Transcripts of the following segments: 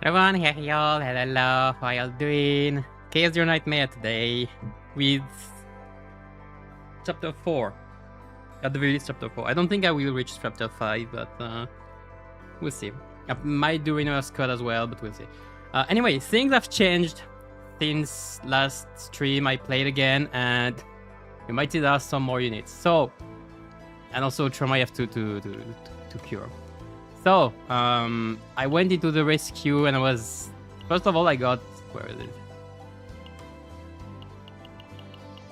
Everyone, hey y'all, hello, how y'all doing? Chaos Your Nightmare today with chapter 4. At the very least, chapter 4. I don't think I will reach chapter 5, but we'll see. I might do Renoa Squad as well, but we'll see. Anyway, things have changed since last stream. I played again, and you might see there are some more units. So, and also trauma I have to cure. So, I went into the rescue and I was... First of all, I got... Where is it?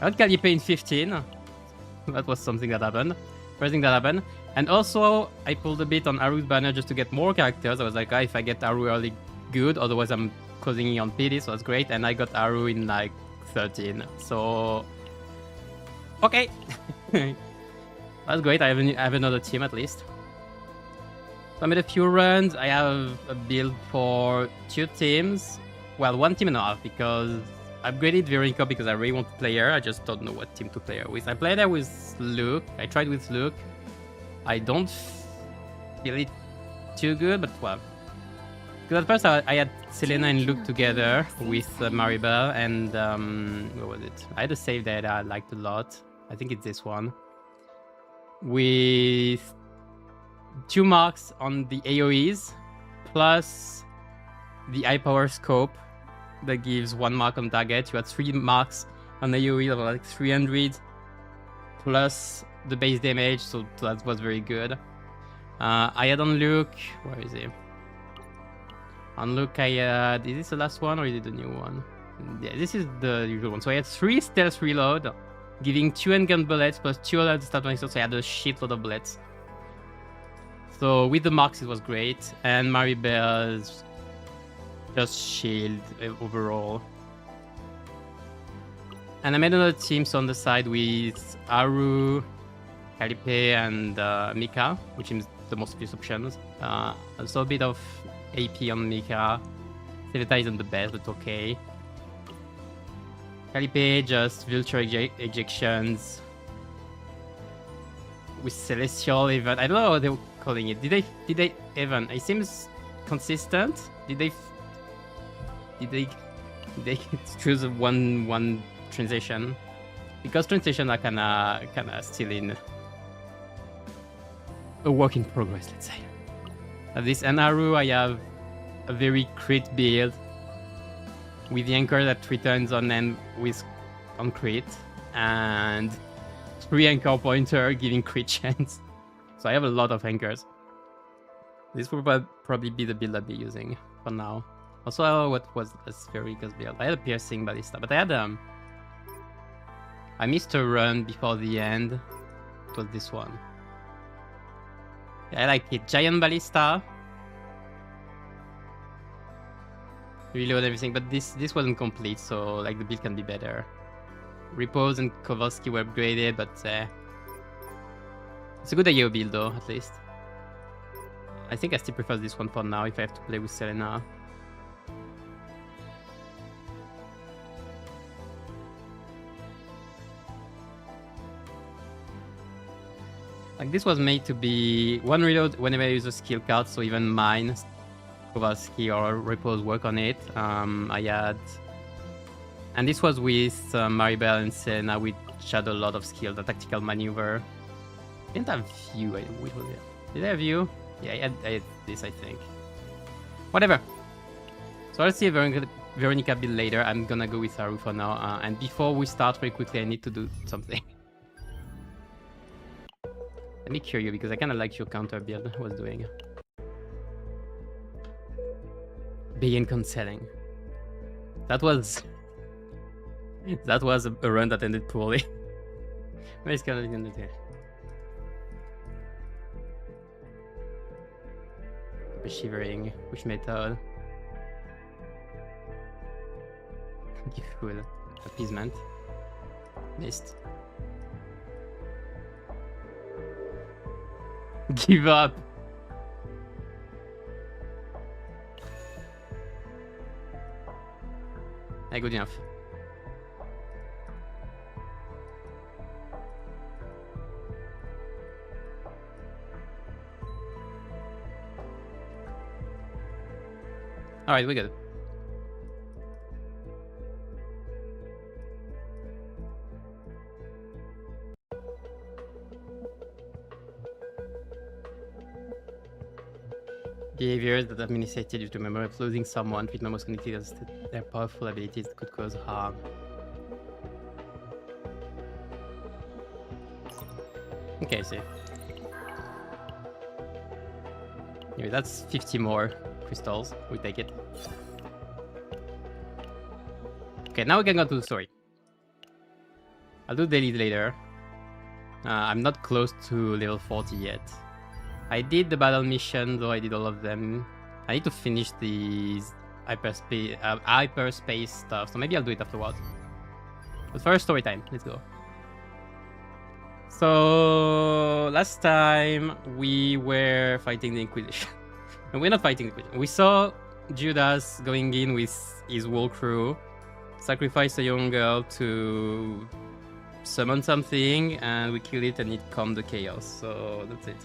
I got Calipe in 15. That was something that happened. First thing that happened. And also, I pulled a bit on Aru's banner just to get more characters. I was like, if I get Aru early, good. Otherwise, I'm closing in on PD, so that's great. And I got Aru in like 13. So... Okay. That's great. I have another team at least. So I made a few runs. I have a build for 2 teams. Well, 1 team and a half because I upgraded Veronica because I really want to play her. I just don't know what team to play her with. I played her with Luke. I tried with Luke. I don't feel it too good, but well. Because at first I had Selena and Luke together with Maribel and what was it? I had a save that I liked a lot. I think it's this one. With 2 marks on the AoEs, plus the high power scope that gives 1 mark on target. You had 3 marks on AoE of like 300, plus the base damage, so that was very good. I had on Luke, where is he? On Luke I had, is this the last one or is it the new one? Yeah, this is the usual one. So I had 3 stealth reload, giving 2 handgun bullets plus 2 other stat bonuses, so I had a shitload of bullets. So with the marks, it was great. And Maribel's just shield overall. And I made another team on the side with Aru, Calipe, and Mika, which is the most obvious options. Also a bit of AP on Mika. Celeta isn't the best, but okay. Calipe, just vulture ejections. With Celestial even. I don't know what they were calling it. Did they even? It seems consistent. Did they choose one transition? Because transitions are kinda still in a work in progress, let's say. This Anaru, I have a very crit build with the anchor that returns on and on crit, and 3 anchor pointer giving crit chance. So I have a lot of anchors. This will probably be the build I'll be using for now. Also, what was a Spherica's build? I had a piercing ballista, but I had I missed a run before the end. It was this one. Yeah, I like it. Giant ballista. Reload everything, but this wasn't complete, so like the build can be better. Repose and Kowalski were upgraded, but it's a good AO build though, at least. I think I still prefer this one for now if I have to play with Selena. Like this was made to be 1 reload whenever I use a skill card, so even mine, Kowalski or Repose work on it. I had... And this was with Maribel and Selena, which had a lot of skill, the tactical maneuver. I didn't have view. Which was it? Did I have view? Yeah, I had this, I think. Whatever. So I'll see Veronica build later. I'm gonna go with Haru for now. And before we start very quickly, I need to do something. Let me cure you because I kind of like your counter build I was doing. Begin cancelling. That was a run that ended poorly. Where's kind of ended here? Shivering. Which method? Giveful. Appeasement. Missed. Give up. Hey, good enough. Alright, we're good. Behaviors that have been initiated due to memory of losing someone, treatment was connected as their powerful abilities could cause harm. Okay, see. Anyway, that's 50 more crystals. We take it. Okay, now we can go to the story. I'll do dailies later. I'm not close to level 40 yet. I did the battle mission, though I did all of them. I need to finish these hyperspace stuff, so maybe I'll do it afterwards. But first, story time. Let's go. So last time we were fighting the Inquisition. And we're not fighting the Inquisition. We saw Judas going in with his whole crew, sacrifice a young girl to summon something, and we killed it and it calmed the chaos. So that's it.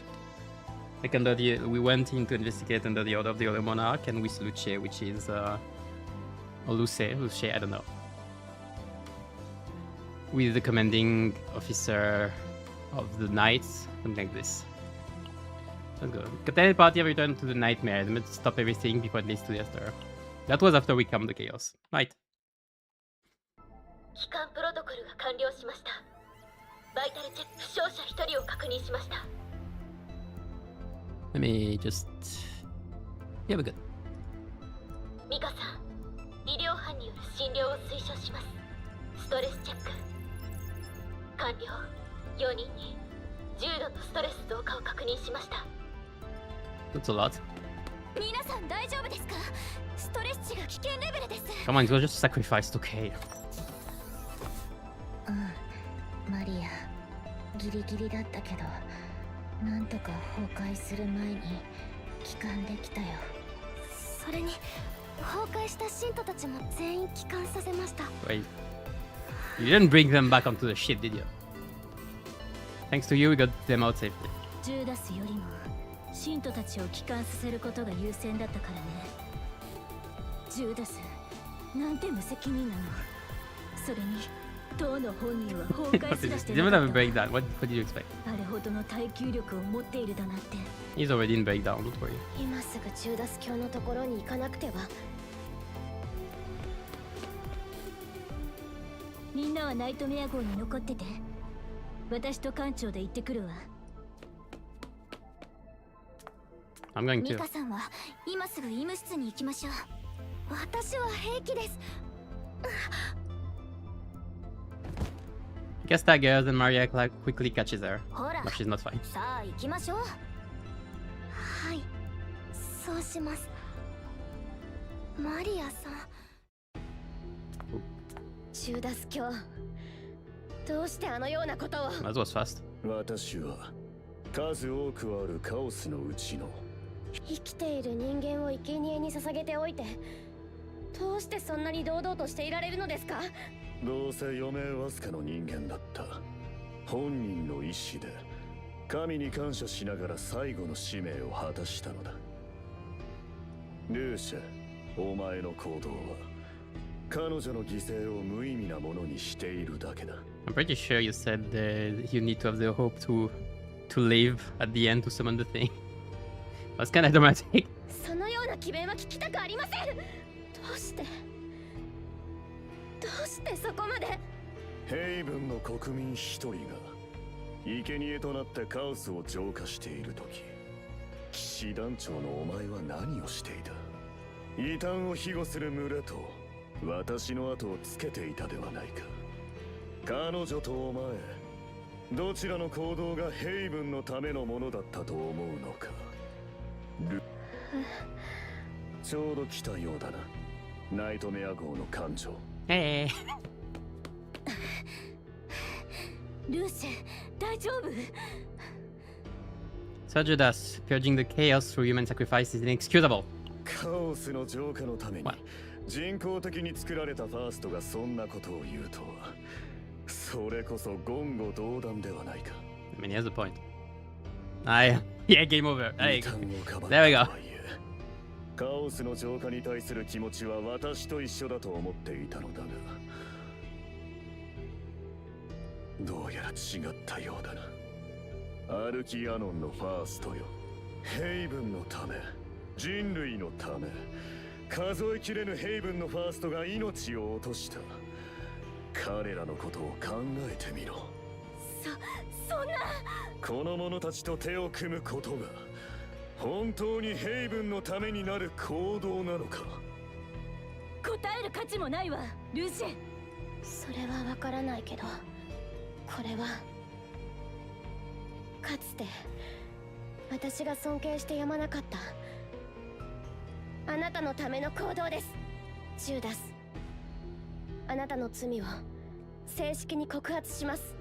Like we went in to investigate under the order of the other monarch, and with Luce, which is or Luce, I don't know. With the commanding officer of the knights, something like this. Let's go. Captain party have returned to the nightmare. Let's stop everything before it leads to disaster. That was after we calmed the chaos. Right. Let me just... Yeah, we're good. That's a lot. Come on, it was just sacrificed, okay. Maria, ギリギリだったけど、なんとか崩壊する前に帰還できたよ。それに崩壊した信徒たちも全員帰還させました。Wait, you didn't bring them back onto the ship, did you? Thanks to you, we got them out safely. ジューダスよりも信徒たちを帰還させることが優先だったからね。ジューダス、なんて無責任なの。それに。Didn't have a breakdown. What did you expect? He's already in breakdown, don't worry. 今すぐジューダス教のところに行かなくては。みんなはナイトメア号に残ってて。私と艦長で行ってくるわ。I'm going to. ミカさんは今すぐ医務室に行きましょう。私は平気です。He gets staggers and Maria quickly catches her. But she's not fine. さあ行きましょう。はい、そうします。マリアさん。ジューダス教。どうしてあのようなことを。That was fast. 私は数多くあるカオスのうちの生きている人間を生贄に捧げておいて、どうしてそんなに堂々としていられるのですか。どうせ余命わずかの人間だった。本人の意志で神に感謝しながら最後の使命を果たしたのだ。ルーシェ、お前の行動は彼女の犠牲を無意味なものにしているだけだ。I'm pretty sure you said you need to have the hope to live at the end to summon the thing. That's kind of dramatic. そのような詭弁は聞きたくありません。どうしてそこまで。ヘイブンの国民一人が生贄となってカオスを浄化している時、騎士団長のお前は何をしていた。異端を庇護する群れと私の後をつけていたではないか。彼女とお前、どちらの行動がヘイブンのためのものだったと思うのか。ちょうど来たようだな、ナイトメア号の艦長。Hey. ルーシェ、大丈夫？ So Judas, purging the chaos through human sacrifice is inexcusable. カオスの浄化のために人工的に作られたファーストがそんなことを言うとは、それこそ言語道断ではないか。I mean, he has a point. Yeah, game over. Hey, there we go. カオスの浄化に対する気持ちは私と一緒だと思っていたのだが、どうやら違ったようだな。アルキアノンのファーストよ、ヘイブンのため、人類のため、数えきれぬヘイブンのファーストが命を落とした。彼らのことを考えてみろ。そんな。この者たちと手を組むことが本当にヘイブンのためになる行動なのか。答える価値もないわ、ルシエ。それはわからないけど、これはかつて私が尊敬してやまなかったあなたのための行動です、ジューダス。あなたの罪を正式に告発します。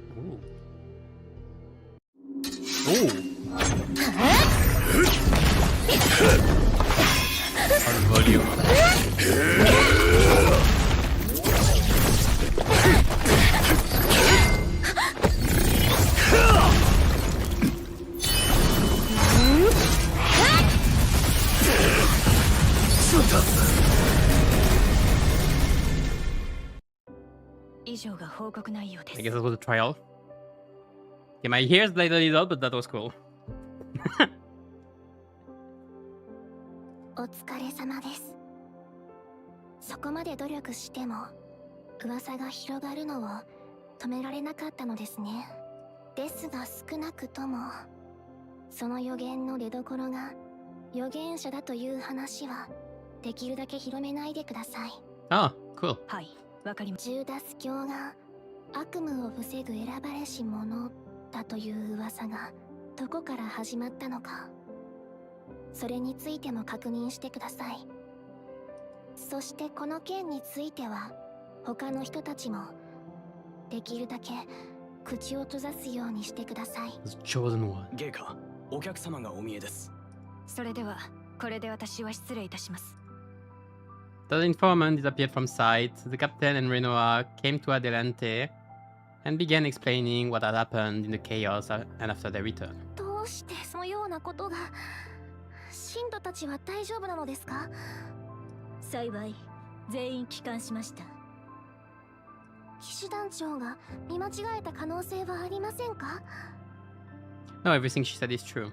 以上が報告内容です。 I guess it was a trial. Yeah, my hair's blade a little, but that was cool. お疲れ様です。そこまで努力しても噂が広がるのを止められなかったのですね。ですが少なくともその予言の出所が預言者だという話はできるだけ広めないでください。Ah, cool. はい、わかります。ジューダス教が悪夢を防ぐ選ばれし者だという噂がどこから始まったのか、それについても確認してください。そしてこの件については他の人たちもできるだけ口を閉ざすようにしてください。 The chosen one. ゲイカ、お客様がお見えです。それではこれで私は失礼いたします。 The informant disappeared from sight. The captain and Renoa came to Adelante and began explaining what had happened in the chaos and after their return. どうしてそのようなことが。信徒たちは大丈夫なのですか？幸い全員帰還しました。騎士団長が見間違えた可能性はありませんか？ No, everything she said is true.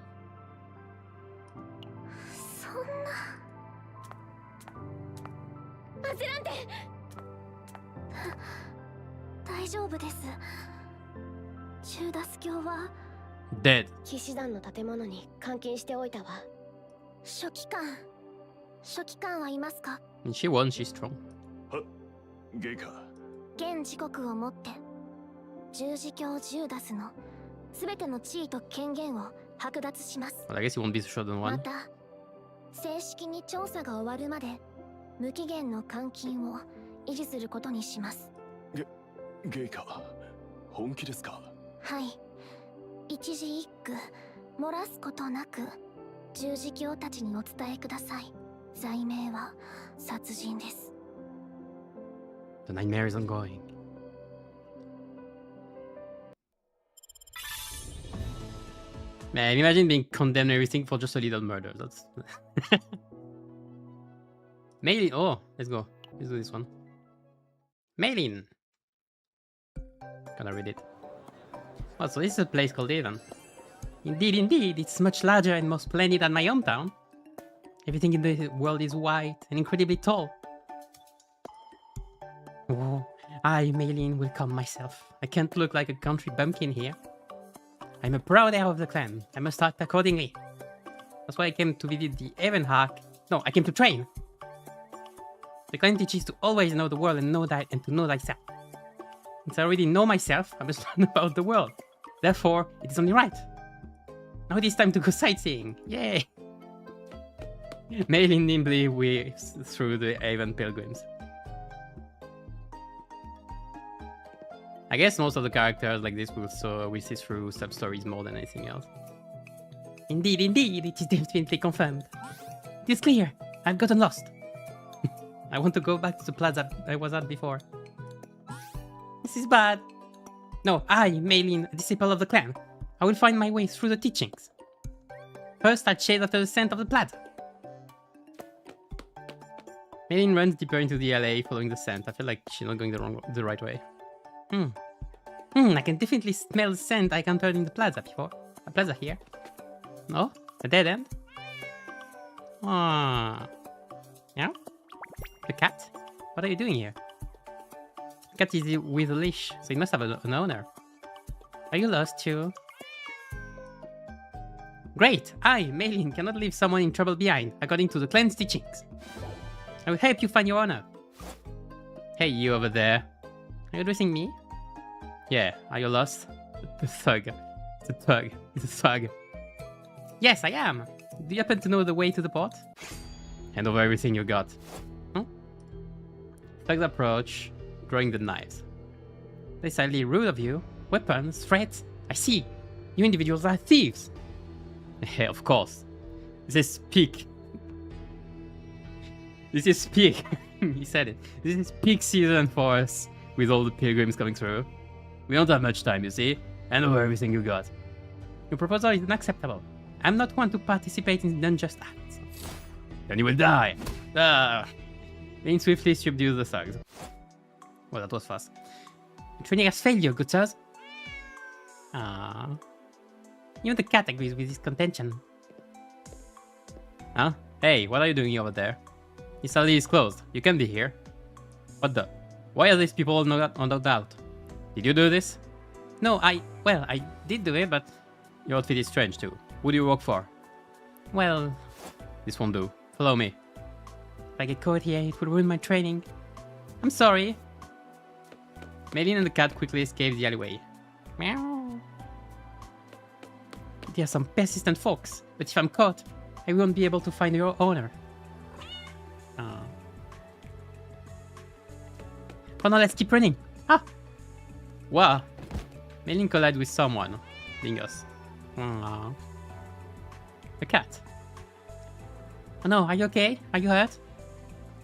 そんな。アゼランテ大丈夫です。ジューダス教は Dead. 騎士団の建物に監禁しておいたわ。書記官はいますか？ And she won, she's strong. ゲイカ、現時刻をもって十字教ジューダスのすべての地位と権限を剥奪します。 Well, I guess he won't be the chosen ま one. た正式に調査が終わるまで無期限の監禁を維持することにします。ゲイカ、本気ですか？はい、一字一句漏らすことなく十字教たちにお伝えください。罪名は殺人です。 The nightmare is ongoing. Man, imagine being condemned and everything for just a little murder. That's... Maylin. Oh, let's go. Let's do this one. Maylin. Gonna read it. Oh, so this is a place called Avon. Indeed, it's much larger and more splendid than my hometown. Everything in the world is white and incredibly tall. Oh, I, Maylin, will come myself. I can't look like a country bumpkin here. I'm a proud heir of the clan. I must act accordingly. That's why I came to visit the Evenhark. No, I came to train. The clan teaches to always know the world and to know thyself. Since I already know myself, I must learn about the world. Therefore, it is only right. Now it is time to go sightseeing. Yay! Maylin nimbly weaves through the Avon pilgrims. I guess most of the characters like this we see through sub-stories more than anything else. Indeed, it is definitely confirmed. It is clear, I've gotten lost. I want to go back to the plaza I was at before. This is bad. No, I, Maylin, a disciple of the clan. I will find my way through the teachings. First, I'll chase after the scent of the plaza. Maylin runs deeper into the alley, following the scent. I feel like she's not going the right way. I can definitely smell the scent I encountered in the plaza before. A plaza here. No? A dead end? Ah. Yeah? The cat? What are you doing here? The cat is with a leash, so it must have an owner. Are you lost too? Great! I, Maylin, cannot leave someone in trouble behind, according to the clan's teachings. I will help you find your owner. Hey, you over there. Are you addressing me? Yeah, are you lost? The thug. It's a thug. It's a thug. Yes, I am. Do you happen to know the way to the port? Hand over everything you got. Huh? Thugs approach, drawing the knives. Decidedly rude of you. Weapons, threats. I see. You individuals are thieves. Yeah, of course. This is peak. This is peak. He said it. This is peak season for us, with all the pilgrims coming through. We don't have much time, you see. Hand over everything you got. Your proposal is unacceptable. I'm not one to participate in unjust acts. Then you will die. Lane swiftly subdues the thugs. Well, that was fast. The training has failed you, good sirs. Ah. Even the cat agrees with his contention. Huh? Hey, what are you doing over there? This alley is closed. You can't be here. What the? Why are these people knocked out? Did you do this? No, I did do it, but your outfit is strange too. Who do you work for? Well, this won't do. Follow me. If I get caught here, it would ruin my training. I'm sorry. Maylin and the cat quickly escape the alleyway. Meow. There are some persistent folks, but if I'm caught, I won't be able to find your owner. Oh no, let's keep running. Ah! Wow. Maylin collide with someone. Dingus. The cat. Oh no, are you okay? Are you hurt?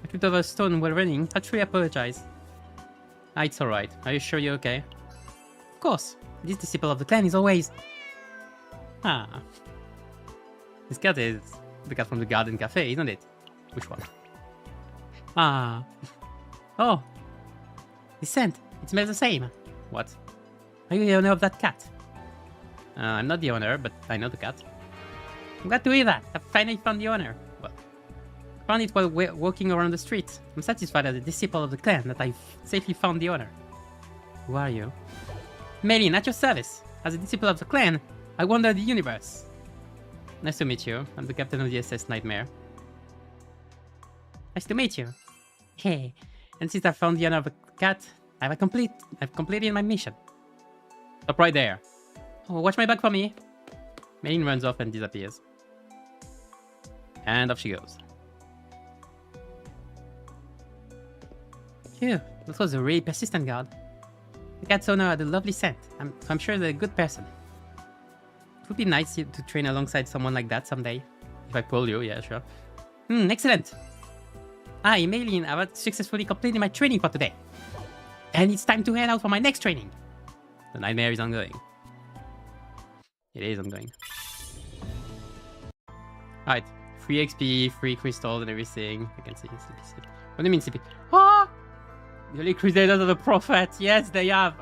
I tripped over a stone while running. I truly apologize. Ah, it's alright. Are you sure you're okay? Of course. This disciple of the clan is always... Ah. This cat is the cat from the garden cafe, isn't it? Which one? Ah. Oh. The scent. It smells the same. What? Are you the owner of that cat? I'm not the owner, but I know the cat. I'm glad to hear that. I finally found the owner. Well, I found it while walking around the street. I'm satisfied as a disciple of the clan that I've safely found the owner. Who are you? Maylin, at your service. As a disciple of the clan, I wander the universe. Nice to meet you. I'm the captain of the SS Nightmare. Nice to meet you. Hey, and since I found the owner of the cat, I've completed my mission. Stop right there. Oh, watch my back for me. Maylin runs off and disappears. And off she goes. Phew, that was a really persistent guard. The cat's owner had a lovely scent. I'm sure they're a good person. It would be nice to train alongside someone like that someday. If I pull you, yeah, sure. Excellent. Hi, Maylin, I've successfully completed my training for today. And it's time to head out for my next training. The nightmare is ongoing. It is ongoing. Alright. Free XP, free crystals and everything. I can see CP. What do you mean CP? Ah! The Holy Crusaders of the Prophet. Yes, they have.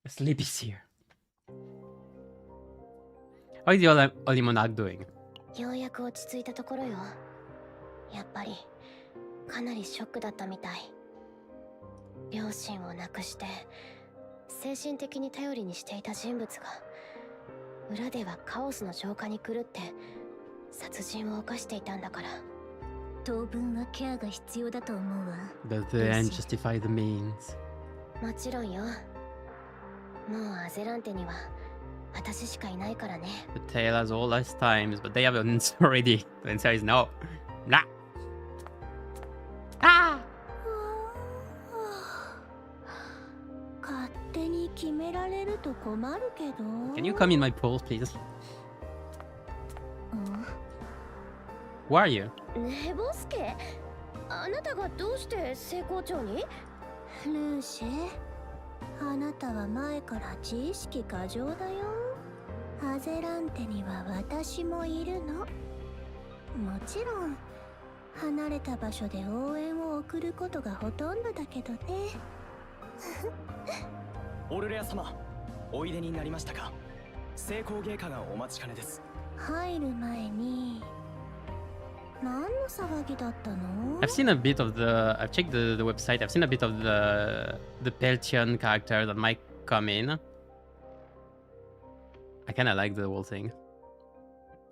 The sleep is here. How is the Holy Monarch doing? ようやく落ち着いたところよ。やっぱりかなりショックだったみたい。両親を亡くして精神的に頼りにしていた人物が裏ではカオスの浄化に狂って殺人を犯していたんだから。当分はケアが必要だと思うわ。Does the end justify the means? もちろんよ。もうアゼランテには私しかいないからね。The tale has all last times, but they have an answer already. The answer is no. Nah. Ah! 勝手に決められると困るけど。Can you come in my pools, please? Who are you? ねえボスケ、あなたがどうして聖光町に？ルーシェ、あなたは前から自意識過剰だよ。アゼランテには私もいるの。もちろん離れた場所で応援を送ることがほとんどだけどね。オルレア様、おいでになりましたか。成功芸家がお待ちかねです。入る前に何の騒ぎだったの？ I've seen a bit of the. I've checked the website. I've seen a bit of the Peltion character that might come in. I kind of like the whole thing.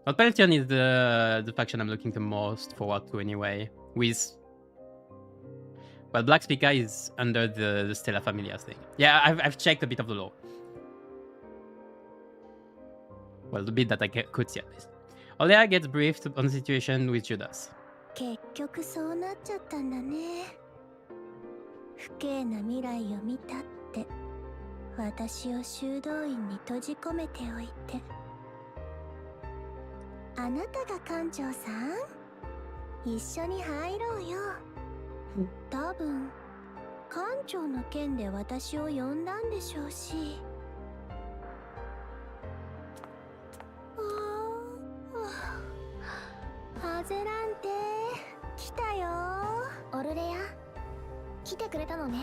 But Peltion is the faction I'm looking the most forward to anyway. With, but Black Spica is under the Stella Familias thing. Yeah, I've checked a bit of the lore. Well, the bit that I could see at least. Olea gets briefed on the situation with Judas. 結局そうなっちゃったんだね。不敬な未来を見たって私を修道院に閉じ込めておいて。あなたが館長さん？一緒に入ろうよ。多分館長の件で私を呼んだんでしょうし。アゼランテ来たよ。オルレア来てくれたのね。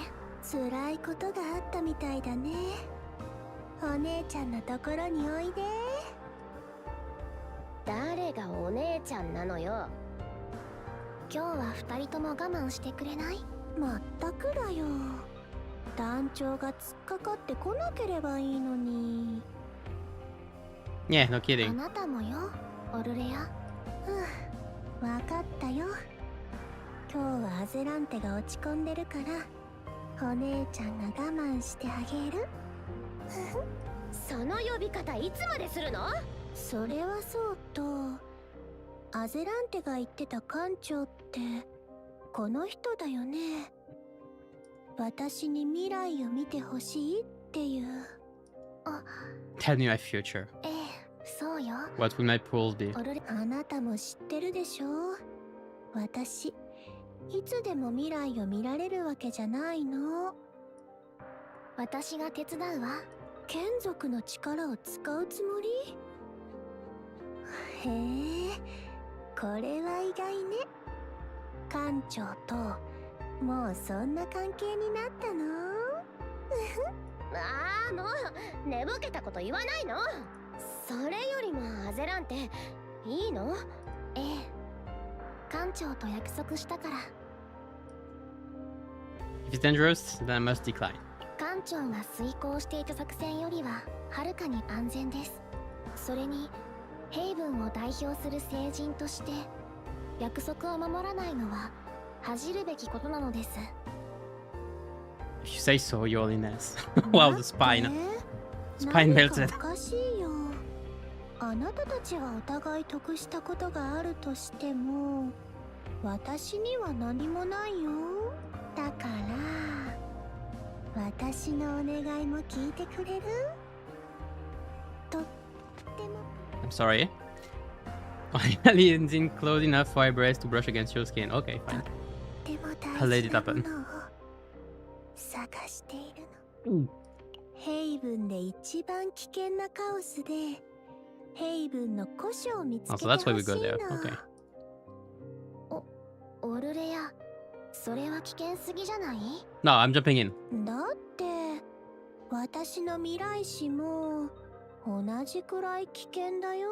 辛いことがあったみたいだね。お姉ちゃんのところにおいで。誰がお姉ちゃんなのよ。今日は二人とも我慢してくれない？まったくだよ。団長が突っかかってこなければいいのに。Yeah, no あ kidding. なたもよ、オルレア。わかったよ。今日はアゼランテが落ち込んでるからお姉ちゃんが我慢してあげる。その呼び方いつまでするの？それはそうと、アゼランテが言ってた館長ってこの人だよね。私に未来を見てほしいっていう。Tell me my future. ええ、そうよ。 What will my pools be? あなたも知ってるでしょ。私いつでも未来を見られるわけじゃないの。私が手伝うわ。眷属の力を使うつもり？へえ、これは意外ね。館長ともうそんな関係になったの？ああ、もう寝ぼけたこと言わないの。それよりもアゼランテいいの？ええ、館長と約束したから。 If it's dangerous, then I must decline. 館長が遂行していた作戦よりははるかに安全です。それにヘイブンを代表する聖人として約束を守らないのは恥じるべきことなのです。 If you say so, Your Holiness. Wow, the spine. Spine 何か melted. おかしいよ。あなたたちはお互い得したことがあるとしても私には何もないよ。だから私のお願いも聞いてくれる？とっても。 I'm sorry. Finally, it's in close enough for eyebrows to brush against your skin. Okay, fine. でも How 大 did 事 it なも happen? のを探しているの。ヘイブンで一番危険なカオスでヘイブンの古書を見つけ Oh, て so ほ that's し why い we go there. の。 Okay. オルレア、それは危険すぎじゃない？ No, I'm jumping in. だって私の未来史も同じくらい危険だよ。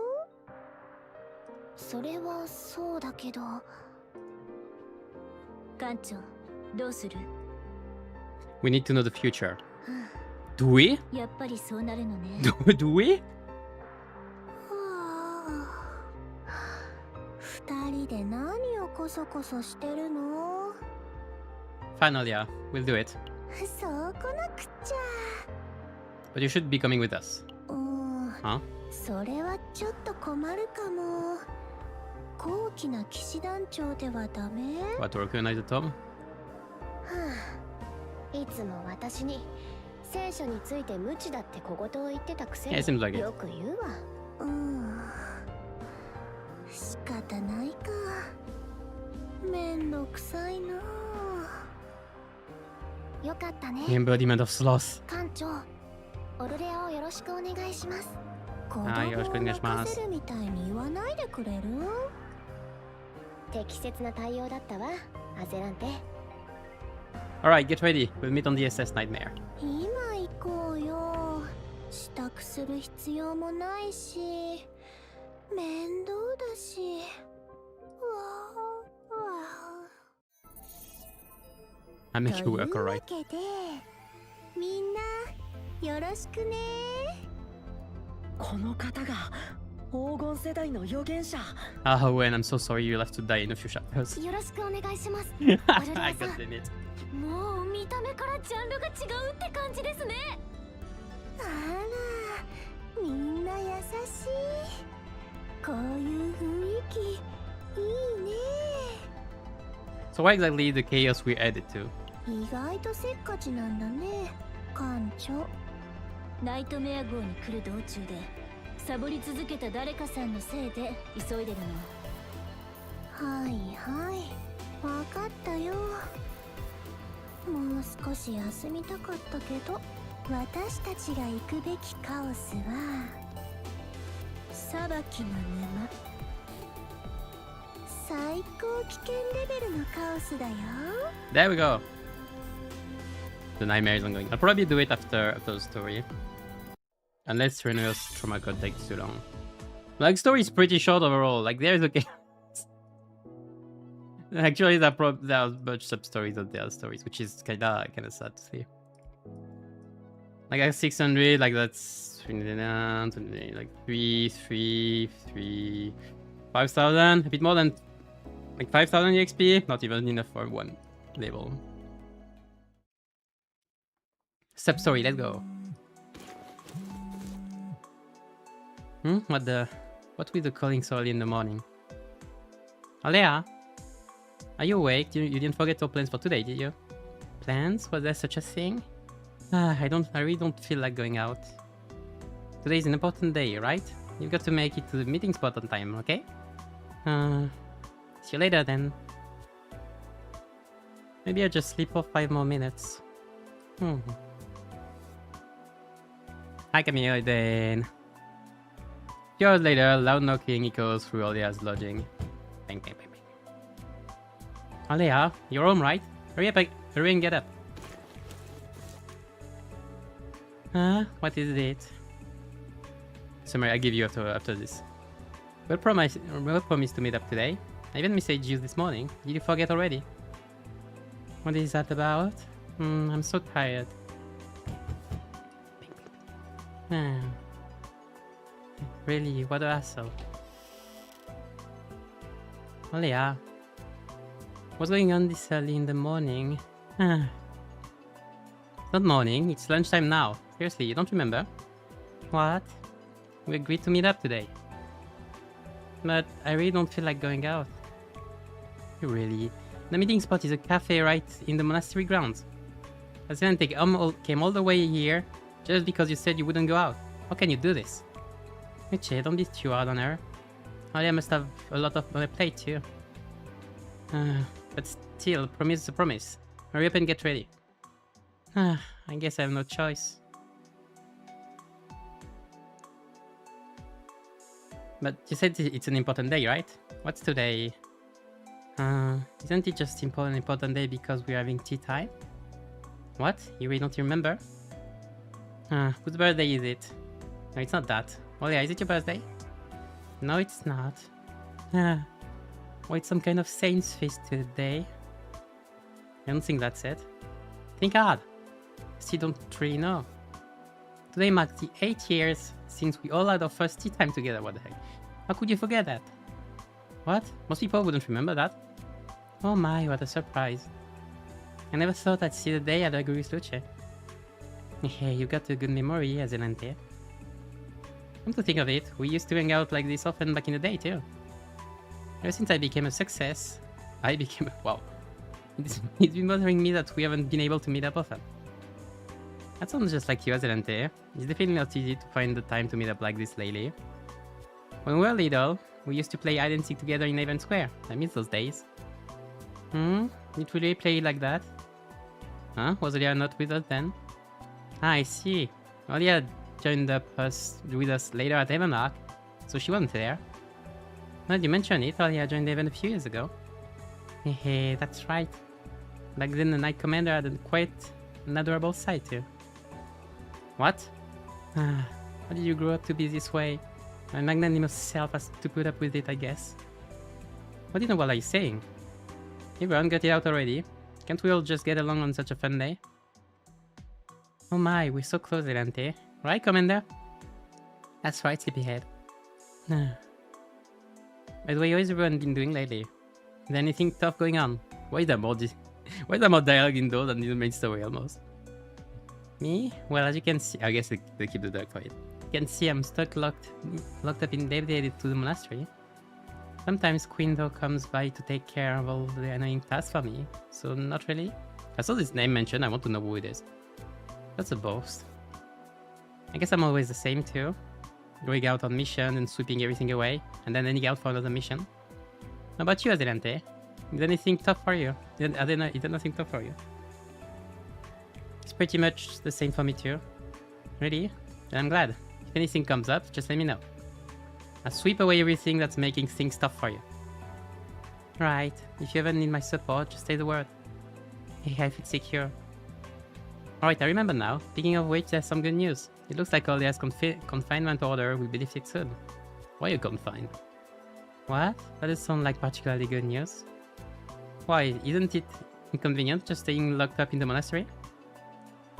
それはそうだけど。館長、どうする？ We need to know the future. Do we? やっぱりそうなるのね。Do we? 二人で何をコソコソしてるの？ Finally, yeah. We'll do it. そうこなくっちゃ。 But you should be coming with us. Huh? それはちょっと困るかも。高貴な騎士団長ではダメ？ What, to recognize the Tom? いつも私に聖書について無知だって小言を言ってたくせ Yeah, it seems like に it. よく言うわ。仕方ないか。めんどくさいな。よかったね。 The embodiment of sloth. 館長、オルレアをよろしくお願いします。子供をよろしくお願いします。任せるみたいに言わないでくれる？適切な対応だったわ、焦らんて。 Alright, get ready. We'll meet on the SS Nightmare. 今行こうよ。支度する必要もないし、面倒だし。I make you work, というわ alright. けで、みんなよろしくね。この方が黄金世代の預言者。 Ah, Owen, I'm so sorry you'll have to die in a few chapters. よろしくお願いします。 I got in it. もう見た目からジャンルが違うって感じですね。あら、みんな優しい。こういう雰囲気いいね。 So what exactly is the chaos we added to? 意外とせっかちなんだね、館長。ナイトメア号に来る道中でサボり続けた誰かさんのせいで急いでるの。はいはい、わかったよ。もう少し休みたかったけど、私たちが行くべきカオスは裁きの沼。最高危険レベルのカオスだよ。 There we go. The nightmare is ongoing. I'll probably do it after the story. Unless Renoa's trauma god takes too long. Like, story is pretty short overall. Like, there's okay. Actually, there are much sub stories of the other stories, which is kinda sad to see. Like, at 600, like that's like 5,000, a bit more than like 5,000 EXP. Not even enough for one level. Sub story, let's go. What with the calling so early in the morning? Alea? Are you awake? You didn't forget your plans for today, did you? Plans? Was there such a thing? I really don't feel like going out. Today is an important day, right? You've got to make it to the meeting spot on time, okay? See you later then. Maybe I'll just sleep for 5 more minutes. Hi Camille then. Few hours later, loud knocking echoes through Alea's lodging. Bang, bang, bang, bang. Alea, you're home, right? Hurry up, hurry and get up. What is it? Summary, I'll give you after this. We'll promise to meet up today. I even messaged you this morning. Did you forget already? What is that about? I'm so tired. Really, what a hassle. Alea, what's going on this early in the morning? It's not morning, it's lunchtime now. Seriously, you don't remember? What? We agreed to meet up today. But I really don't feel like going out. Really? The meeting spot is a cafe right in the monastery grounds. Azelante came all the way here just because you said you wouldn't go out. How can you do this? Miche, don't be too hard on her. Alia must have a lot on her plate too. But still, promise is a promise. Hurry up and get ready. I guess I have no choice. But you said it's an important day, right? What's today? Isn't it just an important day because we're having tea time? What? You really don't remember? Whose birthday is it? No, it's not that. Oh yeah, is it your birthday? No, it's not. Oh, it's some kind of saint's feast today. I don't think that's it. Think hard. Still don't really know. Today marks the 8 years since we all had our first tea time together. What the heck? How could you forget that? What? Most people wouldn't remember that. Oh my, what a surprise. I never thought I'd see the day I'd agree with Luce. Hey, you got a good memory, Azelante. Come to think of it, we used to hang out like this often back in the day too. Ever since I became a success, wow. It's been bothering me that we haven't been able to meet up often. That sounds just like you, Azelante. It's definitely not easy to find the time to meet up like this lately. When we were little, we used to play hide and seek together in Haven Square. I miss those days. Did we really play like that? Huh? Was Alia not with us then? I see. Alia joined with us later at Haven Arc, so she wasn't there. Now that you mention it, Alia joined Haven a few years ago. Hehe, that's right. Back then the Knight Commander had quite an adorable side too. What? Ah, how did you grow up to be this way? My magnanimous self has to put up with it, I guess. What in the world are you saying? Everyone, get it out already. Can't we all just get along on such a fun day? Oh my, we're so close, Elante. Right, Commander? That's right, Sleepyhead. By the way, how has everyone been doing lately? Is there anything tough going on? Why is there more dialogue in those than in the main story almost? Me? Well, as you can see, I guess they keep the dialogue quiet. You can see I'm stuck locked up in dedicated to the monastery. Sometimes Quindo comes by to take care of all the annoying tasks for me, so not really. I saw this name mentioned, I want to know who it is. That's a boast. I guess I'm always the same too. Going out on mission and sweeping everything away, and then ending out for another mission. How about you, Adelante? Is anything tough for you? Is there nothing tough for you? It's pretty much the same for me too. Really? Then I'm glad. If anything comes up, just let me know. I'll sweep away everything that's making things tough for you. Right. If you ever need my support, just say the word. Hey, I feel secure. Alright, I remember now. Speaking of which, there's some good news. It looks like Olia's confinement order will be lifted soon. Why are you confined? What? That doesn't sound like particularly good news. Why, isn't it inconvenient just staying locked up in the monastery?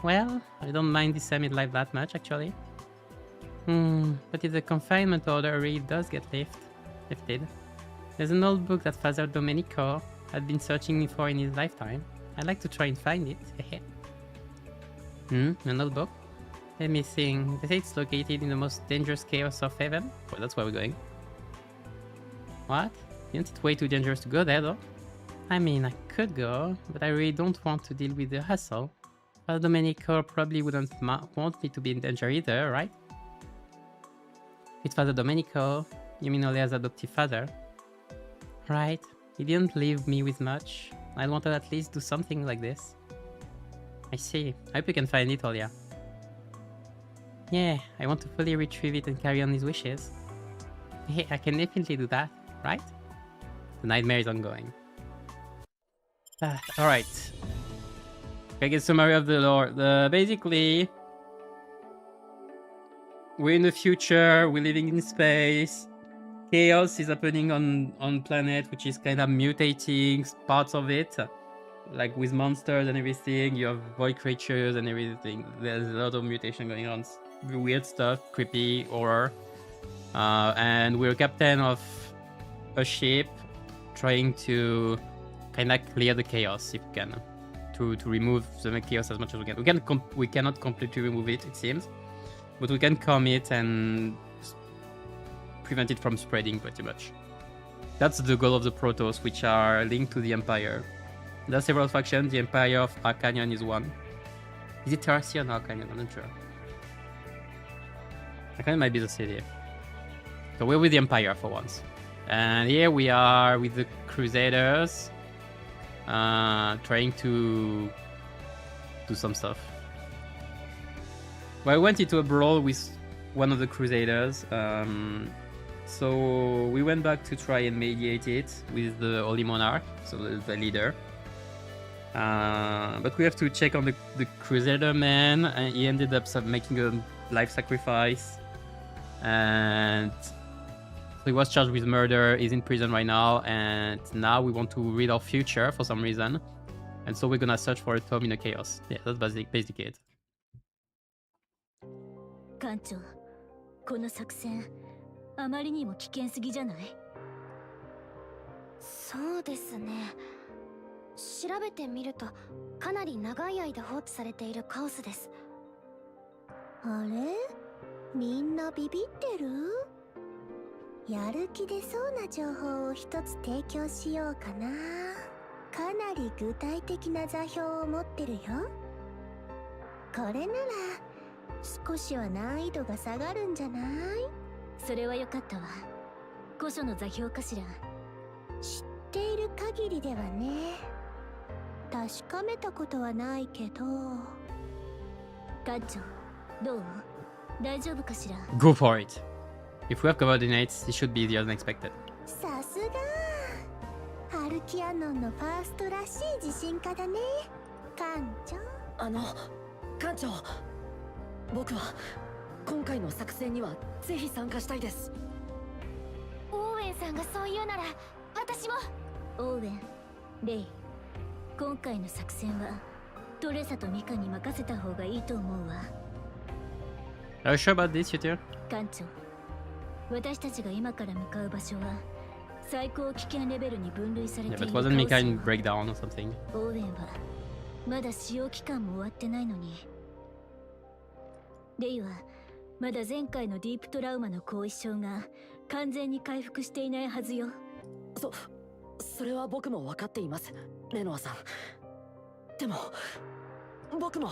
Well, I don't mind this semi-life that much, actually. But if the confinement order really does get lifted, there's an old book that Father Domenico had been searching for in his lifetime. I'd like to try and find it. An old book? Let me think. They say it's located in the most dangerous chaos of heaven. Well, that's where we're going. What? Isn't it way too dangerous to go there, though? I mean, I could go, but I really don't want to deal with the hassle. Father Domenico probably wouldn't want me to be in danger either, right? With Father Domenico, you mean Olia's adoptive father? Right. He didn't leave me with much. I wanted to at least do something like this. I see. I hope you can find it, Olia. Yeah, I want to fully retrieve it and carry on his wishes. Hey, I can definitely do that, right? The nightmare is ongoing. Alright. I guess summary of the lore. Basically, we're in the future, we're living in space. Chaos is happening on planet, which is kind of mutating parts of it. Like with monsters and everything, you have void creatures and everything. There's a lot of mutation going on. Weird stuff, creepy, horror. And we're captain of a ship trying to kind of clear the chaos if we can. To remove the chaos as much as we can. We cannot completely remove it, it seems. But we can calm it and prevent it from spreading pretty much. That's the goal of the Protoss, which are linked to the Empire. There are several factions. The Empire of Arcanion is one. Is it Terracian or Arcanion? I'm not sure. Arcanion might be the city. So we're with the Empire for once. And here we are with the Crusaders. Trying to do some stuff. Well, I went into a brawl with one of the Crusaders. So we went back to try and mediate it with the Holy Monarch, so the leader. But we have to check on the Crusader man, and he ended up making a life sacrifice. And so he was charged with murder, he's in prison right now, and now we want to read our future for some reason. And so we're gonna search for a tome in the chaos. Yeah, that's basically it. 艦長、この作戦、あまりにも危険すぎじゃない？そうですね。調べてみると、かなり長い間放置されているカオスです。あれ？みんなビビってる？やる気出そうな情報を一つ提供しようかな。かなり具体的な座標を持ってるよ。これなら少しは難易度が下がるんじゃない？それはよかったわ。古書の座標かしら。知っている限りではね。確かめたことはないけど。艦長、どう？大丈夫かしら？ Go for it. If we have coordinates, it should be easier than expected. さすが。歩キアノンのファーストらしい自信家だね、館長。艦長、僕は今回の作戦にはぜひ参加したいです。オーウェンさんがそう言うなら私も。オーウェン、レイ、今回の作戦はトレサとミカに任せた方がいいと思うわ。 Are you sure about this, you two? 艦長、私たちが今から向かう場所は最高危険レベルに分類され Yeah, てい but る。 wasn't Mika in breakdown or something? オーウェンはまだ使用期間も終わってないのに、レイはまだ前回のディープトラウマの後遺症が完全に回復していないはずよ。それは僕も分かっています、レノアさん。でも僕も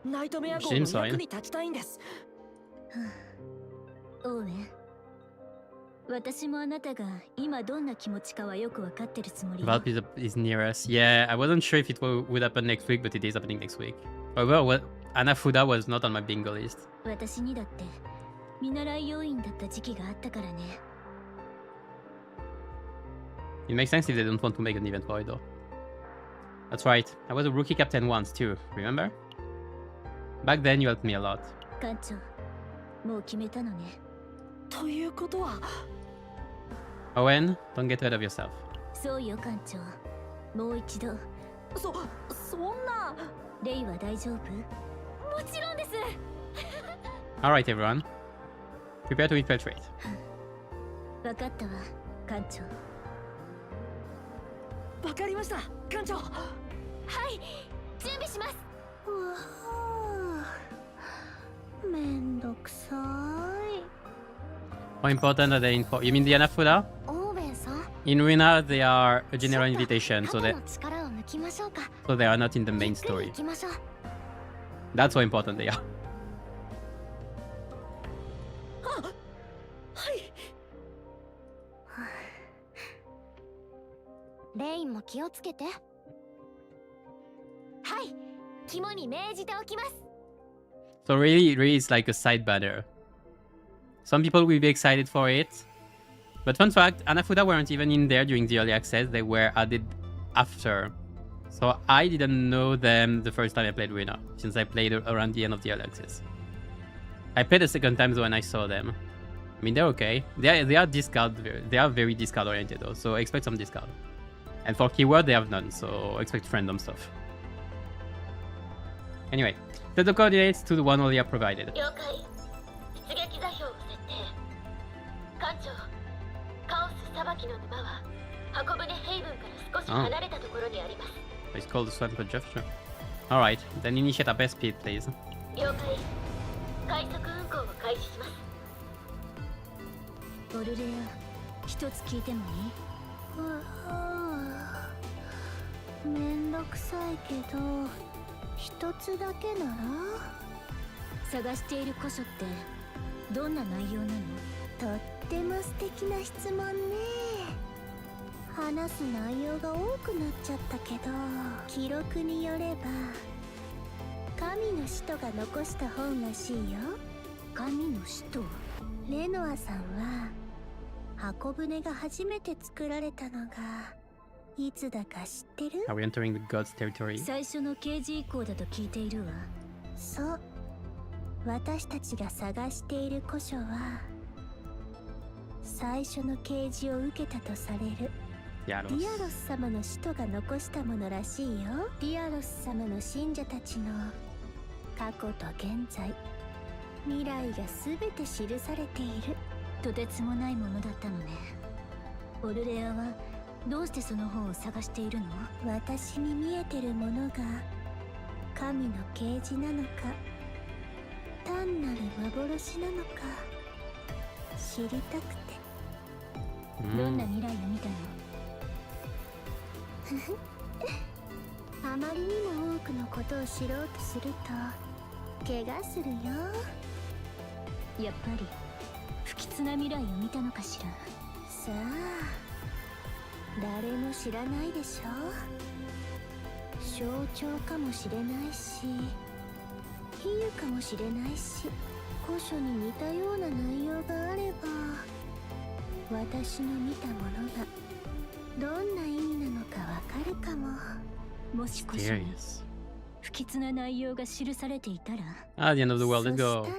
ナイトメア号の役に立ちたいんです。オーウェン、私もあなたが今どんな気持ちかはよく分かってるつもりよ。 Valp is near us. Yeah, I wasn't sure if it would happen next week, but it is happening next week. However, Anafuda was not on my bingo list. 私にだって見習い要員だった時期があったからね。 It makes sense if they don't want to make an event for it, though. That's right. I was a rookie captain once, too. Remember? Back then, you helped me a lot. 艦長、もう決めたのね。ということは Owen, don't get rid of yourself. そうよ艦長、もう一度。そんな。レイは大丈夫？もちろんです。Alright, everyone. Prepare to infiltrate. 分かったわ、艦長。わかりました、艦長。はい、準備します。めんどくさい。 How important are they You mean the Anafuda? オーウェンさん。 In Renoa, they are a general invitation, so 肩の力を抜きましょうか。 they are not in the main ゆっくり story. 行きましょう。 That's how important they are. はい。レインも気をつけて。はい、肝に銘じておきます。 So really, it's like a side banner. Some people will be excited for it. But fun fact, Anafuda weren't even in there during the early access. They were added after. So I didn't know them the first time I played Renoa, since I played around the end of the early access. I played the second time when I saw them. I mean, they're okay. They are discard. They are very discard oriented though, so expect some discard. And for keyword, they have none, so expect random stuff. Anyway, set the coordinates to the one earlier provided. 了解。出撃座標を設定。艦長、カオス裁きの沼は箱舟ヘイブンから少し離れたところにあります。It's called the Swamp Gesture. Alright, then initiate up speed, please. 了解。快速運行を開始します。オルレア、一つ聞いてもいい？めんどくさいけど、一つだけなら？探している古書ってどんな内容なの？とっても素敵な質問ね。話す内容が多くなっちゃったけど、記録によれば神の使徒が残した本らしいよ。神の使徒？レノアさんは箱舟が初めて作られたのがいつだか知ってる？ Are we entering the gods' territory? 最初の啓示以降だと聞いているわ。そう、私たちが探している古書は最初の啓示を受けたとされるディアロス様の使徒が残したものらしいよ。ディアロス様の信者たちの過去と現在、未来が全て記されている。とてつもないものだったのね。オルレアはどうしてその本を探しているの？私に見えてるものが神の啓示なのか、単なる幻なのか知りたくて。どんな未来を見たの？あまりにも多くのことを知ろうとすると怪我するよ。やっぱり不吉な未来を見たのかしら。さあ、誰も知らないでしょ。象徴かもしれないし、比喩かもしれないし、古書に似たような内容があれば、私の見たものがどんな意味なのかわかるかも。もしこし Serious. 不吉な内容が記されていたら Ah, the end of the world. Let's そ go. し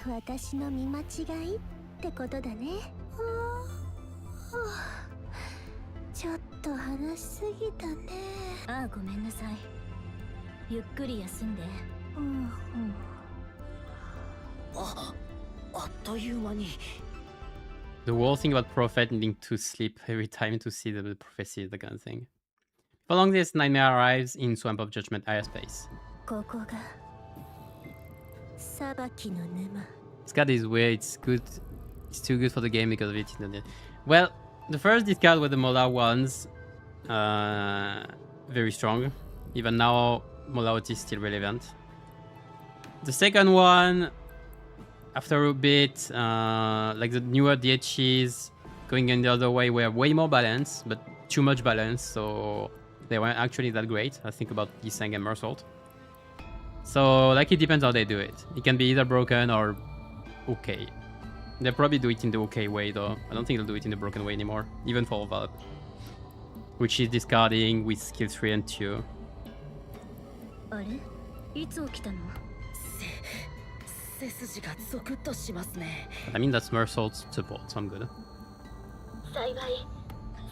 たら私の見間違いってことだね。ちょっと話しすぎたね。ああ、ごめんなさい。ゆっくり休んで。あっという間に。The whole thing about Prophet needing to sleep every time to see the prophecy, the kind of thing. For long this nightmare arrives in Swamp of Judgment airspace. ここが裁きの沼。 This card is weird, it's good. It's too good for the game because of it. Well, the first discard were the Mola ones. Very strong. Even now, Molaut is still relevant. The second one, after a bit, like the newer DHs going in the other way were way more balanced, but too much balance, so they weren't actually that great. I think about Giseng and Mersault. So, like, it depends how they do it. It can be either broken or okay. They'll probably do it in the okay way, though. I don't think they'll do it in the broken way anymore, even for Valve. Which is discarding with skill 3 and 2. あれいつ起きたの背筋がゾクッとしますね。 But I mean, that's Mersault's support, so I'm good. 幸い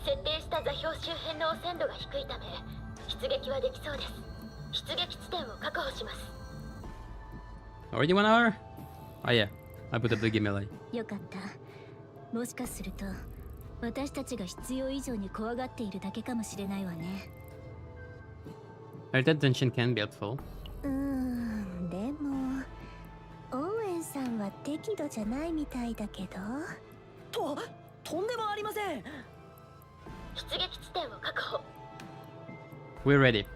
設定した座標周辺の汚染度が低いため出撃はできそうです。出撃地点を確保します。 Already 1 hour? Oh yeah, I put up the game early. よかった。もしかすると私たちが必要以上に怖がっているだけかもしれないわね。That tension can be helpful. でもオーエンさんは適度じゃないみたいだけど。とんでもありません。出撃地点を確保。 We're ready.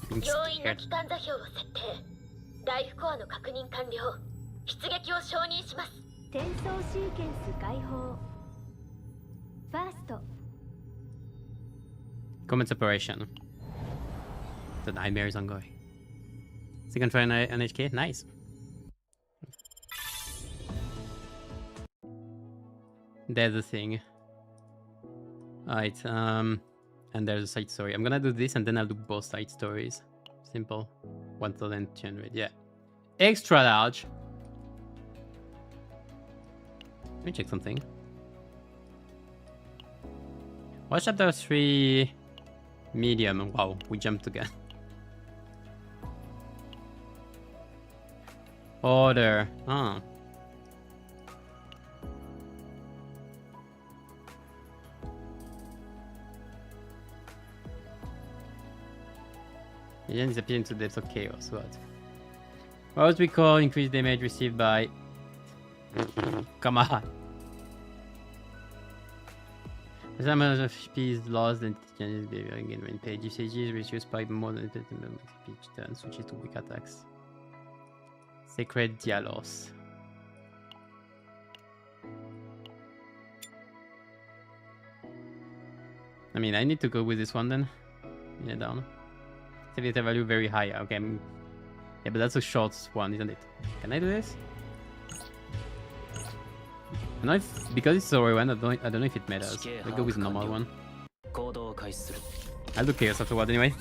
Being 要因の scared. 機関座標を設定。ライフコアの確認完了。出撃を承認します。転送シーケンス解放。ファースト。 Common separation. The nightmare is ongoing. Second try on NHK? Nice. There's the thing. Alright, and there's a side story. I'm gonna do this and then I'll do both side stories. Simple. 1200, yeah. Extra large. Let me check something. Watch chapter 3 medium. Wow, we jumped again. Order. Ah. It then disappears into depths of chaos. What we call increased damage received by... Come on. The time of HP is lost and changes behavior again when page usage is reduced by more than 50 each turn, switches to weak attacks. Sacred Dialos. I mean, I need to go with this one then. Yeah, down. Activity value very high. Okay. Yeah, but that's a short one, isn't it? Can I do this? I know if, because it's so one, I don't know if it matters. I'll go with the normal one. I'll do chaos afterward anyway.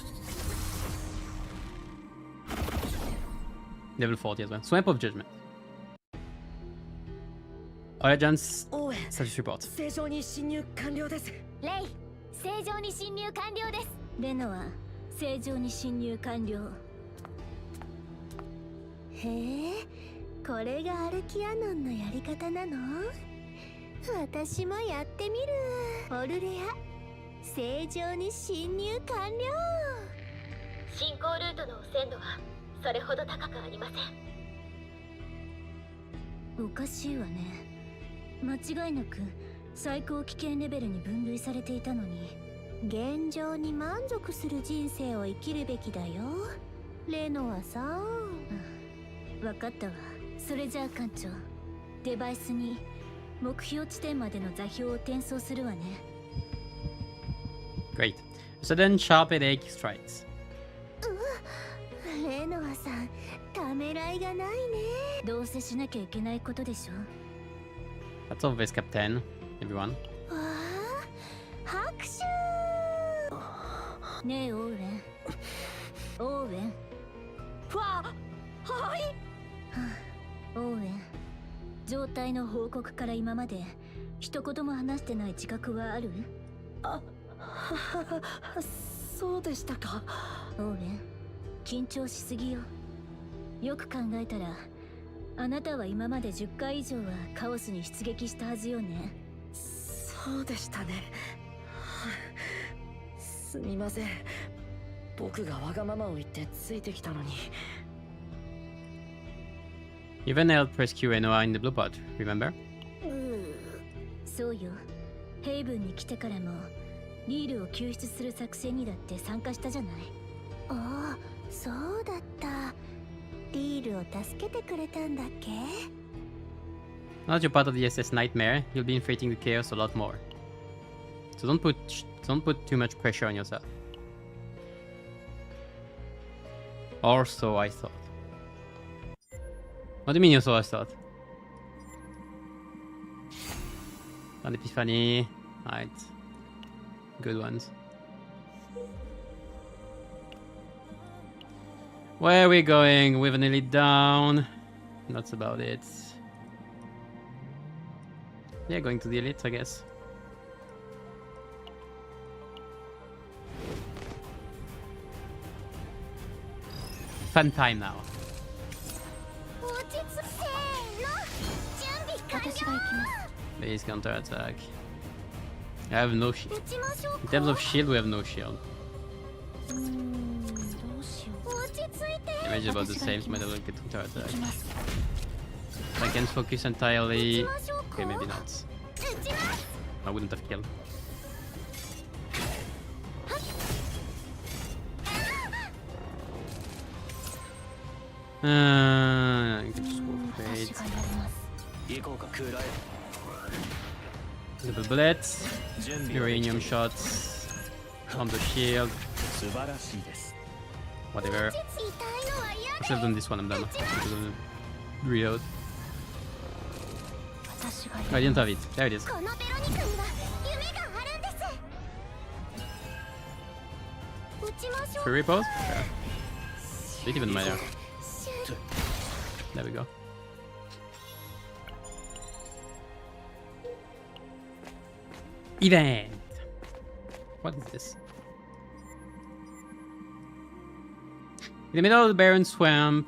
Level 40 as well. Swamp of Judgment. Origins status report. 正常に侵入完了です。レイ、正常に侵入完了です。レノア、正常に侵入完了。へえ、これがアルキアノンのやり方なの？私もやってみる。オルレア、正常に侵入完了。進行ルートの汚染度はそれほど高くありません。おかしいわね。間違いなく最高危険レベルに分類されていたのに。現状に満足する人生を生きるべきだよ、レノアさん。分かったわ。それじゃあ艦長、デバイスに目標地点までの座標を転送するわね。Great. Sudden sharp headache strikes. レノアさん、ためらいがないね。どうせしなきゃいけないことでしょ。That's all this, Captain. Everyone. わあ、拍手。ねえ、オーウェン。オーウェン。わあ、はい。オーウェン。状態の報告から今まで一言も話してない自覚はある？そうでしたか。オーウェン、緊張しすぎよ。よく考えたらあなたは今まで10回以上はカオスに出撃したはずよね。そうでしたね。すみません。僕がわがままを言ってついてきたのに。You even helped rescue Renoa in the blue pod, remember? そうよ。ヘイブンに来てからもリールを救出する作戦にだって参加したじゃない。ああ、そうだった。リールを助けてくれたんだっけ？ Now that you're part of the SS Nightmare, you'll be inflating the chaos a lot more. So don't put too much pressure on yourself. Or so I thought. What do you mean you so I thought? An epiphany. Right. Good ones. Where are we going? We're nearly down. That's about it. Yeah, going to the elite, I guess. Fun time now. 私が行きます。 Base counter attack. I have no shield. In terms of shield, we have no shield. どうしよう。落ち着いて。 Damage is about the same, so might as well get counter attack. I can focus entirely. Okay, maybe not. I wouldn't have killed. I can just go fade. 行こうか。食らえ。 Double bullets, 準備はできてい uranium る shots on the shield, 素晴らしいです。 whatever. Except on this one, I'm done. Because of the reload. I didn't have it. There it is. このベロニカには夢があるんです。撃ちましょう。 Free repose? Sure. Didn't even matter. There we go. Event! What is this? In the middle of the barren swamp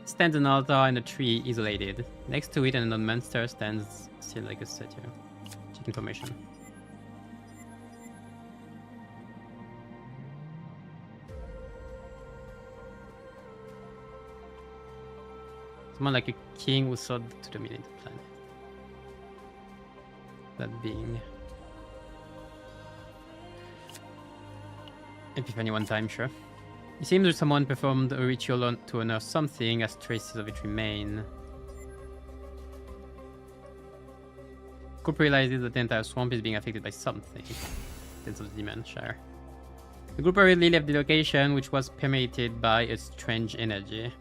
stands an altar and a tree isolated. Next to it, an unknown monster stands still like a statue. Check information. Someone like a king who sought to dominate the planet. That being Epiphany one time, sure. It seems that someone performed a ritual to unearth something as traces of it remain. Group realizes that the entire swamp is being affected by something. Sense of the demon, sure. The group hurriedly left the location, which was permeated by a strange energy.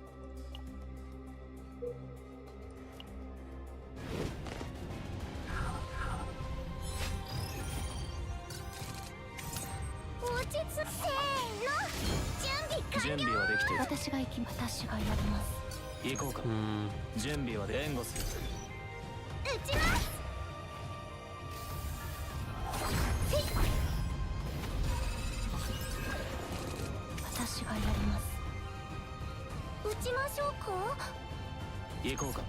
Hmm. 私が行きます。私がやります。行こうか。準備はで援護する。撃ちます。私がやります。撃ちましょうか。行こうか。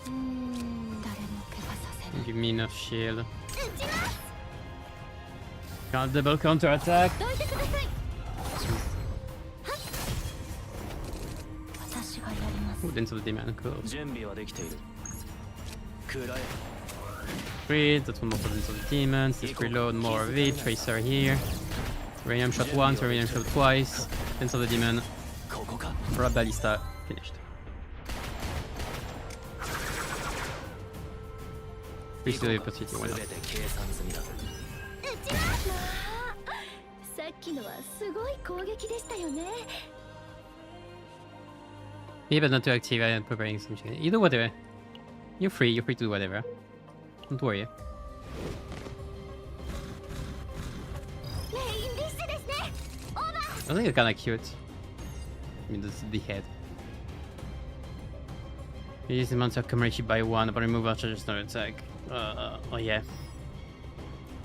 誰も怪我させない。 Give me enough shield. Can't double counter attack. どいてください。私がやります。 Ooh, Dance of the Demon, cool. 準備はできている。食らえ。 Great, that's one more for Dance of the Demons. Let's reload more of it. Tracer here. Uranium shot once, uranium shot twice. Dance of the Demon. ここか。 Rab Ballista, finished. Free still opportunity, why 全 not? て計算済みだ。さっきのはすごい攻撃でしたよね。 Yeah, but not too active. I'm preparing some shit. You do whatever. You're free to do whatever. Don't worry. メインディッシュですね。オーバー。 I think it's kinda cute. I mean, this is the head. Use the monster community by one, but remove our charges no attack. Oh yeah.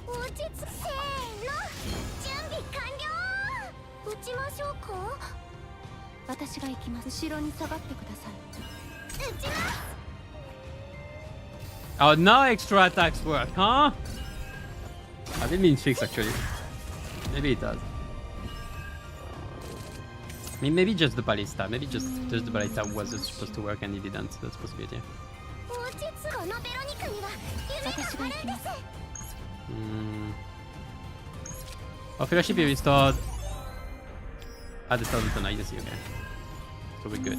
落ち着せーの。準備完了。撃ちましょうか。私が行きます。後ろに下がってください。撃ちます。 Oh, now extra attacks work, huh? I didn't mean fix actually. Maybe it does. I mean, maybe just the ballista. Maybe just the ballista wasn't supposed to work and it didn't. That's a possibility. 落ち着く。このベロニカには夢があるんです。 Our fellowship is restored at the start of the night. That's okay. So we're good. どう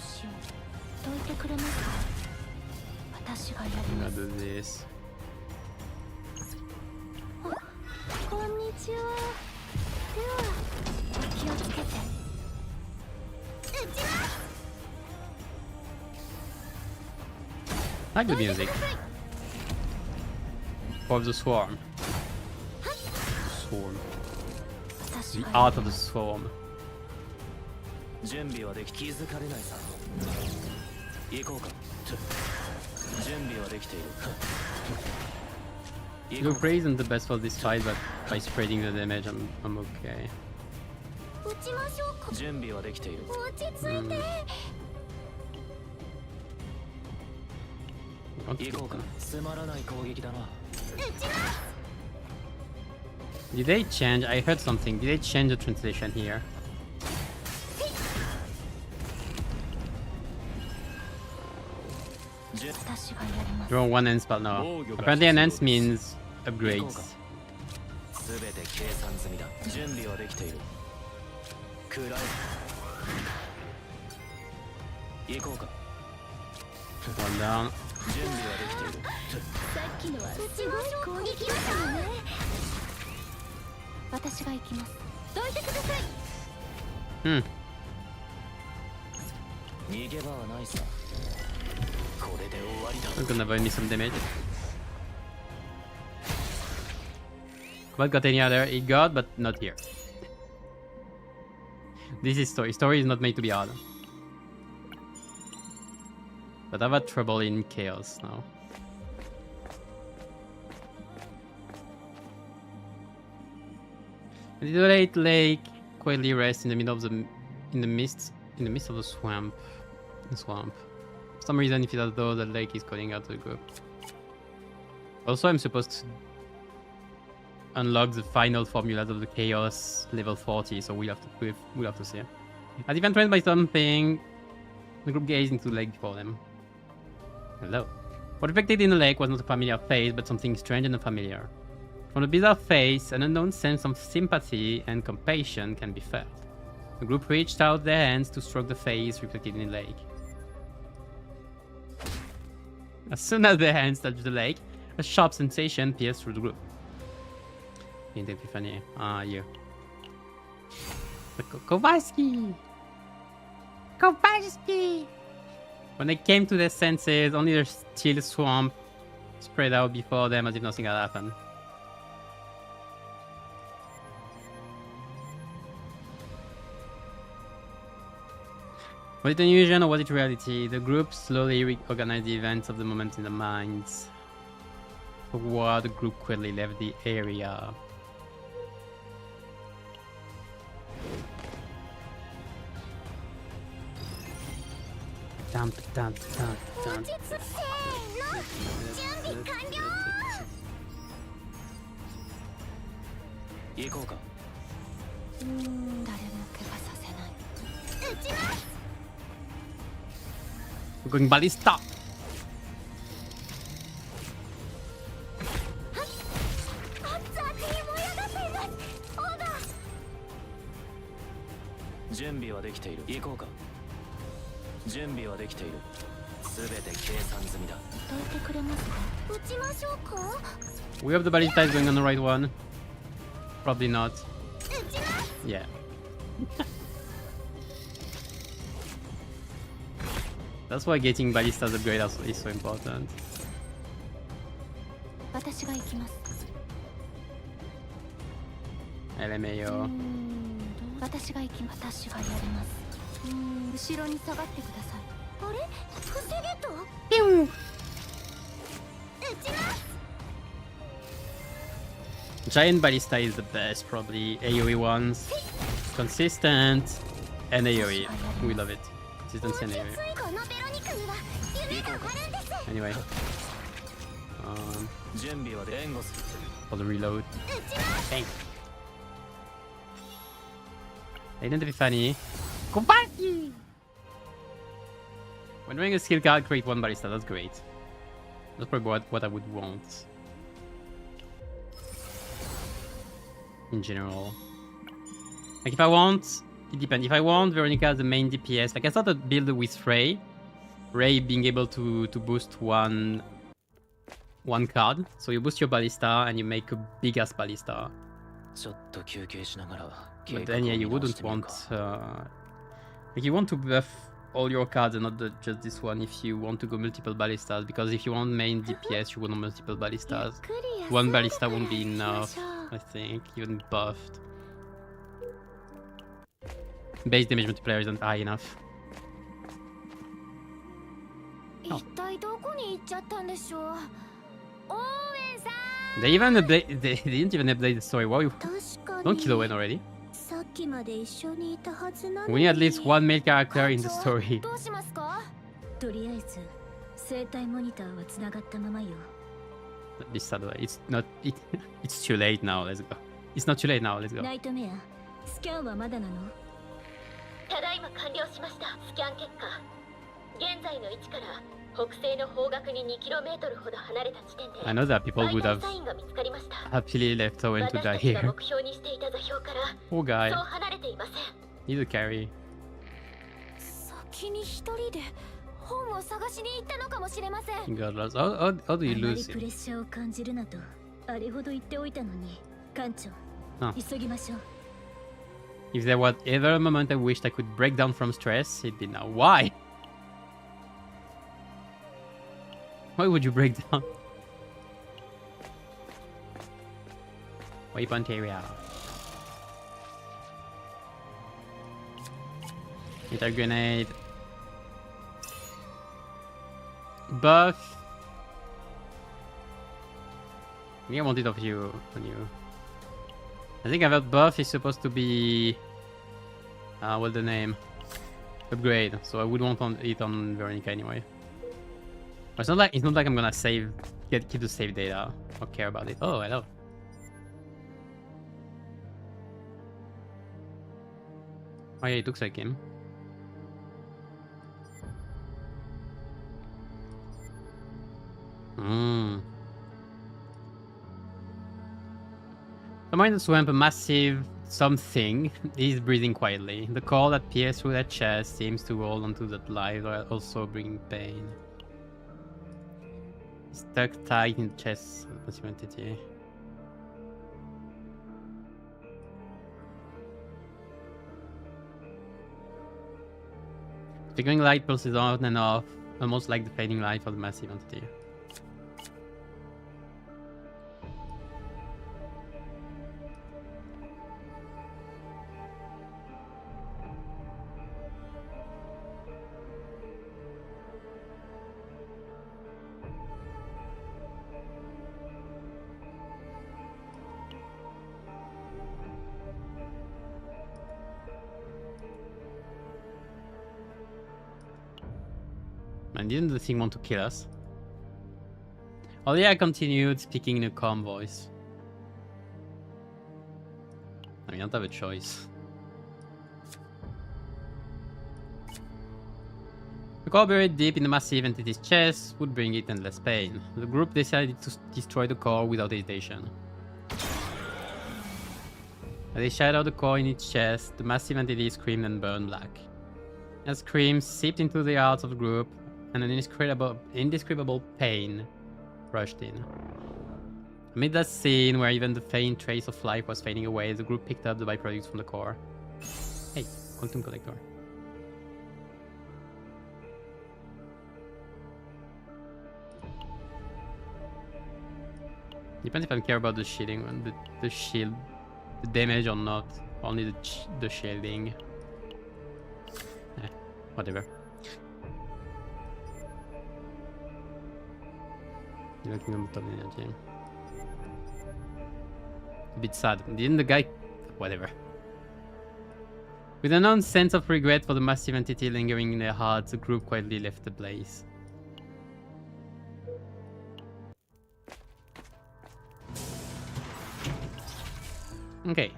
しよう。どいてくれますか。私がやり I'm ま gonna す。 do this. こんにちは。ではお気をつけて。撃ちます。 I like the music. Of the swarm. Swarm. 私 The が art of the swarm. 準備はでき気づかれないさ。行こうか。準備はできている。行 Blue こうか。 Prey isn't the best for this fight, but by spreading the damage, I'm okay. 撃ちましょうか。準備はできている。落ち着いて。 Okay. 行こうか。つまらない攻撃だな。 Did they change? I heard something. Did they change the translation here? 私がやります。 Draw one end spell now. Apparently enhance means upgrades. すべて計算済みだ。準備はできている。暗い。行こうか。 One down. 準備はできている。さっきのはすごい攻撃でしたよね。私が行きます。どいてください。 Hmm. 逃げ場はないさ。これで終わりだ。 I'm gonna avoid me some damage. What got any other? It got, but not here. This is story. Story is not made to be hard. But I've had trouble in chaos now. The desolate lake quietly rests in the middle of the midst of the swamp. For some reason, it feels as though the lake is calling out to the group. Also, I'm supposed to unlock the final formulas of the chaos level 40, so we'll have to see. As if entranced by something, the group gazed into the lake before them. Hello. What reflected in the lake was not a familiar face, but something strange and unfamiliar. From the bizarre face, an unknown sense of sympathy and compassion can be felt. The group reached out their hands to stroke the face reflected in the lake. As soon as their hands touched the lake, a sharp sensation pierced through the group. In Epiphany. Ah, you. Kowalski! Kowalski! When they came to their senses, only the still swamp spread out before them as if nothing had happened. Was it an illusion or was it reality? The group slowly reorganized the events of the moment in their minds. For while the group quickly left the area. Dun, dun, dun, dun. せーの。準備完了。行こうか。誰も怪我させない。撃ちます。 We're going ballista! 熱々に燃え上がっています。オーバー。準備はできている。行こうか。準備はできている。すべて計算済みだ。どいててくれますか？撃ちましょうか？ We hope the ballista is going on the right one. Probably not. 撃ちます。 Yeah. That's why getting ballistas upgrade is so important. 私が行きます。 LMAO. 私がやります。後ろに下がってください。あれ？防げと？ピュン。撃ちます。 Giant ballista is the best, probably. AoE ones. Consistent and AoE. We love it. Consistency and AoE. このベロニカには夢があるんです。 Anyway. 準備は援護する。 For the reload. 撃ちます。 Bang. Agent Epiphany. Compati! When doing a skill card, create one ballista. That's great. That's probably what I would want. In general. Like if I want... It depends. If I want Veronica as the main DPS, like I started build with Ray. Ray being able to boost one card. So you boost your ballista and you make a big ass ballista. ちょっと休憩しながら。 But then yeah, you wouldn't want... like you want to buff all your cards and not just this one if you want to go multiple ballistas. Because if you want main DPS, you want multiple ballistas. One ballista won't be enough, I think, even buffed. Base damage multiplier isn't high enough. 一体どこに行っちゃったんでしょう。オーウェンさん。 They didn't even update the story. Why? Don't kill Owen already. さっきまで一緒にいたはずなのに。 We need at least one male character in the story. どうしますか？とりあえず生体モニターはつながったままよ。 This Saturday. It's not. It's too late now. Let's go. It's not too late now. Let's go. ナイトメア、スキャンはまだなの？ただいま完了しました。スキャン結果、現在の位置から北西の方角に 2km ほど離れた地点で I know that people would have サインが見つかりました。 happily left Owen to 私 die たちが here. 目標にしていた座標から Poor guy. そう離れていません。 He's a carry. 先に一人で本を探しに行ったのかもしれません。 He got lost. How do you あまり lose プレ him? ッシャーを感じるなとあれほど言っておいたのに、艦長、あ急ぎましょう。 If there was ever a moment I wished I could break down from stress, it'd be now. Why? Why would you break down? Waypoint area. Hit a grenade. Buff. I think I want it off you. On you. I think that buff is supposed to be... what's the name? Upgrade. So I would want it on Veronica anyway. But it's not like I'm gonna keep the save data or care about it. Oh, hello. Oh yeah, it looks like him. The mind swamp, a massive something, is breathing quietly. The call that pierced through that chest seems to hold onto that life while also bringing pain. Stuck tight in the chest of the entity. Flickering light pulses on and off, almost like the fading light of the massive entity. Man, didn't the thing want to kill us? Olia continued speaking in a calm voice. I mean, I don't have a choice. The core buried deep in the massive entity's chest would bring it endless pain. The group decided to destroy the core without hesitation. As they shot out the core in its chest, the massive entity screamed and burned black. As screams seeped into the hearts of the group, and an indescribable pain rushed in. Amid that scene where even the faint trace of life was fading away, the group picked up the byproducts from the core. Hey, quantum collector. Depends if I care about the shielding, the shield, the damage or not. Only the shielding. Whatever. Looking on the top energy. A bit sad. Didn't the guy... Whatever. With an unknown sense of regret for the massive entity lingering in their hearts, the group quietly left the place. Okay.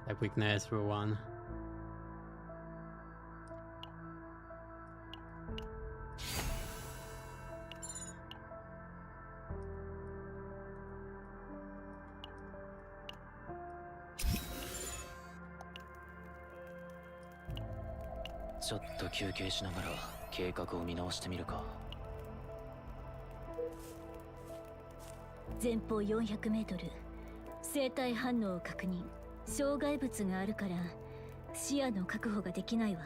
Like weakness for one.ちょっと休憩しながら計画を見直してみるか。前方400メートル。生体反応を確認。障害物があるから視野の確保ができないわ。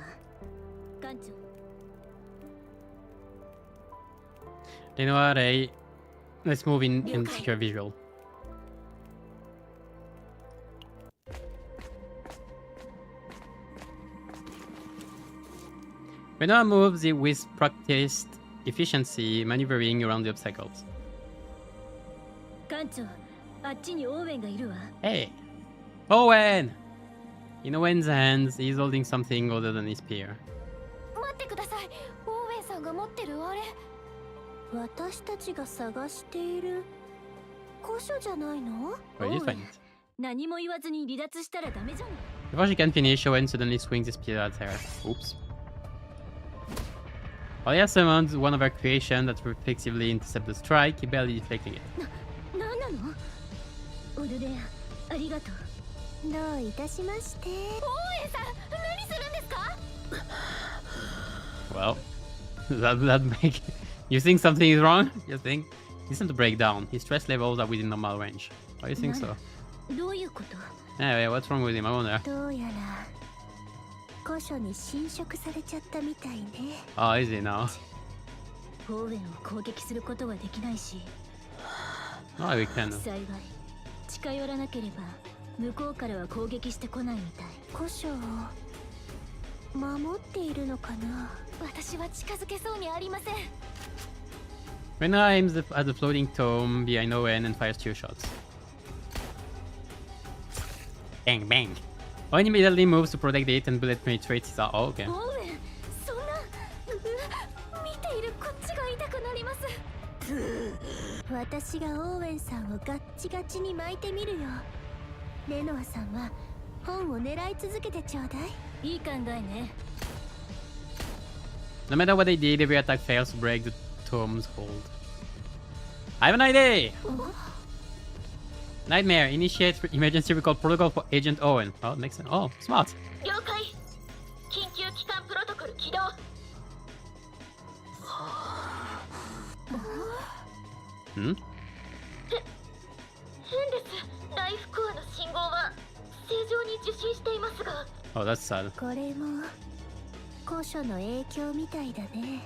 艦長。Renoa, Ray, let's move in secure visual. Renoa moves with practiced efficiency, maneuvering around the obstacles. 艦長、あっちにオーウェンがいるわ。Hey! Owen! In Owen's hands, he's holding something other than his spear. 待ってください。オーウェンさんが持ってるあれ。私たちが探している古書じゃないの？ Where did you find it? 何も言わずに離脱したらダメじゃない。 Before she can finish, Owen suddenly swings his spear at her. Oops. While he has summoned one of her creation that reflexively intercepts the strike, he barely deflecting it. 何なの？オルレア、ありがとう。どういたしまして。オーウェンさん、何するんですか？ Well, that make you think something is wrong? You think? Listen to breakdown. His stress levels are within normal range. Why do you think so? どういうこと？ Anyway, what's wrong with him? I wonder. どうやら古書に侵食されちゃったみたいね。Oh, is he now? オーウェンを攻撃することはできないし。Oh, we can. 幸い近寄らなければ向こうからは攻撃してこないみたい。古書を守っているのかな。私は近づけそうにありません。Renoa aims at the floating tome behind Owen and fires 2 shots. Bang, bang. Owen immediately moves to protect it and bullet penetrates his arm. Oh, okay. オーウェン、そんな見ているこっちが痛くなります。私がオーウェンさんをガッチガチに巻いてみるよ。レノアさんは本を狙い続けてちょうだい。いい考えね。No matter what they did, every attack fails to break the tome's hold. I have an idea! Nightmare, initiate emergency recall protocol for Agent Owen. Oh, makes sense. Oh, smart. 了解。緊急帰還プロトコル起動。Hmm? 変です。ライフコアの信号は正常に受信していますが。Oh, that's sad. これも古書の影響みたいだね。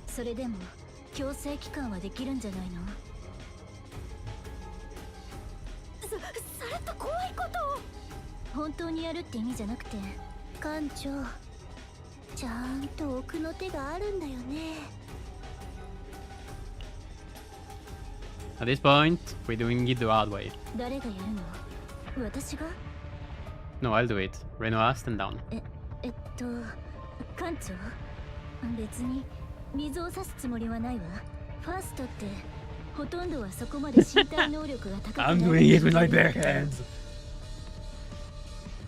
それでも強制帰還はできるんじゃないの？それって怖いことを。本当にやるって意味じゃなくて、艦長、ちゃんと奥の手があるんだよね。At this point, we're doing it the hard way. 誰がやるの？私が？ No, I'll do it. Renoa, stand down. 艦長？別に水を差すつもりはないわ。ファーストってほとんどはそこまで身体能力が高くない。 I'm doing it with my bare hands.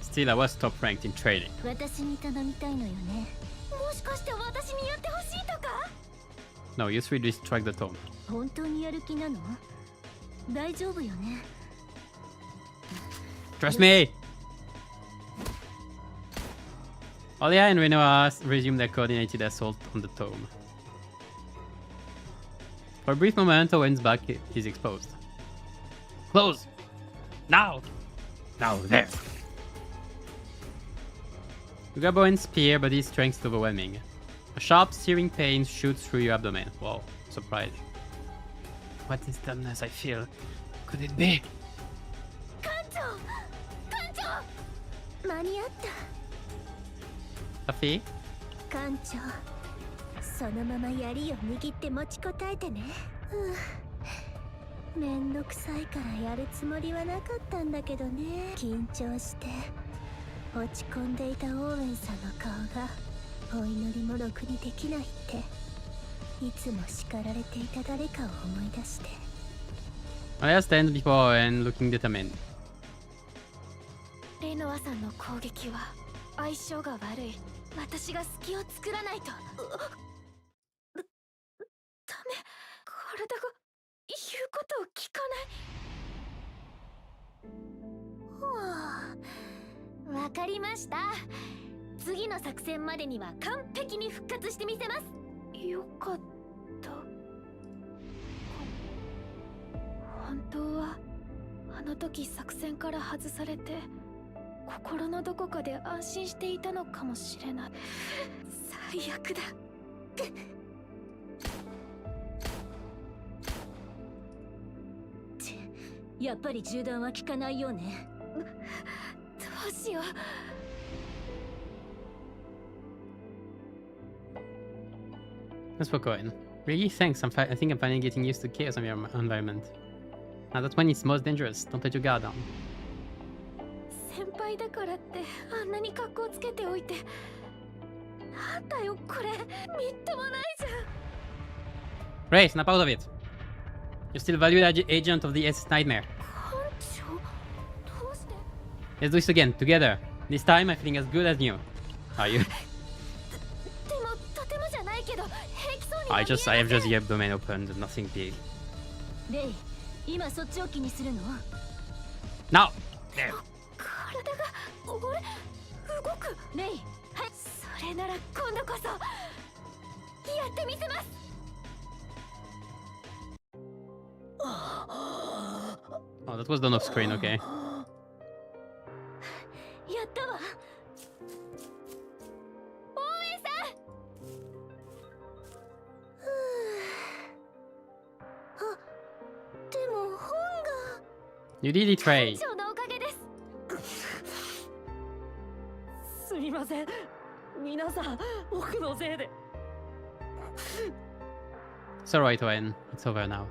Still, I was top ranked in training. 私に頼みたいのよね。もしかして私にやってほしいとか？ No, you three distract the tome. 本当にやる気なの？大丈夫よね。 Trust me! Olia and Renoa resume their coordinated assault on the tomb. For a brief moment, Owen's back is exposed. Close! Now! Now, there! You grab Owen's spear, but his strength is overwhelming. A sharp, searing pain shoots through your abdomen. Wow, surprise. What is dumbness I feel? Could it be? 間に合った Puffy? 艦長そのまま槍を握って持ちこたえてねめんどくさいからやるつもりはなかったんだけどね緊張して落ち込んでいたオーウェンさんの顔がお祈りもろくにできないっていつも叱られていた誰かを思い出して Olia stands before Owen, looking determined. レノアさんの攻撃は相性が悪い私が隙を作らないとダメ体が言うことを聞かないわかりました次の作戦までには完璧に復活してみせますよかった本当はあの時作戦から外されて心のどこかで安心していたのかもしれない最悪だやっぱり銃弾は効かないようねどうしよう Let's for Owen. Really? Thanks. I think I'm finally getting used to chaos of your environment. Now that's when it's most dangerous. Don't let your guard down. 先輩だからってあんなに格好つけておいてなんだよこれみっともないじゃん Ray, snap out of it. You're still valued agent of the SS Nightmare. 艦長どうして Let's do this again, together. This time I'm feeling as good as new. Are you? でもとてもじゃないけど平気そうに I have just the abdomen opened, nothing big. レイ今そっちを気にするの Now! There. 体が動くレイはいそれなら今度こそやってみせます Oh, that was done off screen, okay. やったわ応援さんあでも本が You did it, Ray. 長のおかげですすみません皆さん僕のせいで It's alright, Owen. It's over now.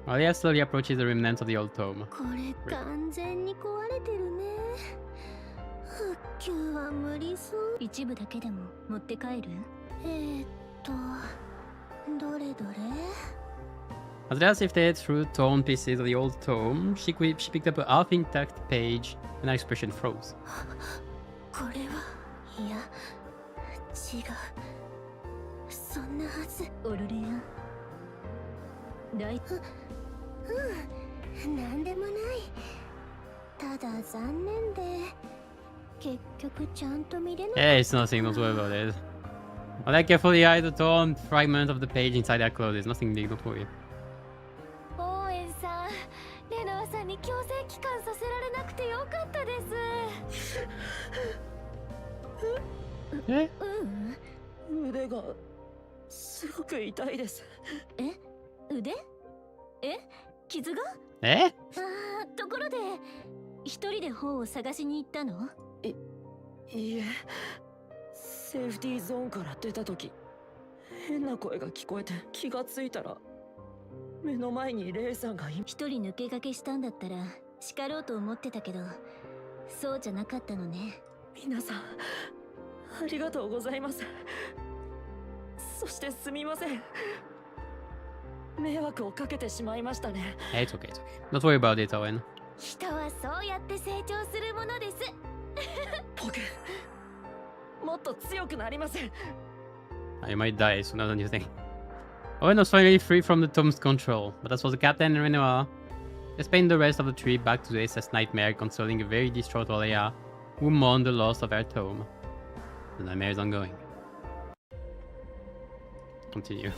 Olia slowly approaches the remnants of the old tomb. これ完全に壊れてるね復旧は無理そう一部だけでも持って帰るどれどれ As Leia sifted through torn pieces of the old tome, she picked up a half-intact page and her expression froze. これはいや違うそんなはずオルレアなんでもないただ残念で結局ちゃんと見れない Hey, it's nothing, don't worry about it. Olia carefully eyed the torn fragment of the page inside her clothes. It's nothing big, don't worry. オーエンさんレノアさんに強制帰還させられなくてよかったですえ腕がすごく痛いです腕傷がえところで一人で本を探しに行ったのいいえセーフティーゾーンから出た時変な声が聞こえて気がついたら目の前にレイさんが一人抜け駆けしたんだったら叱ろうと思ってたけどそうじゃなかったのね皆さんありがとうございますそしてすみません迷惑をかけてしまいましたね Hey, it's okay, it's okay. Don't worry about it, Owen. 人はそうやって成長するものです僕もっと強くなりません You might die sooner than you think. Owen was finally free from the tomb's control, but as was the captain and Renoa, they spent the rest of the trip back to the SS Nightmare, consoling a very distraught Olia who mourn the loss of her tome. The nightmare is ongoing. Continue.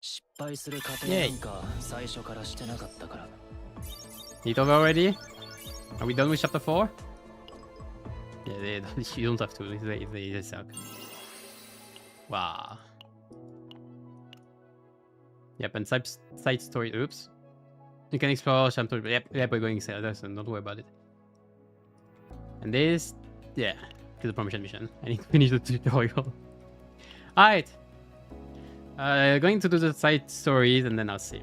失敗する過程なんか最初からしてなかったから。 It over already? Are we done with chapter 4? Yeah, you don't have to. They suck. Wow. Yep, and side story. Oops. You can explore chapter. Yep, we're going to so don't worry about it. And this, yeah, to the promotion mission. I need to finish the tutorial. Alright. Going to do the side stories and then I'll see.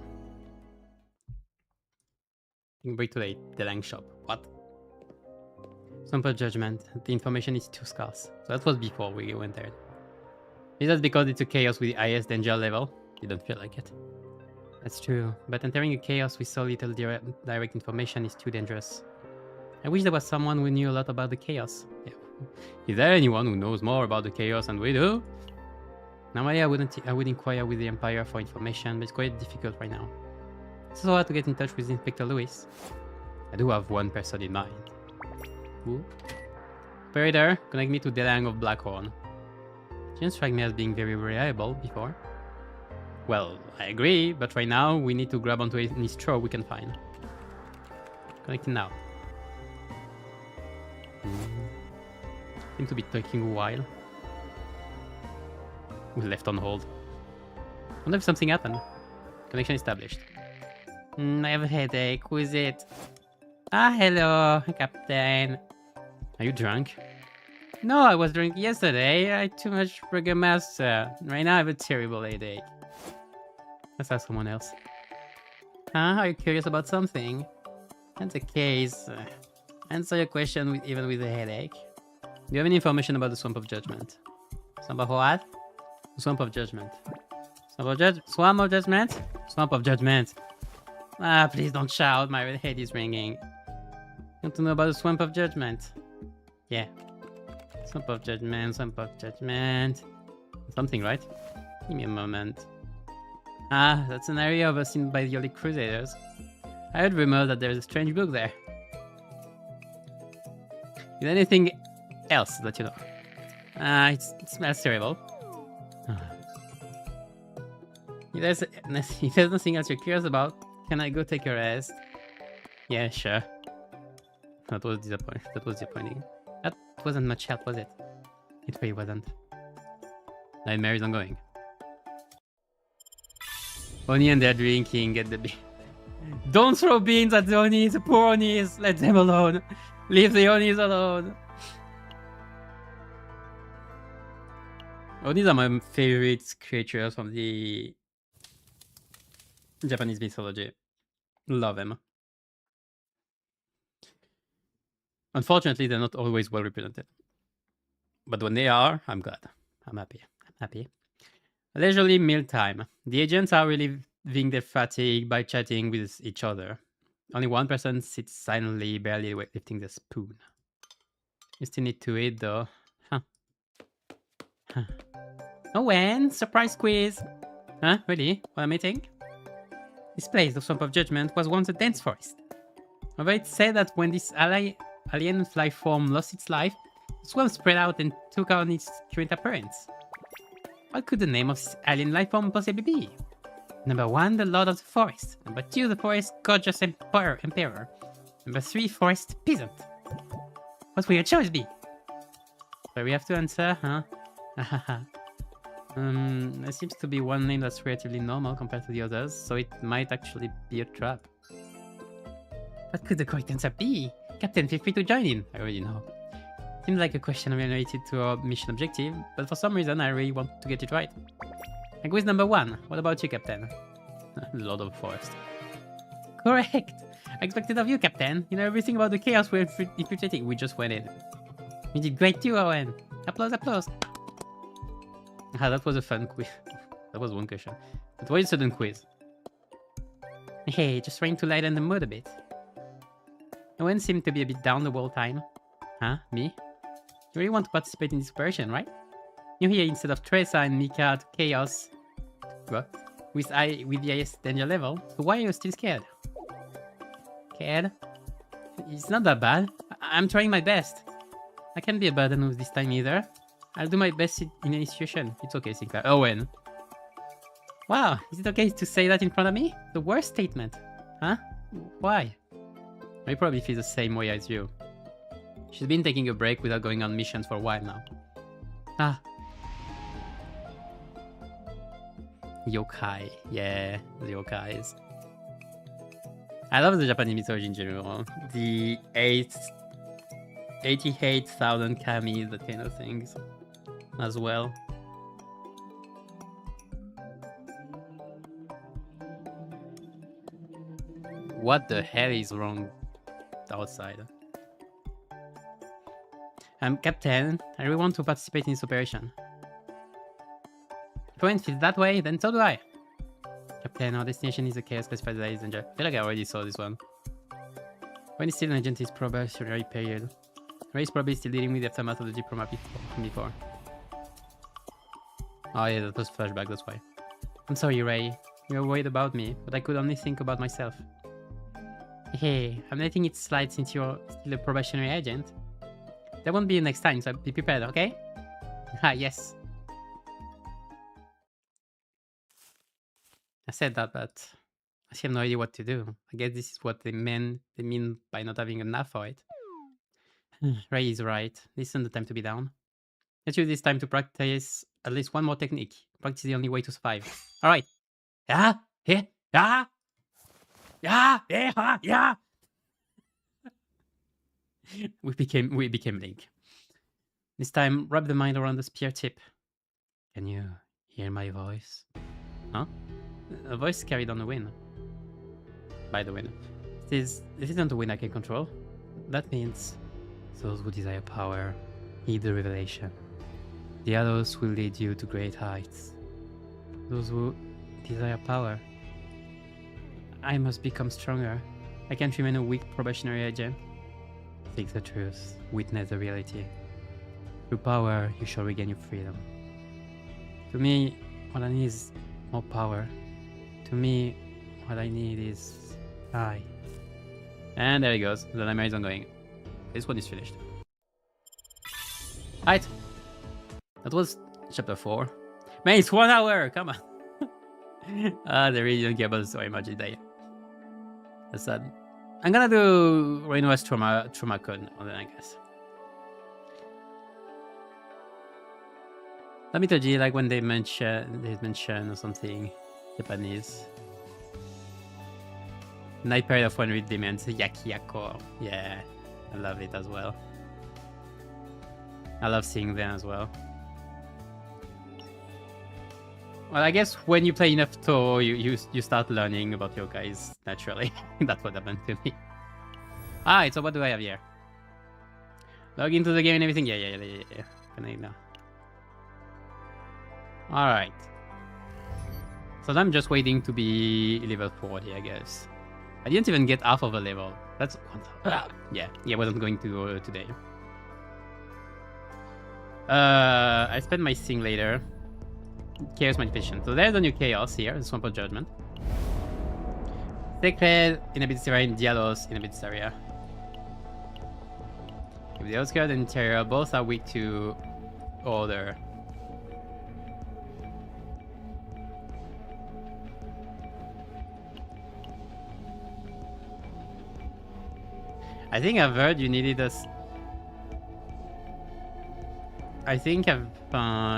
Break to the Lang shop. What? Sample judgment. The information is too scarce. So that was before we went there. Is that because it's a chaos with the highest danger level? Didn't feel like it. That's true, but entering a chaos with so little direct information is too dangerous. I wish there was someone who knew a lot about the chaos. Yeah. Is there anyone who knows more about the chaos than we do? Normally I would inquire with the Empire for information, but it's quite difficult right now. It's so hard to get in touch with Inspector Lewis. I do have one person in mind. Who? Operator, connect me to Delang of Blackhorn. She didn't strike me as being very reliable before. Well, I agree, but right now we need to grab onto any straw we can find. Connecting now. Seem to be taking a while. We left on hold. Wonder if something happened. Connection established. I have a headache. Who is it? Ah, hello, Captain. Are you drunk? No, I was drunk yesterday. I had too much Burgermaster. Right now I have a terrible headache. Let's ask someone else. Huh? Are you curious about something? That's the case. Answer your question even with a headache. Do you have any information about the Swamp of Judgment? Swamp of what? Swamp of Judgment. Swamp of Judgment? Swamp of Judgment. Ah, please don't shout. My head is ringing. You want to know about the Swamp of Judgment? Yeah. Swamp of Judgment, Swamp of Judgment. Something, right? Give me a moment. Ah, that's an area overseen by the early Crusaders. I heard rumors that there's a strange book there. Is there anything else that you know? It smells terrible. If there's nothing else you're curious about, can I go take a rest? Yeah, sure. That was disappointing. That wasn't much help, was it? It really wasn't. Nightmare is ongoing. Oni and they're drinking at the bean. Don't throw beans at the Onis, the poor Onis! Let them alone! Leave the Onis alone! Onis are my favorite creatures from the Japanese mythology. Love them. Unfortunately, they're not always well represented. But when they are, I'm glad. I'm happy. Leisurely mealtime. The agents are relieving their fatigue by chatting with each other. Only one person sits silently, barely lifting the spoon. You still need to eat though. Huh. Oh, when? Surprise quiz! Huh? Really? What am I eating? This place, the Swamp of Judgment, was once a dense forest. However, it's said that when this alien life form lost its life, the swamp spread out and took on its current appearance. What could the name of this alien life form possibly be? Number 1, the Lord of the Forest. Number 2, the Forest Gorgeous Emperor. Number 3, Forest Peasant. What will your choice be? So we have to answer, huh? There seems to be one name that's relatively normal compared to the others, so it might actually be a trap. What could the correct answer be? Captain, feel free to join in. I already know. Seems like a question related to our mission objective, but for some reason I really want to get it right. And quiz number 1. What about you, Captain? Lord of the Forest. Correct! I expected of you, Captain. You know everything about the chaos we're infiltrating. We just went in. You did great too, Owen. Applause. Ah, that was a fun quiz. That was one question. But why a sudden quiz? Hey, just trying to lighten the mood a bit. Owen seemed to be a bit down the whole time. Huh? Me? You really want to participate in this operation, right? You're here instead of Teresa and Mika to Chaos. What? With the highest danger level, so why are you still scared? kid. It's not that bad. I'm trying my best. I can't be a burden with this time either. I'll do my best in any situation. It's okay, Sinclair. Owen. Wow, is it okay to say that in front of me? The worst statement. Huh? Why? I probably feel the same way as you. She's been taking a break without going on missions for a while now. Ah. Yokai. Yeah, the yokais. I love the Japanese mythology in general. The 88,000 kami, that kind of things as well. What the hell is wrong outside? Captain, I really want to participate in this operation. If Owen feels that way, then so do I. Captain, our destination is a chaos classified as danger. I feel like I already saw this one. When is still an agent in his probationary period. Ray is probably still dealing with the aftermath of the diploma from before. Oh yeah, that was flashback, that's why. I'm sorry, Ray. You were worried about me, but I could only think about myself. Hey, I'm letting it slide since you're still a probationary agent. There won't be a next time, so be prepared, okay? Ah, yes. I said that, but I still have no idea what to do. I guess this is what they mean by not having enough for it. Ray is right. This isn't the time to be down. Let's use this time to practice at least one more technique. Practice is the only way to survive. Alright. Yeah, yeah, yeah. Yeah, yeah, yeah. We became Link. This time, wrap the mind around the spear tip. Can you hear my voice? Huh? A voice carried on the wind. By the wind. This isn't a wind I can control. That means those who desire power heed the revelation. The others will lead you to great heights. Those who desire power. I must become stronger. I can't remain a weak probationary agent. Seek the truth. Witness the reality. Through power, you shall regain your freedom. To me, what I need is more power. To me, what I need is I. And there he goes. The nightmare is ongoing. This one is finished. Alright. That was chapter 4. Man, it's 1 hour! Come on. They really don't care about the story much today. That's sad. I'm gonna do Renoa's trauma code now, then I guess. The mythology, like when they mention or something Japanese. Night period of 100 demons, Yakiyako. Yeah, I love it as well. I love seeing them as well. Well, I guess when you play enough Toho, you start learning about yokais naturally. That's what happened to me. Alright, so what do I have here? Log into the game and everything? Yeah. Can I now? Alright. So I'm just waiting to be level 40, I guess. I didn't even get half of a level. That's... yeah, I wasn't going to go today. I spend my thing later. Chaos Manifestation. So there's a new chaos here, the Swamp of Judgment. Sacred Inhabitants Area and Dialos Inhabitants Area. If the Outskirts and Interior both are weak to Order. I think I've heard you needed us. I think I've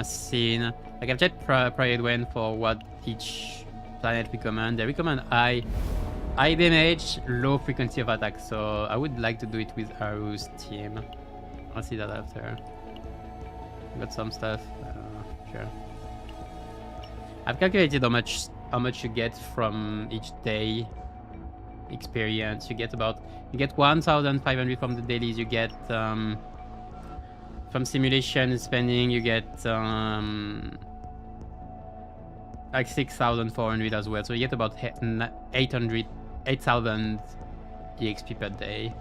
seen, like I've checked Pride Wen for what each planet recommend. They recommend high damage, low frequency of attack. So I would like to do it with Haru's team. I'll see that after. Got some stuff. Sure. I've calculated how much you get from each day experience. You get 1,500 from the dailies. You get from simulation spending, you get like 6,400 as well. So you get about 8,000 EXP per day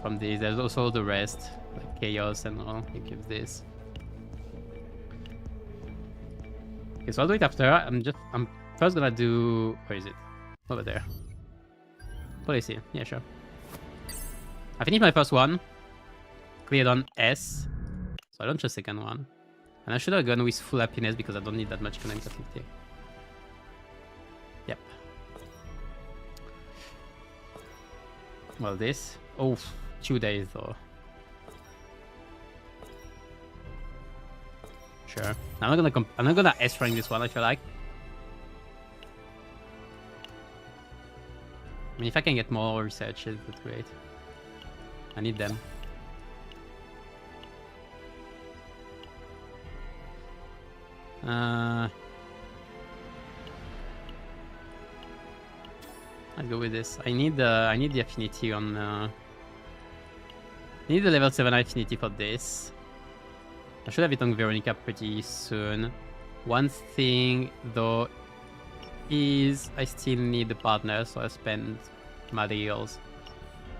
from this. There's also the rest, like chaos and all. You give this. Okay, so I'll do it after. I'm first gonna do. Where is it? Over there. Policy. Yeah, sure. I finished my first one. Cleared on S. So I launched a second one. And I should have gone with full happiness because I don't need that much economic activity. Yep. Well, this. Oh, 2 days though. Sure. I'm not gonna S rank this one, I feel like. I mean, if I can get more researches, that's great. I need them. I'll go with this. I need the affinity on. I need the level 7 affinity for this. I should have it on Veronica pretty soon. One thing though is I still need the partner, so I spend materials.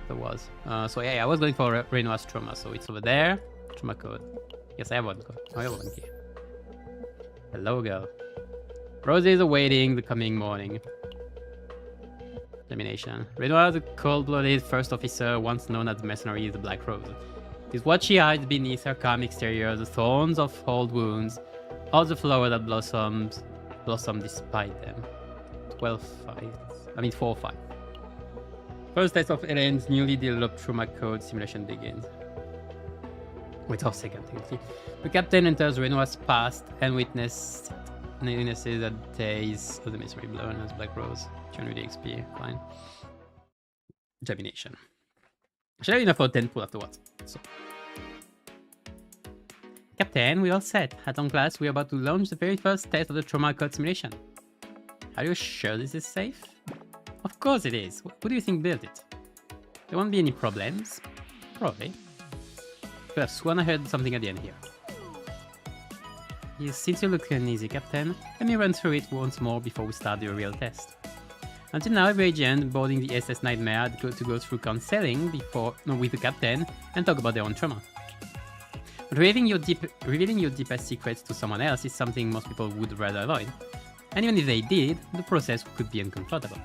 There was. So yeah, I was going for Renoa's trauma, so it's over there. Trauma code. Yes, I have one code. I have one key. Hello, girl. Rosie is awaiting the coming morning. Elimination. Renoa, the cold-blooded first officer, once known as the mercenary, the Black Rose. It is what she hides beneath her calm exterior, the thorns of old wounds, all the flower that blossom despite them. 12 fights. I mean 4 5. First test of Ellen's newly developed trauma code simulation begins. Wait, off second, technically. The captain enters Renoa's past and witnesses the days of the mystery blown as Black Rose. 200 XP, fine. Germination. I should have enough for 10 pull afterwards. So. Captain, we all set. At on class, we are about to launch the very first test of the trauma code simulation. Are you sure this is safe? Of course it is. Who do you think built it? There won't be any problems. Probably. Could have sworn I heard something at the end here. Since you look uneasy, Captain, let me run through it once more before we start the real test. Until now, every agent boarding the SS Nightmare had to go through counseling with the Captain and talk about their own trauma. But revealing your deepest secrets to someone else is something most people would rather avoid. And even if they did, the process could be uncomfortable.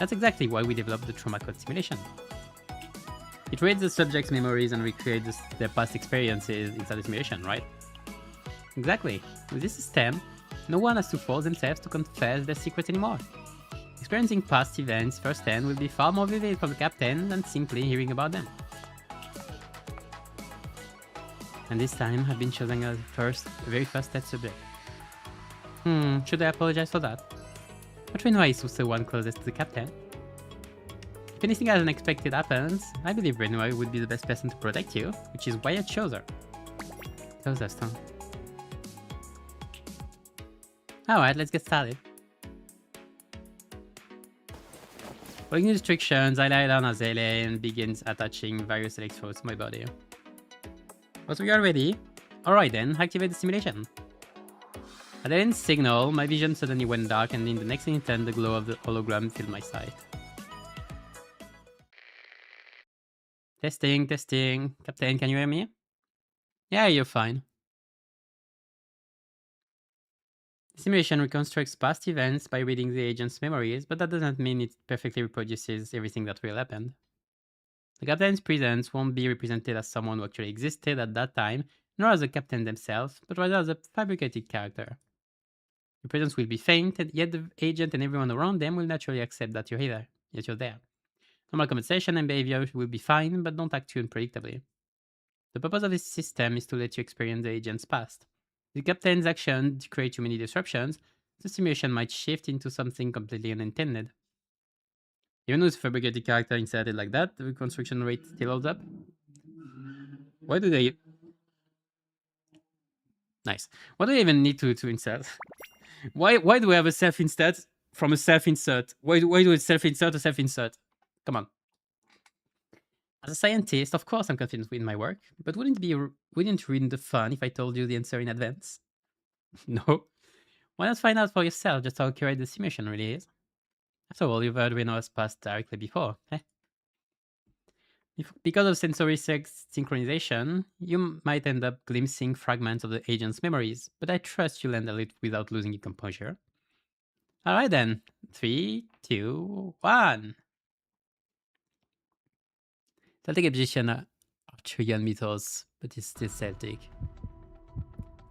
That's exactly why we developed the trauma code simulation. It reads the subject's memories and recreates their past experiences inside the simulation, right? Exactly. With this system, no one has to force themselves to confess their secrets anymore. Experiencing past events firsthand will be far more vivid for the Captain than simply hearing about them. And this time, I've been chosen as the very first test subject. Should I apologize for that? But Renoa is also the one closest to the Captain. If anything unexpected happens, I believe Renoa would be the best person to protect you, which is why I chose her. That was last time. Alright, let's get started. Following the instructions, I lie down as Ele and begins attaching various electrodes to my body. Once we are ready, alright then, activate the simulation. At Ellen's signal, my vision suddenly went dark and in the next instant the glow of the hologram filled my sight. Testing. Captain, can you hear me? Yeah, you're fine. The simulation reconstructs past events by reading the agent's memories, but that doesn't mean it perfectly reproduces everything that will happen. The Captain's presence won't be represented as someone who actually existed at that time, nor as the Captain themselves, but rather as a fabricated character. Your presence will be faint, and yet the agent and everyone around them will naturally accept that you're there. Normal conversation and behavior will be fine, but don't act too unpredictably. The purpose of this system is to let you experience the agent's past. If the Captain's action create too many disruptions, the simulation might shift into something completely unintended. Even with a fabricated character inserted like that, the reconstruction rate still holds up. Why do they... Nice. Why do they even need to insert? Why do we have a self-insert from a self-insert? Why do a self-insert a self-insert? Come on. As a scientist, of course I'm confident in my work, but wouldn't ruin the fun if I told you the answer in advance? No. Why not find out for yourself just how accurate the simulation really is? After all, you've heard Renoa's past directly before, eh? Because of sensory synchronization, you might end up glimpsing fragments of the agent's memories, but I trust you'll handle it without losing your composure. Alright then. 3, 2, 1. Celtic Egyptian Arthurian mythos, but it's still Celtic.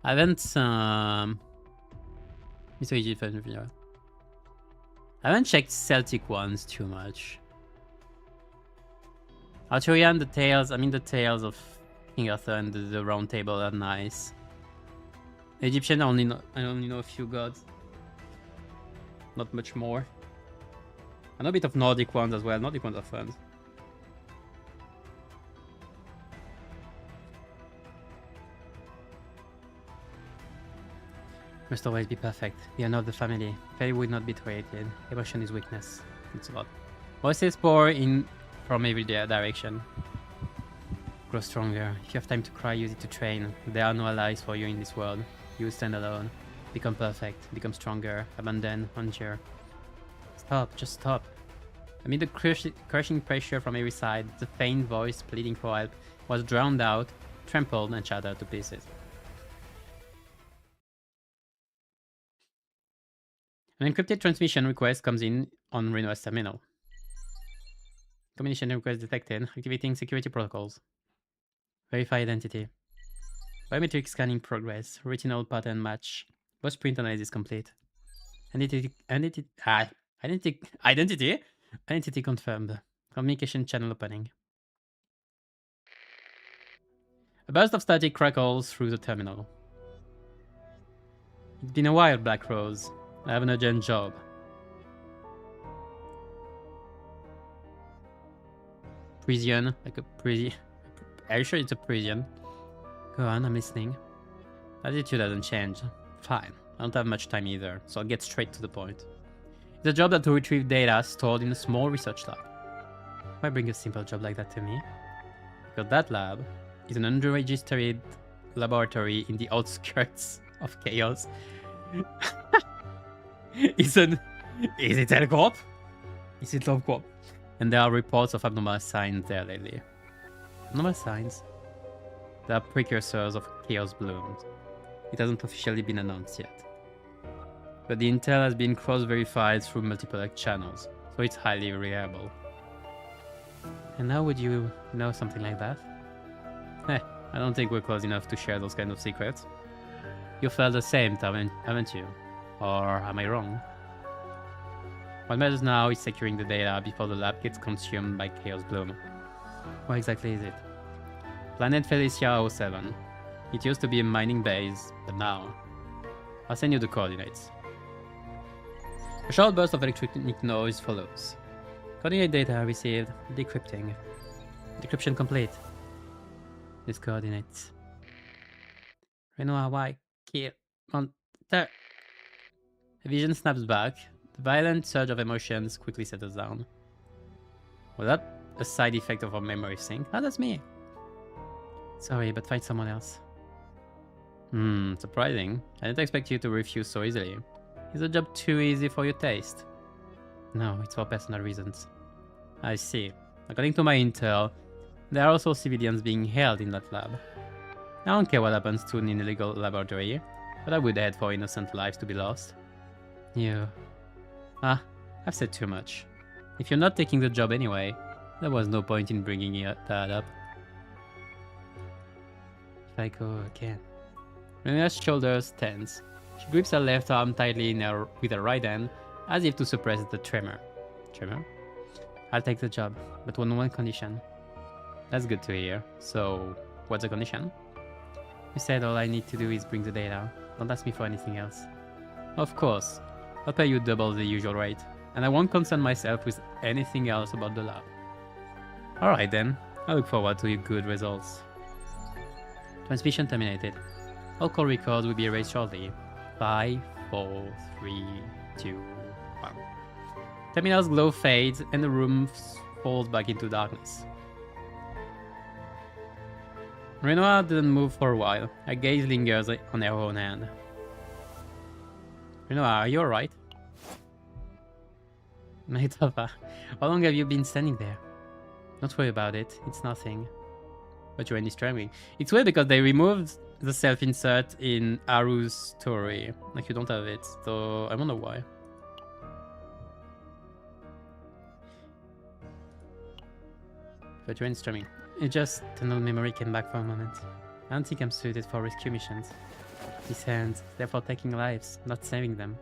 I haven't Mytho Egyptian, yeah. I haven't checked Celtic ones too much. Arthurian, the tales of King Arthur and the Round Table are nice. Egyptian, I only know a few gods. Not much more. I know a bit of Nordic ones as well. Nordic ones are fun. Must always be perfect. The honor of the family. Faith would not be tolerated. Emotion is weakness. It's a lot. Voices pour in from every direction. Grow stronger. If you have time to cry, use it to train. There are no allies for you in this world. You stand alone. Become perfect. Become stronger. Abandon. Endure. Stop. Just stop. Amid the crushing pressure from every side, the faint voice pleading for help was drowned out, trampled, and shattered to pieces. An encrypted transmission request comes in on Renoa's terminal. Communication request detected. Activating security protocols. Verify identity. Biometric scanning progress. Retinal pattern match. Voice print analysis complete. Identity confirmed. Communication channel opening. A burst of static crackles through the terminal. It's been a while, Black Rose. I have an urgent job. Prison, like a prison. Are you sure it's a prison? Go on, I'm listening. Attitude hasn't changed. Fine. I don't have much time either, so I'll get straight to the point. It's a job to retrieve data stored in a small research lab. Why bring a simple job like that to me? Because that lab is an unregistered laboratory in the outskirts of chaos. Is it Telcorp? Is it Lovecorp? And there are reports of abnormal signs there lately. Abnormal signs? They are precursors of chaos blooms. It hasn't officially been announced yet. But the intel has been cross-verified through multiple channels, so it's highly reliable. And how would you know something like that? I don't think we're close enough to share those kind of secrets. You felt the same, haven't you? Or am I wrong? What matters now is securing the data before the lab gets consumed by Chaos Bloom. What exactly is it? Planet Felicia 07. It used to be a mining base, but now... I'll send you the coordinates. A short burst of electronic noise follows. Coordinate data received. Decrypting. Decryption complete. These coordinates. Renoa, why? Kill. On there. A vision snaps back. The violent surge of emotions quickly settles down. Was that a side effect of our memory sync? Ah, that's me. Sorry, but find someone else. Surprising. I didn't expect you to refuse so easily. Is the job too easy for your taste? No, it's for personal reasons. I see. According to my intel, there are also civilians being held in that lab. I don't care what happens to an illegal laboratory, but I would hate for innocent lives to be lost. You... I've said too much. If you're not taking the job anyway, there was no point in bringing that up. If I go again... Rena's shoulders tense. She grips her left arm tightly with her right hand, as if to suppress the tremor. Tremor? I'll take the job, but on one condition. That's good to hear. So, what's the condition? You said all I need to do is bring the data. Don't ask me for anything else. Of course. I'll pay you double the usual rate, and I won't concern myself with anything else about the lab. Alright then. I look forward to your good results. Transmission terminated. All call records will be erased shortly. 5, 4, 3, 2, 1. Terminal's glow fades and the room falls back into darkness. Renoa didn't move for a while. Her gaze lingers on her own hand. Renoa, are you alright? Maitava, how long have you been standing there? Don't worry about it, it's nothing. But you're in disturbing. It's weird because they removed the self-insert in Haru's story. Like, you don't have it, so I wonder why. but you're in streaming. It just tunnel memory came back for a moment. I don't think I'm suited for rescue missions. These hands, therefore taking lives, not saving them.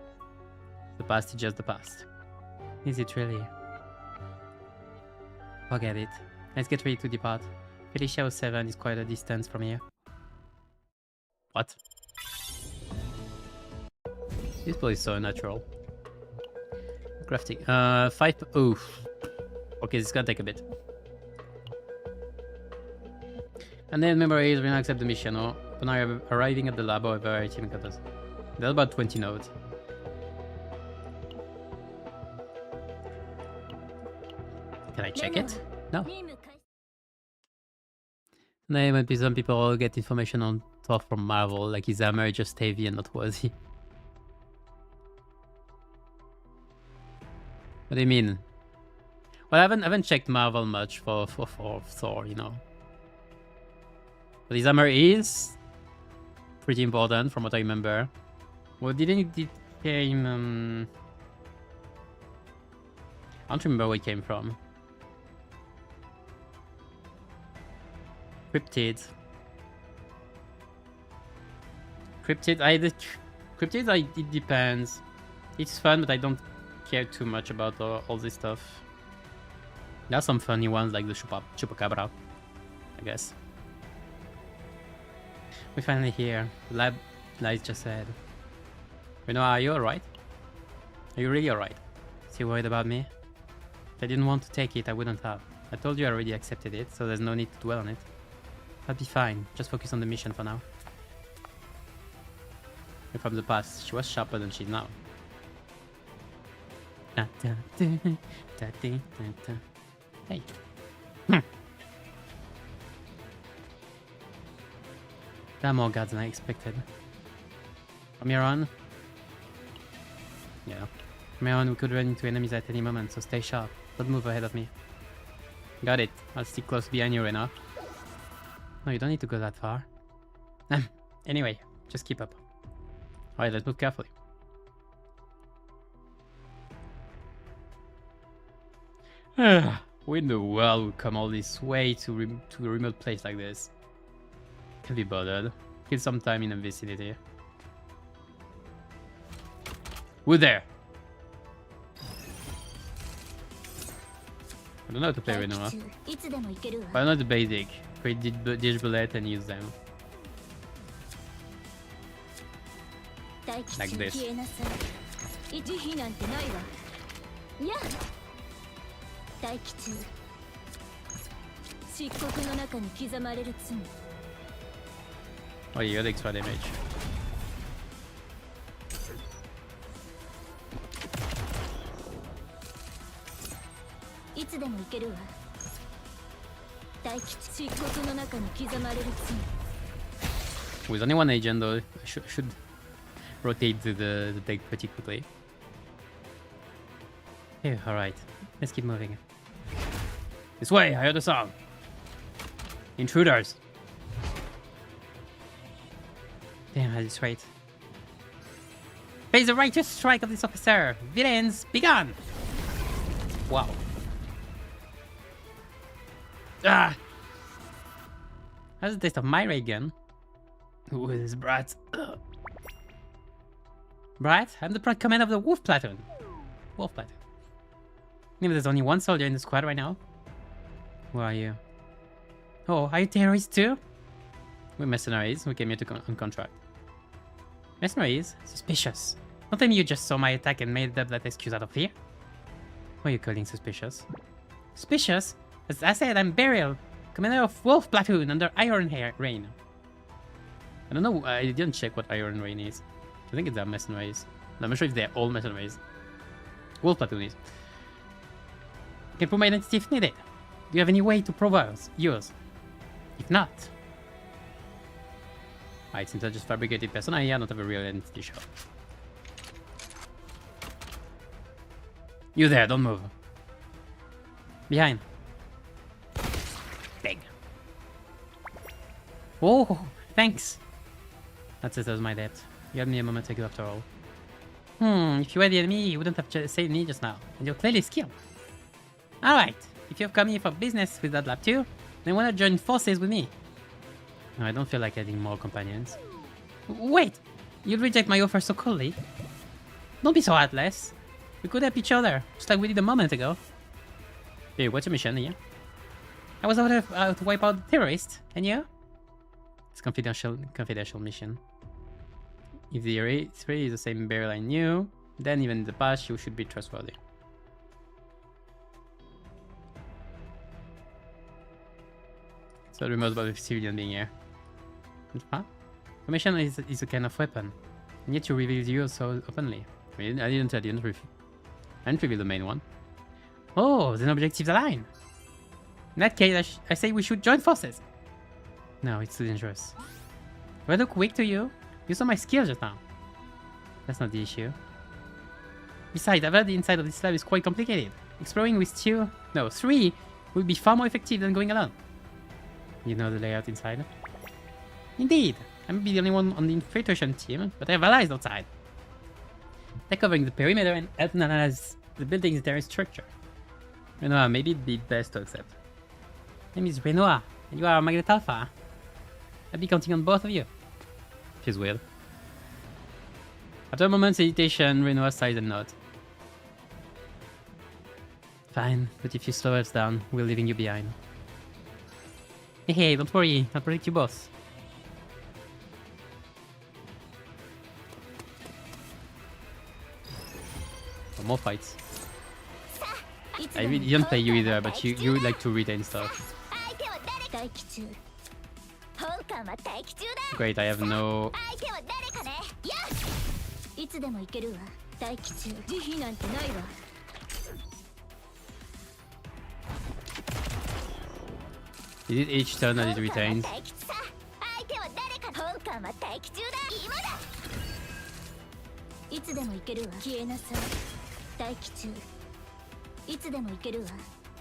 The past is just the past. Is it really? Forget it. Let's get ready to depart. Felicia 07 is quite a distance from here. What? This place is so unnatural. Crafting. 5. Oof. Okay, this is gonna take a bit. And then memory is, we're gonna accept the mission, or upon arriving at the lab, or variety encounters. There's about 20 nodes. Can I check it? No. There might be some people who get information on top from Marvel, like his armor is just heavy and not worthy. What do you mean? Well, I haven't checked Marvel much for Thor, you know. But his armor is pretty important from what I remember. Well, didn't it came? I don't remember where it came from. Cryptid. Cryptid, it depends. It's fun, but I don't care too much about all this stuff. There are some funny ones like the Chupacabra, I guess. We're finally here. The lab lies just ahead. Renoa, are you alright? Are you really alright? Still worried about me? If I didn't want to take it, I wouldn't have. I told you I already accepted it, so there's no need to dwell on it. I'll be fine. Just focus on the mission for now. And from the past, she was sharper than she is now. Hey. There are more guards than I expected. From here on... Yeah. From here on, we could run into enemies at any moment, so stay sharp. Don't move ahead of me. Got it. I'll stick close behind you, Renoa. No, you don't need to go that far. Anyway, just keep up. Alright, let's move carefully. Who in the world would come all this way to a remote place like this? Can't be bothered. Kill some time in the vicinity. Who there? I don't know how to play Renoa. But I know the basic. Create dish bullet and use them. Like this. Oh, you got extra damage. With only one agent though, I should rotate the deck pretty quickly. Yeah, alright. Let's keep moving. This way, I heard a song. Intruders. Damn, I just right. Face the righteous strike of this officer. Villains, begone! Wow. Ah! How's the taste of my ray gun? Who is this brat? Ugh. Brat? I'm the proud commander of the Wolf Platoon. Wolf Platoon. Maybe there's only one soldier in the squad right now. Who are you? Oh, are you terrorists too? We're mercenaries. We came here on contract. Mercenaries? Suspicious. Don't tell me you just saw my attack and made up that excuse out of fear. Who are you calling suspicious? Suspicious? As I said, I'm Beryl, commander of Wolf Platoon under Iron Rain. I don't know, I didn't check what Iron Rain is. I think it's our mercenaries. I'm not sure if they're all mercenaries. Wolf Platoon is. I can prove my identity if needed. Do you have any way to prove yours? If not... Alright, since I just fabricated persona, I don't have a real identity show. You there, don't move. Behind. Big. Oh, thanks. That settles my debt. You had me a moment ago after all. If you were the enemy, you wouldn't have saved me just now. And you're clearly skilled. Alright, if you've come here for business with that lab too, then why not join forces with me? No, I don't feel like adding more companions. Wait! You'll reject my offer so coldly? Don't be so heartless. We could help each other, just like we did a moment ago. Hey, what's your mission here? I was out to wipe out the terrorists, and you? It's confidential mission. If the three is the same barrel I knew, then even in the past you should be trustworthy. So rumors about a civilian being here. Huh? Commission is a kind of weapon, and yet you reveal yours so openly. I didn't reveal the main one. Oh, then objectives align. In that case, I say we should join forces. No, it's too dangerous. Do I look weak to you? You saw my skills just now. That's not the issue. Besides, I've heard the inside of this lab is quite complicated. Exploring with three would be far more effective than going alone. You know the layout inside? Indeed. I may be the only one on the infiltration team, but I have allies outside. They're covering the perimeter and help analyze the building's interior structure. Renoa, maybe it'd be best to accept. My name is Renoa, and you are Magnet Alpha. I'll be counting on both of you. Feels weird. After a moment's hesitation, Renoa sighs and nods. Fine, but if you slow us down, we're leaving you behind. Hey, don't worry, I'll protect you both. Oh, more fights. I really didn't play you either, but you like to retain stuff. Great, I have no... Is it each turn that it retains?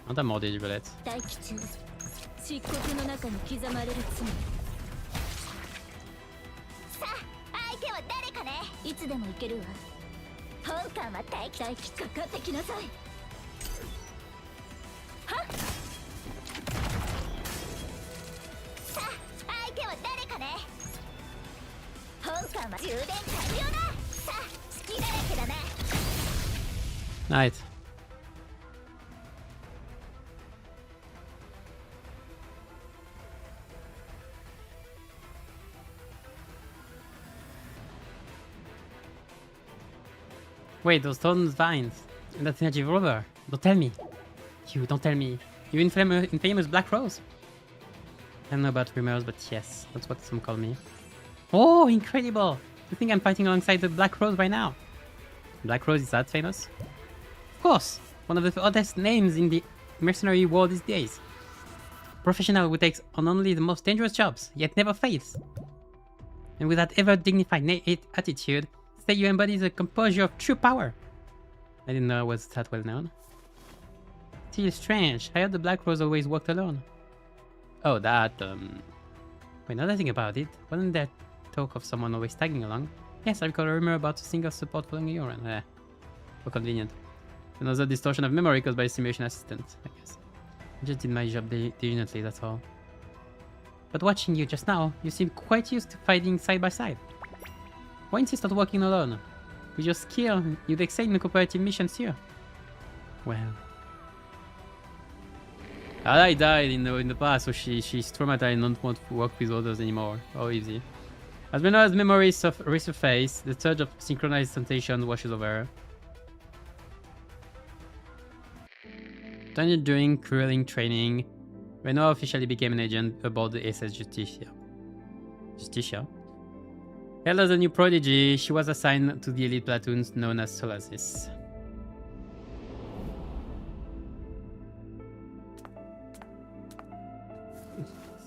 Not a mortgage bullet. Nice. Wait, those stone vines. And that's energy revolver. Don't tell me. You don't tell me. You infamous Black Rose? I don't know about rumors, but yes, that's what some call me. Oh, incredible! You think I'm fighting alongside the Black Rose right now? Black Rose is that famous? Of course! One of the oddest names in the mercenary world these days. Professional who takes on only the most dangerous jobs, yet never fails. And with that ever dignified attitude, say you embody the composure of true power. I didn't know I was that well known. Still strange, I heard the Black Rose always walked alone. Oh, that, Wait, now that I think about it, wasn't there talk of someone always tagging along? Yes, I recall a rumor about a single support following you around. So convenient. Another distortion of memory caused by a simulation assistant, I guess. I just did my job diligently, that's all. But watching you just now, you seem quite used to fighting side by side. Why insist on working alone? With your skill, you'd excel in cooperative missions here. Well... I died in the past, so she's traumatized and don't want to work with others anymore. Oh, easy. As Renoa's memories resurface, the surge of synchronized sensations washes over her. During crueling training, Renoa officially became an agent aboard the SS Justicia. Held as a new prodigy, she was assigned to the elite platoons known as Solaces.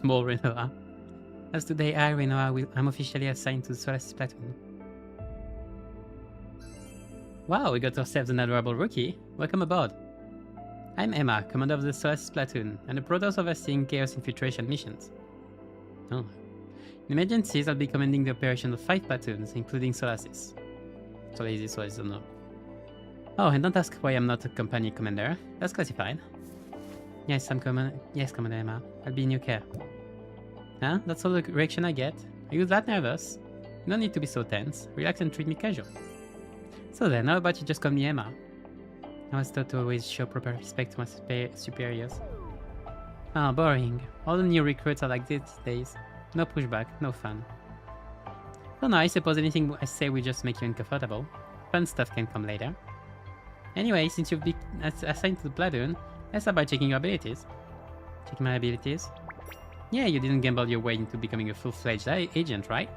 Small Renoa. As today, I'm officially assigned to the Solaces platoon. Wow, we got ourselves an adorable rookie. Welcome aboard. I'm Emma, commander of the Solaces platoon, and the Protoss overseeing Chaos infiltration missions. Oh. In emergencies, I'll be commanding the operation of 5 platoons, including Solaces. Solaces, so I don't know. Oh, and don't ask why I'm not a company commander. That's classified. Yes, I'm coming. Yes, Commander Emma. I'll be in your care. Huh? That's all the reaction I get? Are you that nervous? You don't need to be so tense. Relax and treat me casual. So then, how about you just call me Emma? I was taught to always show proper respect to my superiors. Ah, boring. All the new recruits are like this these days. No pushback, no fun. Well, no, I suppose anything I say will just make you uncomfortable. Fun stuff can come later. Anyway, since you've been assigned to the platoon, let's start by checking your abilities. Check my abilities. Yeah, you didn't gamble your way into becoming a full-fledged agent, right?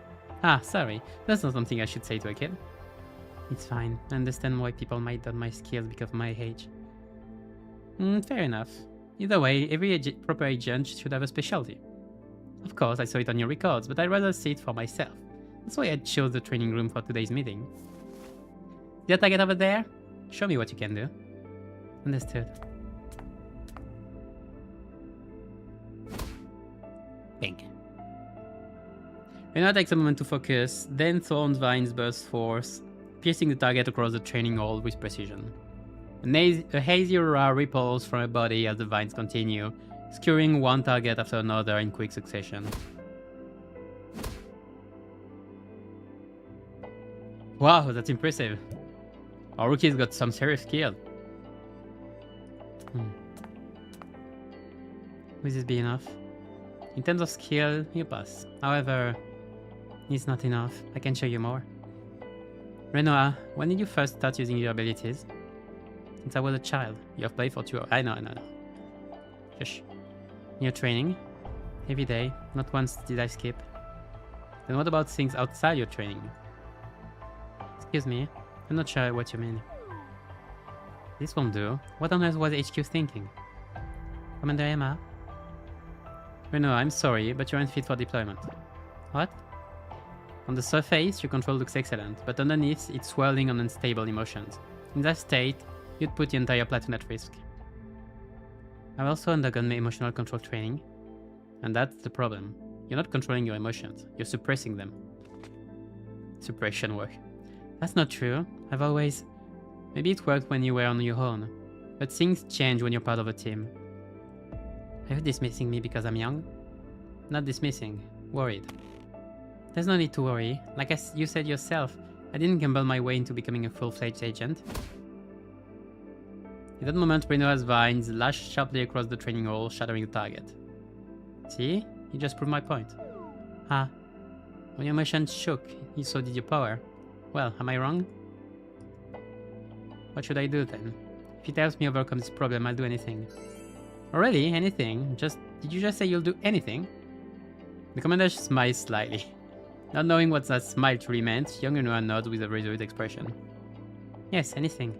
Ah, sorry. That's not something I should say to a kid. It's fine. I understand why people might doubt my skills because of my age. Fair enough. Either way, every proper agent should have a specialty. Of course, I saw it on your records, but I'd rather see it for myself. That's why I chose the training room for today's meeting. See that target over there? Show me what you can do. Understood. Pink. Renoa takes a moment to focus, then Thorn's vines burst forth, piercing the target across the training hall with precision. A hazy aura ripples from her body as the vines continue, skewering one target after another in quick succession. Wow, that's impressive. Our rookie's got some serious skill. Will this be enough? In terms of skill, you pass. However, it's not enough. I can show you more. Renoa, when did you first start using your abilities? Since I was a child. You have played for 2 hours. I know. Shush. In your training? Every day. Not once did I skip. Then what about things outside your training? Excuse me. I'm not sure what you mean. This won't do. What on earth was HQ thinking? Commander Emma? Renoa, I'm sorry, but you're unfit for deployment. What? On the surface, your control looks excellent, but underneath, it's swirling on unstable emotions. In that state, you'd put the entire platoon at risk. I've also undergone emotional control training, and that's the problem. You're not controlling your emotions, you're suppressing them. Suppression work. That's not true. I've always... Maybe it worked when you were on your own, but things change when you're part of a team. Are you dismissing me because I'm young? Not dismissing. Worried. There's no need to worry. Like you said yourself, I didn't gamble my way into becoming a full-fledged agent. In that moment, Renoa's vines lashed sharply across the training hall, shattering the target. See? You just proved my point. Ah. When your emotions shook, so did your power. Well, am I wrong? What should I do then? If it helps me overcome this problem, I'll do anything. Already? Anything? Did you just say you'll do anything? The commander smiles slightly. Not knowing what that smile truly meant, young Renoa nods with a resolute expression. Yes, anything.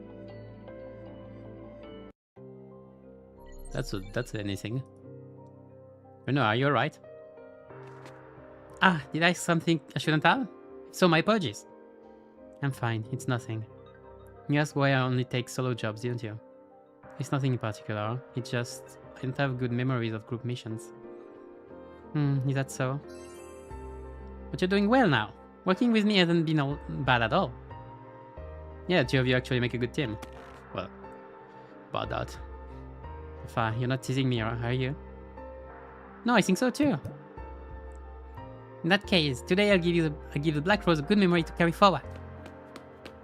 That's anything. Renoa, are you alright? Ah, did I ask something I shouldn't have? So my apologies. I'm fine, it's nothing. You asked why I only take solo jobs, didn't you? It's nothing in particular, it's just I don't have good memories of group missions. Is that so? But you're doing well now. Working with me hasn't been bad at all. Yeah, the 2 of you actually make a good team. Well, about that. Enfin, you're not teasing me, are you? No, I think so too. In that case, today I'll give the Black Rose a good memory to carry forward.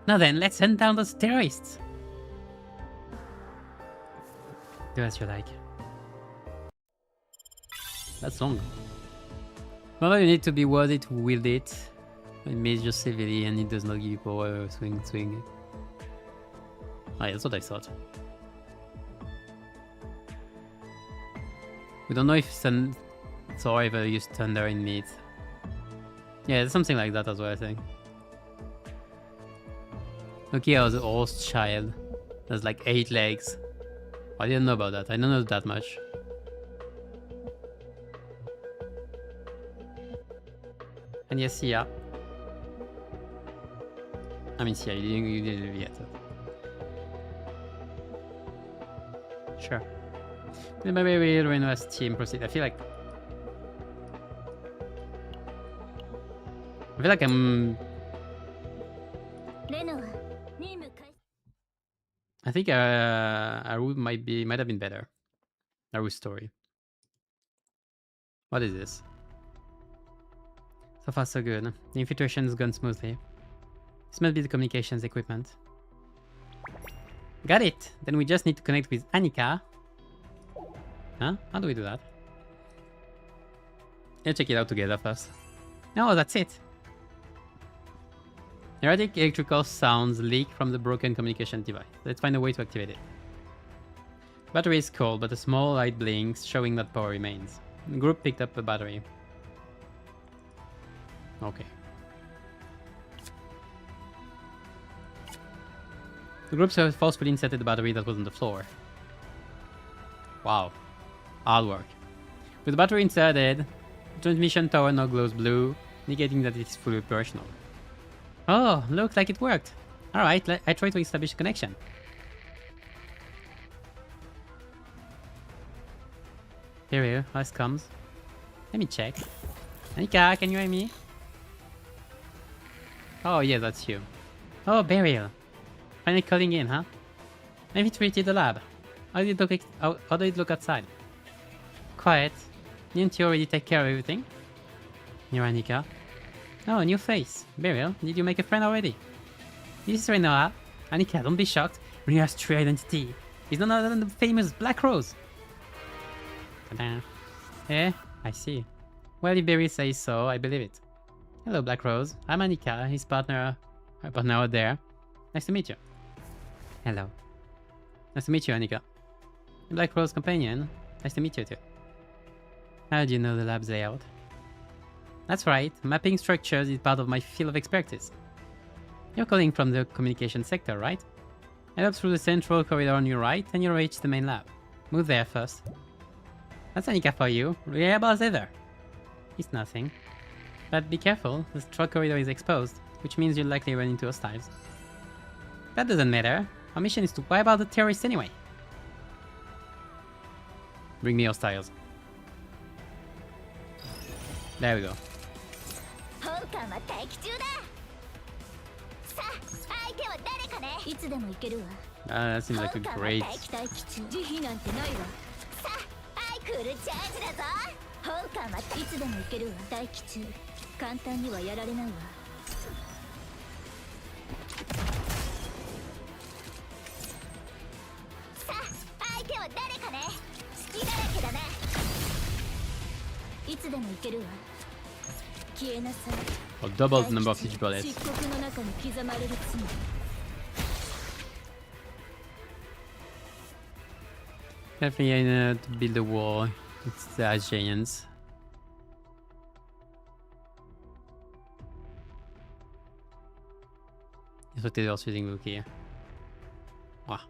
Now then, let's hunt down those terrorists. Do as you like. That's long. Well, you need to be worthy to wield it. It means just civilly and it does not give you power. Swing. Ah, that's what I thought. We don't know if Thor ever used thunder in Myth. Yeah, something like that as well, I think. Loki has a horse child. Has like 8 legs. I didn't know about that. I don't know that much. And yes, yeah. I mean, yeah, you didn't yet. Sure. Maybe we'll Renoa's team proceed. I feel like I'm... I think Aru might have been better. Naru's story. What is this? So far so good. The infiltration has gone smoothly. This must be the communications equipment. Got it! Then we just need to connect with Annika. Huh? How do we do that? Let's check it out together first. No, that's it! Erratic electrical sounds leak from the broken communication device. Let's find a way to activate it. Battery is cold, but a small light blinks, showing that power remains. The group picked up a battery. Okay. The group forcefully inserted the battery that was on the floor. Wow. Hard work. With the battery inserted, the transmission tower now glows blue, indicating that it is fully operational. Oh, looks like it worked. Alright, I try to establish a connection. Here, voice comes. Let me check. Anika, can you hear me? Oh yeah, that's you. Oh, Beryl. Finally calling in, huh? Have you treated the lab? How did it look outside? Quiet. Didn't you already take care of everything? You're Anika. Oh, new face. Beryl, did you make a friend already? This is Renoa. Anika, don't be shocked. Renoa's true identity is none other than the famous Black Rose. Ta-da. Eh, I see. Well, if Beryl says so, I believe it. Hello, Black Rose. I'm Anika, his partner out there. Nice to meet you. Hello. Nice to meet you, Anika. Black Rose companion. Nice to meet you too. How do you know the lab's layout? That's right, mapping structures is part of my field of expertise. You're calling from the communication sector, right? Head up through the central corridor on your right and you'll reach the main lab. Move there first. That's Anika for you, reliable as ever. It's nothing. But be careful, the truck corridor is exposed, which means you'll likely run into hostiles. That doesn't matter. Our mission is to wipe out the terrorists anyway. Bring me hostiles. There we go. That seems like a great... Or double the number of each bullet. Definitely to build a wall. It's the giants. That's what they're also using here. Wow.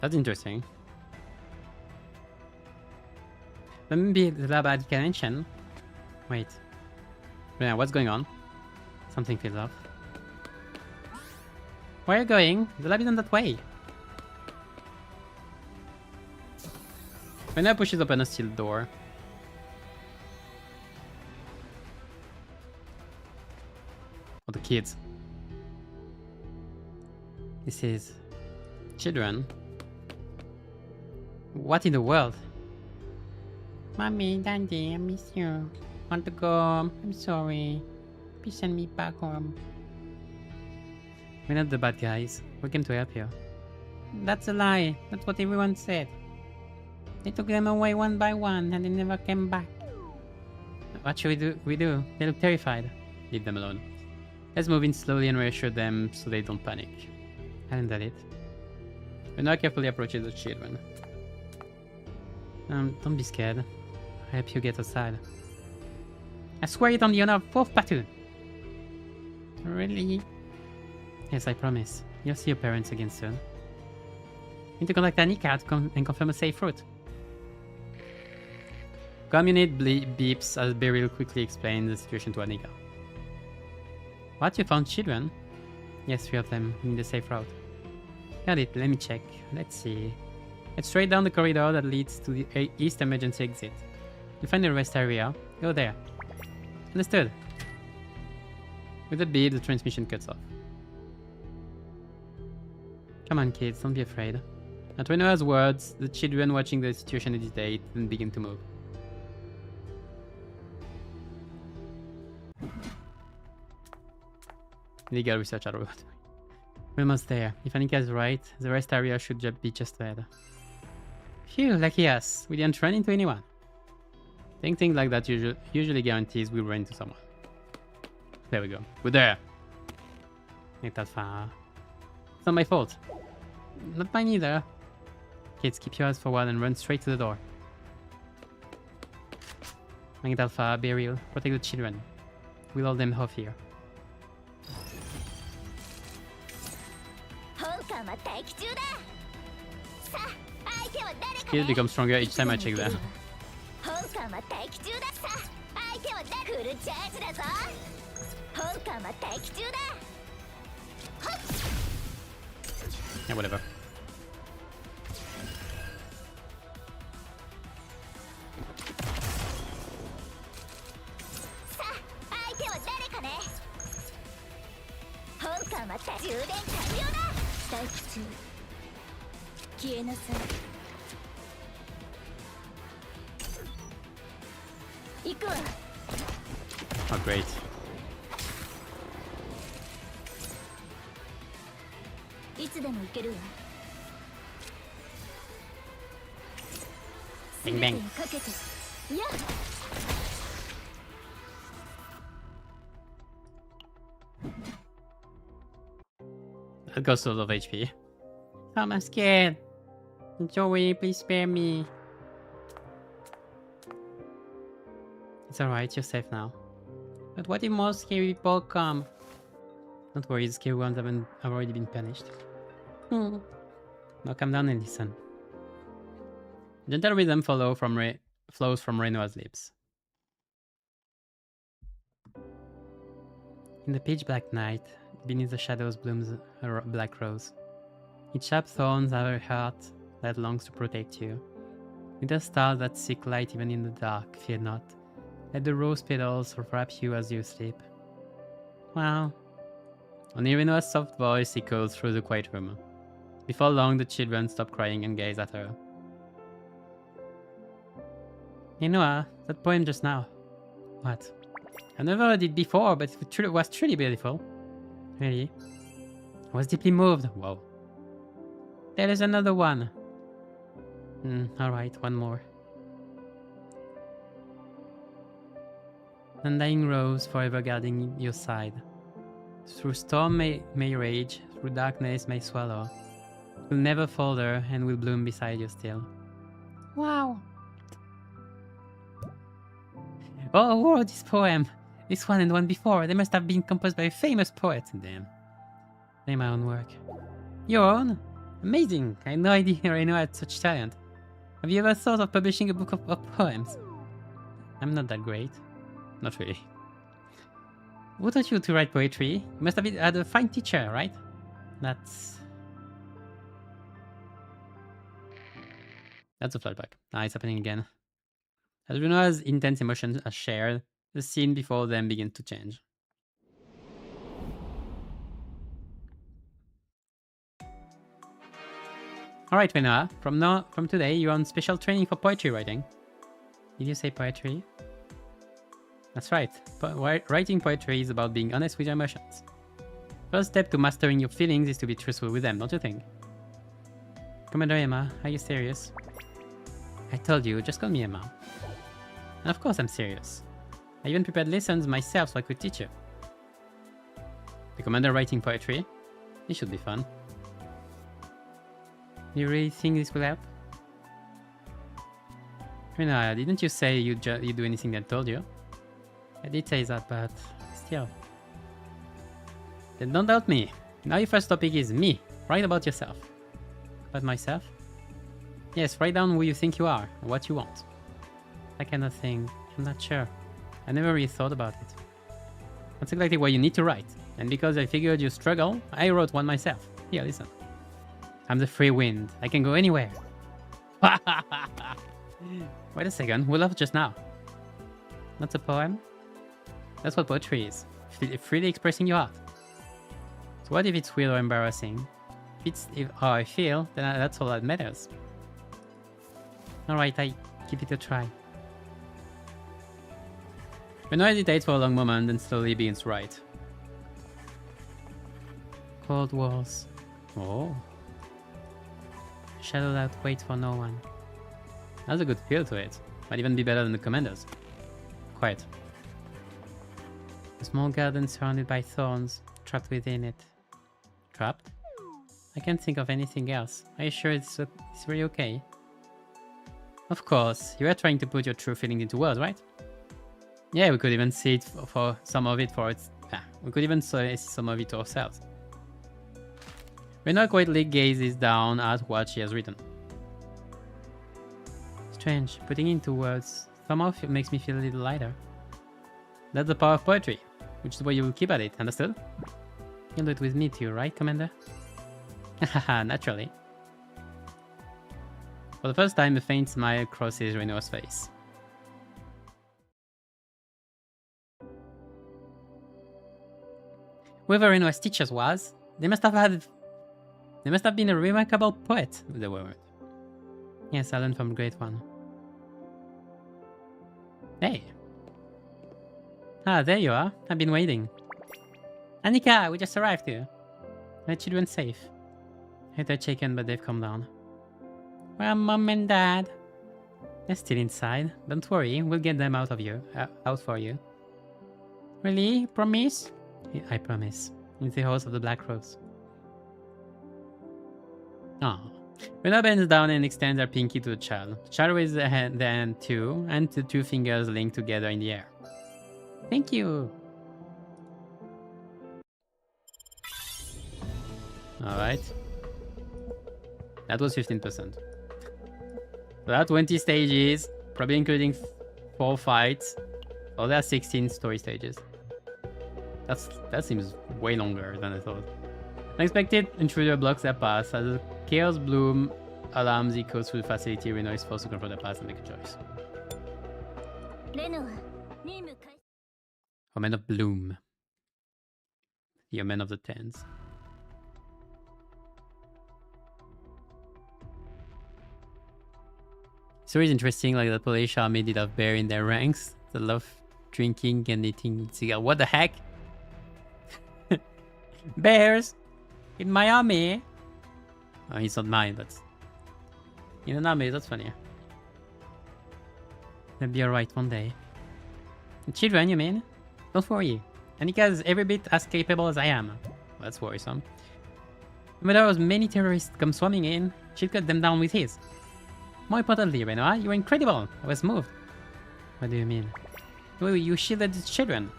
That's interesting. But maybe the lab had connection. Wait. Yeah, what's going on? Something feels off. Where are you going? The lab isn't that way. Renoa pushes open a steel door. Oh, the kids. This is... children. What in the world? Mommy, Daddy, I miss you. Want to go home? I'm sorry. Please send me back home. We're not the bad guys. We came to help you. That's a lie. That's what everyone said. They took them away one by one and they never came back. What should we do? They look terrified. Leave them alone. Let's move in slowly and reassure them so they don't panic. Hadn't that it? Renoa carefully approaches the children. Don't be scared. I'll help you get outside. I swear it on the honor of 4th Platoon. Really? Yes, I promise. You'll see your parents again soon. Need to contact Anika and confirm a safe route. Comm beeps as Beryl quickly explains the situation to Anika. What, you found children? Yes, 3 of them. We need a safe route. Got it, let me check. Let's see. Head straight down the corridor that leads to the east emergency exit. You find the rest area. Go there. Understood. With a beep, the transmission cuts off. Come on, kids, don't be afraid. At Renoa's words, the children watching the situation hesitate and begin to move. Legal research out of it. We're almost there. If Anika is right, the rest area should be just ahead. Phew, lucky us. We didn't run into anyone. Saying things like that usually guarantees we'll run into someone. There we go. We're there. Ain't that far. It's not my fault. Not mine either. Kids, keep your eyes forward and run straight to the door. Magnet Alpha, Beryl, protect the children. We'll hold them off here. Kids become stronger each time I check them. Yeah, whatever. Oh, great. Bang bang. That goes to a lot of HP. I'm scared. Joey, please spare me. It's alright, you're safe now. But what if more scary people come? Don't worry, the scary ones have already been punished. Now calm down and listen. Gentle rhythm flows from Renoa's lips. In the pitch black night, beneath the shadows blooms a black rose. Its sharp thorns have a heart that longs to protect you. With a star that seek light even in the dark, fear not. Let the rose petals wrap you as you sleep. Wow. Only Renoa's soft voice echoes through the quiet room. Before long, the children stop crying and gaze at her. Renoa, that poem just now. What? I've never heard it before, but it was truly beautiful. Really? I was deeply moved. Whoa. There is another one. Alright, one more. Undying rose, forever guarding your side. Through storm may rage, through darkness may swallow. Will never falter and will bloom beside you still. Wow. Oh, this poem. This one and the one before. They must have been composed by a famous poet. Damn. They're my own work. Your own? Amazing. I had no idea Renoa had such talent. Have you ever thought of publishing a book of poems? I'm not that great. Not really. Who taught you to write poetry? You must have had a fine teacher, right? That's a flashback. It's happening again. As Renoa's intense emotions are shared, the scene before them begins to change. Alright, Renoa, from today, you're on special training for poetry writing. Did you say poetry? That's right. Writing poetry is about being honest with your emotions. First step to mastering your feelings is to be truthful with them, don't you think? Commander Emma, are you serious? I told you, just call me Emma. And of course I'm serious. I even prepared lessons myself so I could teach you. The commander writing poetry? This should be fun. You really think this will help? Renoa, didn't you say you'd do anything that I told you? I did say that, but still. Then don't doubt me. Now your first topic is me. Write about yourself. About myself? Yes, write down who you think you are and what you want. That kind of thing. I'm not sure. I never really thought about it. That's exactly what you need to write. And because I figured you struggle, I wrote one myself. Here, listen. I'm the free wind. I can go anywhere. Wait a second, we loved just now. That's a poem? That's what poetry is. Freely expressing your art. So what if it's weird or embarrassing? If how I feel, then that's all that matters. Alright, I give it a try. Renoa hesitates for a long moment, then slowly begins to write. Cold walls. Oh. Shadow that waits for no one. That's a good feel to it. Might even be better than the Commanders. Quiet. A small garden surrounded by thorns, trapped within it. Trapped? I can't think of anything else. Are you sure it's really okay? Of course, you are trying to put your true feelings into words, right? Yeah, we could even see it for some of it for its... we could even see some of it ourselves. Renoa quietly gazes down at what she has written. Strange, putting it into words somehow makes me feel a little lighter. That's the power of poetry, which is why you will keep at it, understood? You'll do it with me too, right, Commander? Haha, naturally. For the first time, a faint smile crosses Renoa's face. Whoever Renoa's teachers was, they must have been a remarkable poet, they were. Yes, I learned from a great one. Hey. Ah, there you are. I've been waiting. Annika, we just arrived here. The children safe. They're shaken, but they've come down. Well, Mom and Dad. They're still inside. Don't worry, we'll get them out for you. Really? Promise? I promise. It's the host of the Black Rose. Oh. Renoa bends down and extends her pinky to the child. The child raises the hand too, and the two fingers link together in the air. Thank you. Alright. That was 15%. So there are 20 stages, probably including 4 fights. Oh, there are 16 story stages. That seems way longer than I thought. Unexpected intruder blocks their path. As the Chaos Bloom alarms echoes through the facility, Renoa is forced to confront the path and make a choice. Omen of Bloom. The Omen of the Tens. Story is interesting, like the Polish army did have bear in their ranks. They love drinking and eating cigar. What the heck? Bears in my army. Oh, he's not mine, but in an army, that's funny. They'll be alright one day. The children, you mean? Don't worry. Annika is every bit as capable as I am. Well, that's worrisome. No matter as many terrorists come swarming in, she'll cut them down with his. More importantly, Renoa, you're incredible. I was moved. What do you mean? You shielded the children.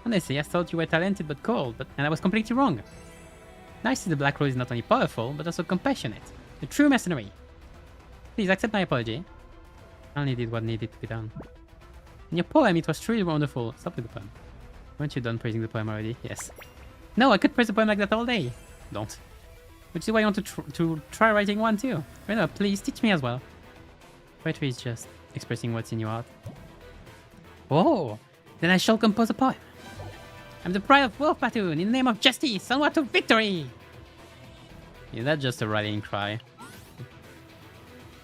Honestly, I thought you were talented but cold, and I was completely wrong. Now I see the Black Rose is not only powerful, but also compassionate. A true mercenary. Please accept my apology. I only did what needed to be done. In your poem, it was truly wonderful. Stop with the poem. Weren't you done praising the poem already? Yes. No, I could praise the poem like that all day. Don't. Which is why I want to try writing one too. Renoa, please teach me as well. Poetry is just expressing what's in your heart. Oh, then I shall compose a poem. I'm the pride of Wolf Platoon in the name of justice, onward to victory! Is that just a rallying cry?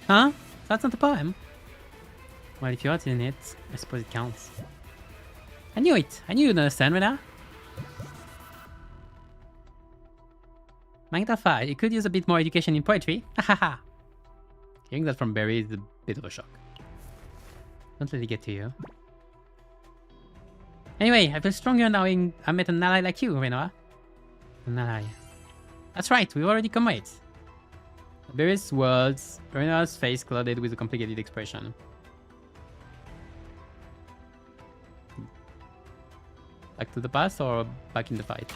Huh? That's not a poem? Well, if your heart is in it, I suppose it counts. I knew it! I knew you'd understand, Renoa. Magnified, you could use a bit more education in poetry. Hahaha. Hearing that from Barry is a bit of a shock. Don't let it get to you. Anyway, I feel stronger knowing I met an ally like you, Renoa. An ally. That's right, we've already come right. Barry's words, Renoa's face clouded with a complicated expression. Back to the past or back in the fight?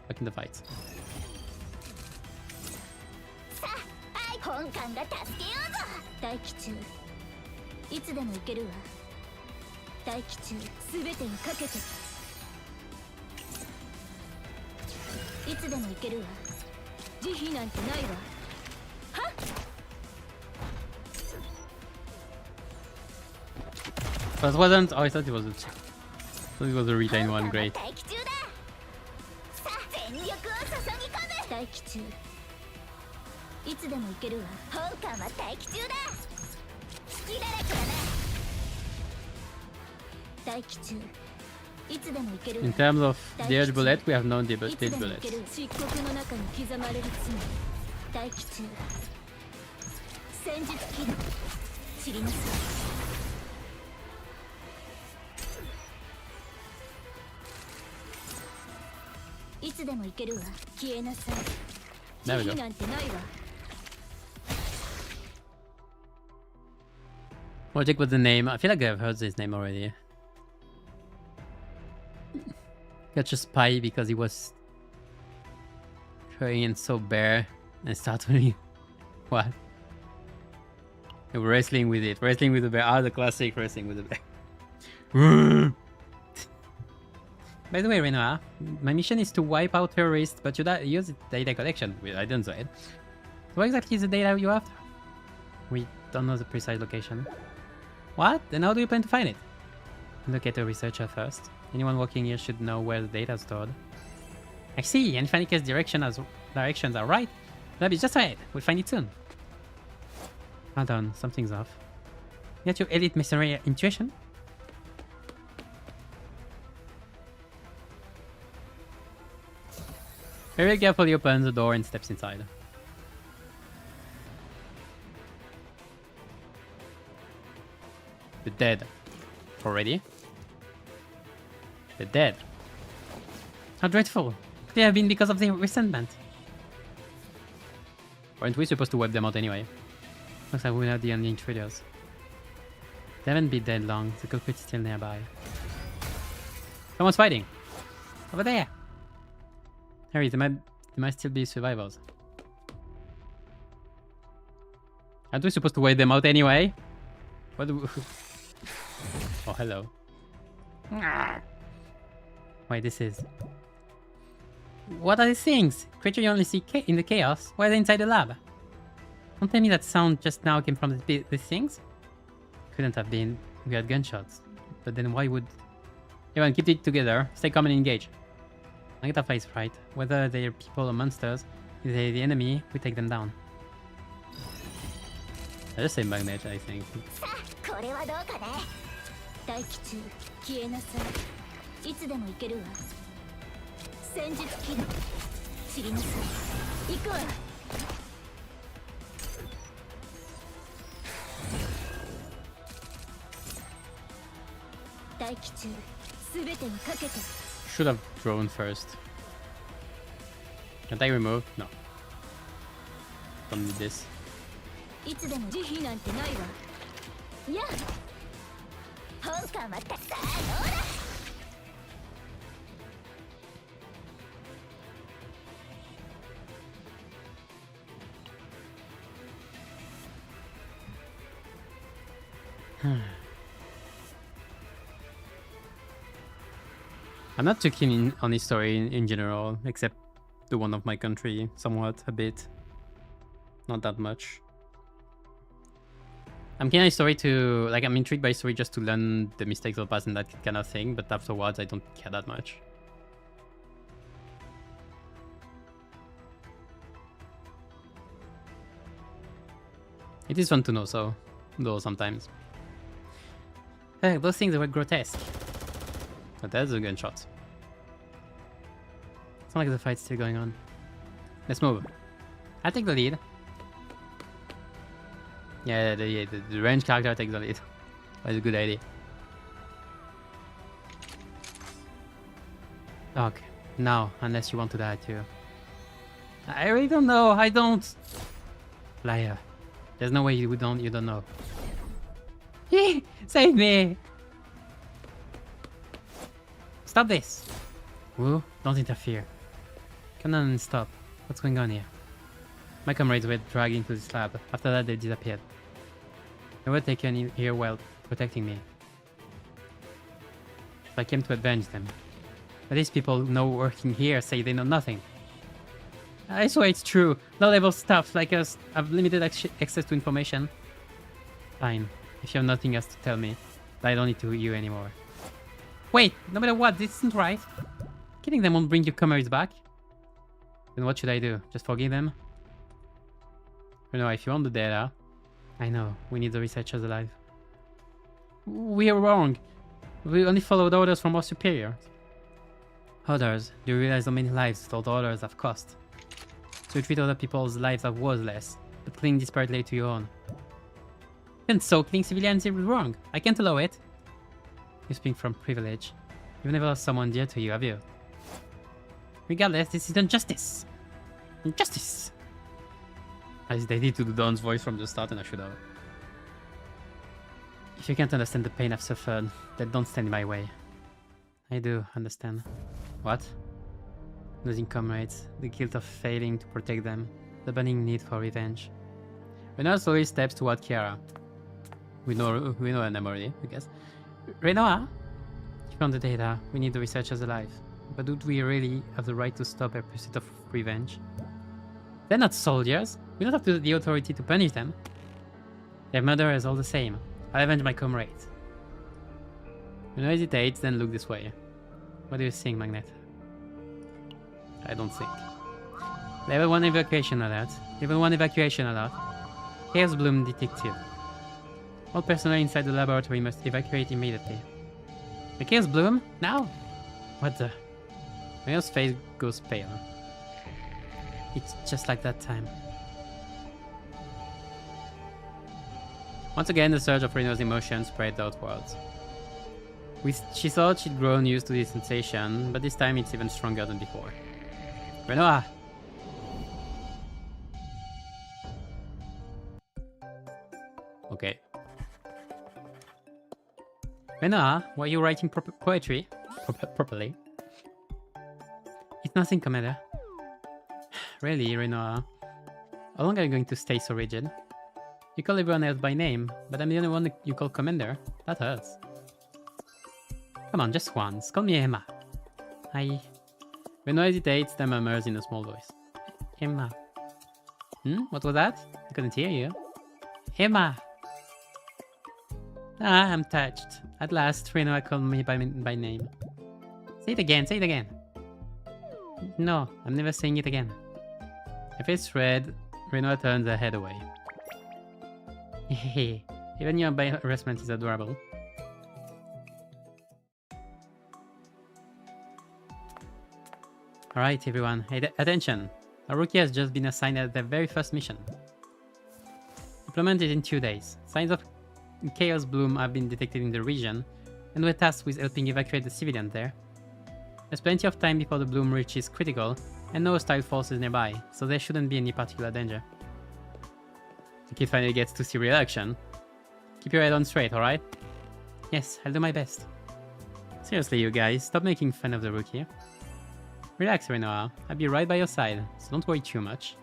Back in the fight. 本艦が助けようぞ。待機中。いつでも行けるわ。待機中。すべてをかけて。いつでも行けるわ。慈悲なんてないわ。はっ。But it wasn't. Oh, I thought it was a. I thought it was a retained one. Great. 待機中だ。さあ全力を注ぎ込む。待機中。いつでも行けるわ。本艦は待機中だ。隙だらけだな。待機中。いつでも行けるわ。 In terms of the edge bullet, we have no edge bullets. 漆黒の中に刻まれる罪。待機中。戦術起動。知りなさい。いつでも行けるわ。消えなさい。 There we 慈 go. 悲なんてないわ。 We'll check with the name. I feel like I've heard this name already. Got a spy because he was trying and so bare and started what? They were wrestling with it. Wrestling with the bear. Ah, the classic wrestling with the bear. By the way, Renoa, my mission is to wipe out terrorists, but you use data collection. I don't know it. What exactly is the data you after? We don't know the precise location. What? Then how do you plan to find it? Look at the researcher first. Anyone working here should know where the data is stored. I see, and if Anika's directions are right, lab is just right. We'll find it soon. Hold on, something's off. Get your elite mercenary intuition? Very carefully opens the door and steps inside. The dead. Already? The dead. How dreadful. Could they have been because of the resentment? Weren't we supposed to wipe them out anyway? Looks like we're not the only intruders. They haven't been dead long. The culprit's still nearby. Someone's fighting! Over there! Harry, there might still be survivors. Aren't we supposed to wipe them out anyway? What do we... Oh, hello. Wait, this is... What are these things? Creature you only see in the chaos? Why are they inside the lab? Don't tell me that sound just now came from these things? Couldn't have been. We had gunshots. But then why would... Everyone, keep it together. Stay calm and engage. I get a face right. Whether they're people or monsters, if they're the enemy, we take them down. I just say magnet, I think. さあこれはどうかね。待機中。消えなさい。いつでも行けるわ。戦術起動。知りなさい。行くわ。待機中。すべてにかけて。 Should have drone first. Can't I remove? No. Don't need this. いつでも慈悲なんてないわ。いや。本艦はたくさんどうだ。 I'm not too keen on history in general, except the one of my country, somewhat, a bit. Not that much. I'm keen on history to, like, I'm intrigued by history just to learn the mistakes of the past and that kind of thing, but afterwards I don't care that much. It is fun to know, so, though sometimes. Those things were grotesque. But there's a gunshot. It's not like the fight's still going on. Let's move. I'll take the lead. Yeah, the ranged character takes the lead. That's a good idea. Okay, now, unless you want to die too. I really don't know, I don't... Liar. There's no way you don't know. Save me! Stop this! Woo, don't interfere. Come on and stop. What's going on here? My comrades were dragged into this lab. After that, they disappeared. They were taken in here while protecting me. So I came to avenge them. But these people know working here say they know nothing. I swear it's true. Low-level stuff like us have limited access to information. Fine, if you have nothing else to tell me. I don't need to you anymore. Wait, no matter what, this isn't right. Killing them won't bring your comrades back. Then what should I do? Just forgive them? You know, if you want the data... I know, we need the researchers alive. We are wrong. We only followed orders from our superiors. Others, do you realize how many lives those orders have cost? So you treat other people's lives as worthless, but cling desperately to your own. And so killing civilians is wrong. I can't allow it. You speak from privilege. You've never lost someone dear to you, have you? Regardless, this is injustice. Injustice! I hesitated to do Dawn's voice from the start and I should have. If you can't understand the pain I've suffered, then don't stand in my way. I do understand. What? Losing comrades, the guilt of failing to protect them, the burning need for revenge. Renoa slowly steps toward Kiara. We know her name already, I guess. Renoa? You found the data. We need the researchers alive. But do we really have the right to stop a pursuit of revenge? They're not soldiers. We don't have the authority to punish them. Their murderers all the same. I'll avenge my comrades. Renoa hesitates, then look this way. What do you think, Magnet? I don't think. Level 1 evacuation alert. Level 1 evacuation alert. Chaos Bloom detected. All personnel inside the laboratory must evacuate immediately. The Chaos Bloom? Now? What the? Renoa's face goes pale. It's just like that time. Once again, the surge of Renoa's emotions spread outwards. She thought she'd grown used to this sensation, but this time it's even stronger than before. Renoa! Okay. Renoa, why are you writing poetry? Properly? It's nothing, Commander. Really, Renoa? How long are you going to stay so rigid? You call everyone else by name, but I'm the only one you call Commander. That hurts. Come on, just once. Call me Emma. Hi. Renoa hesitates, then murmurs in a small voice. Emma. What was that? I couldn't hear you. Emma! Ah, I'm touched. At last, Renoa called me by name. Say it again, say it again. No, I'm never saying it again. Her face red, Renoa turns her head away. Hehe, even your embarrassment is adorable. Alright everyone, attention! A rookie has just been assigned at their very first mission. Implemented in 2 days. Signs of Chaos Bloom have been detected in the region, and we're tasked with helping evacuate the civilians there. There's plenty of time before the bloom reaches critical, and no hostile forces nearby, so there shouldn't be any particular danger. The kid finally gets to see real action. Keep your head on straight, alright? Yes, I'll do my best. Seriously, you guys, stop making fun of the rookie. Relax, Renoa. I'll be right by your side, so don't worry too much.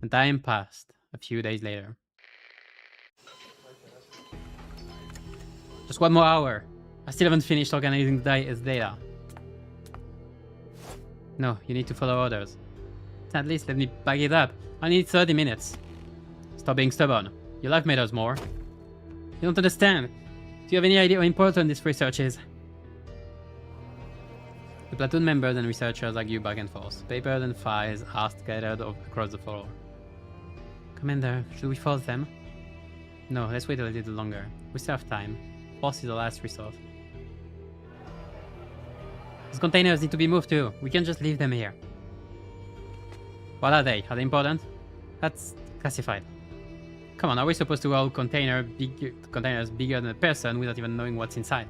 And time passed. A few days later. Just 1 more hour. I still haven't finished organizing his data. No, you need to follow orders. At least let me back it up. I need 30 minutes. Stop being stubborn. Your life matters more. You don't understand. Do you have any idea how important this research is? The platoon members and researchers argue back and forth. Papers and files are scattered across the floor. Commander, should we force them? No, let's wait a little longer. We still have time. Force is the last resort. These containers need to be moved too. We can't just leave them here. What are they? Are they important? That's classified. Come on, are we supposed to hold containers bigger than a person without even knowing what's inside?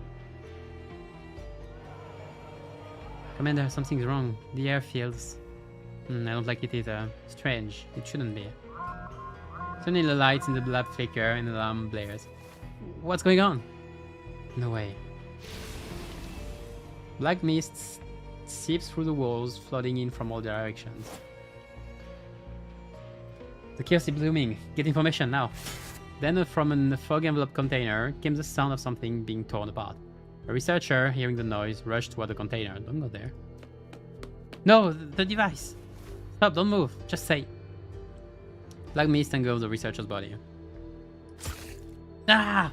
Commander, something's wrong. The air feels... I don't like it either. Strange. It shouldn't be. Suddenly the lights in the lab flicker and the alarm blares. What's going on? No way. Black mist seeps through the walls, flooding in from all directions. The chaos is blooming. Get information now. Then from a fog-enveloped container came the sound of something being torn apart. A researcher, hearing the noise, rushed toward the container. Don't go there. No, the device! Stop, don't move. Just say. Black mist engulfed the researcher's body. Ah!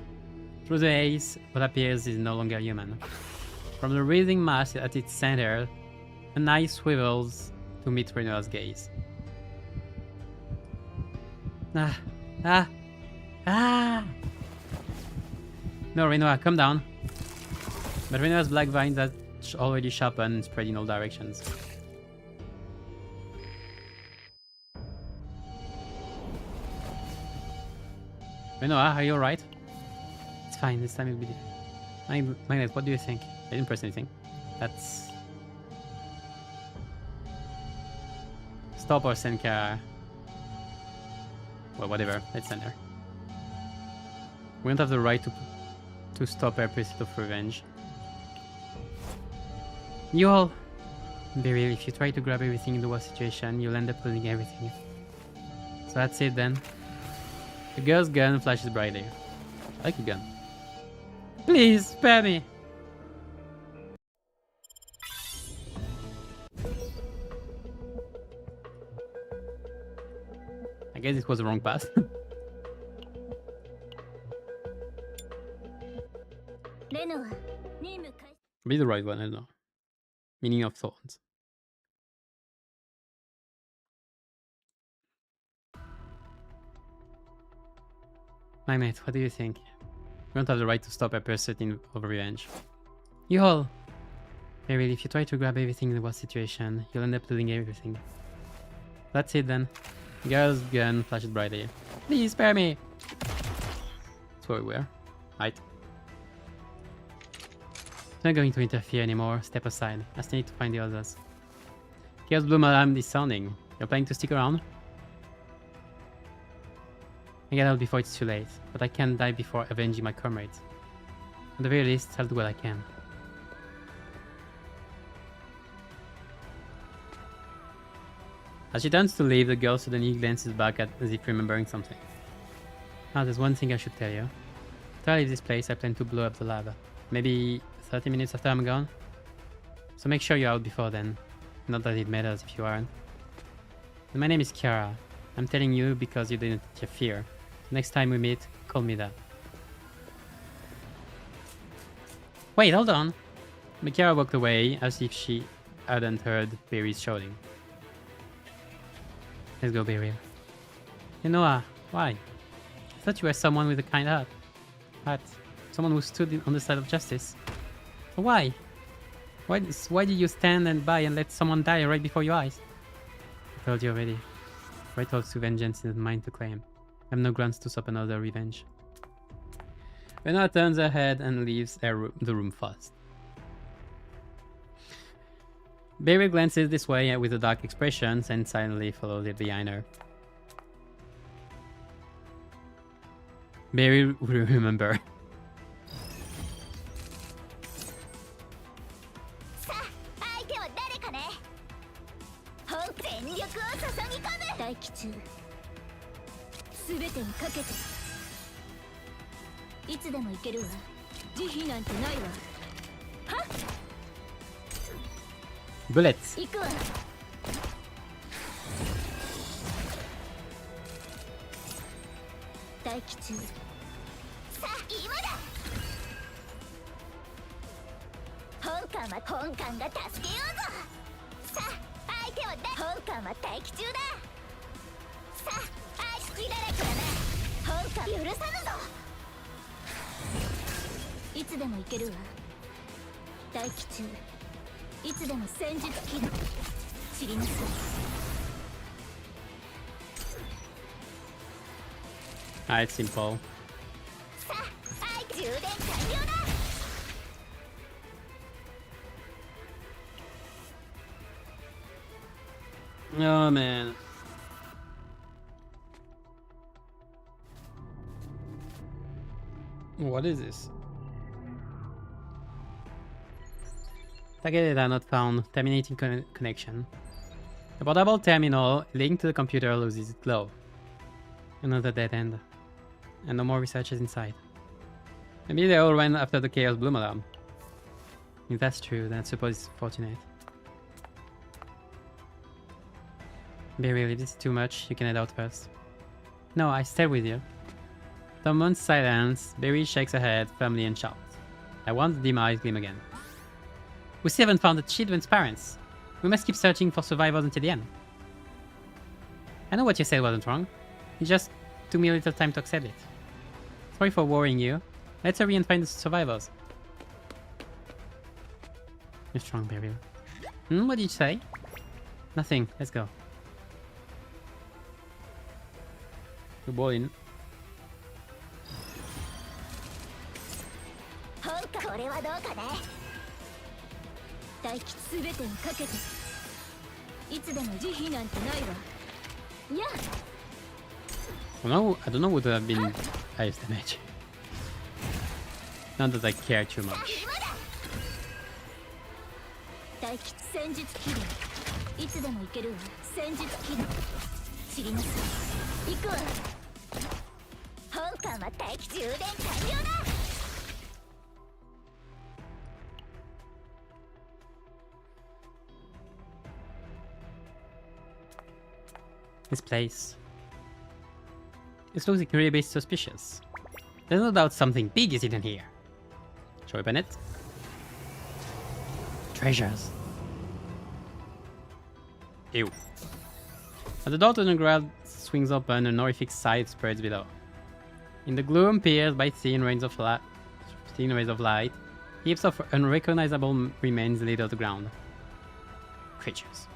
Through the haze, what appears is no longer human. From the writhing mass at its center, an eye swivels to meet Renoa's gaze. Ah! Ah! Ah! No, Renoa, come down. But Renoa's black vines are already sharpened and spread in all directions. Renoa, are you alright? It's fine, this time it'll be different. Magnet, what do you think? I didn't press anything. That's... Stop or send Kara. Well, whatever, let's send her. We don't have the right to stop her pursuit of revenge. You all... Beryl, if you try to grab everything in the worst situation, you'll end up losing everything. So that's it then. The girl's gun flashes brightly. I like a gun. Please, spare me! I guess it was the wrong path. Renoa, 任務開始。 Be the right one, I don't know. Meaning of thorns. My mate, what do you think? We don't have the right to stop a pursuit of revenge. You all! Beryl, if you try to grab everything in the worst situation, you'll end up losing everything. That's it then. Girl's gun flashes brightly. Please spare me! That's where we were. Right. I'm not going to interfere anymore. Step aside. I still need to find the others. Chaos Bloom alarm is sounding. You're planning to stick around? I get out before it's too late, but I can't die before avenging my comrades. At the very least, I'll do what I can. As she turns to leave, the girl suddenly glances back as if remembering something. Ah, there's one thing I should tell you. After I leave this place, I plan to blow up the lab. Maybe 30 minutes after I'm gone? So make sure you're out before then. Not that it matters if you aren't. My name is Kiara. I'm telling you because you didn't interfere. Next time we meet, call me that. Wait, hold on. Kiara walked away as if she hadn't heard Barry's shouting. Let's go, Barry. Renoa, why? I thought you were someone with a kind heart. Someone who stood on the side of justice. Why? Why did you stand by and let someone die right before your eyes? I told you already. Right off to vengeance is mine to claim. I have no grounds to stop another revenge. Renoa turns her head and leaves the room fast. Barry glances this way with a dark expression and silently follows it behind her. Barry will remember. Bullets. Ah, it's simple. Oh man. What is this? Target data not found. Terminating connection. The portable terminal linked to the computer loses its glow. Another dead end. And no more researchers inside. Maybe they all ran after the Chaos Bloom alarm. If that's true, then I suppose it's fortunate. Barry, if this is too much, you can head out first. No, I stay with you. Someone's silence. Barry shakes her head firmly and shouts. I want the demise gleam again. We still haven't found the children's parents. We must keep searching for survivors until the end. I know what you said wasn't wrong. It just took me a little time to accept it. Sorry for worrying you. Let's hurry and find the survivors. You're strong, Beryl. What did you say? Nothing. Let's go. Good ball in. これはどうかね。大吉すべてをかけていつでも慈悲なんてないわ。いや。I don't know what would have been highest damage. Not that I care too much. 大吉戦術起動。いつでもいけるわ。戦術起動。知りなさい。行くわ。本艦は大吉充電完了だ。This place. This looks incredibly suspicious. There's no doubt something big is hidden here. Shall we open it? Treasures. Ew. As the door to the ground swings open, an horrific sight spreads below. In the gloom pierced by thin rays of light, heaps of unrecognizable remains litter the ground. Creatures.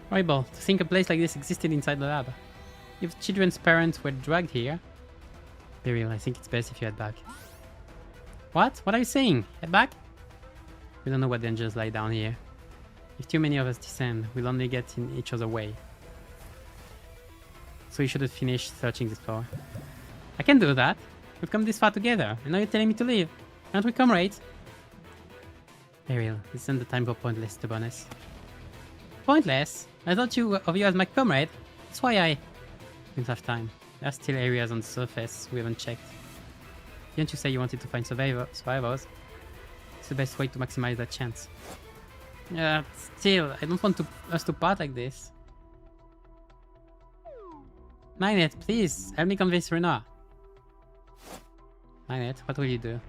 Horrible to think a place like this existed inside the lab. If children's parents were dragged here... Beryl, I think it's best if you head back. What? What are you saying? Head back? We don't know what dangers lie down here. If too many of us descend, we'll only get in each other's way. So you should have finished searching this floor. I can do that. We've come this far together, and now you're telling me to leave. Aren't we comrades? Beryl, this isn't the time for pointless stubbornness. Pointless? I thought of you as my comrade. That's why I... We don't have time. There are still areas on the surface we haven't checked. Didn't you say you wanted to find survivors? It's the best way to maximize that chance. Still, I don't want us to part like this. Magnet, please, help me convince Renoa. Magnet, what will you do?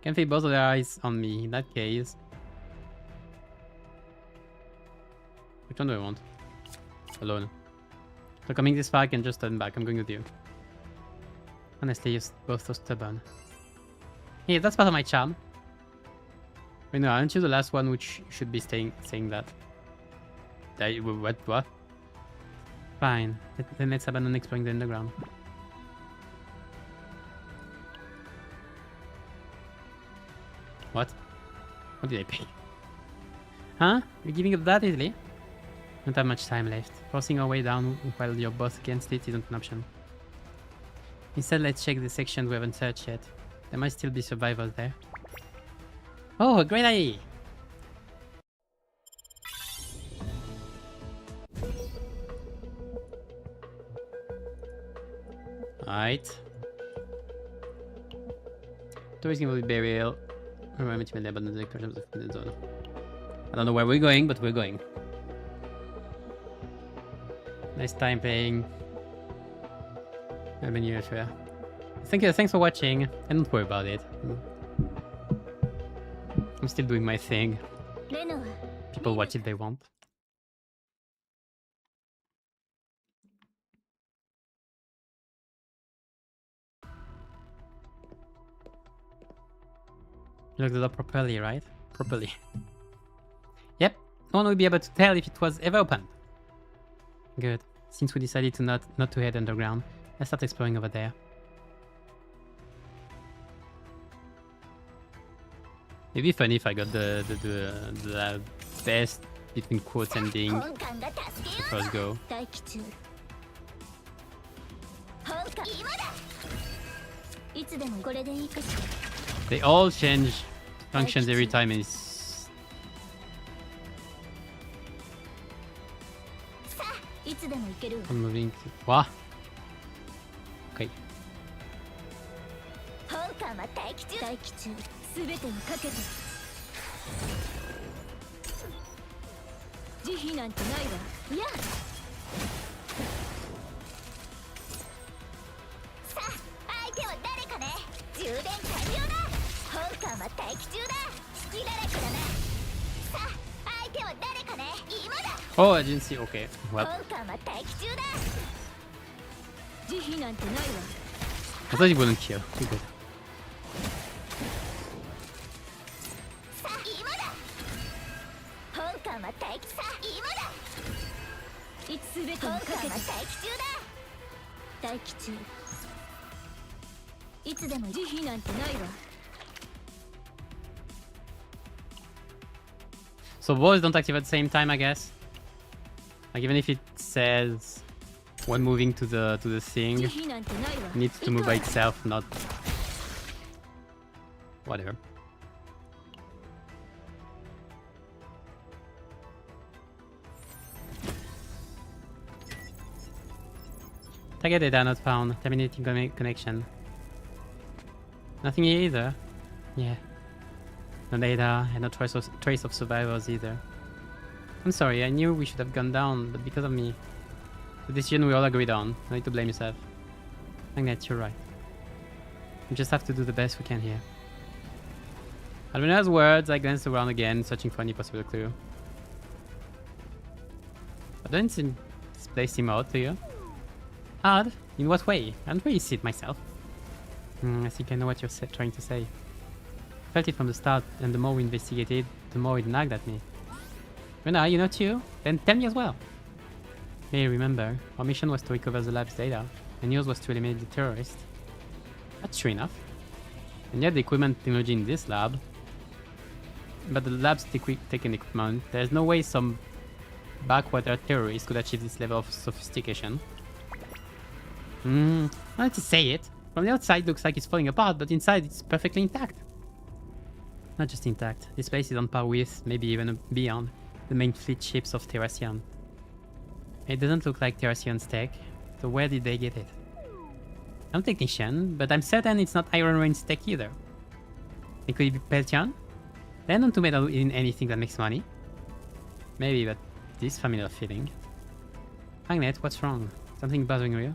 Can feel both of their eyes on me. In that case... Which one do I want? Alone. So coming this far, I can just turn back. I'm going with you. Honestly, you're both so stubborn. Yeah, that's part of my charm. Wait, no, aren't you the last one which should be saying that? What? Fine. Then let's abandon exploring the underground. What? What did I pay? Huh? You're giving up that easily? Don't have much time left. Forcing our way down while you're both against it isn't an option. Instead, let's check the section we haven't searched yet. There might still be survivors there. Oh, a great idea! Alright. Door is going to be burial. Remember to abandon the curtains of the zone. I don't know where we're going, but we're going. Nice time playing. Thanks for watching, and don't worry about it. I'm still doing my thing. People watch if they want. Look it up properly, right? Properly. Yep, no one will be able to tell if it was ever opened. Good. Since we decided to not to head underground, let's start exploring over there. It'd be funny if I got the best between quotes ending first go. They all change functions every time and it's... I'm moving to... What? Okay. Oh, I didn't see. Okay, well, 本艦は待機中だ。慈悲なんてないわ。 I thought he wouldn't kill. Too good. さあ今だ。本艦は待機さあ今だ。いつすべて本艦はをかけて待機中だ。待機中。いつでも慈悲なんてないわ。 So walls don't activate at the same time, I guess. Like even if it says when moving to the thing, 慈悲なんてないわ。 it needs to move by itself, not whatever. Target data not found. Terminating connection. Nothing here either. Yeah. No data and no trace of survivors either. I'm sorry, I knew we should have gone down, but because of me. The decision we all agreed on. No need to blame yourself. Magnet, you're right. We just have to do the best we can here. At Rena's words, I glanced around again, searching for any possible clue. I don't seem this place seem odd to you. Odd? In what way? I don't really see it myself. I think I know what you're trying to say. I felt it from the start, and the more we investigated, the more it nagged at me. Rena, you know too? Then tell me as well. Hey, remember, our mission was to recover the lab's data, and yours was to eliminate the terrorist. That's true enough. And yet the equipment technology in this lab... But the lab's taken equipment, there's no way some backwater terrorist could achieve this level of sophistication. I don't to say it. From the outside, it looks like it's falling apart, but inside, it's perfectly intact. Not just intact. This place is on par with, maybe even beyond, the main fleet ships of Terracian. It doesn't look like Terracian's tech, so where did they get it? I'm a technician, but I'm certain it's not Iron Rain's tech either. It could be Peltian? They're known to meddle in anything that makes money. Maybe, but this familiar feeling. Magnet, what's wrong? Something bothering you?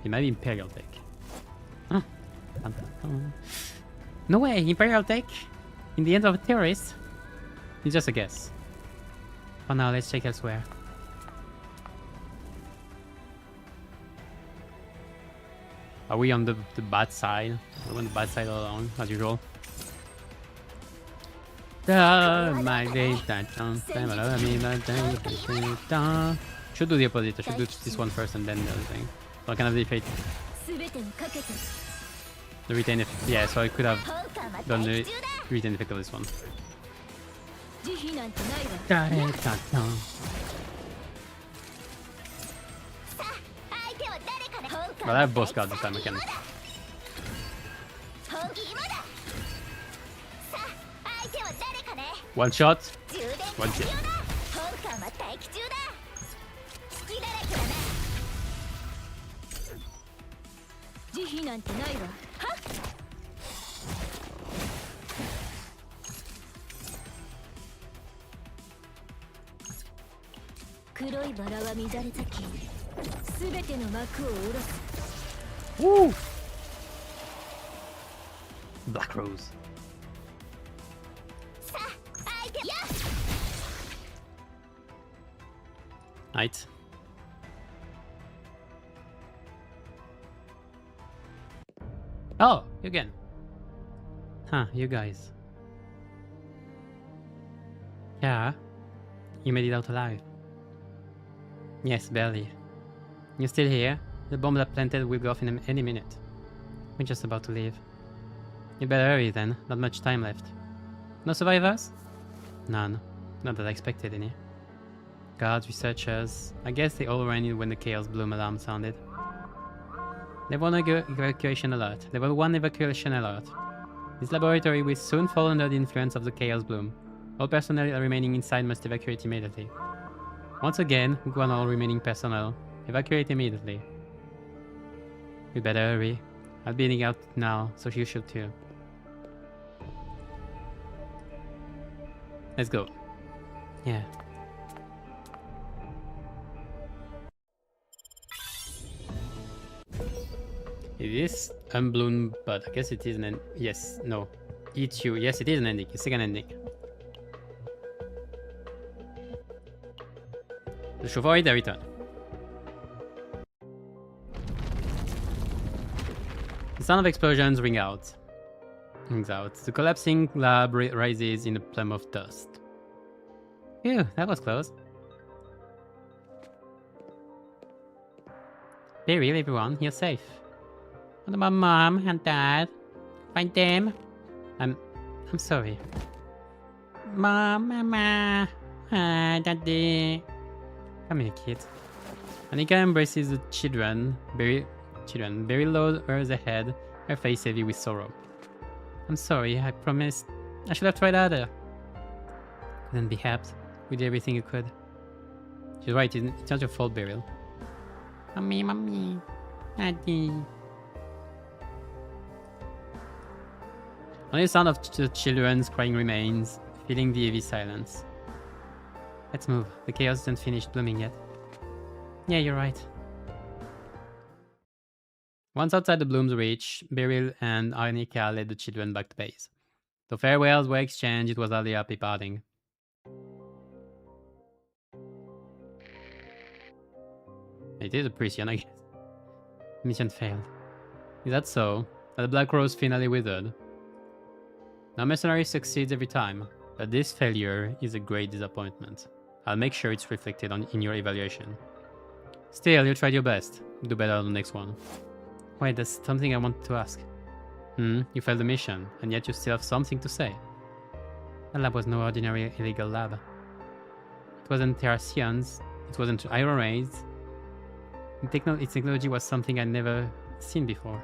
It might be Imperial tech. Huh. No way, Imperial tech? In the end of a terrorist? It's just a guess. For now, let's check elsewhere. Are we on the bad side? We're on the bad side all along, as usual. Should do the opposite. I should do this one first and then the other thing. So I can have the fate. すべてをかけて The retain effect. Yeah, so I could have 本艦は done 待 the 機中だ。 retain effect of this one. 慈悲なんてないわ。さあ相手は誰かね。本 But 艦 I は have both cards this time, I can. 本気今だ。さあ相手は誰かね。 One shot. 充電 One 完 kill. 了だ。本艦は待機中だ。隙だらけだな。慈悲なんてないわ。黒いバラは乱れ咲き、すべての幕を下ろす。 Woo! Black Rose. さあ相手や。 Right. Oh, you again. Huh, you guys. Yeah. You made it out alive. Yes, barely. You're still here. The bomb that planted will go off in any minute. We're just about to leave. You better hurry then. Not much time left. No survivors? None. Not that I expected any. Guards, researchers. I guess they all ran in when the Chaos Bloom alarm sounded. Level 1 evacuation alert. Level 1 evacuation alert. This laboratory will soon fall under the influence of the Chaos Bloom. All personnel remaining inside must evacuate immediately. Once again, we want all remaining personnel. Evacuate immediately. We better hurry. I'll be heading out now, so you should too. Let's go. Yeah. It is unblown, but I guess it is an end. Yes, no. Eat you. Yes, it is an ending. It's a second ending. The chauffeur, they return. The sound of explosions rings out. The collapsing lab rises in a plume of dust. Phew, that was close. Be real, everyone. You're safe. What about Mom and Dad? Find them. I'm sorry. Mom, Mama, Daddy. Come here, kid. Anika embraces the children. Very low hers ahead, her face heavy with sorrow. I'm sorry, I promised. I should have tried harder. Couldn't be helped. We did everything you could. She's right, it's not your fault, Beryl. Mommy, Daddy. Only the sound of the children's crying remains, filling the heavy silence. Let's move. The chaos isn't finished blooming yet. Yeah, you're right. Once outside the bloom's reach, Beryl and Arnika led the children back to base. The farewells were exchanged, it was hardly happy parting. It is a prison, I guess. Mission failed. Is that so? That the Black Rose finally withered? Now mercenary succeeds every time, but this failure is a great disappointment. I'll make sure it's reflected in your evaluation. Still, you tried your best. Do better on the next one. Wait, there's something I wanted to ask. You failed the mission, and yet you still have something to say. That lab was no ordinary illegal lab. It wasn't Terracians, it wasn't Iron Rays. Its technology was something I'd never seen before.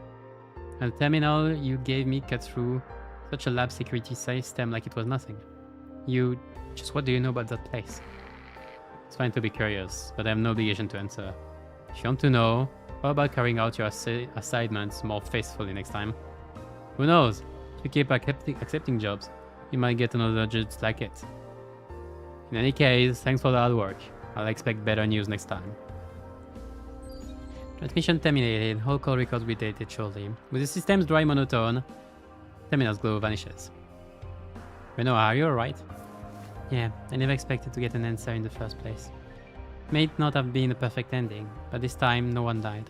And the terminal you gave me cut through such a lab security system like it was nothing. Just what do you know about that place? It's fine to be curious, but I have no obligation to answer. If you want to know, how about carrying out your assignments more faithfully next time? Who knows? If you keep accepting jobs, you might get another just like it. In any case, thanks for the hard work. I'll expect better news next time. Transmission terminated. All call records will be deleted shortly. With the system's dry monotone, terminal's glow vanishes. Renoa, are you alright? Yeah, I never expected to get an answer in the first place. May not have been a perfect ending, but this time no one died.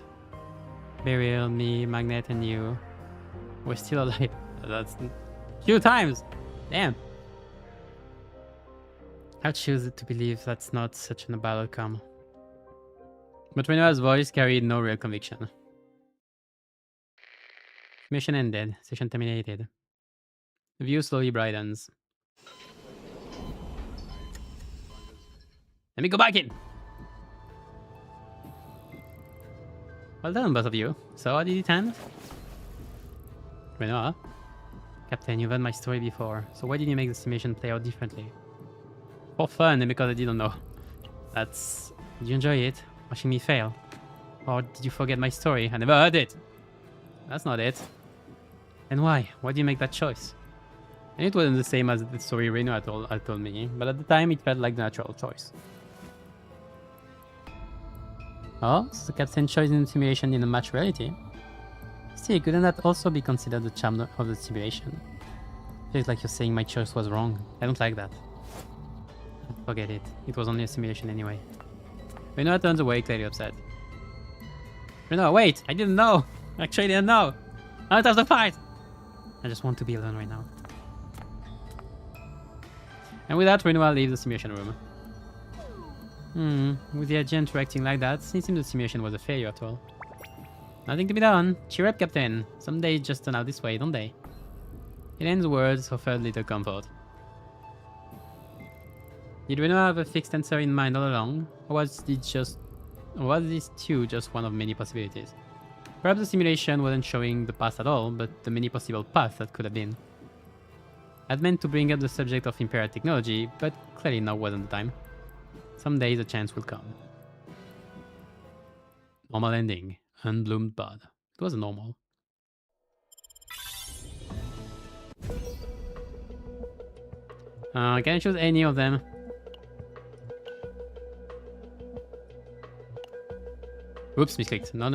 Beryl, me, Magnet, and you were still alive. That's few times! Damn! I choose to believe that's not such a bad outcome. But Renoa's voice carried no real conviction. Mission ended. Session terminated. The view slowly brightens. Let me go back in! Well done, both of you. So, how did it end? Renoa? Captain, you've heard my story before, so why did you make the simulation play out differently? For fun, and because I didn't know. Did you enjoy it? Watching me fail? Or did you forget my story? I never heard it! That's not it. And why? Why did you make that choice? And it wasn't the same as the story Renoa told me, but at the time it felt like the natural choice. Oh, so the captain's choice in the simulation didn't match reality. Still, couldn't that also be considered the charm of the simulation? Feels like you're saying my choice was wrong. I don't like that. Forget it. It was only a simulation anyway. Renoa turns away, clearly upset. Renoa, wait! I didn't know! I actually didn't know! Out of the fight! I just want to be alone right now. And with that, Renoa leaves the simulation room. With the agent reacting like that, it seems the simulation was a failure at all. Nothing to be done. Cheer up, Captain. Some days just turn out this way, don't they? Helene's words offered little comfort. Did Renoa have a fixed answer in mind all along, or was this too just one of many possibilities? Perhaps the simulation wasn't showing the past at all, but the many possible paths that could have been. I'd meant to bring up the subject of Imperial technology, but clearly now wasn't the time. Someday the chance will come. Normal ending. Unbloomed bud. It was normal. Can I choose any of them? Oops, misclicked. No.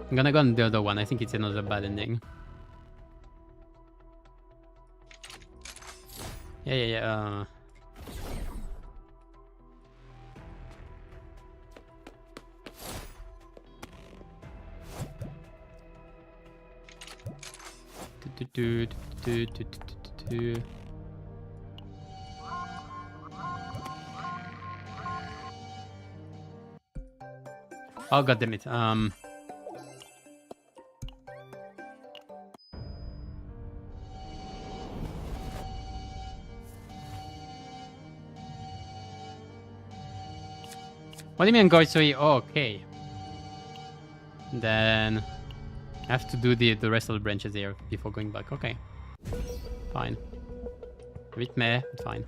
I'm gonna go on the other one. I think it's another bad ending. Yeah. Oh, god damn it. What do you mean Goisui? Oh, okay. Then I have to do the rest of the branches here before going back. Okay. Fine. A bit meh, but fine.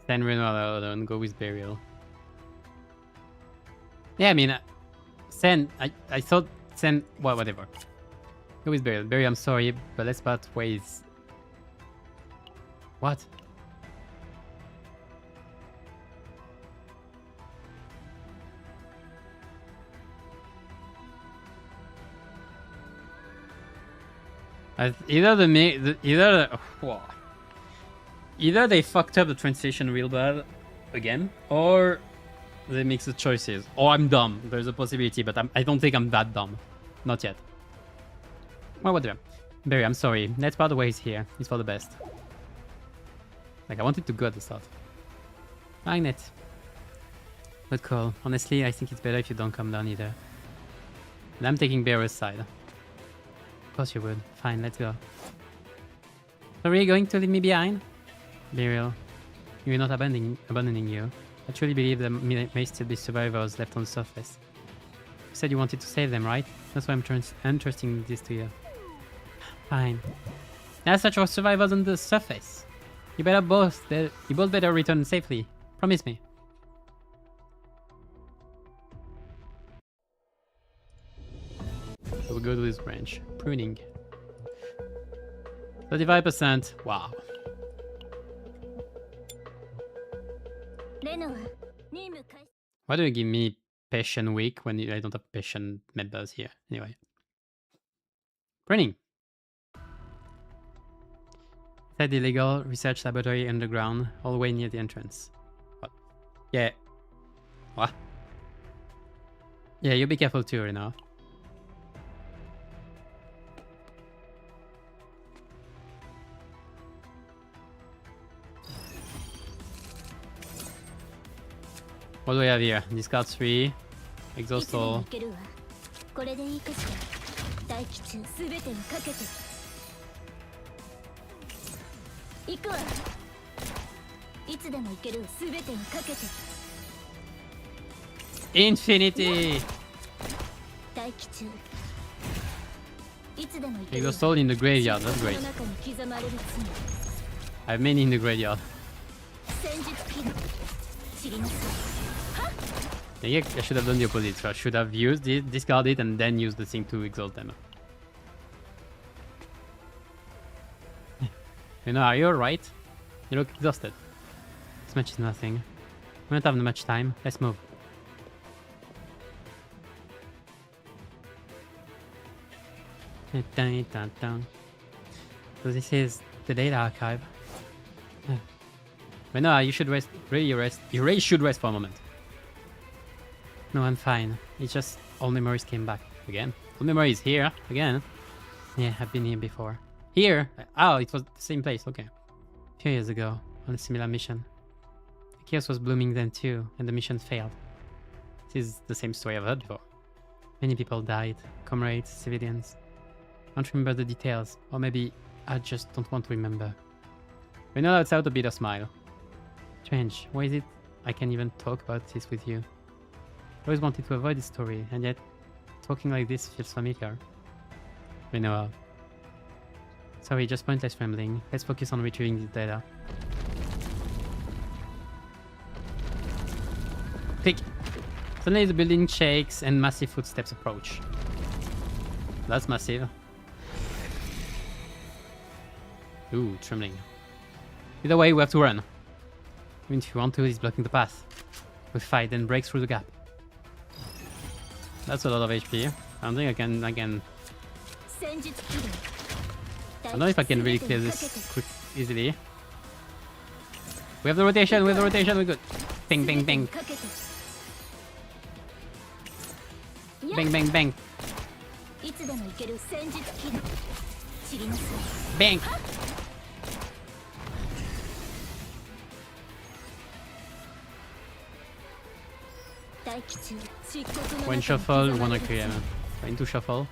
Send Renoa alone, go with Burial. Yeah, I mean, Sen, I thought Sen, well, whatever. Go with Burial. Burial, I'm sorry, but let's part ways. What? Either they fucked up the translation real bad again, or they mix the choices. Or I'm dumb. There's a possibility, but I don't think I'm that dumb. Not yet. Well, whatever. Barry, I'm sorry. Let's part the ways here. It's for the best. Like, I wanted to go at the start. Magnet. Good call. Honestly, I think it's better if you don't come down either. And I'm taking Bearer's side. Of course you would. Fine, let's go. Sorry, you're going to leave me behind? Burial. You're not abandoning you. I truly believe there may still be survivors left on the surface. You said you wanted to save them, right? That's why I'm entrusting this to you. Fine. There are such survivors on the surface. You both better return safely. Promise me. So we'll go to this branch. Pruning. 35%. Wow. Why do you give me patient week when I don't have patient members here? Anyway. Pruning. Said illegal research laboratory underground, all the way near the entrance. What? Yeah. What? Yeah, you be careful too, Renoa. What do we have here? Discard 3. Exhaust all. Infinity! Exhaust all in the graveyard, that's great. I have many in the graveyard. Yeah, I should have done the opposite. So I should have used it, discard it, and then use the thing to exalt them. You know, are you alright? You look exhausted. This match is nothing. We don't have much time. Let's move. So this is the data archive. But no, you should rest. Really rest. You really should rest for a moment. No, I'm fine. It's just all memories came back again. All memories here again. Yeah, I've been here before. Here? Oh, it was the same place. Okay. A few years ago, on a similar mission. The chaos was blooming then too, and the mission failed. This is the same story I've heard before. Many people died. Comrades, civilians. I don't remember the details, or maybe I just don't want to remember. We know that's out a bit of smile. Strange. Why is it I can't even talk about this with you? I always wanted to avoid this story, and yet talking like this feels familiar. Renoa. Sorry, just pointless rambling. Let's focus on retrieving this data. Click! Suddenly the building shakes and massive footsteps approach. That's massive. Ooh, trembling. Either way, we have to run. I mean, if you want to, he's blocking the path. We fight, then break through the gap. That's a lot of HP. I don't think I can... I don't know if I can really clear this easily. We have the rotation, we're good. Bang, bang, bang. Bang, bang, bang. Bang! When shuffle, one okay, yeah. Into shuffle.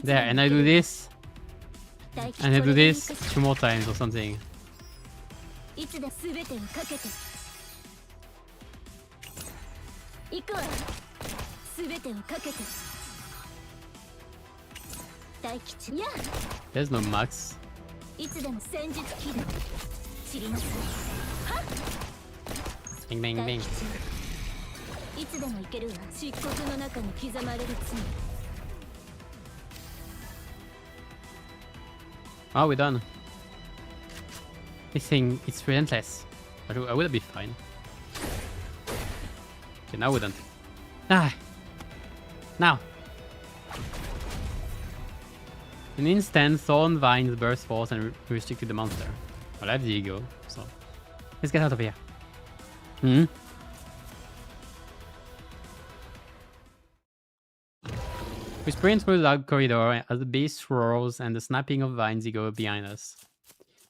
There, and I do this. And I do this 2 more times or something. There's no max. Bang, bang, bang. Oh, we're done. This thing, it's relentless. But I will be fine. Okay, now we're done. Ah! Now! In an instant, Thorn Vines burst forth and restricted the monster. Well, I have the ego, so... Let's get out of here. Hmm? We sprint through the dark corridor as the beast roars and the snapping of vines go behind us.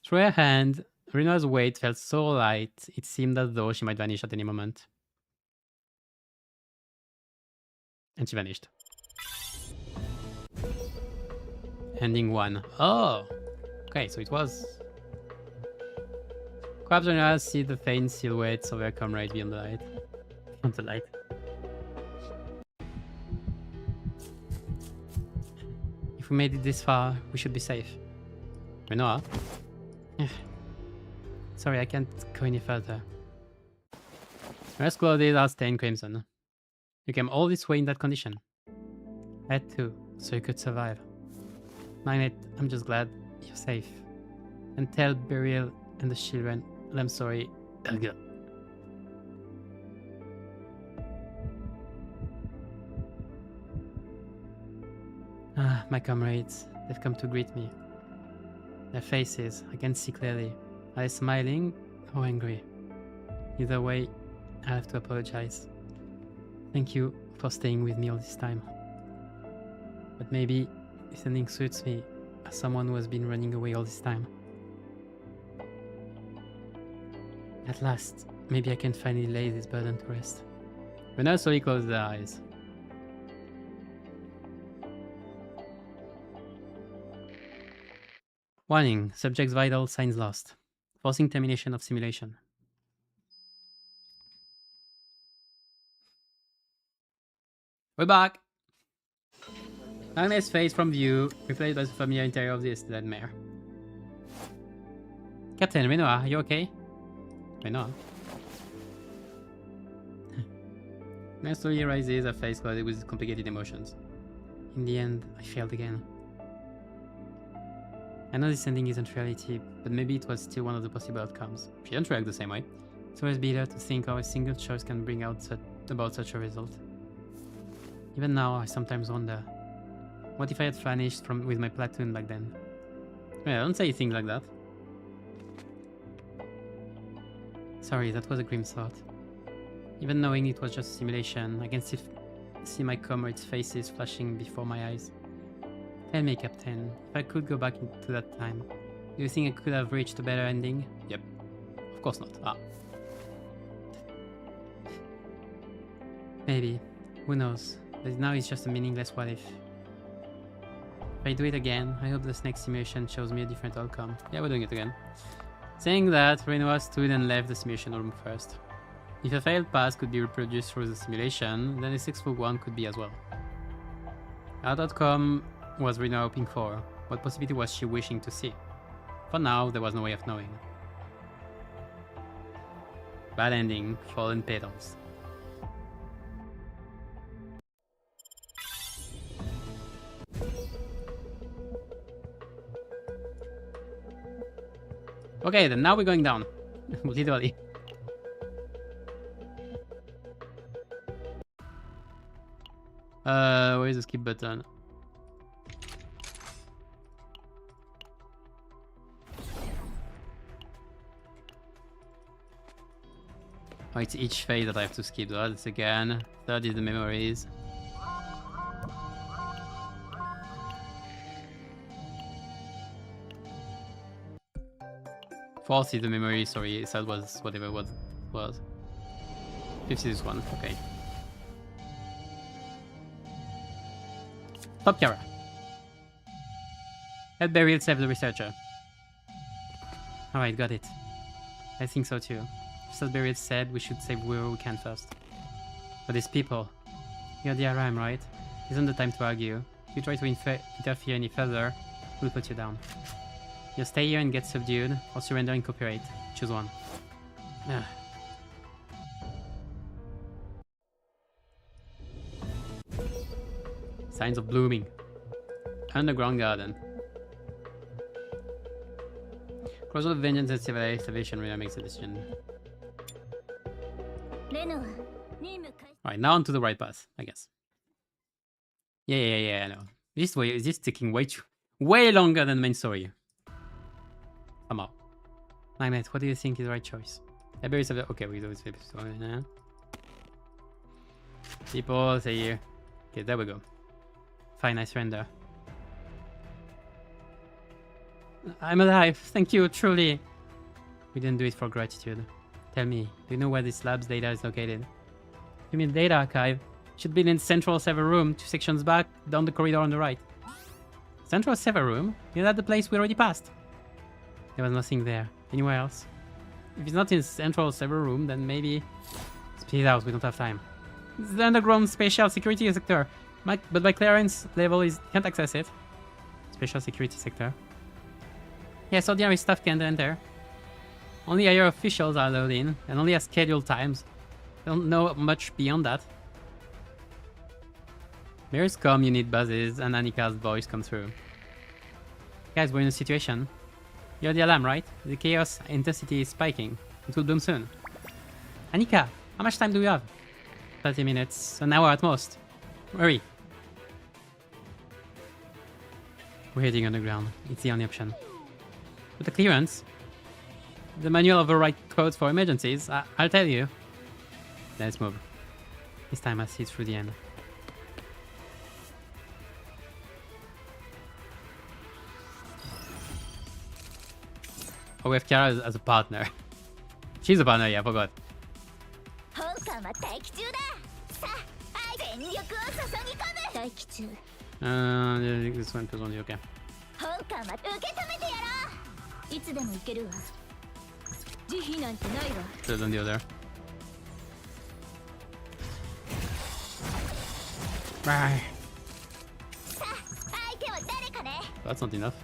Through her hand, Renoa's weight felt so light, it seemed as though she might vanish at any moment. And she vanished. Ending 1. Oh! Okay, so it was... Perhaps Renoa see the faint silhouettes of her comrade beyond the light. Beyond the light. If we made it this far, we should be safe. Renoa? Sorry, I can't go any further. Rest clothes are stained crimson. You came all this way in that condition. I had to, so you could survive. Magnet, I'm just glad you're safe. And tell Burial and the children I'm sorry. Ugh. Ah, my comrades, they've come to greet me. Their faces, I can see clearly. Are they smiling or angry? Either way, I have to apologize. Thank you for staying with me all this time. But maybe this ending suits me as someone who has been running away all this time. At last, maybe I can finally lay this burden to rest. Renoa slowly closed their eyes. Warning, subject's vital signs lost. Forcing termination of simulation. We're back! Magnet's face from view, replaced by the familiar interior of this dead mare. Captain Renoa, are you okay? Renoa? Mare slowly rises, her face clouded with complicated emotions. In the end, I failed again. I know this ending isn't reality, but maybe it was still one of the possible outcomes. She didn't react the same way. It's always bitter to think how a single choice can bring out about such a result. Even now, I sometimes wonder, what if I had vanished with my platoon back then? Yeah, don't say things like that. Sorry, that was a grim thought. Even knowing it was just a simulation, I can still see my comrades' faces flashing before my eyes. Tell me, Captain, if I could go back into that time, do you think I could have reached a better ending? Yep. Of course not. Ah. Maybe. Who knows? But now it's just a meaningless what if. If I do it again, I hope this next simulation shows me a different outcome. Yeah, we're doing it again. Saying that, Renoa stood and left the simulation room first. If a failed pass could be reproduced through the simulation, then a successful one could be as well. What outcome was Renoa hoping for? What possibility was she wishing to see? For now, there was no way of knowing. Bad ending, fallen petals. Okay, then now we're going down. Literally. Where is the skip button? Oh, it's each phase that I have to skip. That's again. Third is the memories. Fourth is the memory, sorry, third was whatever it was. Fifth is this one, okay. Top Kara. Help Beryl save the researcher. Alright, got it. I think so too. Just as Beryl said, we should save whoever we can first. But these people, you're the RM, right? Isn't the time to argue. If you try to interfere any further, we'll put you down. You stay here and get subdued, or surrender and cooperate. Choose one. Ugh. Signs of blooming. Underground garden. Crossroad of vengeance and civilization. Renoa makes a decision. Alright, now onto the right path, I guess. Yeah, I know. This way is this taking way longer than main story. Somehow. Magnet, what do you think is the right choice? Okay, we do this now. People say here. Okay, there we go. Fine, I surrender. I'm alive, thank you, truly. We didn't do it for gratitude. Tell me, do you know where this lab's data is located? You mean data archive? Should be in central server room, 2 sections back, down the corridor on the right. Central server room? Is that the place we already passed? There was nothing there. Anywhere else? If it's not in central server room, then maybe... Speed out, we don't have time. It's the underground special security sector. But my clearance level can't access it. Special security sector. Yeah, so ordinary staff can't enter. Only higher officials are allowed in, and only at scheduled times. Don't know much beyond that. Mirrors come, you need buzzes, and Annika's voice comes through. Guys, we're in a situation. You're the alarm, right? The chaos intensity is spiking. It will bloom soon. Annika, how much time do we have? 30 minutes, an hour at most. Hurry. We're heading underground. It's the only option. With the clearance, the manual override codes for emergencies, I'll tell you. Let's move. This time I see it through the end. Oh, we have Kara as a partner. She's a partner, yeah, I forgot. This one goes on the okay. Should on the other. That's not enough.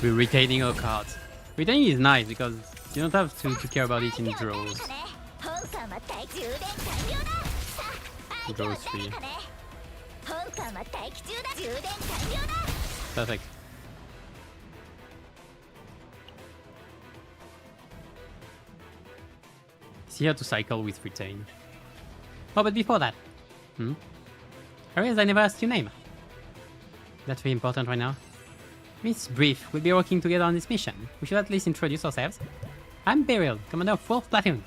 We're retaining our cards. Retaining is nice because you don't have to care about it in draws. Draws 3. Perfect. See how to cycle with retain. Oh, but before that. Areas I never asked your name. That's very important right now. Miss Brief, we'll be working together on this mission. We should at least introduce ourselves. I'm Beryl, Commander of 4th Platoon.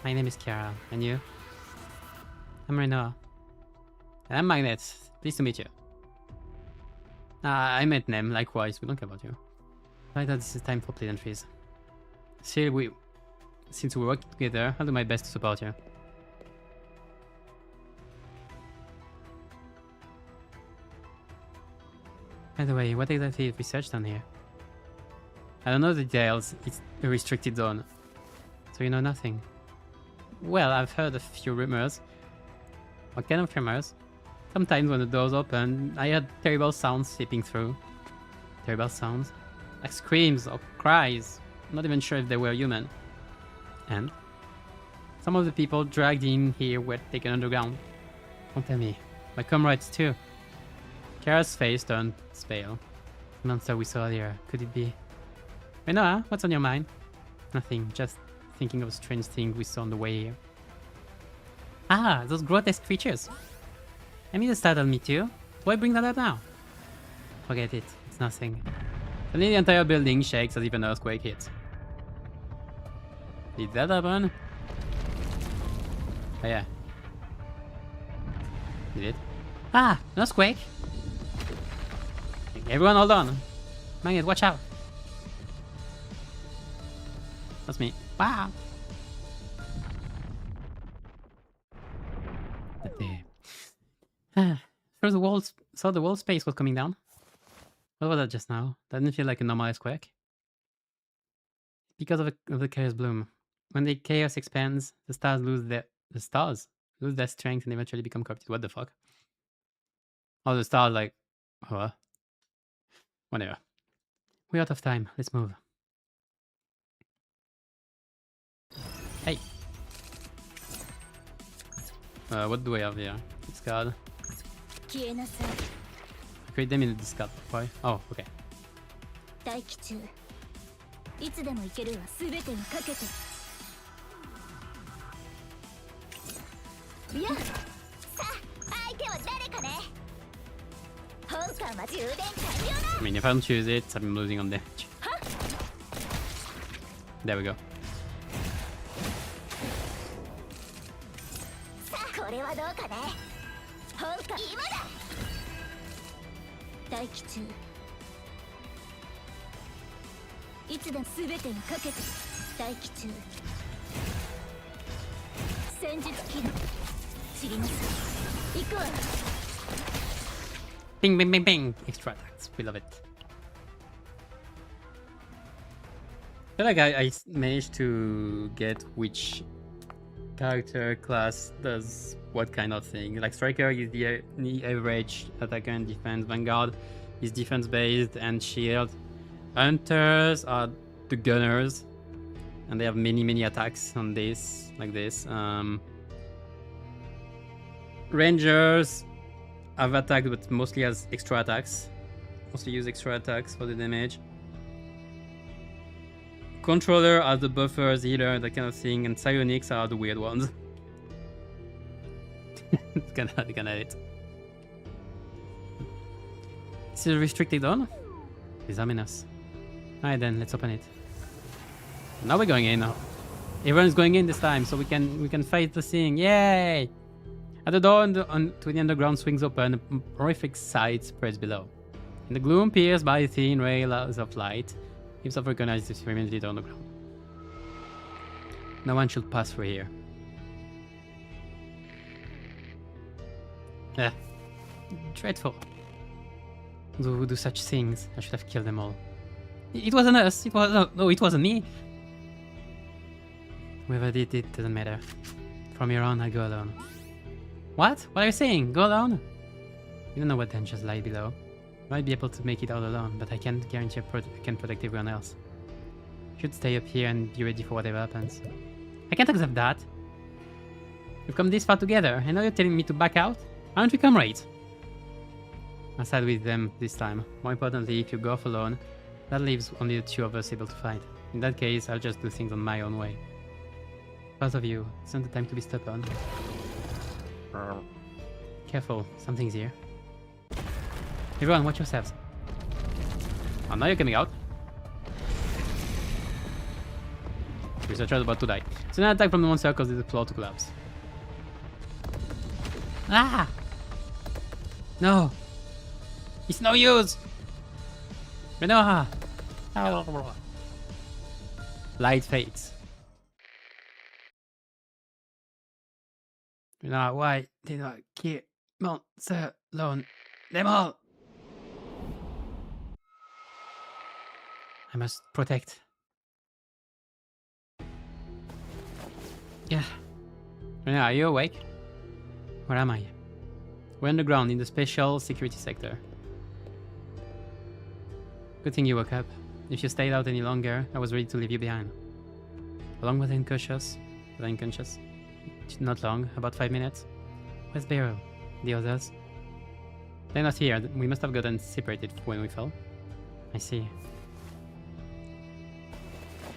My name is Kara, and you? I'm Renoa. And I'm Magnet. Pleased to meet you. I met Nem, likewise, we don't care about you. I thought this is time for pleasantries. Since we work together, I'll do my best to support you. By the way, what exactly is research done here? I don't know the details, it's a restricted zone. So you know nothing. Well, I've heard a few rumors. What kind of rumors? Sometimes when the doors open, I heard terrible sounds seeping through. Terrible sounds. Like screams or cries. I'm not even sure if they were human. And some of the people dragged in here were taken underground. Don't tell me. My comrades too. Kara's face turned pale. The monster we saw earlier. Could it be? Renoa, what's on your mind? Nothing. Just thinking of a strange thing we saw on the way here. Ah, those grotesque creatures. I mean, it startled me too. Why bring that up now? Forget it. It's nothing. Suddenly the entire building shakes as if an earthquake hits. Did that happen? Oh yeah. Did it? Ah! An earthquake! Everyone hold on. Magnet, watch out. That's me. Wow! Through the walls, saw the wall space was coming down. What was that just now? That didn't feel like a normal earthquake. Because of the chaos bloom. When the chaos expands, the stars lose their strength and eventually become corrupted. What the fuck? Oh, the stars like, whatever. We're out of time. Let's move. Hey. What do I have here? Discard. Create them in the discard. Why? Oh, okay. 待機中いつでも行けるわ全てをかけていやさあ相手は誰かね本艦は充電完了だ I mean, if I don't choose it, I'm losing on damage. There we go. さあこれはどうかね本艦今だ待機中いつでも全てをかけて待機中戦術起動知りなさい行くわ Bing, bing, bing, bing! Extra attacks. We love it. I feel like I managed to get which character class does what kind of thing. Like Striker is the average attacker and defense. Vanguard is defense based and shield. Hunters are the gunners, and they have many attacks on this, like this. Rangers have attack, but mostly as extra attacks. Mostly use extra attacks for the damage. Controller are the buffers, healer, that kind of thing, and psionics are the weird ones. Kinda it. This is restricted on? Examine-us. Alright then, let's open it. Now we're going in. Everyone's going in this time, so we can fight the thing. Yay! At the door to the underground swings open, a horrific sight spreads below. In the gloom pierced by thin rays of light, Hips of recognized this remains leader on the ground. No one should pass through here. Ah, dreadful. Those who do such things, I should have killed them all. It wasn't us. It was no, it wasn't me. Whoever did it doesn't matter. From here on, I go alone. What? What are you saying? Go alone? You don't know what dangers lie below. I might be able to make it out alone, but I can't guarantee I can protect everyone else. I should stay up here and be ready for whatever happens. I can't accept that. We've come this far together, and now you're telling me to back out? Aren't we comrades? I'll side with them this time. More importantly, if you go off alone, that leaves only the two of us able to fight. In that case, I'll just do things on my own way. Both of you, it's not the time to be stubborn. Careful, something's here. Everyone, watch yourselves. Oh, now you're coming out. Researcher is about to die. So an attack from the monster causes the floor to collapse. Ah! No! It's no use! Renoa! Light fades. Renoa, why did I kill monster alone? Them all! I must protect. Yeah. Renoa, are you awake? Where am I? We're underground in the special security sector. Good thing you woke up. If you stayed out any longer, I was ready to leave you behind. How long was I unconscious? Not long, about 5 minutes. Where's Beryl? The others? They're not here. We must have gotten separated when we fell. I see.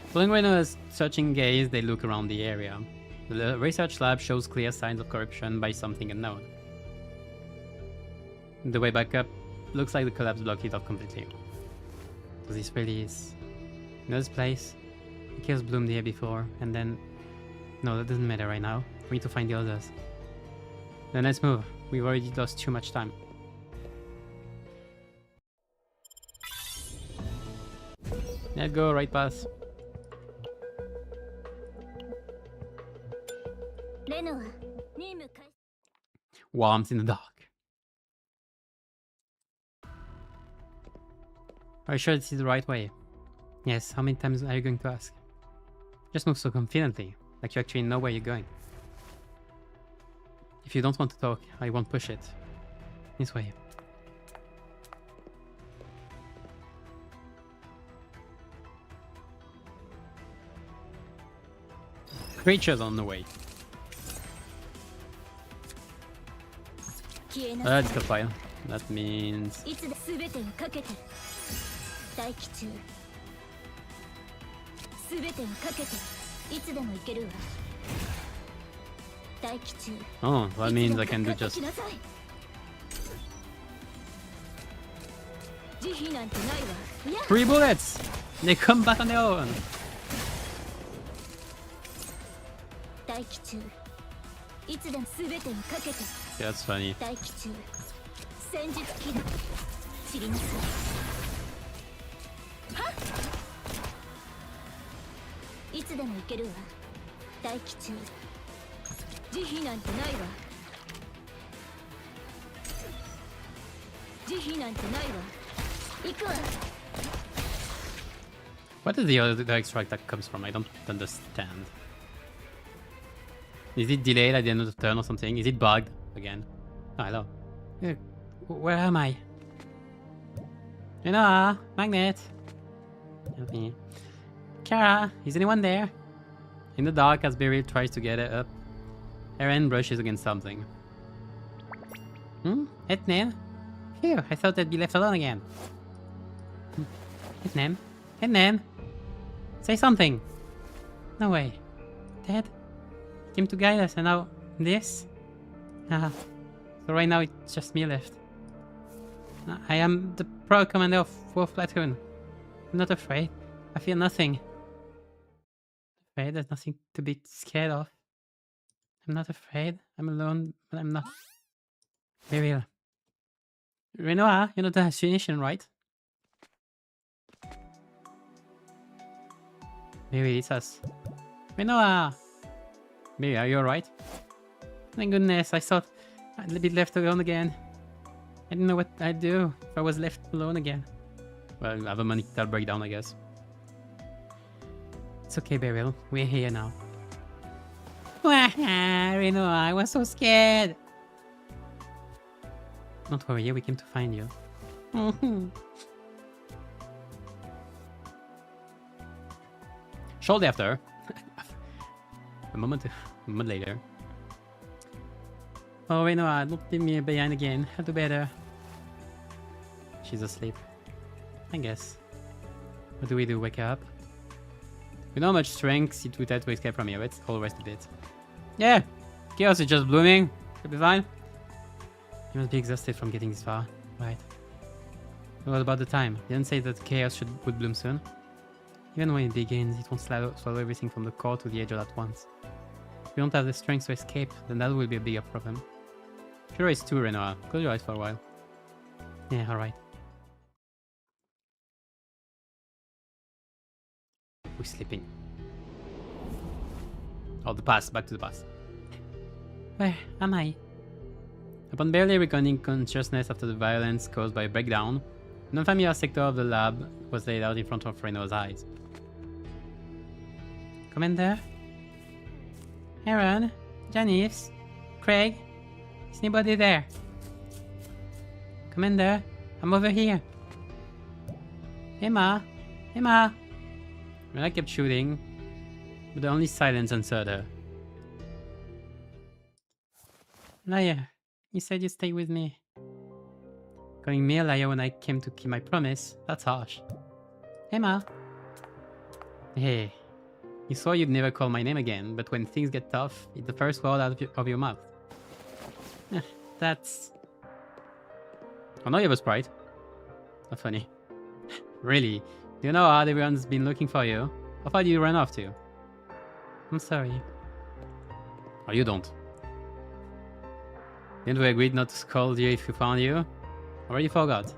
Following Renoa's searching gaze, they look around the area. The research lab shows clear signs of corruption by something unknown. The way back up looks like the collapse blocked it off completely. So this really is... You know this place? The chaos bloomed here before, and then... No, that doesn't matter right now. We need to find the others. Then let's move. We've already lost too much time. Let's go, right path. Renoa, 任務開始。 Warmth in the dark. Are you sure this is the right way? Yes, how many times are you going to ask? Just move so confidently, like you actually know where you're going. If you don't want to talk, I won't push it. This way. Creatures on the way. 消えなさい。 That's the file. That means... いつで全てをかけて。待機中。全てをかけて。いつでも行けるわ。待機中。 Oh, that means I can do いつでも just... かかってきなさい。慈悲なんてないわ。いや。 3 bullets! They come back on their own! 待機中。いつでも全てをかけて。 That's funny. 待機中。戦術起動。知りなさい。はっ。いつでも行けるわ。待機中。慈悲なんてないわ。慈悲なんてないわ。行くわ。 What is the other extract that comes from? I don't understand. Is it delayed at the end of the turn or something? Is it bugged again? Oh, hello. Where am I? Renoa, Magnet. Help me. Kara, is anyone there? In the dark, as Beryl tries to get it up, Eren brushes against something. Etnen? Phew, I thought I'd be left alone again. Etnen? Etnen? Say something! No way. Dead? Came to guide us and now this? Ah, so right now it's just me left. I am the proud commander of 4th Platoon. I'm not afraid. I feel nothing. Afraid? There's nothing to be scared of. I'm not afraid. I'm alone, but I'm not. Be real. Renoa, you know the destination, right? Maybe it's us. Renoa! Maybe, are you alright? Thank goodness, I thought I'd be left alone again. I didn't know what I'd do if I was left alone again. Well, I have a mental breakdown, I guess. It's okay, Beryl. We're here now. Renoa, I was so scared. Don't worry, we came to find you. Shortly after, a moment later. Oh, Renoa, don't leave me behind again. I'll do better. She's asleep. I guess. What do we do? Wake her up? We know how much strength it would have to escape from here. Let's all rest a bit. Yeah! Chaos is just blooming. Should be fine. You must be exhausted from getting this far. Right. What about the time? You didn't say that chaos would bloom soon? Even when it begins, it won't swallow everything from the core to the edge all at once. If we don't have the strength to escape, then that will be a bigger problem. Sure is too, Renoa. Close your eyes for a while. Yeah, alright. We're sleeping. Oh, the past. Back to the past. Where am I? Upon barely regaining consciousness after the violence caused by a breakdown, an unfamiliar sector of the lab was laid out in front of Renoa's eyes. Commander? Aaron? Janice? Craig? Is anybody there? Commander, I'm over here. Emma! Emma! And I kept shooting, but only silence answered her. Liar, you said you'd stay with me. Calling me a liar when I came to keep my promise, that's harsh. Emma! Hey, you swore you'd never call my name again, but when things get tough, it's the first word out of your mouth. That's... Oh, no, you have a sprite. Not funny. Really? Do you know how hard everyone's been looking for you? How far did you run off to? I'm sorry. Oh, you don't. Didn't we agree not to scold you if we found you? Already forgot.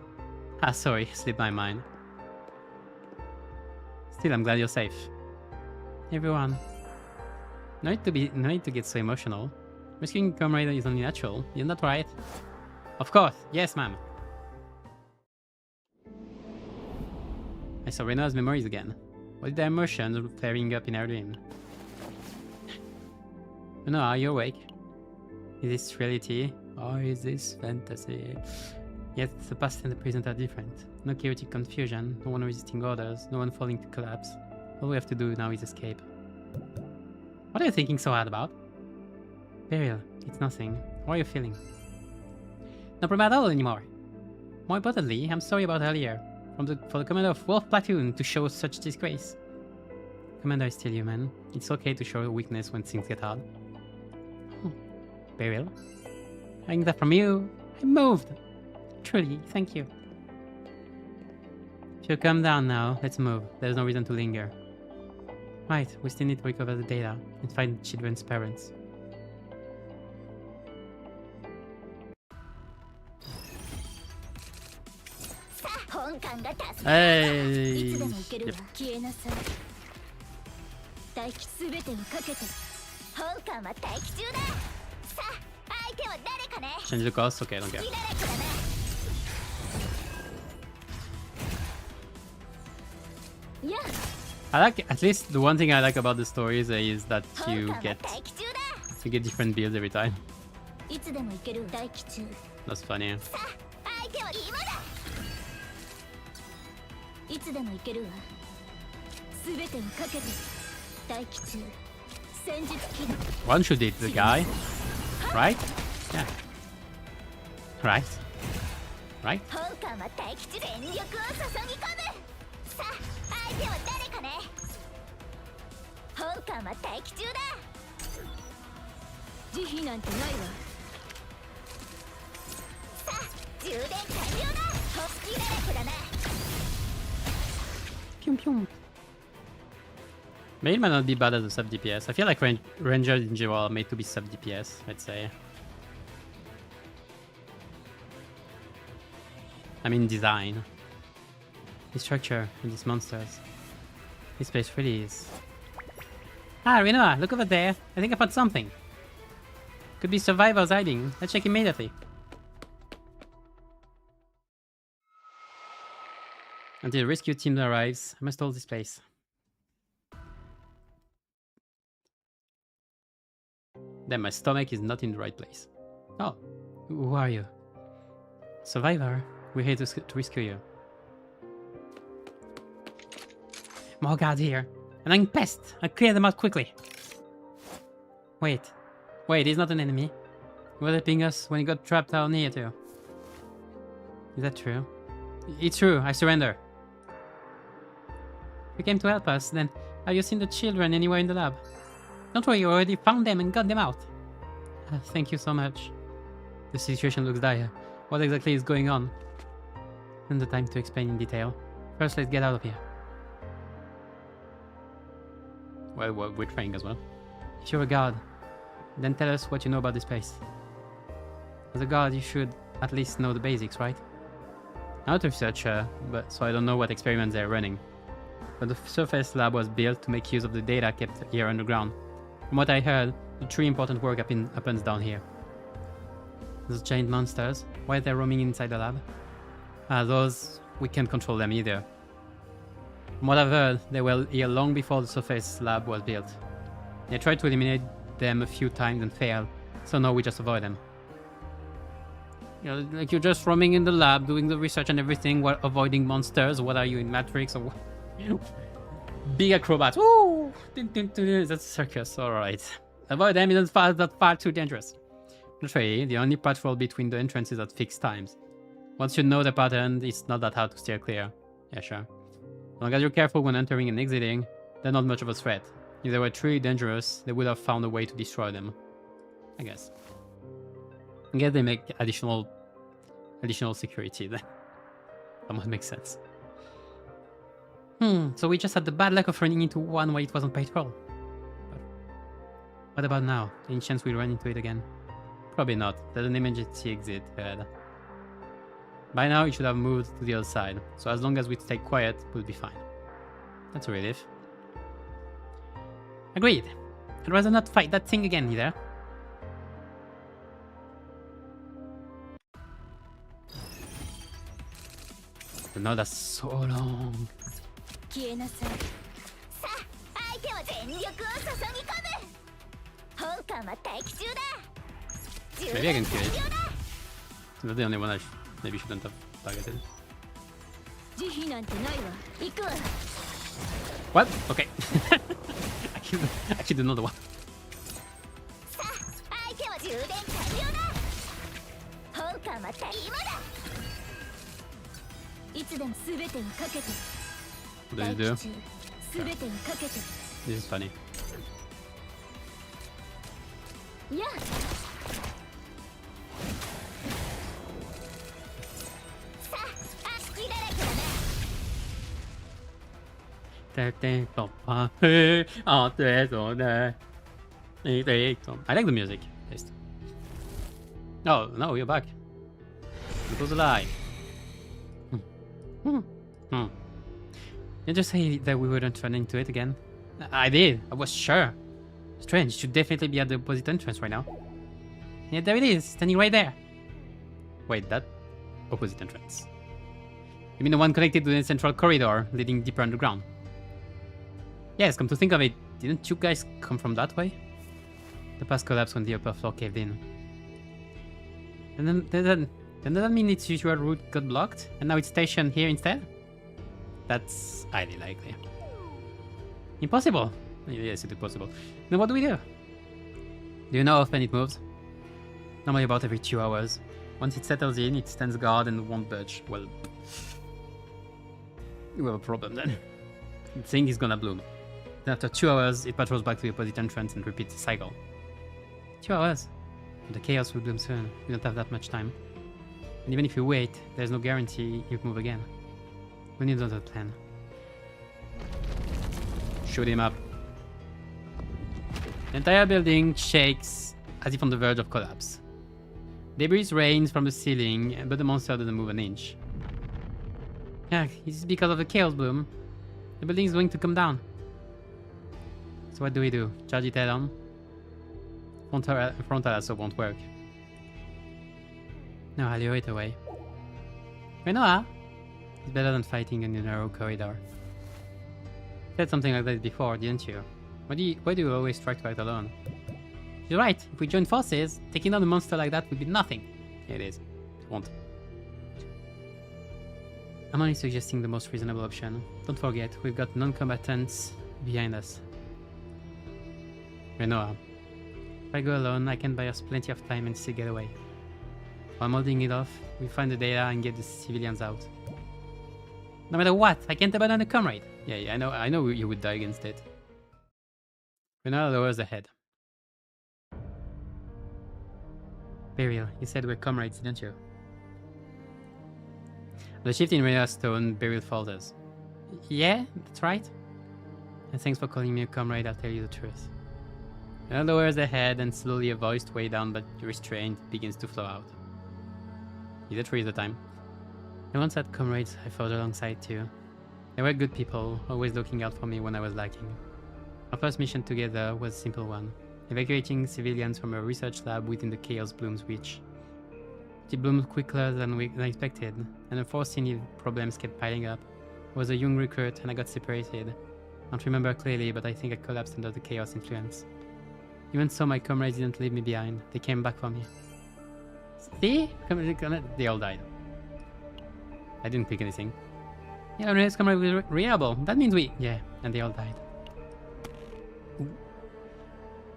Ah, sorry, slipped my mind. Still, I'm glad you're safe. Everyone. No need to get so emotional. Rescuing comrade is only natural. You're not right? Of course. Yes, ma'am. I saw Renoa's memories again. What are the emotions flaring up in her dream? Renoa, are you awake? Is this reality? Or is this fantasy? Yet the past and the present are different. No chaotic confusion, no one resisting orders, no one falling to collapse. All we have to do now is escape. What are you thinking so hard about? Beryl, it's nothing. How are you feeling? No problem at all anymore. More importantly, I'm sorry about earlier. For the commander of Wolf Platoon to show such disgrace. Commander is still human. It's okay to show weakness when things get hard. Beryl? Having that from you, I moved. Truly, thank you. If you calm down now, let's move. There's no reason to linger. Right, we still need to recover the data and find the children's parents. Hey! Yep. Change the cost? Okay, I don't care. I like, at least the one thing I like about the stories is that you get different builds every time. That's funny. One should hit the guy, right? Yeah. Right. Right? Pew pew. Maybe it might not be bad as a sub DPS. I feel like Rangers in general are made to be sub DPS, I'd say. I mean design. The structure and these monsters. This place really is. Ah, Renoa, look over there. I think I found something. Could be survivors hiding. Let's check immediately. Until the rescue team arrives, I must hold this place. Then my stomach is not in the right place. Oh, who are you? Survivor, we're here to rescue you. More guards here. An angry pest! I'll clear them out quickly. Wait, he's not an enemy. He was helping us when he got trapped down here too. Is that true? It's true, I surrender. If you came to help us, then have you seen the children anywhere in the lab? Don't worry, you already found them and got them out. Thank you so much. The situation looks dire. What exactly is going on? Isn't the time to explain in detail. First, let's get out of here. Well, we're trying as well. If you're a guard, then tell us what you know about this place. As a guard, you should at least know the basics, right? I'm not a researcher, so I don't know what experiments they're running. But the surface lab was built to make use of the data kept here underground. From what I heard, the three important work happens down here. Those giant monsters, why are they roaming inside the lab? Those, we can't control them either. From what I've heard, they were here long before the surface lab was built. They tried to eliminate them a few times and failed, so now we just avoid them. You know, like you're just roaming in the lab, doing the research and everything while avoiding monsters. What are you in Matrix or what? Big acrobat. Woo! That's circus. All right. Avoid them isn't far too dangerous. Naturally, the only patrol between the entrances at fixed times. Once you know the pattern, it's not that hard to steer clear. Yeah, sure. As long as you're careful when entering and exiting, they're not much of a threat. If they were truly dangerous, they would have found a way to destroy them. I guess. I guess they make additional security then. That would make sense. So we just had the bad luck of running into one while it was on patrol. But what about now? Any chance we'll run into it again? Probably not. There's an emergency exit ahead. By now it should have moved to the other side, so as long as we stay quiet, we'll be fine. That's a relief. Agreed. I'd rather not fight that thing again either. But no, that's so long. 消えなさい。さあ、相手は全力を注ぎ込む。本艦は待機中だ。 Maybe I can kill it. It's not the only one I maybe shouldn't have targeted. 慈悲なんてないわ。行くわ。 What? Okay. actually didn't know the one. さあ、相手は充電完了だ。本艦は今だ。いつでも全てをかけて。 What does it do? 全てをかけて。 This is funny. いや。 I like the music. Oh, no, you're back. It was alive. Did you just say that we wouldn't run into it again? I did. I was sure. Strange. It should definitely be at the opposite entrance right now. Yeah, there it is. Standing right there. Wait, that opposite entrance. You mean the one connected to the central corridor leading deeper underground? Yes, come to think of it, didn't you guys come from that way? The pass collapsed when the upper floor caved in. And then does that mean its usual route got blocked, and now it's stationed here instead? That's highly likely. Impossible! Yes, it's impossible. Then what do we do? Do you know how often it moves? Normally about every 2 hours. Once it settles in, it stands guard and won't budge. Well, you have a problem then. The thing is gonna bloom. Then after 2 hours, it patrols back to the opposite entrance and repeats the cycle. 2 hours? But the chaos will bloom soon. We don't have that much time. And even if you wait, there's no guarantee you'll move again. We need another plan. Shoot him up. The entire building shakes as if on the verge of collapse. Debris rains from the ceiling, but the monster doesn't move an inch. Yeah, it's because of the chaos bloom. The building is going to come down. So what do we do? Charge it head on? Frontal assault won't work. No, I'll lure it away. Renoa! It's better than fighting in a narrow corridor. You said something like that before, didn't you? Why do you always try to fight alone? You're right, if we join forces, taking down a monster like that would be nothing. Yeah, it is. It won't. I'm only suggesting the most reasonable option. Don't forget, we've got non-combatants behind us. Renoa, if I go alone, I can buy us plenty of time and still get away. While I'm holding it off, we find the data and get the civilians out. No matter what, I can't abandon a comrade. Yeah, I know you would die against it. Renoa lowers the head. Beryl, you said we're comrades, didn't you? The shift in Renoa's tone, Beryl falters. Yeah, that's right. And thanks for calling me a comrade, I'll tell you the truth. Renoa lowers the head and slowly a voice weighed down but restrained begins to flow out. Is it 3 at the time? I once had comrades I fought alongside too. They were good people, always looking out for me when I was lacking. Our first mission together was a simple one, evacuating civilians from a research lab within the Chaos Bloom's reach. It bloomed quicker than I expected, and unfortunately problems kept piling up. I was a young recruit and I got separated. I don't remember clearly, but I think I collapsed under the chaos influence. Even so, my comrades didn't leave me behind. They came back for me. See? They all died. I didn't pick anything. Yeah, let's come with reliable. That means we... Yeah, and they all died. Ooh.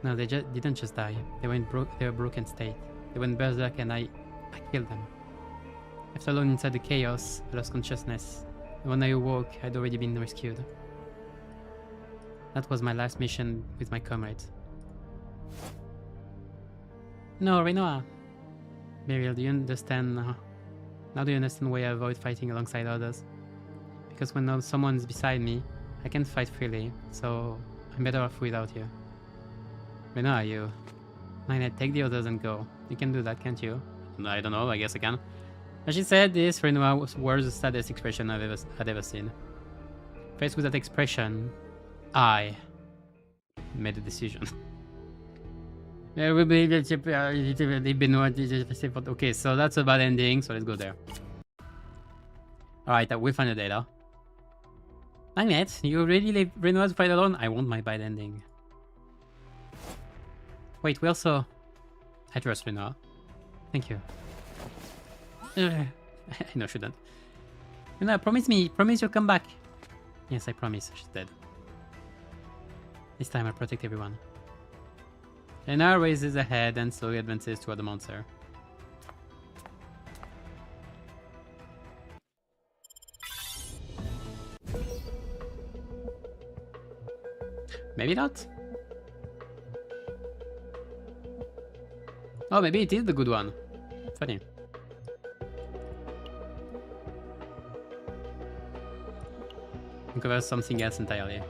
No, they didn't just die. They were broken state. They went berserk and I killed them. After alone inside the chaos, I lost consciousness. And when I awoke, I'd already been rescued. That was my last mission with my comrades. No, Renoa. Burial, do you understand now? Now do you understand why I avoid fighting alongside others? Because when someone's beside me, I can't fight freely, so I'm better off without you. Renoa, you... Fine, take the others and go. You can do that, can't you? I don't know, I guess I can. As she said this, Renoa was the saddest expression I'd ever seen. Faced with that expression, I made a decision. Okay, so that's a bad ending, so let's go there. Alright, we find the data. Magnet, you really leave Renoa to fight alone? I want my bad ending. Wait, we also... I trust Renoa. Thank you. I know, shouldn't. Renoa, promise you'll come back. Yes, I promise, she's dead. This time I'll protect everyone. Renoa raises a head and slowly advances toward the monster. Maybe not. Oh, maybe it is the good one. Funny. Uncover something else entirely.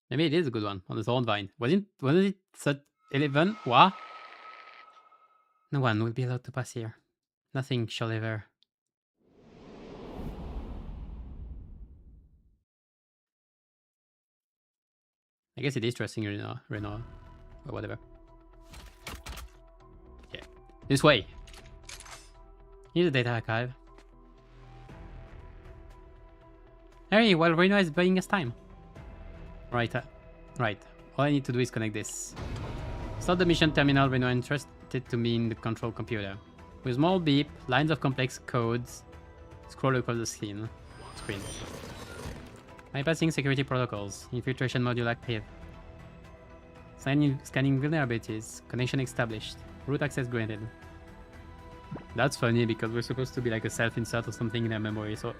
Maybe it is a good one on the Thorn Vine. Wasn't it set 11? What? No one will be allowed to pass here. Nothing shall ever. I guess it is trusting Renoa, or whatever. Okay, this way. Here's the data archive. Hurry, while Renoa is buying us time. Right. All I need to do is connect this. Start the mission terminal. Renoa entrusted to me in the control computer. With small beep, lines of complex codes scroll across the screen. Bypassing security protocols. Infiltration module active. Scanning vulnerabilities. Connection established. Root access granted. That's funny because we're supposed to be like a self-insert or something in their memory. So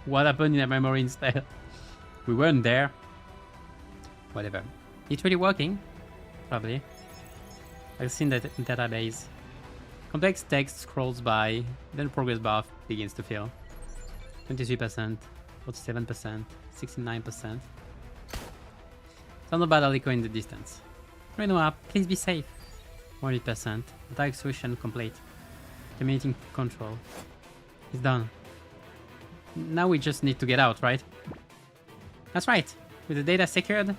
what happened in their memory instead? We weren't there. Whatever. It's really working. Probably. I've seen that in database. Complex text scrolls by, then progress bar begins to fill. 23%, 47%, 69%. Sound of battle echo in the distance. Renoa, please be safe. 100%. Attack execution complete. Terminating control. It's done. Now we just need to get out, right? That's right. With the data secured,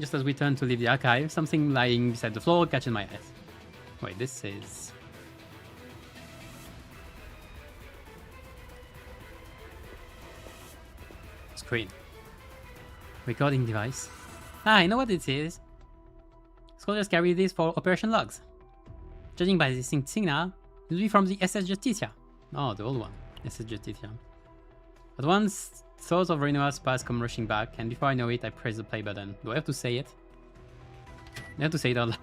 just as we turn to leave the archive, something lying beside the floor catches my eyes. Wait, this is... Screen. Recording device. Ah, I know what it is. Soldiers carry this for operation logs. Judging by this insignia, it will be from the SS Justitia. Oh, the old one. SS Justitia. At once, thoughts of Renoa's past come rushing back, and before I know it, I press the play button. Do I have to say it? I have to say it out loud.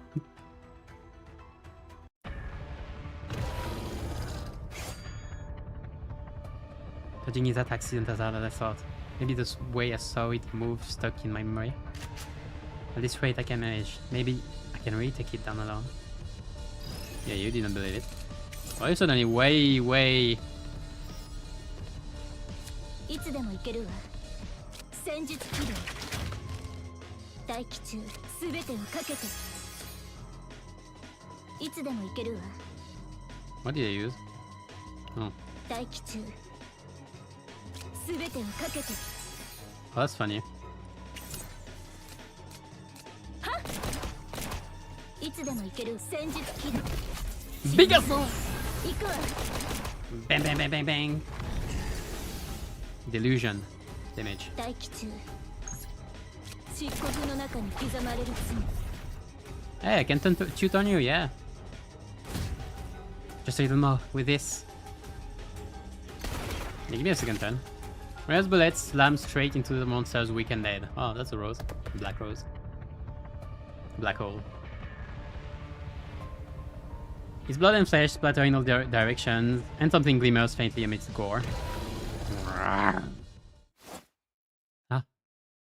Judging is that accident as hard as I thought. Maybe the way I saw it move stuck in my memory. At this rate I can manage. Maybe I can really take it down alone. Yeah, you didn't believe it. Why is suddenly way... いつでも行けるわ。戦術起動。待機中、すべてをかけて。いつでも行けるわ。What did I use? Oh. 待機中。すべてをかけて。Oh, that's funny. いつでも行ける戦術起動。Big ass! 行くわ。 Bang bang bang bang bang! Delusion damage. 待機中。漆黒の中に刻まれる罪。Hey, I can shoot on you, yeah. Just a little more with this. Yeah, give me a second turn. Rose bullets slam straight into the monster's weakened head. Oh, that's a rose. Black rose. Black hole. His blood and flesh splatter in all directions, and something glimmers faintly amidst gore. Ah,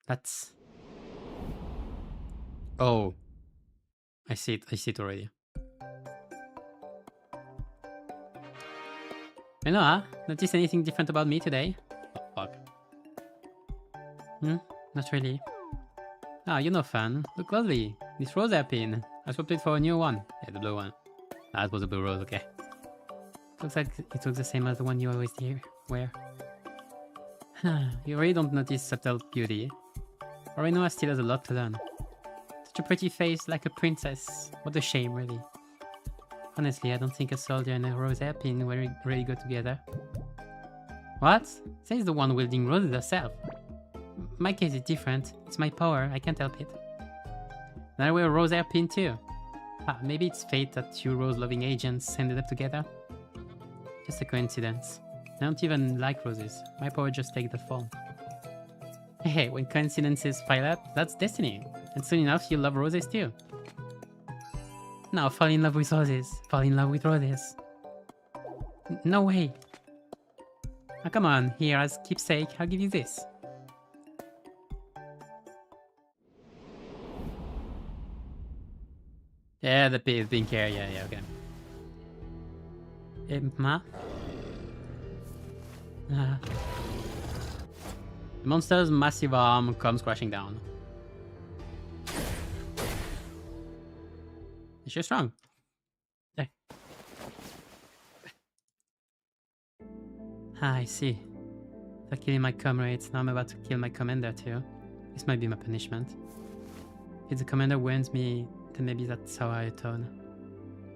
that's... Oh. I see it already. Renoa, notice anything different about me today? Oh, fuck. Not really. Ah, you're no fan. Look closely. This rose hairpin. I swapped it for a new one. Yeah, the blue one. Ah, it was a blue rose, okay. Looks like it looks the same as the one you always wear. You really don't notice subtle beauty. Renoa still has a lot to learn. Such a pretty face, like a princess. What a shame, really. Honestly, I don't think a soldier and a rose hairpin really go together. What? Says the one wielding roses herself. My case is different. It's my power, I can't help it. Then I wear a rose hairpin too. Ah, maybe it's fate that two rose-loving agents ended up together. Just a coincidence. I don't even like roses. My power just takes the form. Hey, when coincidences pile up, that's destiny. And soon enough, you'll love roses too. Now, fall in love with roses. Fall in love with roses. No way. Oh, come on, here as keepsake, I'll give you this. Yeah, the pink hair, yeah, okay. The monster's massive arm comes crashing down. She's strong. There. Ah, I see. After killing my comrades, now I'm about to kill my commander too. This might be my punishment. If the commander warns me, then maybe that's how I atone.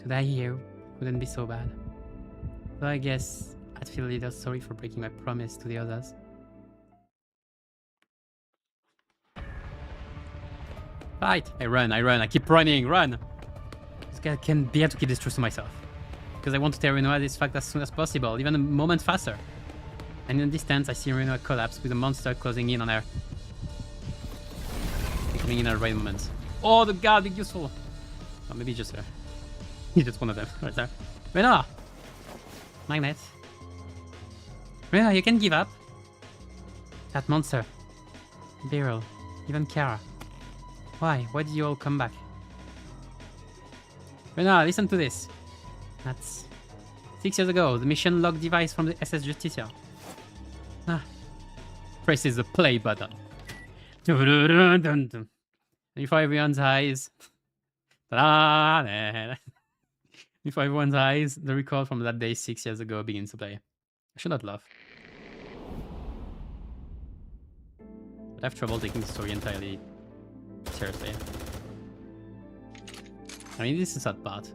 To die here wouldn't be so bad. So I guess I'd feel a little sorry for breaking my promise to the others. Fight! I run, I keep running, run! I can bear to keep this truth to myself. Because I want to tell Renoa this fact as soon as possible, even a moment faster. And in the distance, I see Renoa collapse with a monster closing in on her. Coming in at the right moment. Oh, the guard, big useful! Oh, maybe just her. Just one of them, right there. Renoa! Magnet. Renoa, you can give up. That monster. Beryl. Even Kara. Why? Why did you all come back? Renoa, listen to this. That's 6 years ago, the mission log device from the SS Justicia. Presses the play button. Before everyone's eyes. Before everyone's eyes, the record from that day 6 years ago begins to play. I should not laugh. But I have trouble taking the story entirely seriously. I mean, this is that part.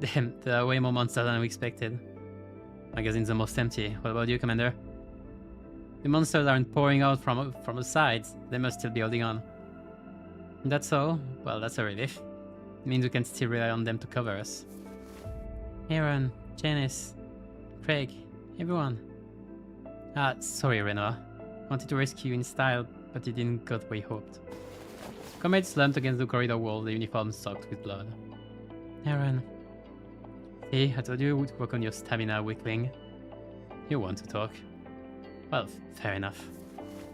Damn, there are way more monsters than we expected. Magazine's almost empty. What about you, Commander? The monsters aren't pouring out from the sides. They must still be holding on. That's so? Well, that's a relief. It means we can still rely on them to cover us. Aaron, Janice, Craig, everyone. Sorry, Renoa. Wanted to rescue you in style, but it didn't go the way hoped. Comrades slumped against the corridor wall, the uniform soaked with blood. Aaron. See, I told you you would work on your stamina, weakling. You want to talk. Well, fair enough.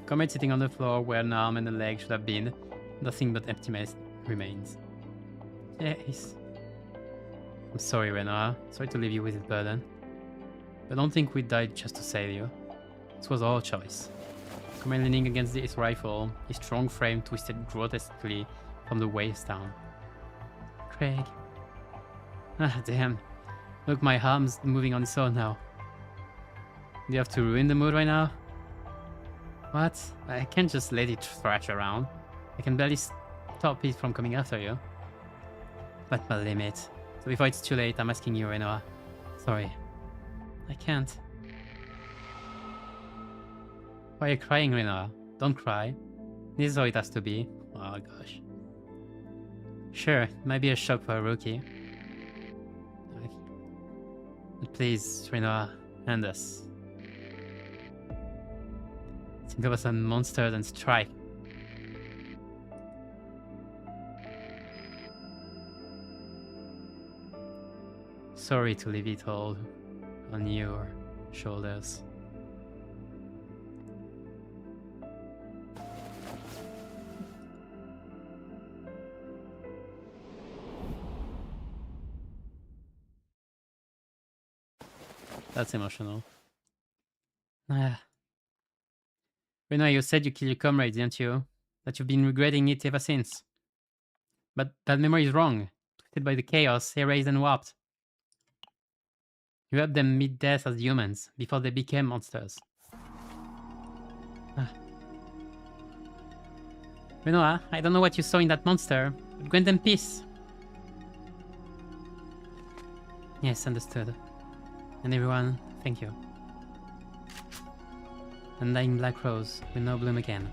Comrade sitting on the floor where an arm and a leg should have been. Nothing but empty mess remains. Yes. I'm sorry, Renoa. Sorry to leave you with this burden. But don't think we died just to save you. This was our choice. Comrade leaning against his rifle, his strong frame twisted grotesquely from the waist down. Craig. Damn. Look, my arm's moving on its own now. Do you have to ruin the mood right now? What? I can't just let it thrash around. I can barely stop it from coming after you. That's my limit. So before it's too late, I'm asking you, Renoa. Sorry. I can't. Why are you crying, Renoa? Don't cry. This is how it has to be. Oh gosh. Sure, it might be a shock for a rookie. But please, Renoa, end us. Think of us as monsters and strike. Sorry to leave it all on your shoulders. That's emotional. Ah. Renoa, you said you killed your comrade, didn't you? That you've been regretting it ever since. But that memory is wrong. Twisted by the chaos, erased and warped. You helped them meet death as humans, before they became monsters. Ah. Renoa, I don't know what you saw in that monster, but grant them peace. Yes, understood. And everyone, thank you. Undying black rose will now bloom again.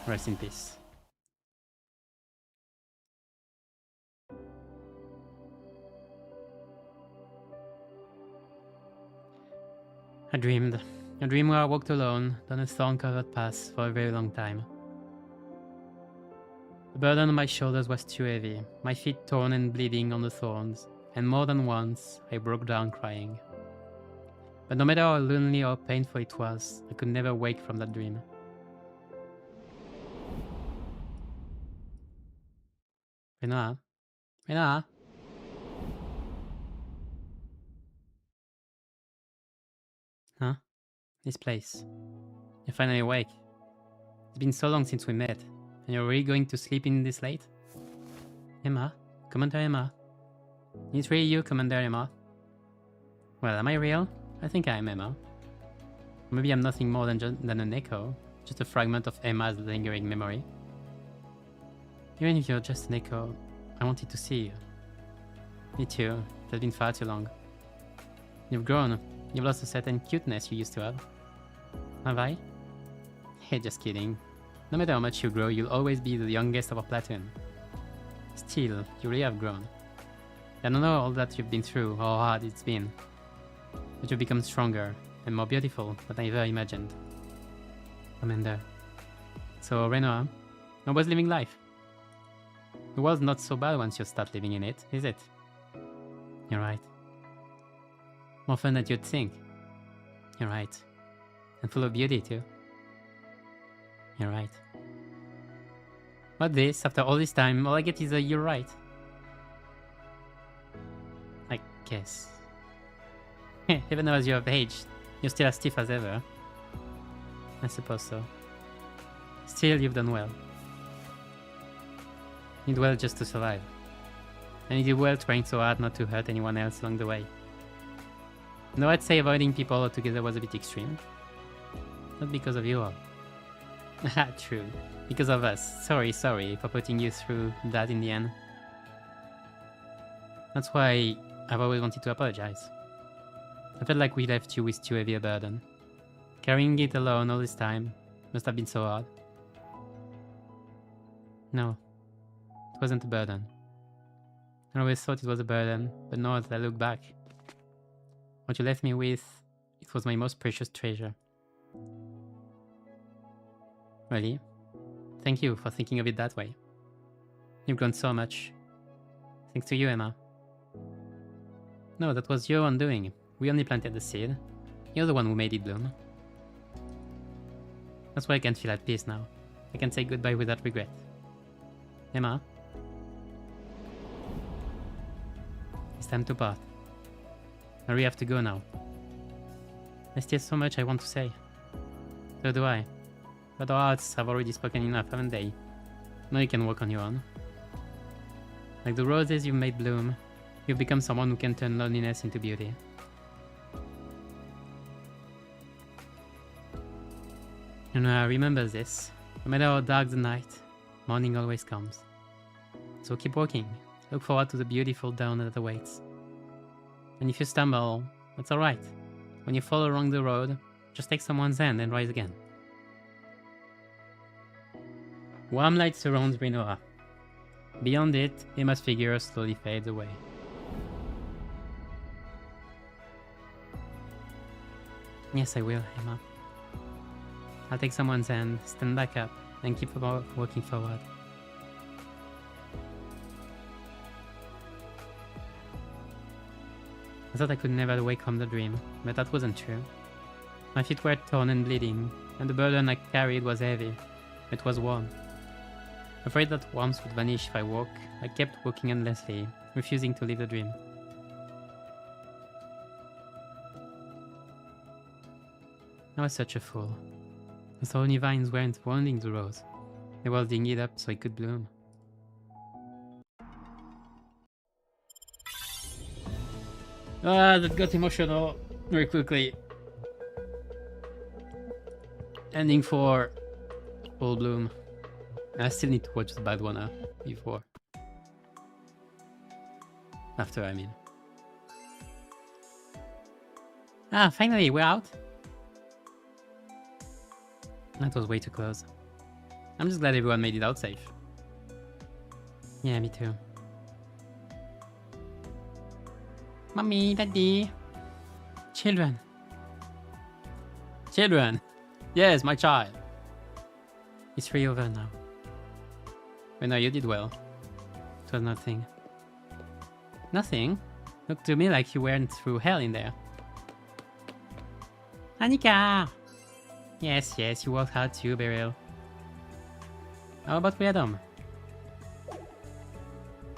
Rest in peace. I dreamed. A dream where I walked alone down a thorn-covered path for a very long time. The burden on my shoulders was too heavy, my feet torn and bleeding on the thorns, and more than once I broke down crying. But no matter how lonely or painful it was, I could never wake from that dream. Renoa? Renoa? Huh? This place. You're finally awake. It's been so long since we met, and you're really going to sleep in this late? Emma? Commander Emma? Is it really you, Commander Emma? Well, am I real? I think I am Emma. Maybe I'm nothing more than an echo, just a fragment of Emma's lingering memory. Even if you're just an echo, I wanted to see you. Me too, it has been far too long. You've grown. You've lost a certain cuteness you used to have. Have I? Hey, just kidding. No matter how much you grow, you'll always be the youngest of our platoon. Still, you really have grown. I don't know all that you've been through, or how hard it's been. But you've become stronger, and more beautiful than I ever imagined. Commander. So, Renoa, how was living life? The world's not so bad once you start living in it, is it? You're right. More fun than you'd think. You're right. And full of beauty, too. You're right. But this, after all this time, all I get is a you're right. I guess. Even though as you have aged, you're still as stiff as ever. I suppose so. Still, you've done well. You did well just to survive. And you did well trying so hard not to hurt anyone else along the way. Though I'd say avoiding people altogether was a bit extreme. Not because of you all. True. Because of us. Sorry for putting you through that in the end. That's why I've always wanted to apologize. I felt like we left you with too heavy a burden. Carrying it alone all this time must have been so hard. No. It wasn't a burden. I always thought it was a burden, but now as I look back, what you left me with, it was my most precious treasure. Really? Thank you for thinking of it that way. You've grown so much. Thanks to you, Emma. No, that was your undoing. We only planted the seed. You're the one who made it bloom. That's why I can feel at peace now. I can say goodbye without regret. Emma? It's time to part. I really have to go now. There's still so much I want to say. So do I. But our hearts have already spoken enough, haven't they? Now you can walk on your own. Like the roses you've made bloom, you've become someone who can turn loneliness into beauty. And I remember this. No matter how dark the night, morning always comes. So keep walking. Look forward to the beautiful dawn that awaits. And if you stumble, that's alright. When you fall along the road, just take someone's hand and rise again. Warm light surrounds Renoa. Beyond it, Emma's figure slowly fades away. Yes, I will, Emma. I'll take someone's hand, stand back up, and keep walking forward. I thought I could never wake from the dream, but that wasn't true. My feet were torn and bleeding, and the burden I carried was heavy. It was warm. Afraid that warmth would vanish if I woke, I kept walking endlessly, refusing to leave the dream. I was such a fool. The thorny vines weren't wounding the rose. They were holding it up so it could bloom. That got emotional very quickly. Ending for Full Bloom. I still need to watch the bad one before. After, I mean. Finally, we're out. That was way too close. I'm just glad everyone made it out safe. Yeah, me too. Mommy, Daddy. Children. Children. Yes, my child. It's 3 over now. But no, you did well. It was nothing. Nothing? Looked to me like you went through hell in there. Annika! Yes, you worked hard too, Beryl. How about freedom?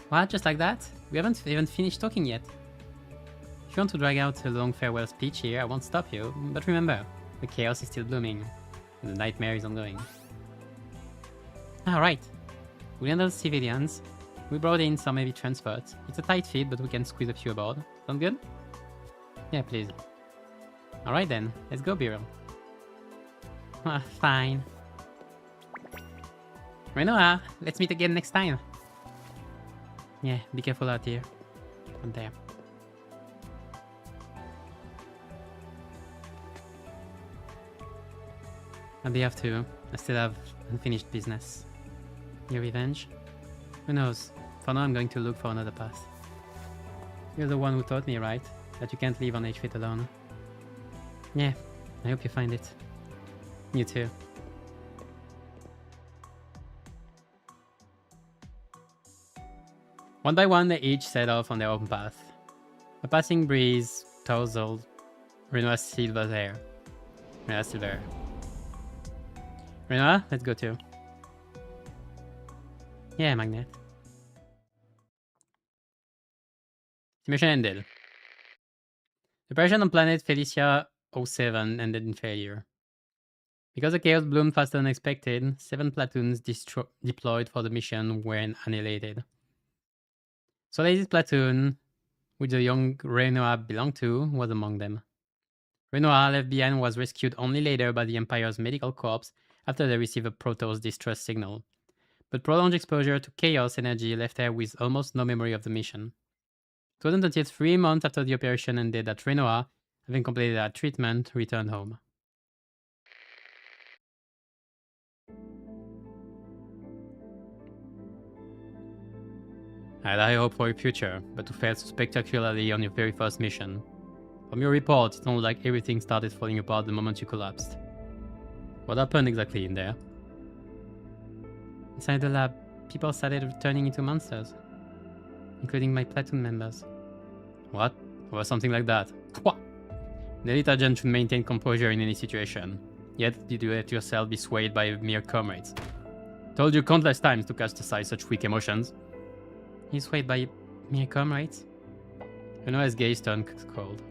What, just like that? We haven't even finished talking yet. If you want to drag out a long farewell speech here, I won't stop you, but remember, the chaos is still blooming, and the nightmare is ongoing. Alright, we handled civilians, we brought in some heavy transport. It's a tight fit, but we can squeeze a few aboard. Sound good? Yeah, please. Alright then, let's go, Beryl. Fine. Renoa, let's meet again next time. Yeah, be careful out here. From there. I'll be off too. I still have unfinished business. Your revenge? Who knows? For now I'm going to look for another path. You're the one who taught me, right? That you can't live on H-Fit alone. Yeah, I hope you find it. You too. One by one, they each set off on their own path. A passing breeze tousled Renoa's silver hair. Renoa's still there. Renoa, let's go too. Yeah, Magnet. The mission ended. The operation on planet Felicia 07 ended in failure. Because the chaos bloomed faster than expected, 7 platoons deployed for the mission were annihilated. Solis' platoon, which the young Renoa belonged to, was among them. Renoa, left behind, was rescued only later by the Empire's medical corps after they received a Protoss distress signal. But prolonged exposure to chaos energy left her with almost no memory of the mission. It wasn't until 3 months after the operation ended that Renoa, having completed her treatment, returned home. I had high hope for your future, but to fail so spectacularly on your very first mission. From your report, it sounded like everything started falling apart the moment you collapsed. What happened exactly in there? Inside the lab, people started turning into monsters, including my platoon members. What? Or something like that? What? The elite agent should maintain composure in any situation. Yet did you let yourself be swayed by mere comrades? Told you countless times to cast aside such weak emotions. He's swayed by mere comrades? Renoa's gaze turned cold.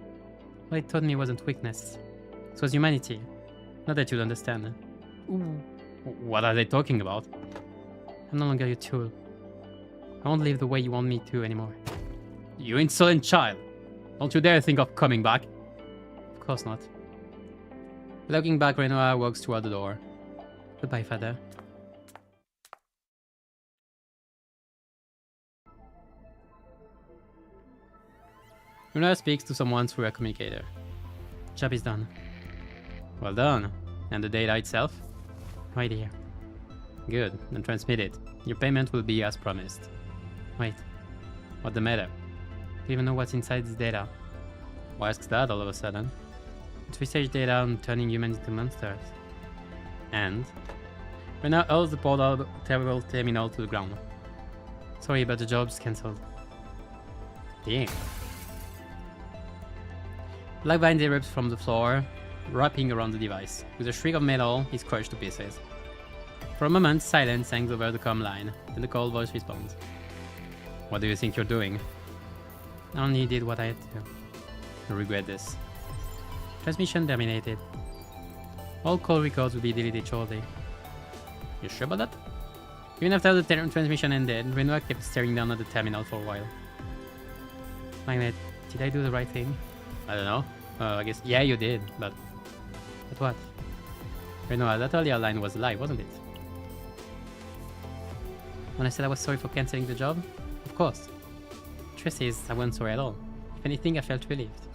What it told me wasn't weakness. It was humanity. Not that you'd understand. Ooh. What are they talking about? I'm no longer your tool. I won't live the way you want me to anymore. You insolent child! Don't you dare think of coming back! Of course not. Looking back, Renoa walks toward the door. Goodbye, father. Renoa speaks to someone through a communicator. Job is done. Well done. And the data itself? Right here. Good, then transmit it. Your payment will be as promised. Wait, what's the matter? Do you even know what's inside this data? Why ask that all of a sudden? It's research data on turning humans into monsters. And Renoa hurls the portable terminal to the ground. Sorry, but the job's cancelled. Damn. Black vines erupts from the floor, wrapping around the device. With a shriek of metal, it's crushed to pieces. For a moment, silence hangs over the comm line. Then the cold voice responds. What do you think you're doing? I only did what I had to do. I regret this. Transmission terminated. All call records will be deleted shortly. You sure about that? Even after the transmission ended, Renoa kept staring down at the terminal for a while. Magnet, did I do the right thing? I don't know. I guess, yeah, you did, but what? Renoa, that earlier line was a lie, wasn't it? When I said I was sorry for cancelling the job? Of course. Truth is, I wasn't sorry at all. If anything, I felt relieved.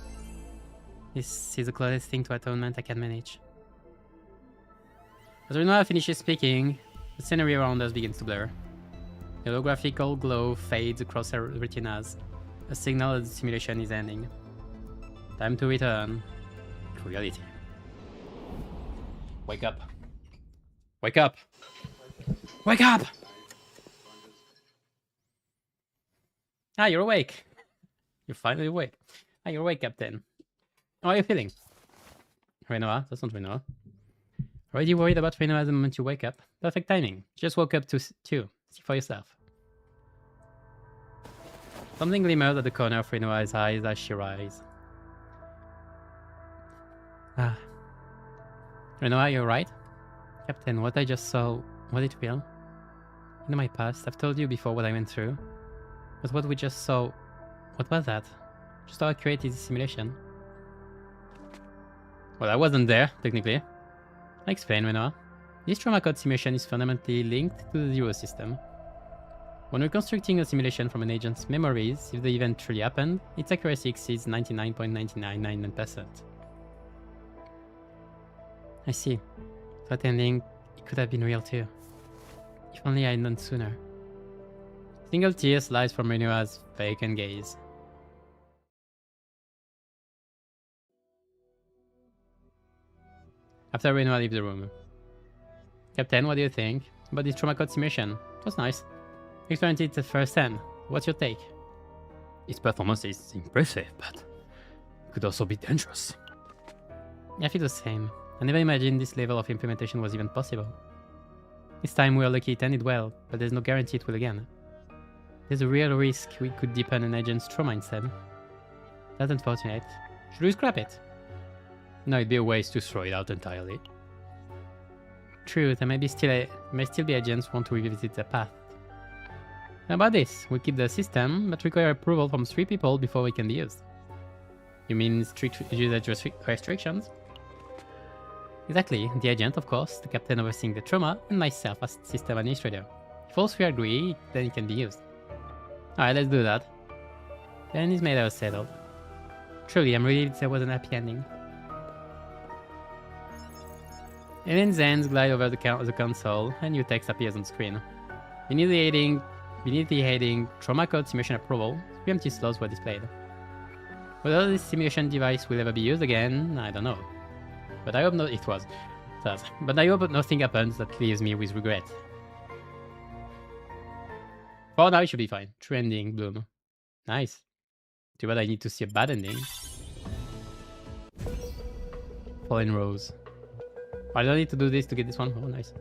This is the closest thing to atonement I can manage. As Renoa finishes speaking, the scenery around us begins to blur. The holographical glow fades across our retinas, a signal that the simulation is ending. Time to return to reality. Wake up. Wake up. Wake up! Ah, you're awake. You're finally awake. Ah, you're awake, Captain. How are you feeling? Renoa? That's not Renoa. Already worried about Renoa the moment you wake up? Perfect timing. Just woke up too. See for yourself. Something glimmers at the corner of Renoa's eyes as she rises. Ah. Renoa, you're right? Captain, what I just saw, was it real? In my past, I've told you before what I went through. But what we just saw, what was that? Just how accurate is the simulation? Well, I wasn't there, technically. I'll explain, Renoa. This trauma code simulation is fundamentally linked to the zero system. When reconstructing a simulation from an agent's memories, if the event truly happened, its accuracy exceeds 99.9999%. I see. That ending, it could have been real too. If only I had known sooner. Single tear slides from Renoa's vacant gaze. After Renoa leaves the room. Captain, what do you think about this trauma code simulation? It was nice. Experienced it at first hand. What's your take? Its performance is impressive, but it could also be dangerous. I feel the same. I never imagined this level of implementation was even possible. This time we are lucky it ended well, but there's no guarantee it will again. There's a real risk we could deepen an agent's trauma instead. That's unfortunate. Should we scrap it? No, it'd be a waste to throw it out entirely. True, there may still be agents who want to revisit their path. How about this? We'll keep the system, but require approval from 3 people before it can be used. You mean strict usage restrictions? Exactly. The agent, of course, the captain overseeing the trauma, and myself as system administrator. If all 3 agree, then it can be used. Alright, let's do that. Then his matter was settled. Truly, I'm relieved there was an happy ending. Elen's hands glide over the console, and new text appears on screen. Beneath the heading Trauma Code Simulation Approval, 3 empty slots were displayed. Whether this simulation device will ever be used again, I don't know. But I hope not. It was. But I hope nothing happens that leaves me with regret. For now, it should be fine. True ending, Bloom. Nice. Too bad I need to see a bad ending. Fallen Rose. I don't need to do this to get this one. Oh, nice.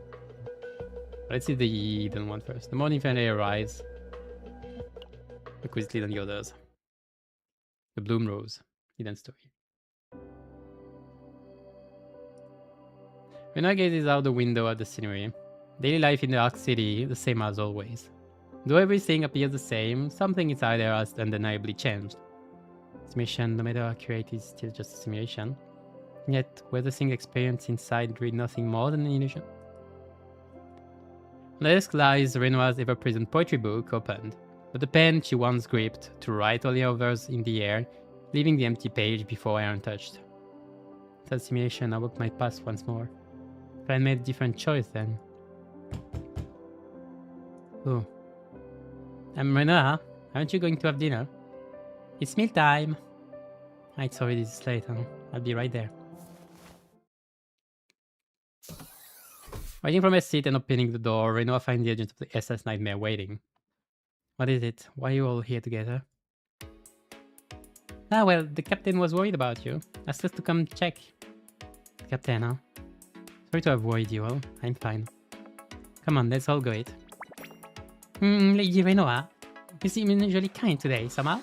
Let's see the hidden one first. The morning finally arrives. Acquisitively than the others. The Bloom Rose. Hidden story. Renoa gazes out the window at the scenery. Daily life in the Ark City, the same as always. Though everything appears the same, something inside there has undeniably changed. Simulation, no matter how accurate, is still just a simulation. Yet, were the thing experienced inside really nothing more than an illusion? On the desk lies Renoa's ever-present poetry book opened, but the pen she once gripped to write only hovers in the air, leaving the empty page before her untouched. That simulation, I walked my path once more. If I made a different choice then. Oh. I'm Renoa. Aren't you going to have dinner? It's meal time. It's already this late, huh? I'll be right there. Waiting from my seat and opening the door, Renoa finds the agent of the SS Nightmare waiting. What is it? Why are you all here together? Ah, well, the captain was worried about you. Asked us to come check. Captain, huh? Sorry to have worried you all. I'm fine. Come on, let's all go eat. Lady Renoa, you seem unusually kind today, somehow.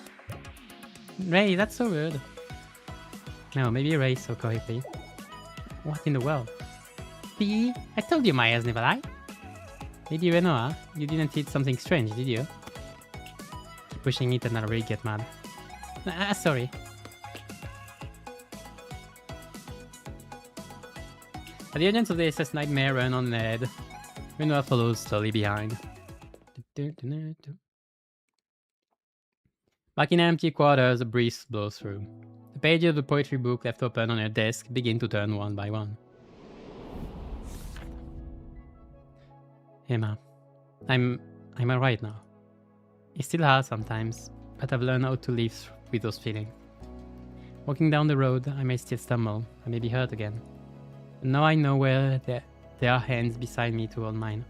Ray, that's so rude. No, maybe Ray so correctly. What in the world? See? I told you my ears never lie. Lady Renoa, you didn't eat something strange, did you? Keep pushing it and I'll really get mad. Sorry. At the audience of the SS Nightmare run on ahead, Renoa follows slowly behind. Back in empty quarters, a breeze blows through. The pages of the poetry book left open on her desk begin to turn one by one. Emma, I'm alright now. It's still hard sometimes, but I've learned how to live with those feelings. Walking down the road, I may still stumble, I may be hurt again. But now I know where there are hands beside me to hold mine.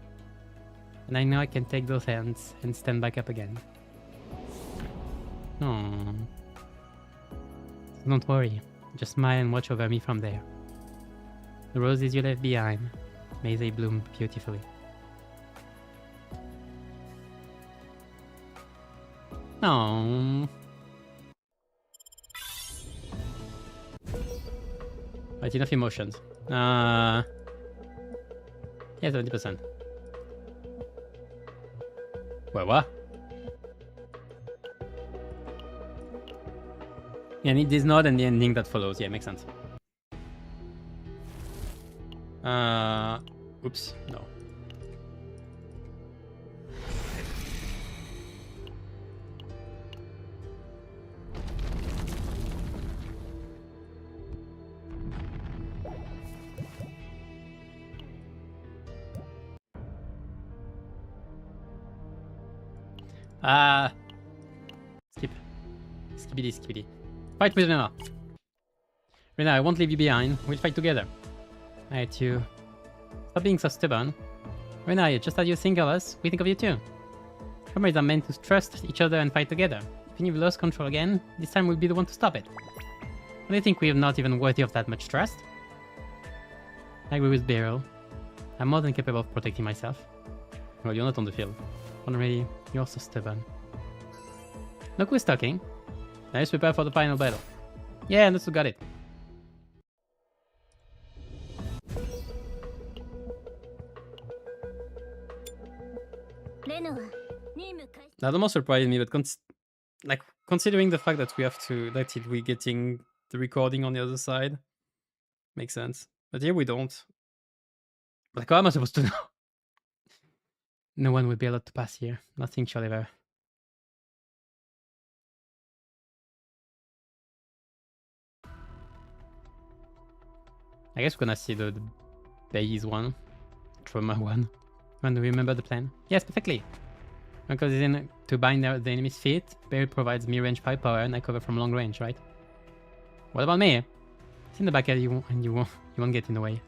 And I know I can take those hands and stand back up again. No. So don't worry, just smile and watch over me from there. The roses you left behind, may they bloom beautifully. No. Right, enough emotions. Yeah, 70%. Wait, what? Yeah, I need this node and the ending that follows. Yeah, makes sense. Oops, no. Skip. Skippity. Fight with Renoa. Renoa, I won't leave you behind. We'll fight together. I hate you. Stop being so stubborn. Renoa, just as you think of us, we think of you too. Comrades are meant to trust each other and fight together. If you've lost control again, this time we'll be the one to stop it. But I think we're not even worthy of that much trust. I agree with Beryl. I'm more than capable of protecting myself. Well, you're not on the field. Already, you're so stubborn. Look who's talking. Now let's prepare for the final battle. Yeah, Natsu got it. That almost surprised me, but considering the fact that we have to we're getting the recording on the other side, makes sense. But here we don't. Like, how am I supposed to know? No one will be allowed to pass here. Nothing shall ever. I guess we're gonna see the base one. Trauma one. And do we remember the plan? Yes, perfectly. Because it's in to bind the enemy's feet, Beryl provides mid-range firepower and I cover from long range, right? What about me? It's in the back and you won't get in the way.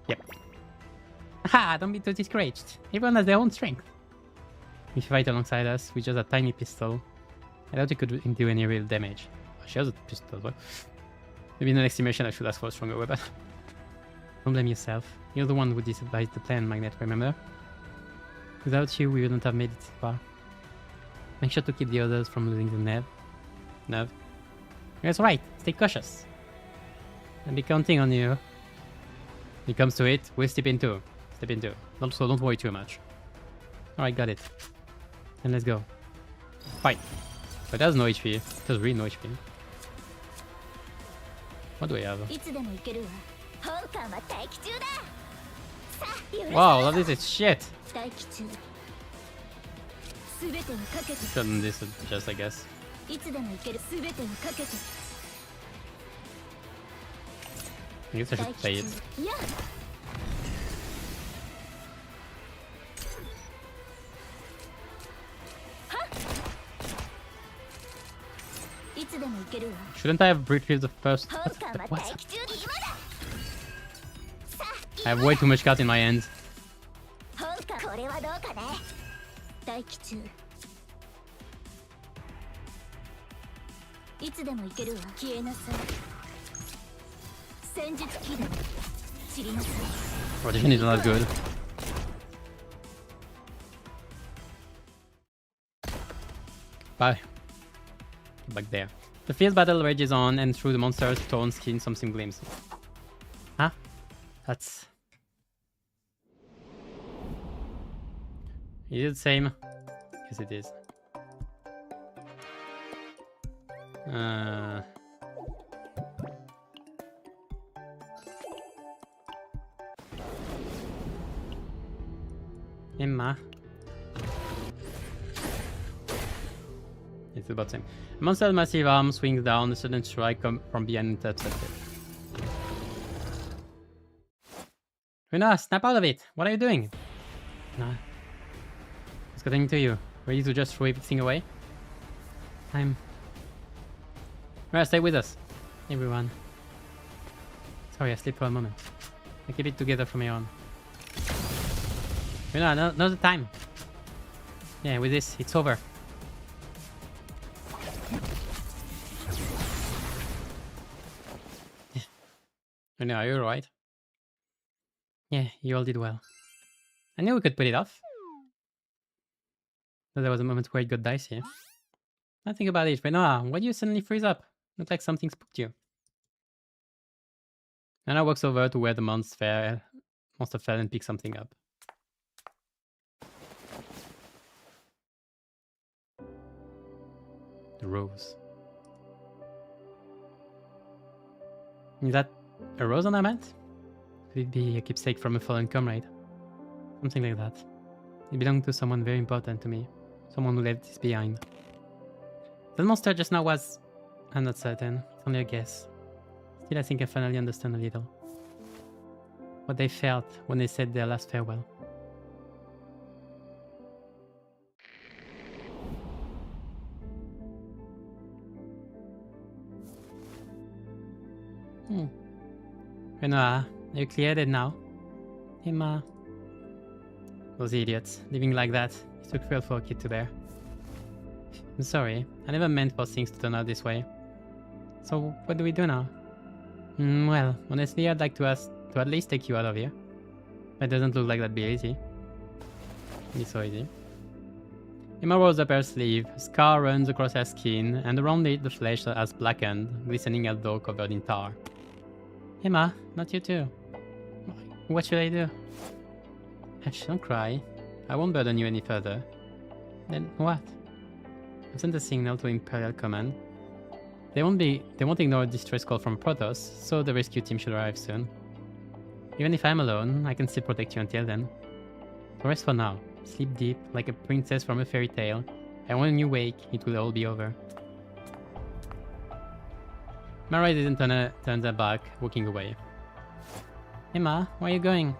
Yep. Ha! Don't be too discouraged. Everyone has their own strength. If you fight alongside us with just a tiny pistol, I doubt you could do any real damage. She has a pistol, but maybe in the next mission I should ask for a stronger weapon. Don't blame yourself. You're the one who devised the plan, Magnet, remember? Without you, we wouldn't have made it this far. Make sure to keep the others from losing the nerve. That's right. Stay cautious. I'll be counting on you. When it comes to it, we'll step into. Don't worry too much. Alright, got it. And let's go. Fight. But that's no HP. There's really no HP. What do we have? Wow, love this is shit. Shouldn't this just, I guess. I guess I should play it. いやいつでも行けるわ Shouldn't I have retrieved the first? 本 What? 艦は What? 待機中に今だ I have way too much cards in my hands. 本艦これはどうかね待機中いつでも行けるわ消えなさい戦術起動散りなさい Rotation is not good. Bye. Back there. The fierce battle rages on, and through the monster's torn skin, something gleams. Huh? That's... Is it the same? Yes, it is. Emma. It's about the same. Monster's massive arm swings down, a sudden strike from behind and intercepts it. Renoa, snap out of it! What are you doing? Nah. What's getting to you? Ready to just throw everything away? Alright, stay with us, everyone. Sorry, I slipped for a moment. I keep it together from here on. Renoa, now's the time. Yeah, with this, it's over. Renoa, are you alright? Yeah, you all did well. I knew we could put it off. But there was a moment where it got dicey. Now think about it, Renoa, why do you suddenly freeze up? Looked like something spooked you. Renoa walks over to where the monster fell and picks something up. The rose. Is that a rose on our mat? Could it be a keepsake from a fallen comrade? Something like that. It belonged to someone very important to me. Someone who left this behind. That monster just now was... I'm not certain. It's only a guess. Still, I think I finally understand a little. What they felt when they said their last farewell. Renoa, are you clear-headed now? Emma. Those idiots, living like that. It's too cruel for a kid to bear. I'm sorry, I never meant for things to turn out this way. So, what do we do now? Well, honestly, I'd like to ask to at least take you out of here. But it doesn't look like that'd be easy. Be so easy. Emma rolls up her sleeve, a scar runs across her skin, and around it the flesh has blackened, glistening as though covered in tar. Emma, not you too. What should I do? Hush, don't cry. I won't burden you any further. Then what? I've sent a signal to Imperial Command. They won't ignore a distress call from Protoss, so the rescue team should arrive soon. Even if I'm alone, I can still protect you until then. So rest for now. Sleep deep, like a princess from a fairy tale, and when you wake, it will all be over. Mara didn't turn her back, walking away. Emma, where are you going?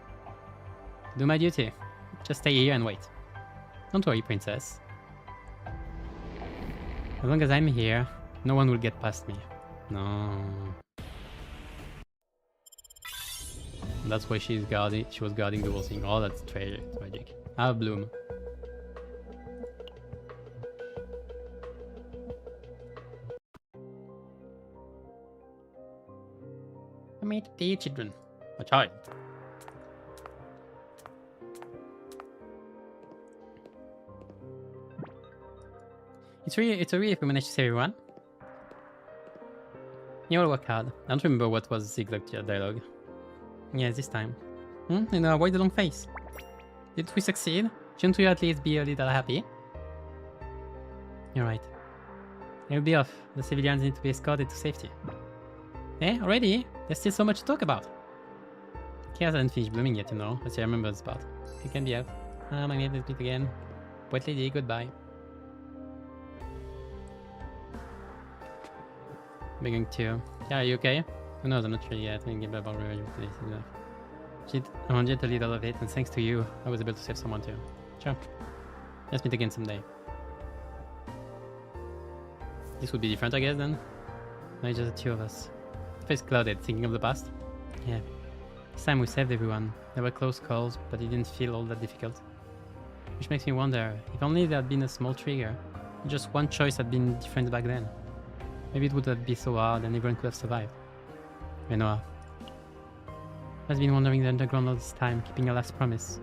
Do my duty. Just stay here and wait. Don't worry, princess. As long as I'm here, no one will get past me. No. And that's why she was guarding the whole thing. Oh, that's tragic. Ah, Bloom. Meet the children. A child. It's a really if we manage to save everyone. You all work hard. I don't remember what was the exact dialogue. Yeah, this time. You know, avoid the long face. Did we succeed? Shouldn't we at least be a little happy? You're right. I'll be off. The civilians need to be escorted to safety. Eh? Already? There's still so much to talk about. Chaos hasn't finished blooming yet, you know. Let's see, I remember this part. You can be out. Ah, my name is meet again. Wet lady, goodbye. We're going to... Yeah, are you okay? Who knows, I'm not sure yet. I think about already enough. Cheat 100 a little of it, and thanks to you, I was able to save someone too. Sure. Let's meet again someday. This would be different, I guess, then. Not just the two of us. Face clouded, thinking of the past. Yeah. This time we saved everyone. There were close calls, but it didn't feel all that difficult. Which makes me wonder, if only there had been a small trigger, just one choice had been different back then. Maybe it would have been so hard and everyone could have survived. Renoa. I've been wandering the underground all this time, keeping a last promise.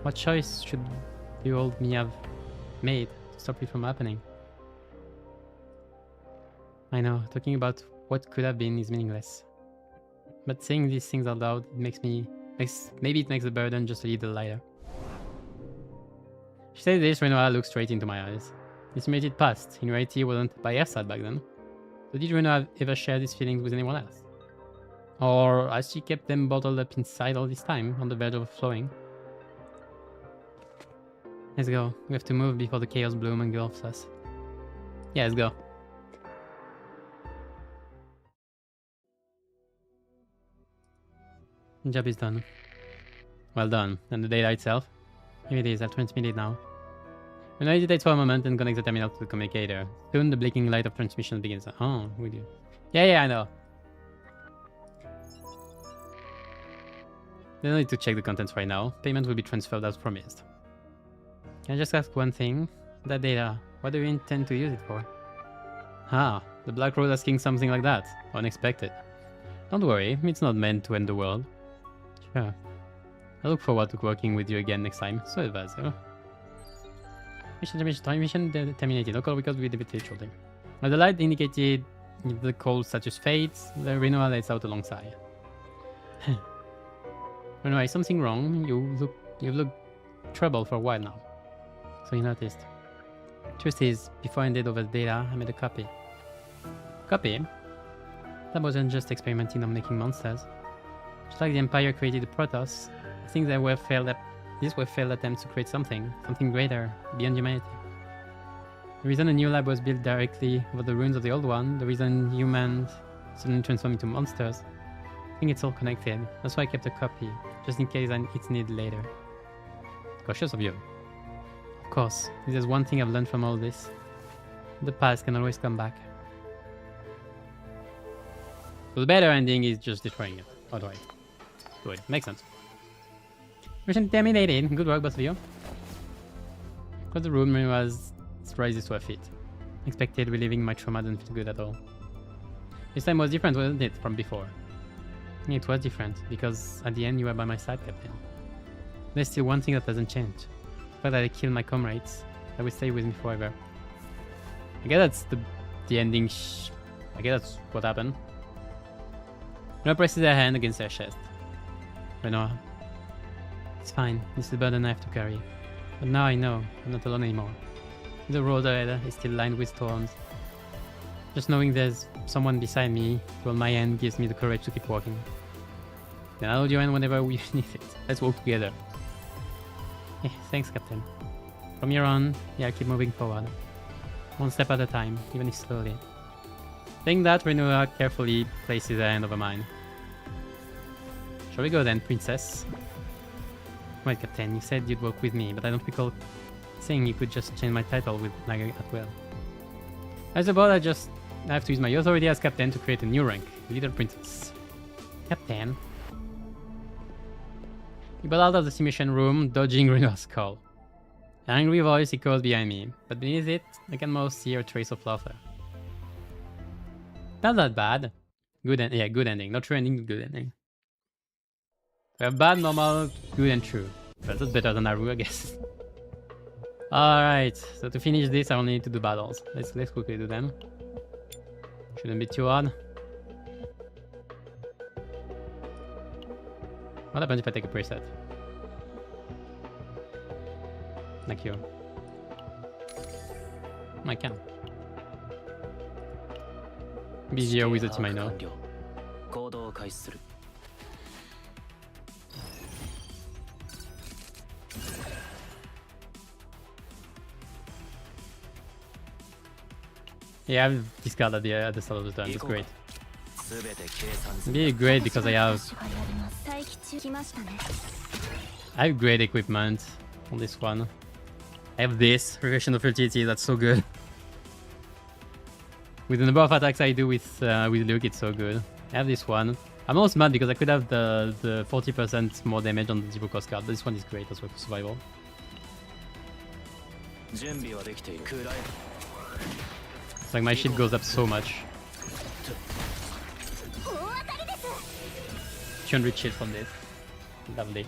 What choice should you old me have made to stop it from happening? I know, talking about what could have been is meaningless. But saying these things out loud maybe it makes the burden just a little lighter. She said this, Renoa looked straight into my eyes. This simulated past, in reality, wasn't by her side back then. So did Renoa ever share these feelings with anyone else? Or has she kept them bottled up inside all this time, on the verge of overflowing? Let's go. We have to move before the chaos bloom engulfs us. Yeah, let's go. Job is done. Well done. And the data itself? Here it is, I've transmitted now. When I hesitate for a moment and connect the terminal to the communicator, soon the blinking light of transmission begins. Oh, we do. Yeah, I know. There's no need to check the contents right now. Payment will be transferred as promised. Can I just ask one thing? That data, what do you intend to use it for? Ah, the Black Rose asking something like that. Unexpected. Don't worry, it's not meant to end the world. Sure. I look forward to working with you again next time. So advisor. Mission terminated. Local records will be debited shortly. As the light indicated the cold status fades, the Renoa lights out alongside. Renoa, is something wrong? You've looked troubled for a while now. So you noticed. Truth is, before I handed over the data, I made a copy. Copy? That wasn't just experimenting on making monsters. Just like the Empire created the Protoss, I think these were failed attempts to create something greater, beyond humanity. The reason a new lab was built directly over the ruins of the old one, the reason humans suddenly transformed into monsters, I think it's all connected. That's why I kept a copy, just in case it's needed later. Cautious of you. Of course, if there's one thing I've learned from all this, the past can always come back. So the better ending is just destroying it. Outright. Good, makes sense. Mission terminated. Good work, both of you. Across the room, Renoa rises to her feet. Expected relieving my trauma didn't feel good at all. This time was different, wasn't it, from before? It was different, because at the end you were by my side, Captain. There's still one thing that hasn't changed. The fact that I killed my comrades, that will stay with me forever. I guess that's the ending. I guess that's what happened. Renoa presses her hand against her chest. Renoa. It's fine, this is the burden I have to carry. But now I know I'm not alone anymore. The road ahead is still lined with storms. Just knowing there's someone beside me to hold my hand gives me the courage to keep walking. Then I'll hold your hand whenever we need it. Let's walk together. Yeah, thanks, Captain. From here on, I'll keep moving forward. One step at a time, even if slowly. Saying that, Renoa carefully places her hand over mine. Shall we go then, Princess? Well, Captain, you said you'd work with me, but I don't recall saying you could just change my title with Naga at will. I suppose I have to use my authority as Captain to create a new rank, Little Princess. Captain. He got out of the simulation room, dodging Renoa's call. An angry voice echoes behind me, but beneath it, I can most see a trace of laughter. Not that bad. Good ending. Not true ending, good ending. We have bad, normal, good, and true. But that's better than Naru, I guess. Alright, so to finish this, I only need to do battles. Let's quickly do them. Shouldn't be too hard. What happens if I take a preset? Thank you. I can. Be easier with the team I know. Yeah, I've discarded at the start of the turn. That's great. Be great because I have great equipment on this one. I have this Regression of Fertility, that's so good. With the number of attacks I do with Luke, it's so good. I have this one. I'm almost mad because I could have the 40% more damage on the Zero cost card, but this one is great as well for survival. It's like my shield goes up so much. 200 shield from this. Lovely.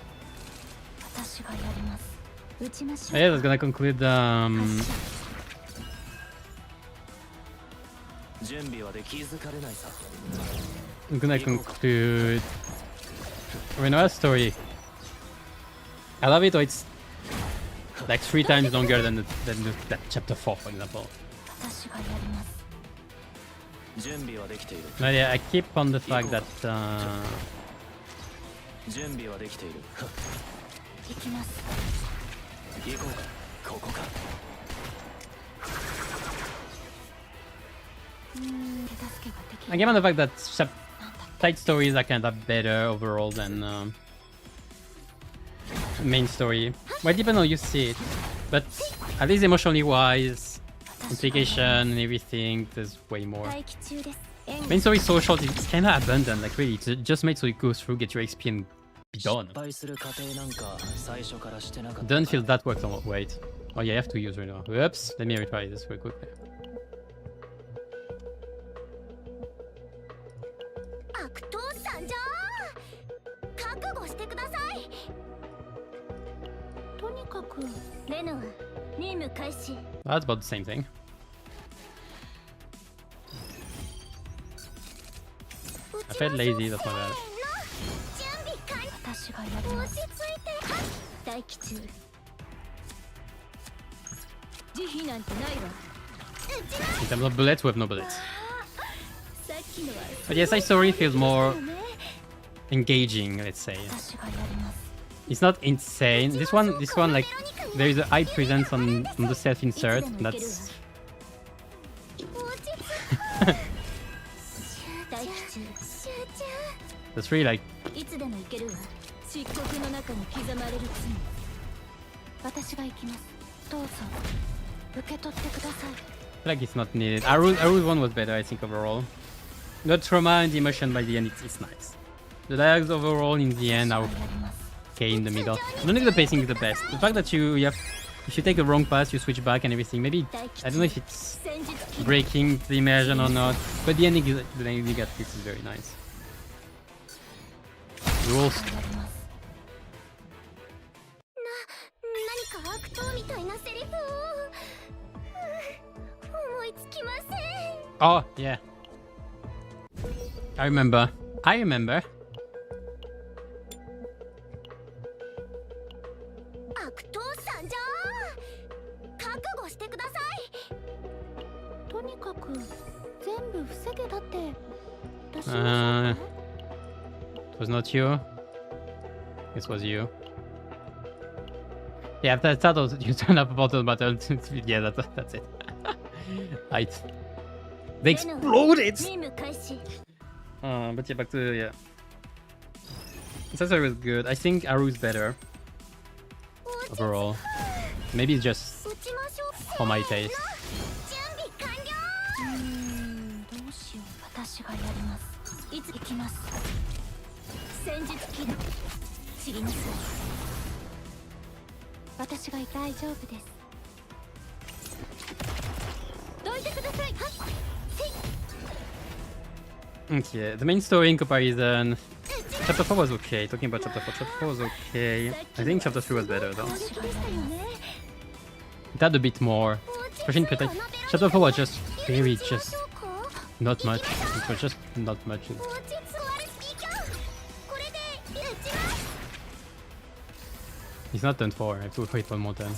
Yeah, that's gonna conclude I'm gonna conclude Renoa's story. I love it, or it's like 3 times longer than that chapter 4, for example. But yeah, I keep on the fact that I give on the fact that side stories are kind of better overall than main story. Well, it depends on how you see it, but at least emotionally wise, implication and everything, there's way more. Main story is so short, it's kind of abundant, like really, it's just made so you go through, get your XP and be done. Don't feel that works on. Wait. Oh yeah, I have to use Renoa. Whoops, let me retry this real quickly. That's about the same thing. I felt lazy, that's my bad. In terms of bullets, we have no bullets. But yes, side story feels more engaging, let's say. It's not insane. This one, like, there is a high presence on the self-insert. That's that's really like. I feel like it's not needed. Aru's one was better, I think, overall. The trauma and the emotion by the end, it's nice. The dialogues overall in the end are okay in the middle. I don't think the pacing is the best. The fact that you have, if you take a wrong pass, you switch back and everything. Maybe, I don't know if it's breaking the immersion or not, but the ending you get this is very nice. Rules. Oh, yeah. I remember. It was not you. This was you. Yeah, after I thought you turned up a bottle button. Yeah, that's it. Right. They exploded! But yeah, back to, yeah. Accessory was good. I think Aru's better. Overall. Maybe it's just for my taste. Okay, the main story in comparison, chapter 4 was okay. Talking about chapter 4 was okay. I think chapter 3 was better though. It had a bit more, especially in chapter 4 was just very, just not much. It was just not much. It's not turn 4, I have to wait one more turn.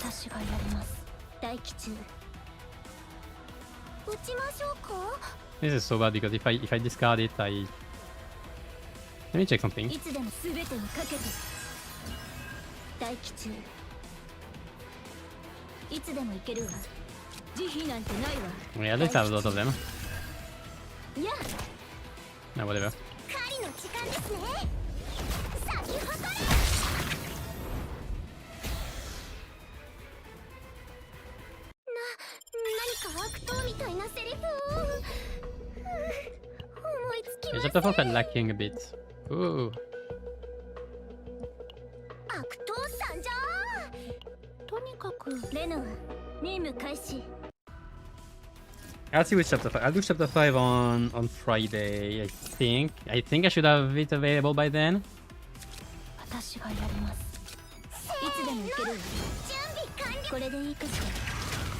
This is so bad because if I discard it, let me check something. Yeah, let's have a lot of them. No, whatever. 狩りの時間ですね。咲き誇れ。何か悪党みたいなセリフを。思いつき Yeah, ません。 chapter 4 felt lacking a bit. Ooh. 悪党参上。とにかくレノア、任務開始。 I'll see which chapter 5. I'll do chapter 5 on Friday, I think. I think I should have it available by then. 私がやります。いつでも行けるわ。準備完了。これでいいかし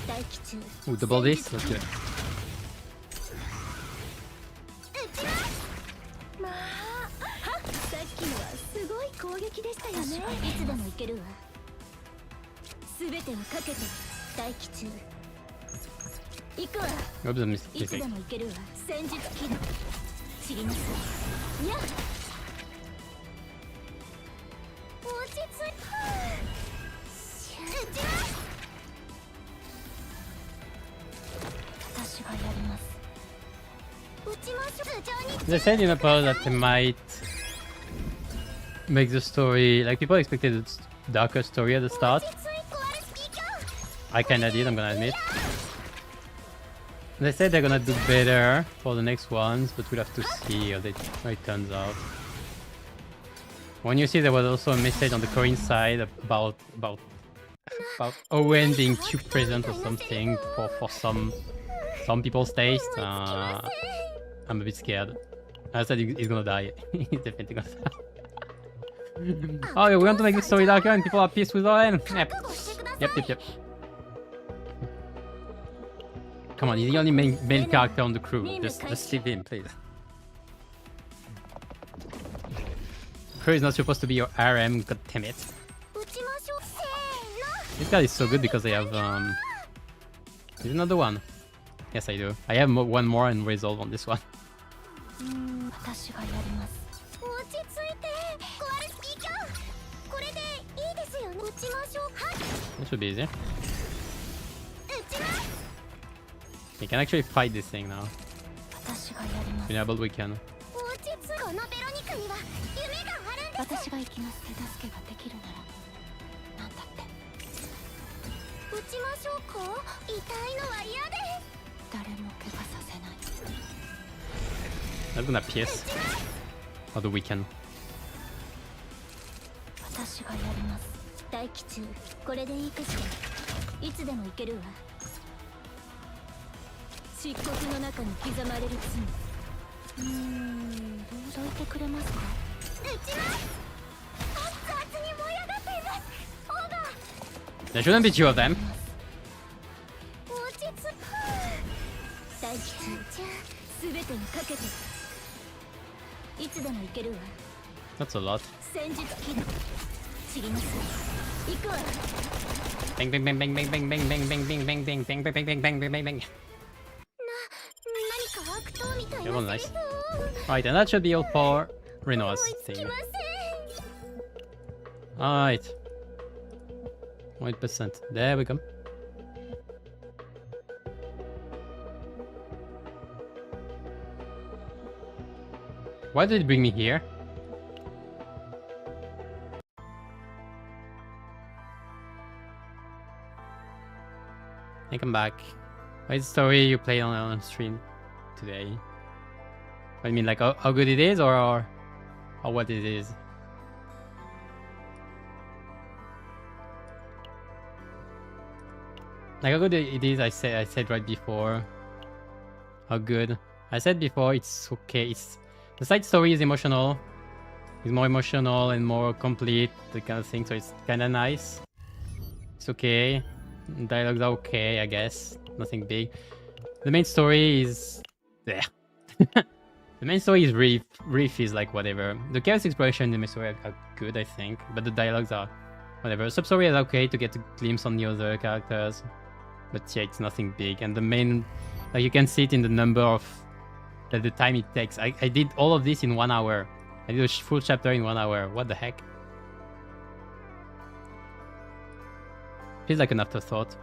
ら。待機中。 Ooh, double this? Let's do it. 撃ちます。まあ、さっきのはすごい攻撃でしたよね。いつでも行けるわ。すべてをかけて待機中。行くわ。 Oops, I いつで mistake. も行けるわ。戦術起動。知ります。いや。落ち着いた。撃ちます。私がやります。撃ちましょう。頭上に。 They said in the post that they might make the story like people expected a darker story at the start. 落ち着いて。壊れすぎか。 I kinda did, I'm gonna admit. They said they're gonna do better for the next ones, but we'll have to see how it turns out. When you see there was also a message on the Korean side about Owen being too present or something for some people's taste. I'm a bit scared. I said he's gonna die. He's definitely gonna die. Oh, yeah, we want to make the story darker and people are pissed with Owen. Yep. Come on, he's the only male character on the crew. Just leave him, please. Crew is not supposed to be your RM, god damn it. 撃ちましょう。せーの。 This card is so good because I have There's another one. Yes, I do. I have one more and resolve on this one. 私がやります。落ち着いて。壊れすぎか。これでいいですよね。撃ちましょう。はい。 This should be easy. 撃ちます。 We can actually fight this thing now. 私がやります。 Enabled we can. 落ち着く。このベロニカには夢があるんです。私が行きます。手助けができるならなんだって。撃ちましょうか。痛いのは嫌です。誰も怪我させない。 I'm gonna pierce. Or the weekend. 私がやります。待機中。これでいいかしら。いつでも行けるわ。漆黒の中に刻まれる罪。どいてくれますか。撃ちます。熱々に燃え上がっています。オーバー。 There shouldn't be two of them. 落ち着く。待機中。すべてにかけて。いつでも行けるわ。 That's a lot. 戦術起動。知ります。行くわ。 Bang bang bang bang bang bang bang bang bang bang bang bang bang bang bang bang bang bang bang. 何か悪党みたい Yeah, well, な nice. セリフを。 Alright, and that should be all for Renoa's 思いつき thing. ません。 Alright. 1%. There we go. Why did it bring me here? I come back. What is the story you played on stream today? I mean, like how good it is, or what it is? Like how good it is, I said right before. How good? I said before, it's okay. The side story is emotional. It's more emotional and more complete, the kind of thing. So it's kind of nice. It's okay. Dialogues are okay, I guess. Nothing big. The main story is there. The main story is Reef is like whatever. The chaos exploration in the main story are good, I think, but the dialogues are whatever. Sub story is okay to get a glimpse on the other characters, but yeah, it's nothing big. And the main, like you can see it in the number of the time it takes. I did all of this in 1 hour. I did a full chapter in 1 hour. What the heck? Feels like an afterthought.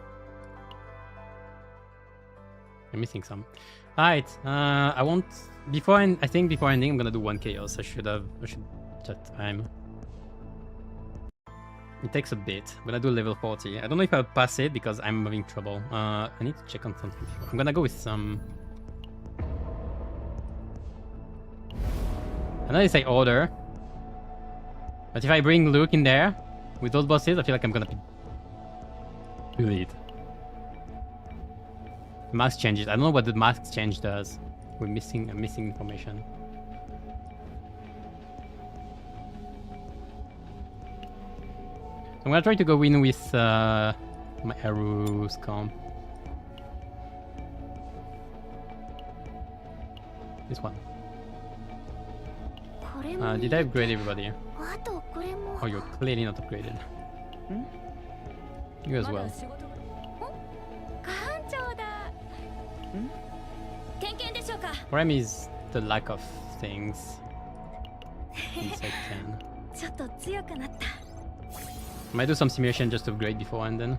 I'm missing some. Alright, I won't... I think before ending, I'm gonna do 1 chaos. I should that time. It takes a bit. I'm gonna do level 40. I don't know if I'll pass it because I'm having trouble. I need to check on something before. I'm gonna go with some... I know they say order. But if I bring Luke in there, with those bosses, I feel like I'm gonna be... lead. Mask changes. I don't know what the mask change does. I'm missing information. I'm gonna try to go in with my arrows comp. This one. Did I upgrade everybody? Oh, you're clearly not upgraded. You as well. Problem is the lack of things. Inside 10. I might do some simulation just to upgrade before and then.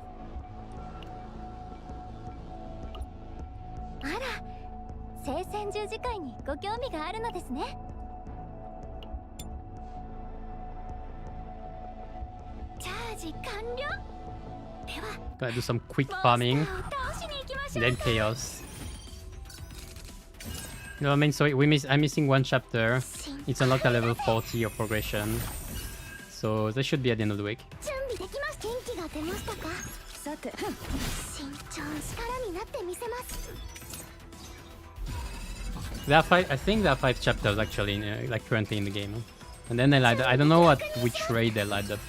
あら、聖戦十字会にご興味があるのですね。チャージ完了。では、 Gonna do some quick farming, 倒しに行きましょう。 then chaos. No, I mean, sorry, I'm missing 1 chapter. It's unlocked at level 40 of progression. So that should be at the end of the week. 準備できました。元気が出ましたか。さて、慎重に力になってみせます。 There are 5. I think there are 5 chapters actually, like currently in the game. And then they light. I don't know at which rate they light up.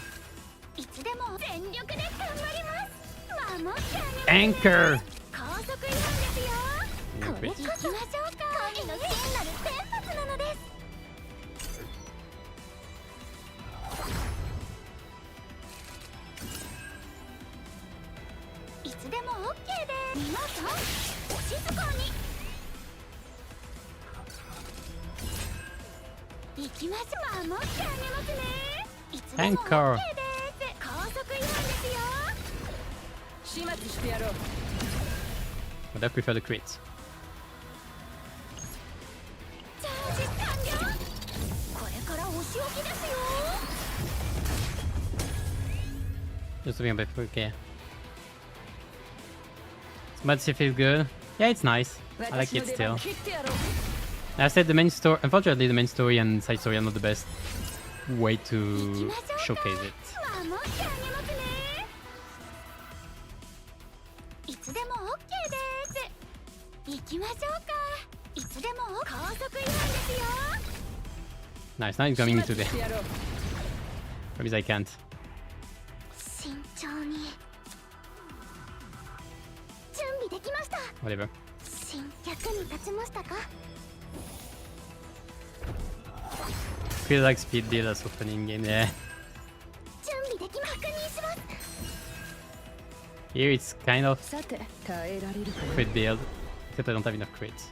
いつでも全力で頑張ります。守ってあげます。 Anchor. 高速なんですよ。これ行きましょうか。神の真なる天罰なのです。 いつでも OK です。皆さん、お静かに。行きましょう。守ってあげますね。いつでも Anchor. OK です。高速違反ですよ。始末してやろう。 But I prefer the crits. チャージ完了。これからお仕置きですよ。 Just looking a bit okay. But it feels good. Yeah, it's nice. I like it still. I said the main story. Unfortunately, the main story and side story are not the best way to showcase it. 守ってあげますね。いつでも OK です。行きましょうか。いつでも高速違反ですよ。 Nice. Now he's coming into the. Maybe I can't. 慎重に。準備できました。 Whatever. 役に立ちましたか。 Feel like speed build as often in game. Yeah. 準備できま確認します。 Here it's kind of さて、耐えられるか。 crit build, except I don't have enough crits.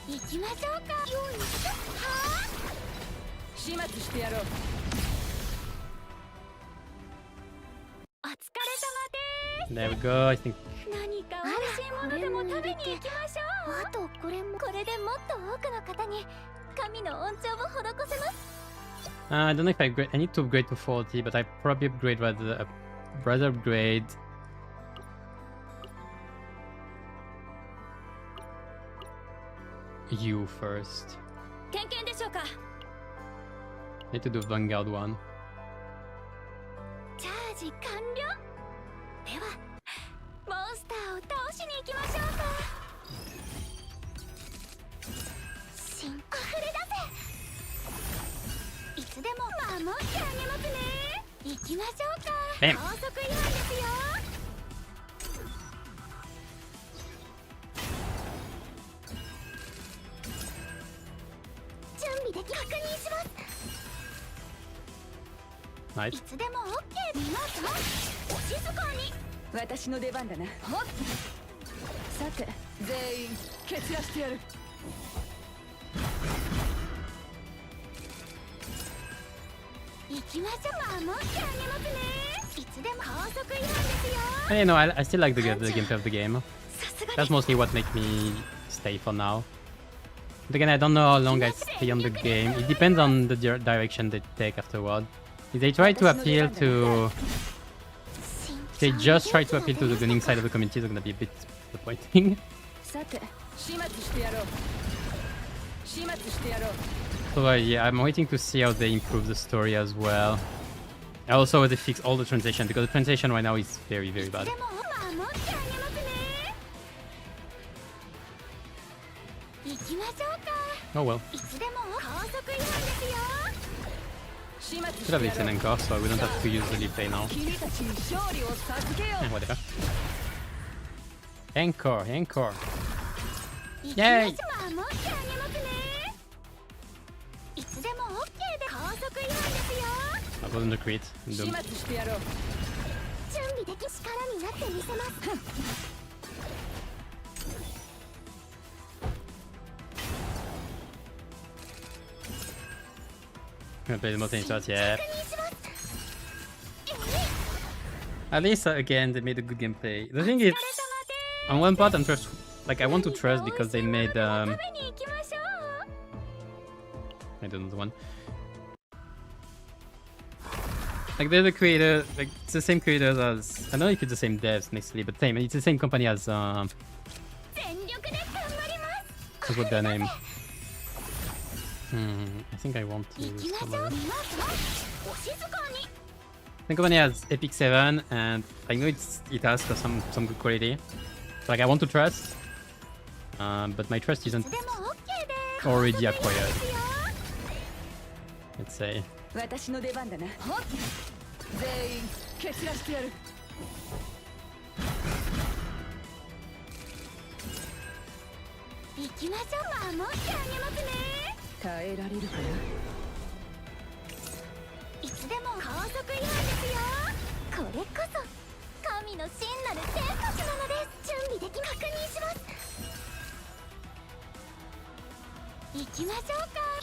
行きましょうか。用意して。はあ。始末してやろう。お疲れ様です。 There we go. I think. 何か美味しいものでも食べに行きましょう。あとこれも。これでもっと多くの方に神の恩寵を施せます。 I don't know if I upgrade. I need to upgrade to 40, but I probably upgrade rather upgrade. You first. 点検でしょうか。 I need to do Vanguard one. チャージ完了。では、モンスターを倒しに行きましょうか。新溢れ出せ。いつでも守ってあげますね。行きましょうか。高速違反ですよ。準備でき確認します。 Nice. いつでも OK。 皆さん、お静かに。私の出番だな。さて、全員蹴散らしてやる。行きましょう。守ってあげますね。いつでも高速違反ですよ。 I still like the gameplay of the game. さすが That's mostly what makes me stay for now. But again, I don't know how long I stay on the game. It depends on the direction they take afterward. If they try to appeal to... If they just try to appeal to the gunning side of the community, it's gonna be a bit disappointing. So yeah, I'm waiting to see how they improve the story as well. Also, they fix all the translation, because the translation right now is very, very bad. Oh well. Should have this in Encore, so we don't have to use the replay now. Whatever. Encore, encore. Yay! That wasn't a crit. I'm doomed. I'm gonna play the most shots, yeah. At least again they made a good gameplay. The thing is, on one part I'm first like I want to trust because they made I don't know the one. Like they're the creator, like it's the same creators as I don't know if it's the same devs necessarily, but same. It's the same company as what's their name? I think I want to. The company has Epic 7, and I know it has some good quality. So, like I want to trust, but my trust isn't already acquired. Let's say.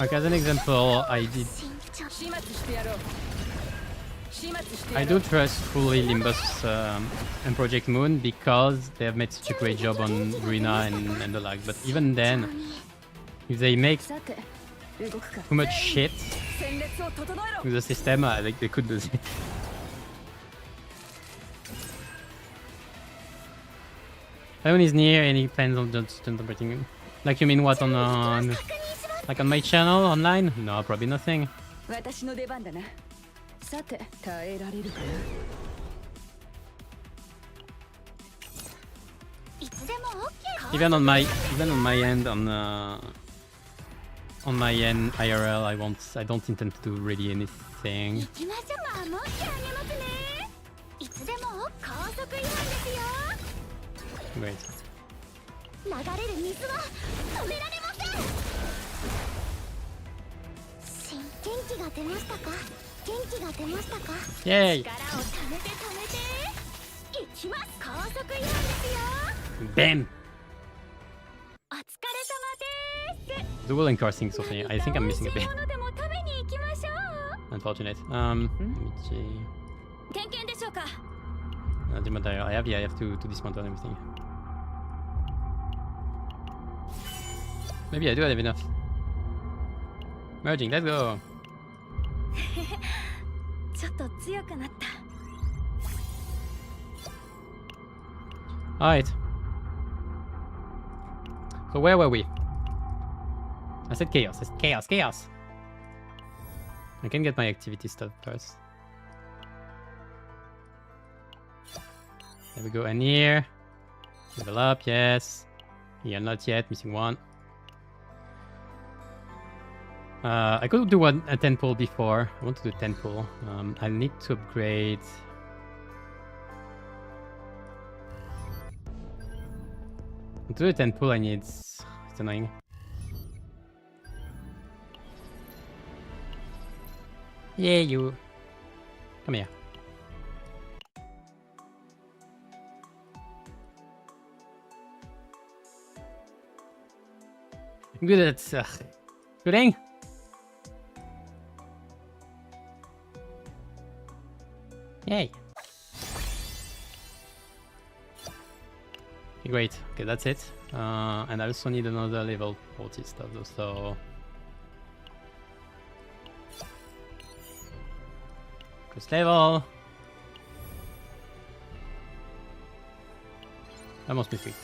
Okay, as an example, I do trust fully Limbus and Project Moon because they have made such a great job on Renoa and the like. But even then, if they make too much shit with the system, I think they could lose it. Everyone is near and he plans on just interpreting. Like you mean what on like on my channel online? No, probably nothing. Even on my end on my end IRL, I don't intend to do really anything. Great. Yay! Bam! The will encouraging something. I think I'm missing a bit. Unfortunate. Let me see. I have to dismantle everything. Maybe I do have enough. Merging, let's go. Alright. So where were we? I said chaos. I said chaos, chaos. I can get my activity stuff first. There we go, and here. Level up, yes. Here, not yet, missing one. I could do a 10 pull before. I want to do 10 pull. I need to upgrade. To do a 10 pull, I need. It's annoying. Yeah, you. Come here. I'm good at shooting. Yay. Okay, great. Okay, that's it. And I also need another level 40 stuff though, so... First level. That must be sweet.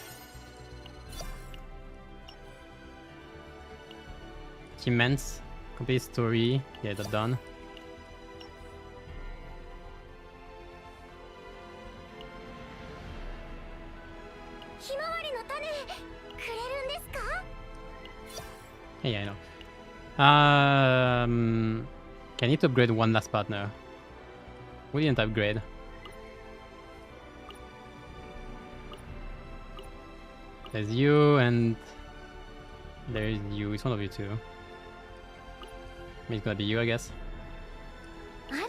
Achievements. Complete story. Yeah, that's done. Yeah, I know. I need to upgrade one last partner. We didn't upgrade. There's you and there's you. It's one of you two. It's gonna be you, I guess. あら、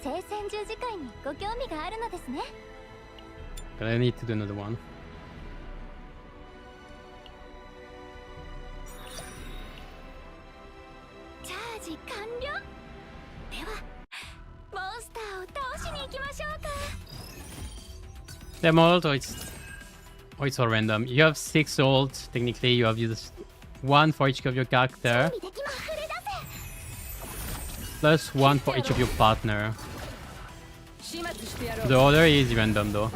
聖戦十字会にご興味があるのですね。 But I need to do another one. チャージ完了。では、モンスターを倒しに行きましょうか。 They're ult or it's all random. You have 6 ult. Technically, you have used 1 for each of your character. 準備できま触れ出せ。 Plus 1 for each of your partner. 始末してやろう。 The order is random though.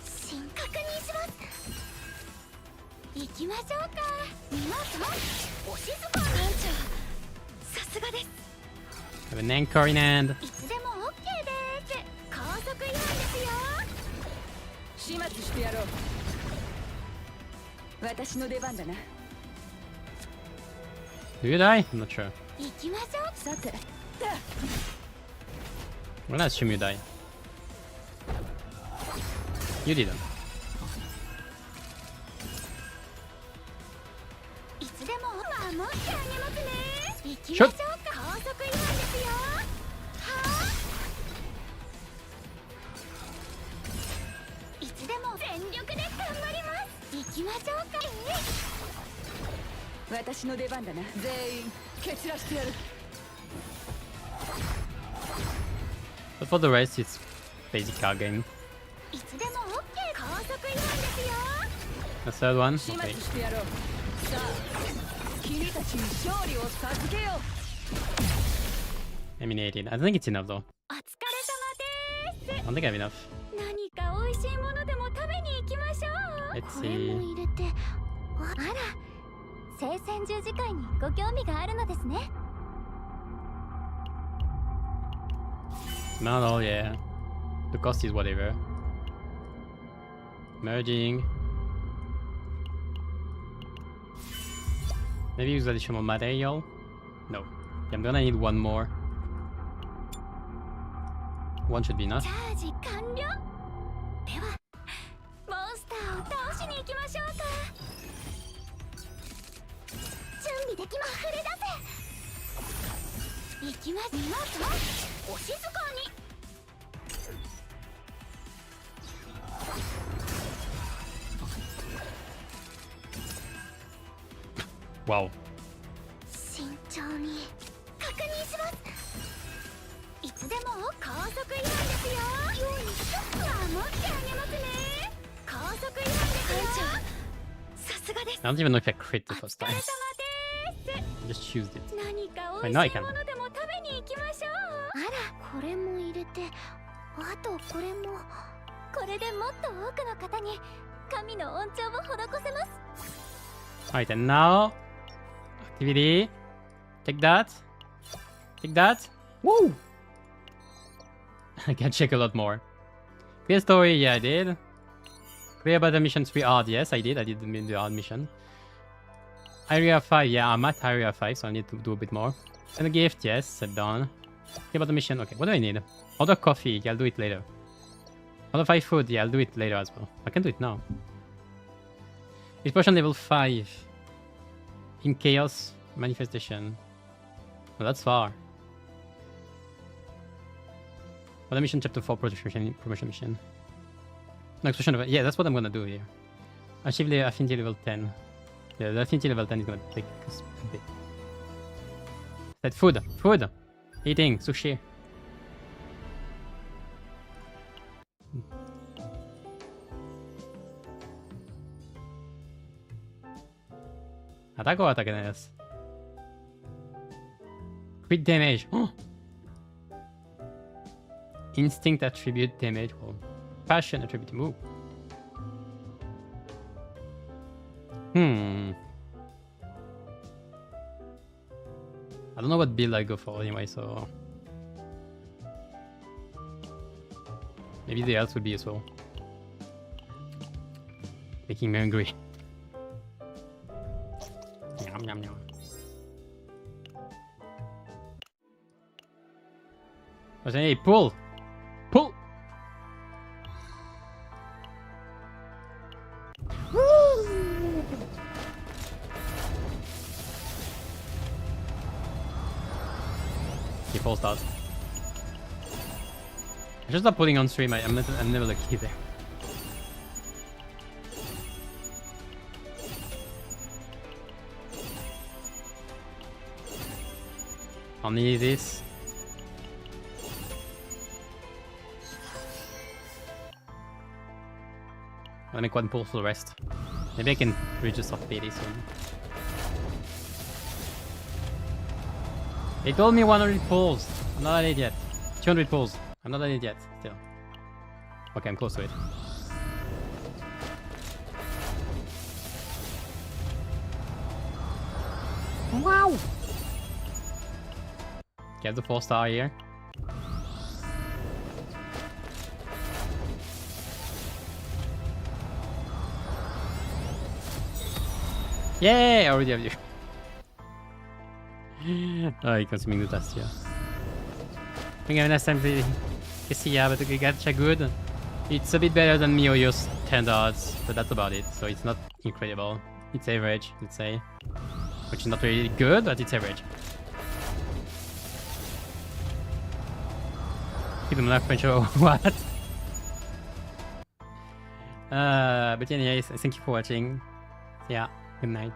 新確認します。行きましょうか。皆さん、お静かに。艦長、さすがです。 I have an anchor in hand. いつでも OK です。高速違反ですよ。始末してやろう。私の出番だな。 Do you die? I'm not sure. 行きましょう。さて、 I'm gonna assume you die. You didn't. いつでも守ってあげますね。行きましょうか。高速違反ですよ。はあ。いつでも全力で頑張ります。行きましょうか。私の出番だな。全員蹴散らしてやる。 But for the rest, it's basic car game. いつでも OK。高速違反ですよ。 The third one? 始 Okay. 末してやろう。さあ、君たちに勝利を授けよう。 Eliminated. I think it's enough though. お疲れ様です。 I don't think I have enough. 何か美味しいものでも食べに行きましょう。 Let's これも see. 入れて。あら、聖戦十字会にご興味があるのですね。 Not all, yeah. The cost is whatever. Merging. Maybe use additional material? No. Yeah, I'm gonna need one more. One should be enough. チャージ完了。では、モンスターを倒しに行きましょうか。準備できま触れ出せ。行きます。皆さん、お静かに。 Wow. 慎重に確認します。いつでも高速違反ですよ。ように守ってあげますね。高速違反ですよ。さすがです。 I don't even know if I crit the お first 疲れ time. 様です。 Just choose it. 何か I 美 know 味 I しい can. ものでも食べに行きましょう。あら、これも入れて、あとこれも。これでもっと多くの方に神の恩寵を施せます。 Alright, and now activity. Take that. Take that. Woo! I can check a lot more. Clear story, yeah, I did. Clear about the mission 3 hard, yes, I did. I did the hard mission. Area 5, yeah, I'm at Area 5, so I need to do a bit more. And a gift, yes, I've done. Clear about the mission, okay, what do I need? Order coffee, yeah, I'll do it later. Order 5 food, yeah, I'll do it later as well. I can do it now. Explosion level 5. In Chaos Manifestation. Oh, that's far. Other mission chapter 4 promotion mission. No, explosion level. Yeah, that's what I'm gonna do here. Achieve the affinity level 10. Yeah, the affinity level 10 is gonna take us a bit. That food! Food! Eating! Sushi! Attack or attack against? Crit damage. Oh. Instinct attribute damage. Or passion attribute move. I don't know what build I go for anyway, so maybe the else would be useful. Making me hungry. Yum, yum, yum. What's hey, pull! Pull! He falls out. I should stop putting on stream. I'm never lucky there. I'll need this. I'll make one pull for the rest. Maybe I can reach the soft PD soon. They told me 100 pulls. I'm not an idiot. 200 pulls. I'm not an idiot. Still. Okay, I'm close to it. Wow! Get the 4-star here. Yay! I already have you. Oh, il continue de tastia. I think I'm gonna simply see yeah, but the gacha good. It's a bit better than MiHoYo's standards, but that's about it. So it's not incredible. It's average, let's say. Which is not really good, but it's average. Even not quite sure what. But anyways, thank you for watching. Yeah, good night.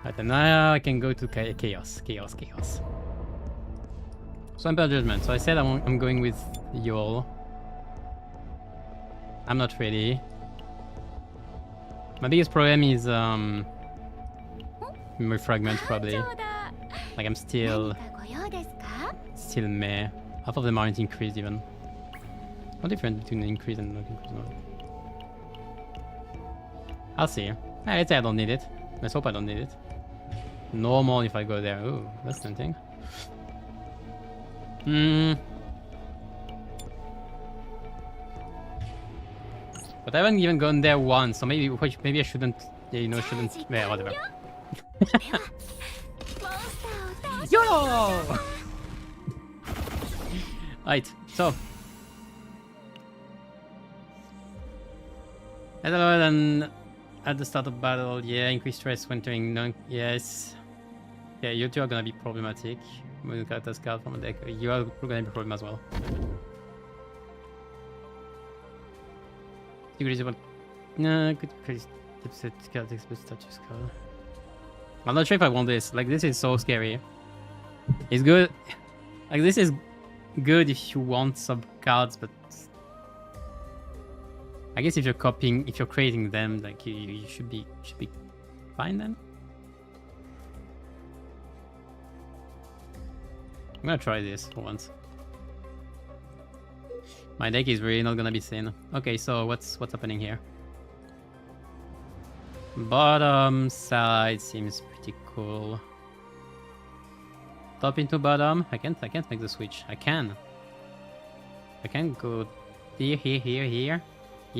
But now I can go to chaos. So Emperor Judgment. So I said I'm going with Yol. I'm not ready. My biggest problem is memory fragment probably. Like I'm still meh. Half of them aren't increased even. What difference between increase and not increase? No. I'll see. Let's say I don't need it. Let's hope I don't need it. Normal if I go there. Ooh, that's tempting. But I haven't even gone there once, so maybe I shouldn't. Yeah, you know, shouldn't. Yeah, whatever. Yo! Right, so. Other than at the start of battle, yeah, increased stress when doing non. Yes. Yeah, you two are gonna be problematic. When you got a card from a deck, you are gonna be a problem as well. No, good tipset card expert status card. I'm not sure if I want this. Like, this is so scary. It's good. Like, this is good if you want some cards, but I guess if you're creating them, like you should be fine then. I'm gonna try this for once. My deck is really not gonna be seen. Okay, so what's happening here? Bottom side seems pretty cool. Top into bottom. I can't make the switch. I can go here. I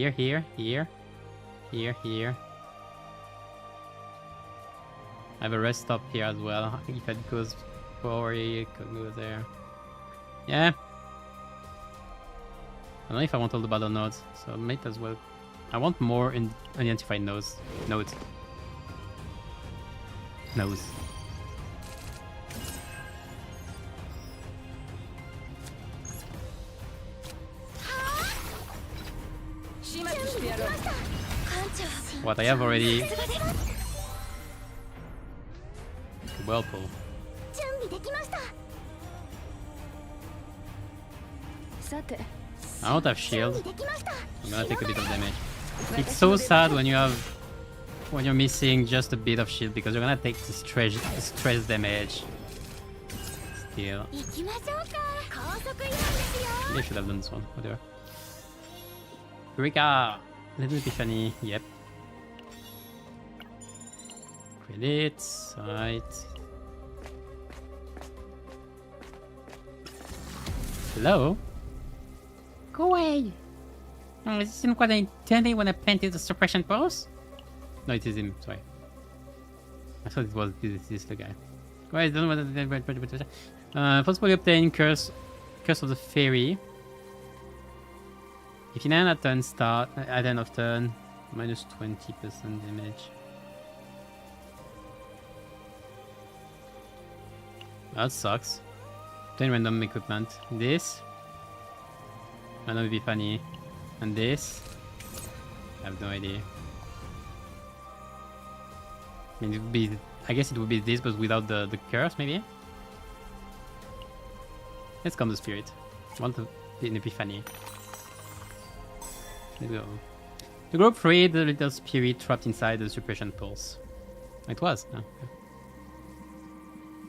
have a rest stop here as well. If it goes forward, it could go there. Yeah. I don't know if I want all the battle nodes, so I might as well. I want more unidentified nodes. Nodes. What I have already. Whirlpool. I don't have shield. I'm gonna take a bit of damage. It's so sad when you have when you're missing just a bit of shield because you're gonna take the stress damage. Still. 行きましょうか。高速イヤーですよ。 Maybe I should have done this one. Whatever. Eureka! Little Epiphany. Yep. Credits. Right. Hello? Go away! Oh, this isn't what I intended when I planted the suppression post? No, it is him. Sorry. I thought it was this the guy. Guys, don't know possibly obtain Curse of the Fairy. If you land at turn start, at end of turn, minus 20% damage. That sucks. 10 random equipment. This. Random Epiphany. And this. I have no idea. I mean, it would be. I guess it would be this, but without the curse, maybe? Let's come to Spirit. I want an Epiphany. Let's go. The group freed the little spirit trapped inside the suppression pulse. It was. Oh, okay.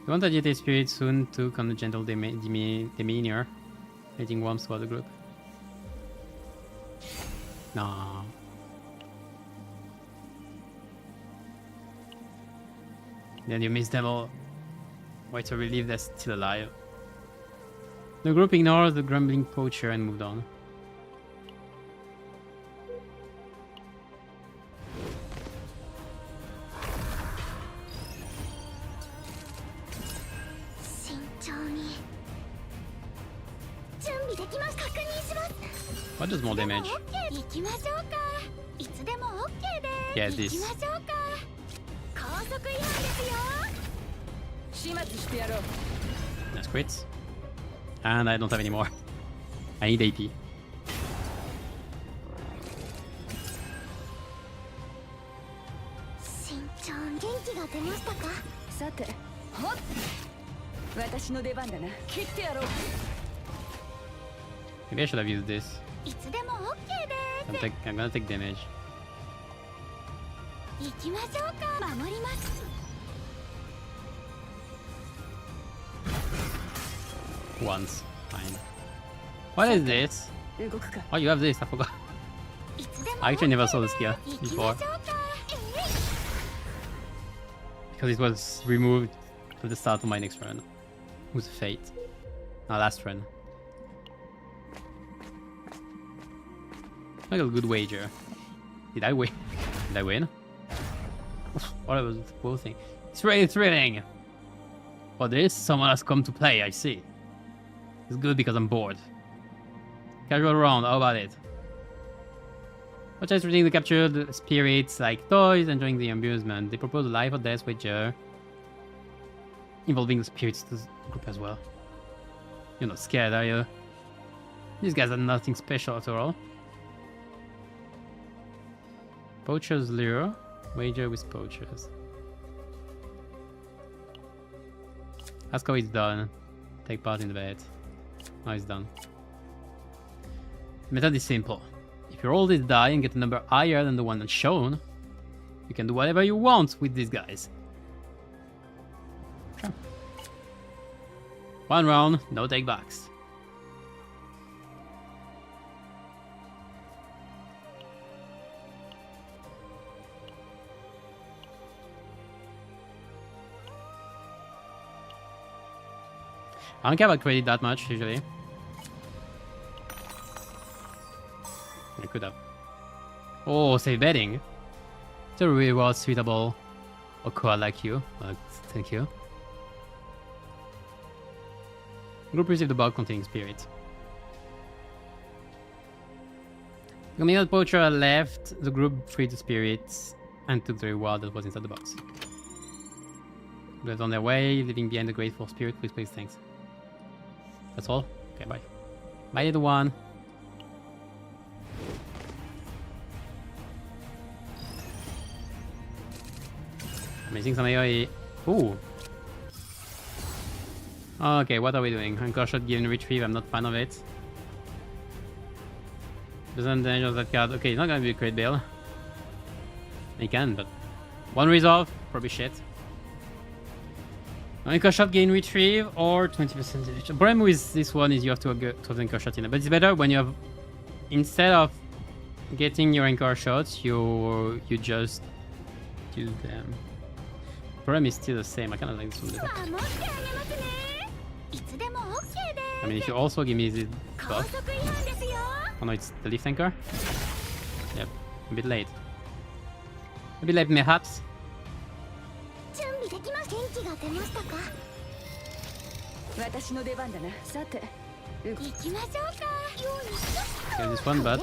The one agitated spirit soon took on a gentle demeanor, creating warmth throughout the group. No. Then you miss them all. Wait to relieve they're still alive. The group ignored the grumbling poacher and moved on. What does more damage? Yeah, this. That's crits. And I don't have any more. I need AP. Maybe I should have used this. I'm gonna take damage. Once. Fine. What is this? Oh, you have this. I forgot. I actually never saw this skill before. Because it was removed at the start of my next run. With Fate. Our last run. Like a good wager. Did I win? Did I win? What was the whole thing? It's really thrilling! For this, someone has come to play, I see. It's good because I'm bored. Casual round, how about it? Watch us reading the captured spirits like toys, enjoying the amusement. They propose a life or death wager involving the spirits to the group as well. You're not scared, are you? These guys are nothing special after all. Poacher's lure. Wager with poachers. Ask how it's done. Take part in the bet. Now it's done. The method is simple. If you roll this die and get a number higher than the one that's shown, you can do whatever you want with these guys. Sure. One round, no takebacks. I don't care about credit that much, usually. I could have. Oh, save betting. It's a reward suitable or quad like you. Thank you. Group received the bug containing spirit. The minute poacher left, the group freed the spirits and took the reward that was inside the box. Left on their way, leaving behind the grateful spirit. Please, thanks. That's all? Okay, bye. Bye, little one. Amazing some AoE. Ooh. Okay, what are we doing? Anchor shot given retrieve, I'm not fan of it. Doesn't damage of that card. Okay, it's not gonna be a great build. It can, but 1 resolve, probably shit. Anchor shot gain retrieve or 20%. The problem with this one is you have to have anchor shot in it, but it's better when you have, instead of getting your anchor shots, you just use them. Problem is still the same. I kind of like this one better. I mean, if you also give me the buff. Oh no, it's the lift anchor? Yep, a bit late. A bit late, perhaps. Okay, this one, but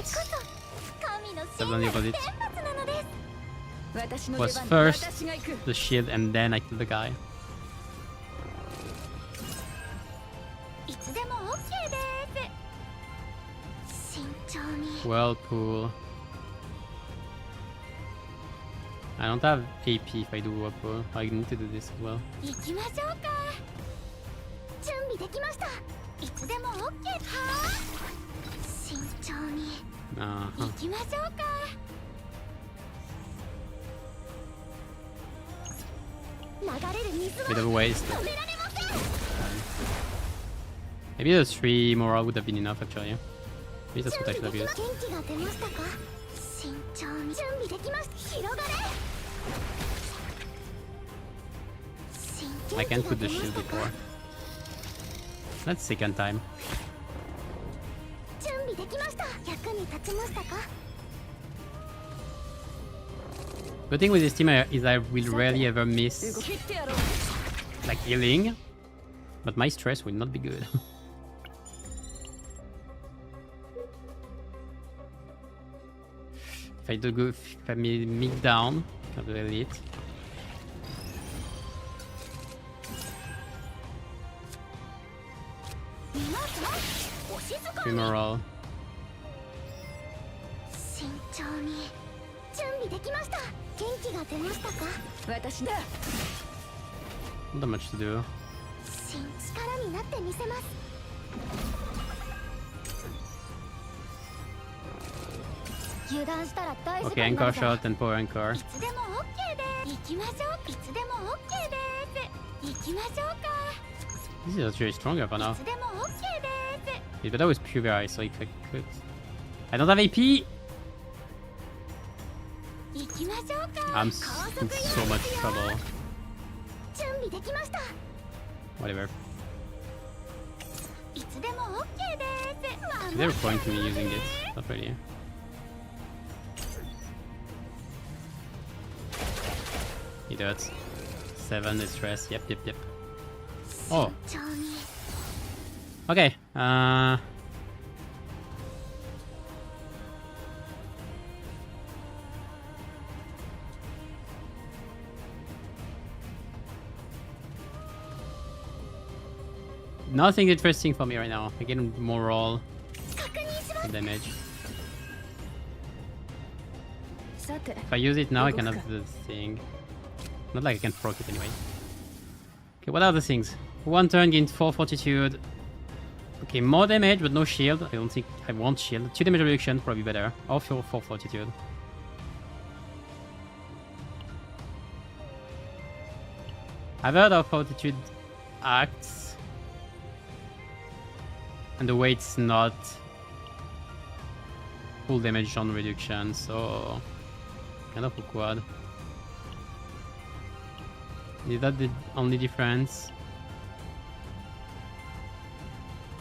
I've done the opposite. Was first the shield and then I killed the guy. Whirlpool. I don't have AP if I do Whirlpool. I need to do this as well. Bit of a waste. Maybe the 3 morale would have been enough actually. Maybe that's what I should have used. I can't put the shield before. That's second time. Good thing with this team is I will rarely ever miss like healing, but my stress will not be good. If I do go, if I mid down, I'll do elite. Funeral. Not that much to do. Okay, anchor shot and power anchor. This is actually stronger for now. It's better with pure eye, so if I could. I don't have AP! I'm in so much trouble. Whatever. Is there a point to me using it? Not really. He does. 7 distress. Yep. Oh. Okay. Nothing interesting for me right now. I get more roll damage. If I use it now, I can have the thing. Not like I can proc it anyway. Okay, what are the things? 1 turn gains 4 fortitude. Okay, more damage, but no shield. I don't think I want shield. 2 damage reduction, probably better. Or 4 fortitude. I've heard of fortitude acts. And the way it's not full damage on reduction, so kind of awkward. Is that the only difference?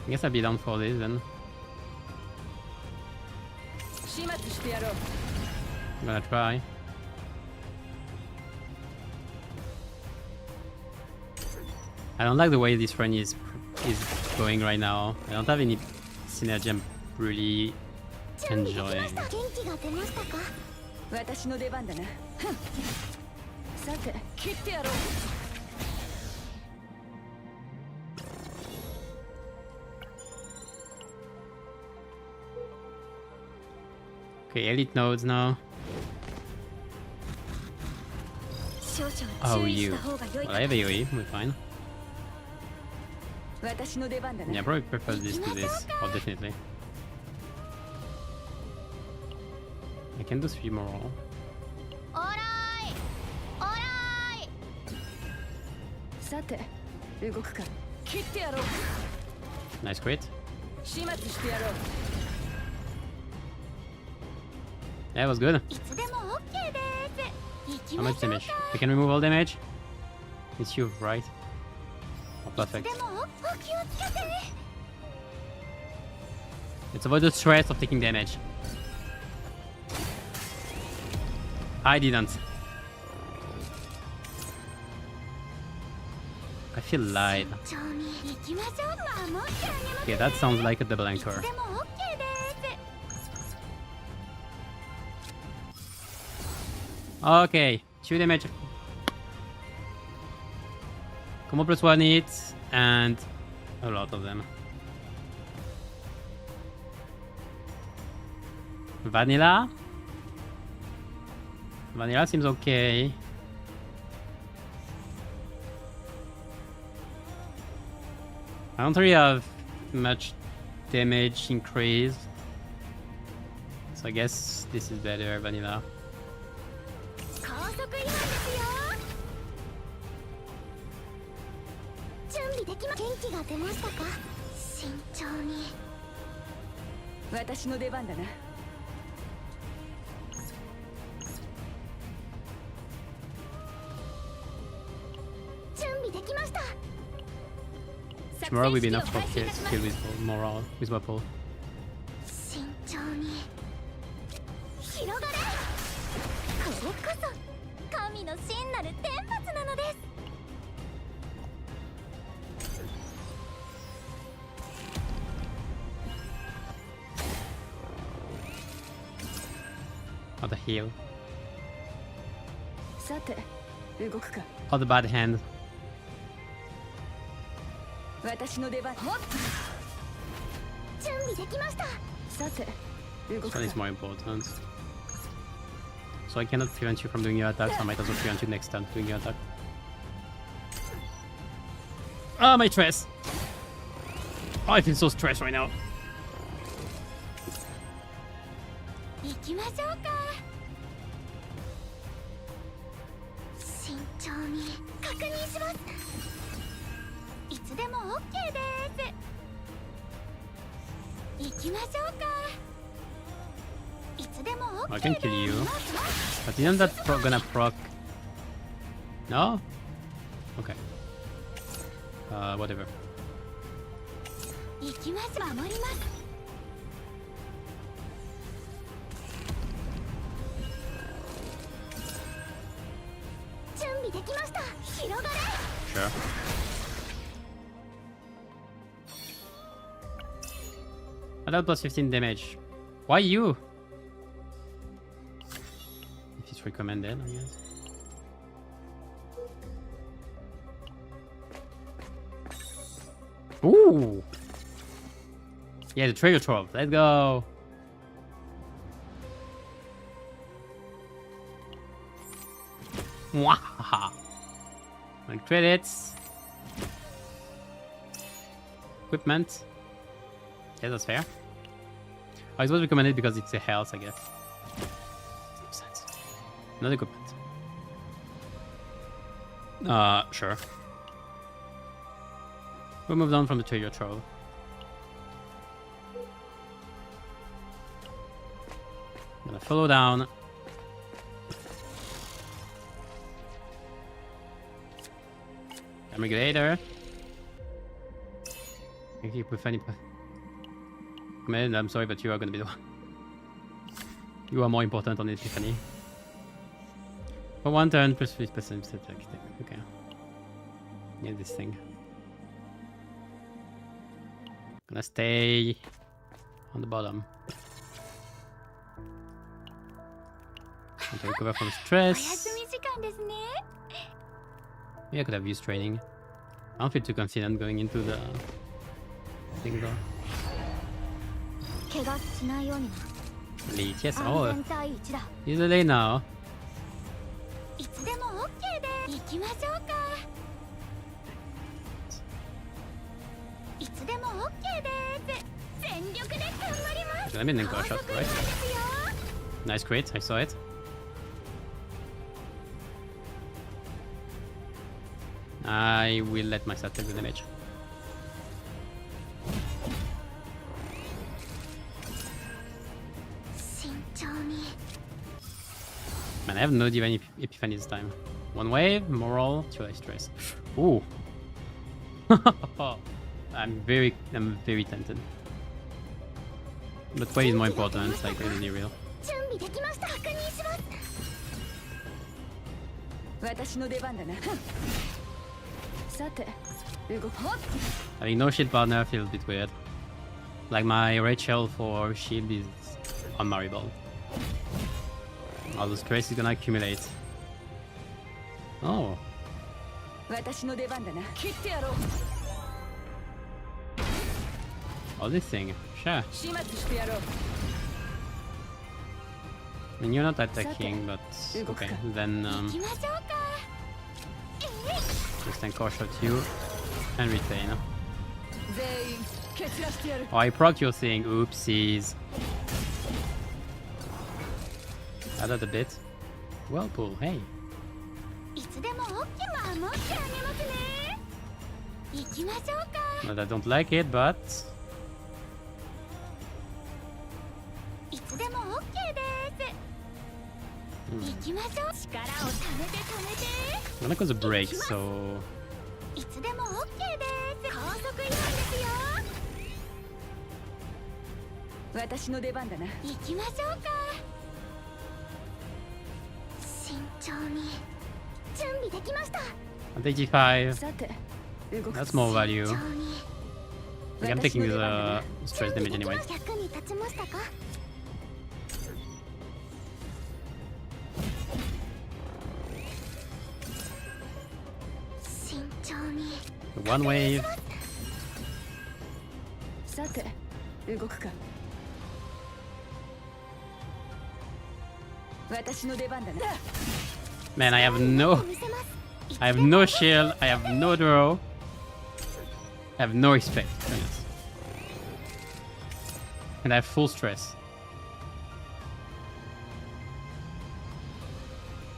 I guess I'll be down for this then. I'm gonna try. I don't like the way this run is going right now. I don't have any synergy I'm really enjoying. Okay, elite nodes now. Oh, you. Well, I have AoE, we're fine. Yeah, probably prefer this to this. Oh, definitely. I can do 3 more. さて動くか。切ってやろう。 Nice crit. 始末してやろう。 That was good. いつでも OK です。行き How ま much しょう damage? か。 We can remove all damage? It's you, right? Oh, いつ perfect. でもお気をつけて。 Let's avoid the stress of taking damage. I didn't. I feel light. 慎重に行きましょう。守ってあげます。 Okay, that sounds like a double いつ anchor. でも OK です。 Okay, 2 damage. Combo plus 1 hits, and a lot of them. Vanilla? Vanilla seems okay. I don't really have much damage increase. So I guess this is better, Vanilla. 高速違反ですよ。準備できま。元気が出ましたか。慎重に。私の出番だな。準備できました。 Tomorrow will be enough for kill with morale, with Wapol. 慎重に。広がれ。これこそ神の真なる天罰なのです。 Or the heal. さて動くか。 Or the bad hand. 私の出番。ほっ。準備できました。さて動く This か。 one is more important. So I cannot prevent you from doing your attack, so I might as well prevent you next time doing your attack. Ah, my stress! Oh, I feel so stressed right now. 行きましょうか。慎重に確認します。いつでも OK です。行きましょうか。いつでも I OK can です。 kill you. But isn't that gonna proc? No? Okay. Whatever. 行きます。守ります。準備できました。広がれ。 Sure. That plus 15 damage. Why you? If it's recommended, I guess. Ooh! Yeah, the trigger 12. Let's go! Mwahaha! 1 credits. Equipment. Yeah, that's fair. Oh, it was recommended because it's a health, I guess. Makes sense. Not equipment. Sure. We'll move on from the treasure trove. I'm gonna follow down. Regulator. Thank you, Epiphany. Man, I'm sorry, but you are gonna be the one. You are more important on Epiphany. For 1 turn, plus 3% subject. Okay. Yeah, this thing. Gonna stay on the bottom. To recover from お stress. 休み時間ですね。 Yeah, I could have used training. I don't feel too confident going into the thing though. 怪我しないようにな。 Lead, yes. 安 Oh, 全第一だ。 he's a lane now. いつでも OK です。行きましょうか。いつでも OK です。全力で頑張ります。 Let me then go shot, 高速違 right? 反ですよ。 Nice crit, I saw it. I will let myself take the damage. Man, I have no divine epiphany this time. One wave, moral, 2 life stress. Ooh. I'm very tempted. But wave is more important, like really real. 私の出番だな。さて、動こう。 Having no shield partner feels a bit weird. Like my Rachel for shield is unmarriable. All the stress is gonna accumulate. Oh. 私の出番だな。切ってやろう。 All this thing. Sure. 始末してやろう。 I mean, you're not attacking, but okay. Then just encourage you and retain. 全員蹴散らしてやる。 Oh, I proc your thing. Oopsies. Add that a bit. Whirlpool. Hey. いつでも OK 守ってあげますね。行きましょうか。 Not that I don't like it, but いつでも OK です。行きましょう。力を貯めて貯めて。 I'm gonna cause a break, so いつでも OK です。高速違反ですよ。私の出番だな。行きましょうか。慎重に準備できました。 85. さて、動く。 That's more value. 慎重に Like I'm taking the stress damage anyway. 役に立ちましたか。 慎重に One wave. さて、動くか。私の出番だな。 Man, I have no 見せます。 I have no shield, I have no draw. I have no respect. Goodness. And I have full stress.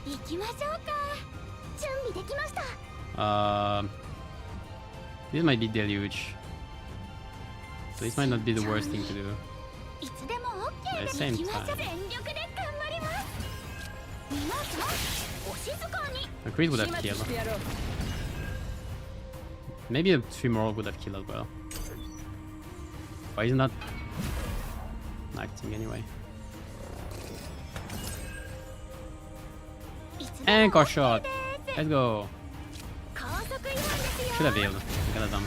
行きましょうか。準備できました。 This might be deluge. So this might not be the worst thing to do. いつでも OK です。 At the same 行きましょう。 time. 全力で頑張ります。皆さん、お静かに。 A crit would 始 have 末 killed. してやろう。 Maybe a femoral would have killed as well. Why is not acting anyway? いつでも And core shot. Let's go. 高速違反ですよ。 Should have healed. Could have done.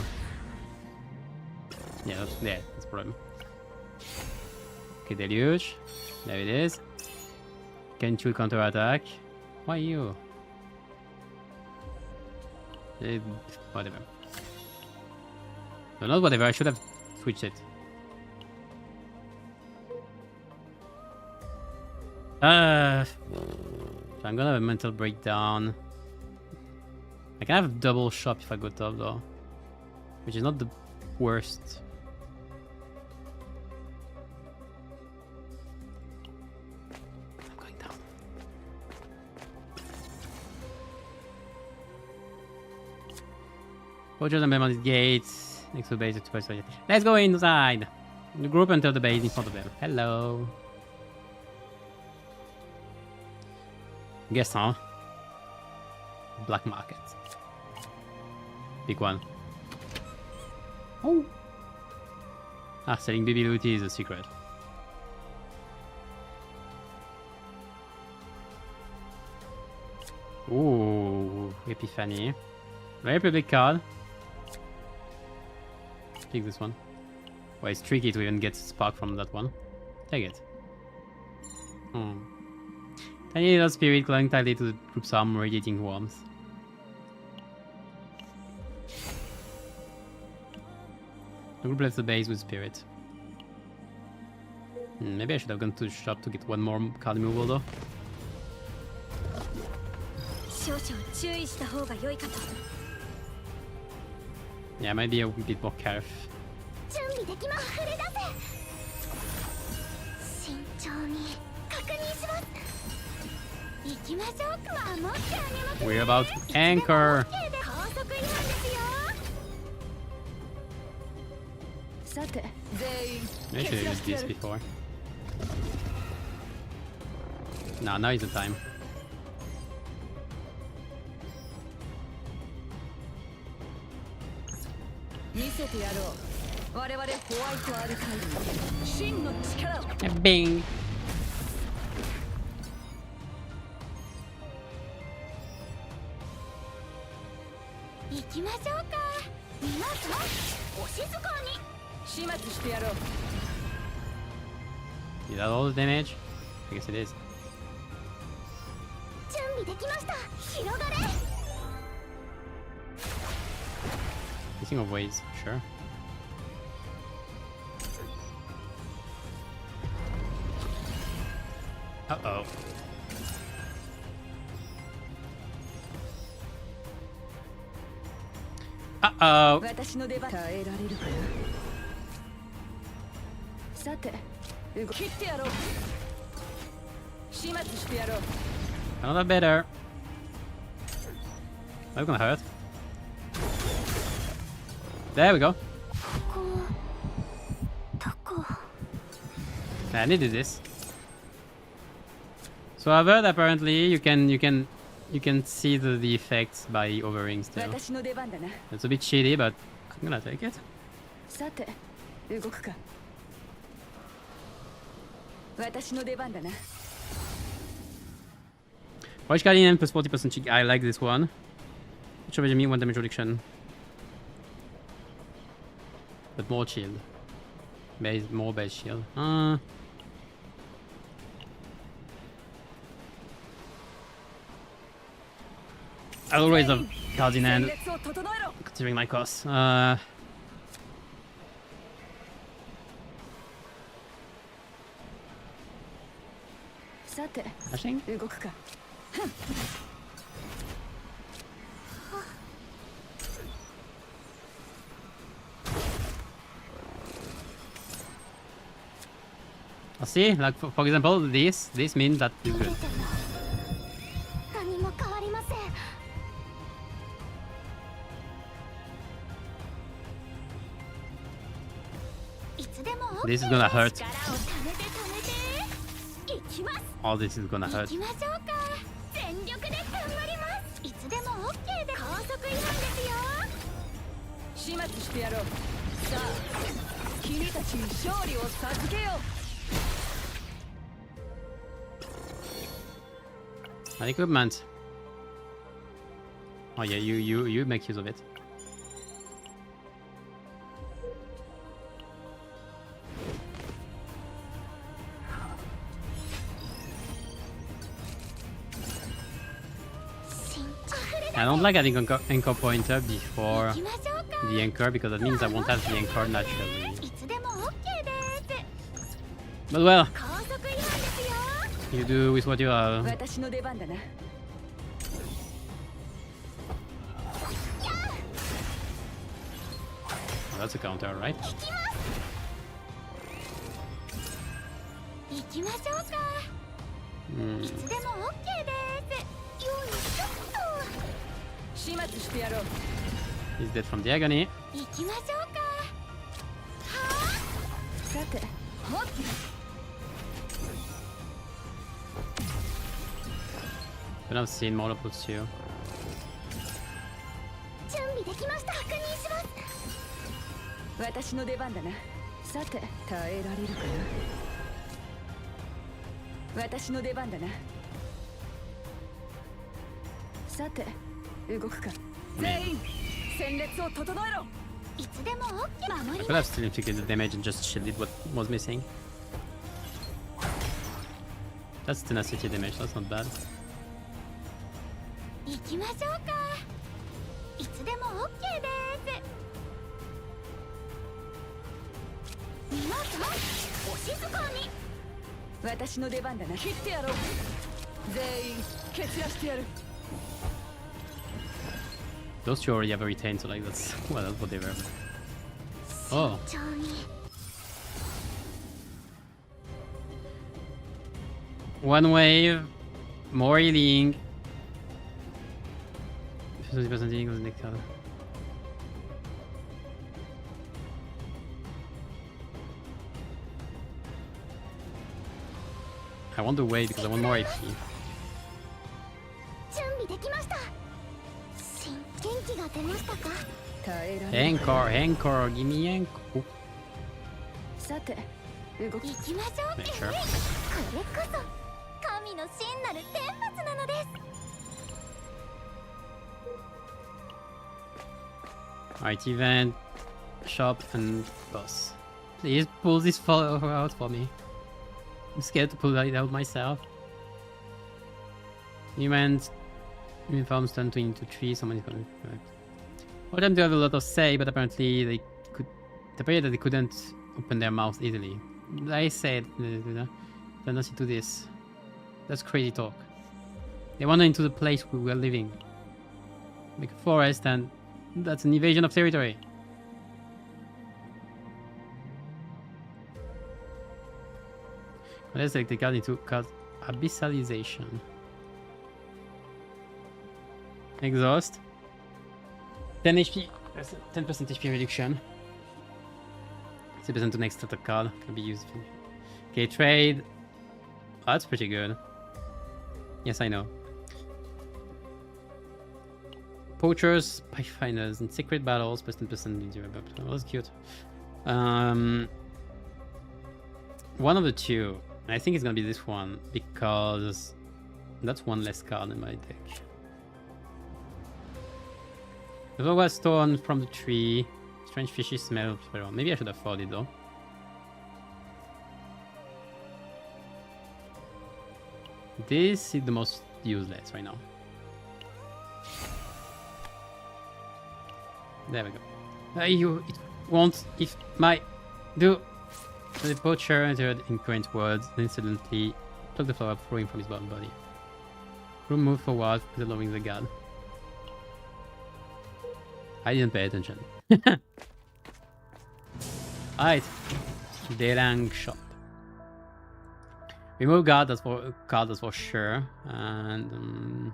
Yeah, that's the problem. Okay, deluge. There it is. Can you counter attack? Why you? Whatever. No, not whatever. I should have switched it. So I'm gonna have a mental breakdown. I can have a double shot if I go top though, which is not the worst. I'm going down. Fortress and on the gates next to the base. Let's go inside. The group enter the base in front of them. Hello. Guess huh? Black market. Big one. Oh. Ah, selling baby loot is a secret. Ooh, Epiphany. Very public card. Pick this one. Well, it's tricky to even get spark from that one. Take it. Tiny little spirit clinging tightly to the group's arm, radiating warmth. The group left the base with spirit. Maybe I should have gone to the shop to get one more card removal though. 少々注意した方が良いかと。 Yeah, maybe a bit more careful. 準備できます。触れ出せ。慎重に確認します。行きましょう。守ってあげます。 We're about to anchor. 高速違さて全員 I should have used this before. Nah, now is the time. 見せてやろう我々ホワイトアルカイブの真の力を Bing! 行きましょうか。皆さんお静かに。始末してやろう Is that all the damage? I guess it is. 準備できました。広がれ。 Thinking of ways, sure. Uh-oh. Uh-oh. 私の出番耐えられるかなさて動き切ってやろう始末してやろう Another better. That's gonna hurt. There we go. こうどこ。 I needed this. So I've heard apparently you can see the effects by overing still. 私の出番だな It's a bit shitty, but I'm gonna take it. さて動くか私の出番だな Roche Kalinen plus 40% cheek. I like this one. Which of me 1 damage reduction. But more shield. More base shield. I always have cards in hand, 列を整えろ considering my costs. さて Flashing? 動くか See, like for example, this means that it's good. 何も変わりません。いつでも This is gonna hurt. 力を貯めて行きます。 All this is gonna 行 hurt. きましょうか。全力で頑張ります。いつでも OK で高速違反ですよ。始末してやろうさあ君たちに勝利を授けよう An equipment. Oh yeah, you make use of it. I don't like adding anchor pointer before 行きましょうか。 the anchor because that means I won't have the anchor naturally. いつでも OK です。 But well, 高速違反ですよ。 you do with what you have. 私の出番だな Oh, that's a counter, right? 行きましょうか。 Hmm. いつでも OK です。よいしょっ始末してやろう He's dead from the agony. と。行きましょうか。さてほっ But I've seen more puts too. 準備できました。確認します。私の出番だなさて耐えられるかな私の出番だなさて動くか全員戦列を整えろいつでも OK 守 I り could ま have still inflicted the damage and just shielded what was missing. That's tenacity damage, that's not bad. 行きましょうか。いつでも OK です。皆さんお静かに。私の出番だな切ってやろう全員蹴散らしてやる Those two already have a retain, so like that's well, that's whatever. Oh, 慎重に。 one wave, more healing. 50% healing was next card. I want to wait because I want more AP. 準備できました元気が出ましたか耐えられる Anchor, give me anchor. Oh, さて動き行きましょう make こ sure. れこそ神の真なる天罰なのです Alright, event, shop, and boss. Please pull this out for me. I'm scared to pull it out myself. Event, uniforms turn into trees. Someone is going to. For them to have a lot of say, but apparently they could. Apparently they couldn't open their mouth easily. I said, tendency to this. That's crazy talk. They wander into the place we were living, like a forest, and that's an invasion of territory. Let's take the card into cause abyssalization. Exhaust. 10 HP, 10% HP reduction. 6% to next starter card can be used. Okay, trade. Oh, that's pretty good. Yes, I know. Poachers, Pathfinders, in secret battles, plus 10% durable. Oh, that's cute. One of the two. I think it's gonna be this one because that's one less card in my deck. The dog was torn from the tree. Strange fishy smell. Maybe I should afford it though. This is the most useless right now. There we go. It won't. If my do the poacher entered in current words, then suddenly pluck the flower, throwing from his body. Room move forward, allowing the god. I didn't pay attention. Alright. Delang shop. Remove guard, that's for sure. And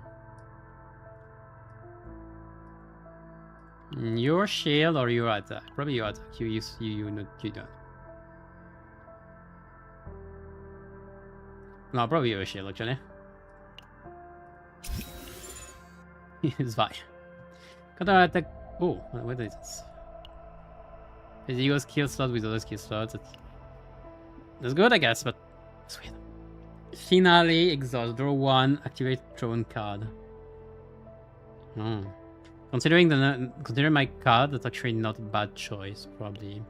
your shield or your attack? Probably your attack. You don't. No, probably your shield actually. It's fine. Counter attack. Oh, what is this? His ego skill slot with other skill slots. That's good, I guess, but sweet. Finale, exhaust, draw one, activate thrown card. Considering my card, that's actually not a bad choice, probably.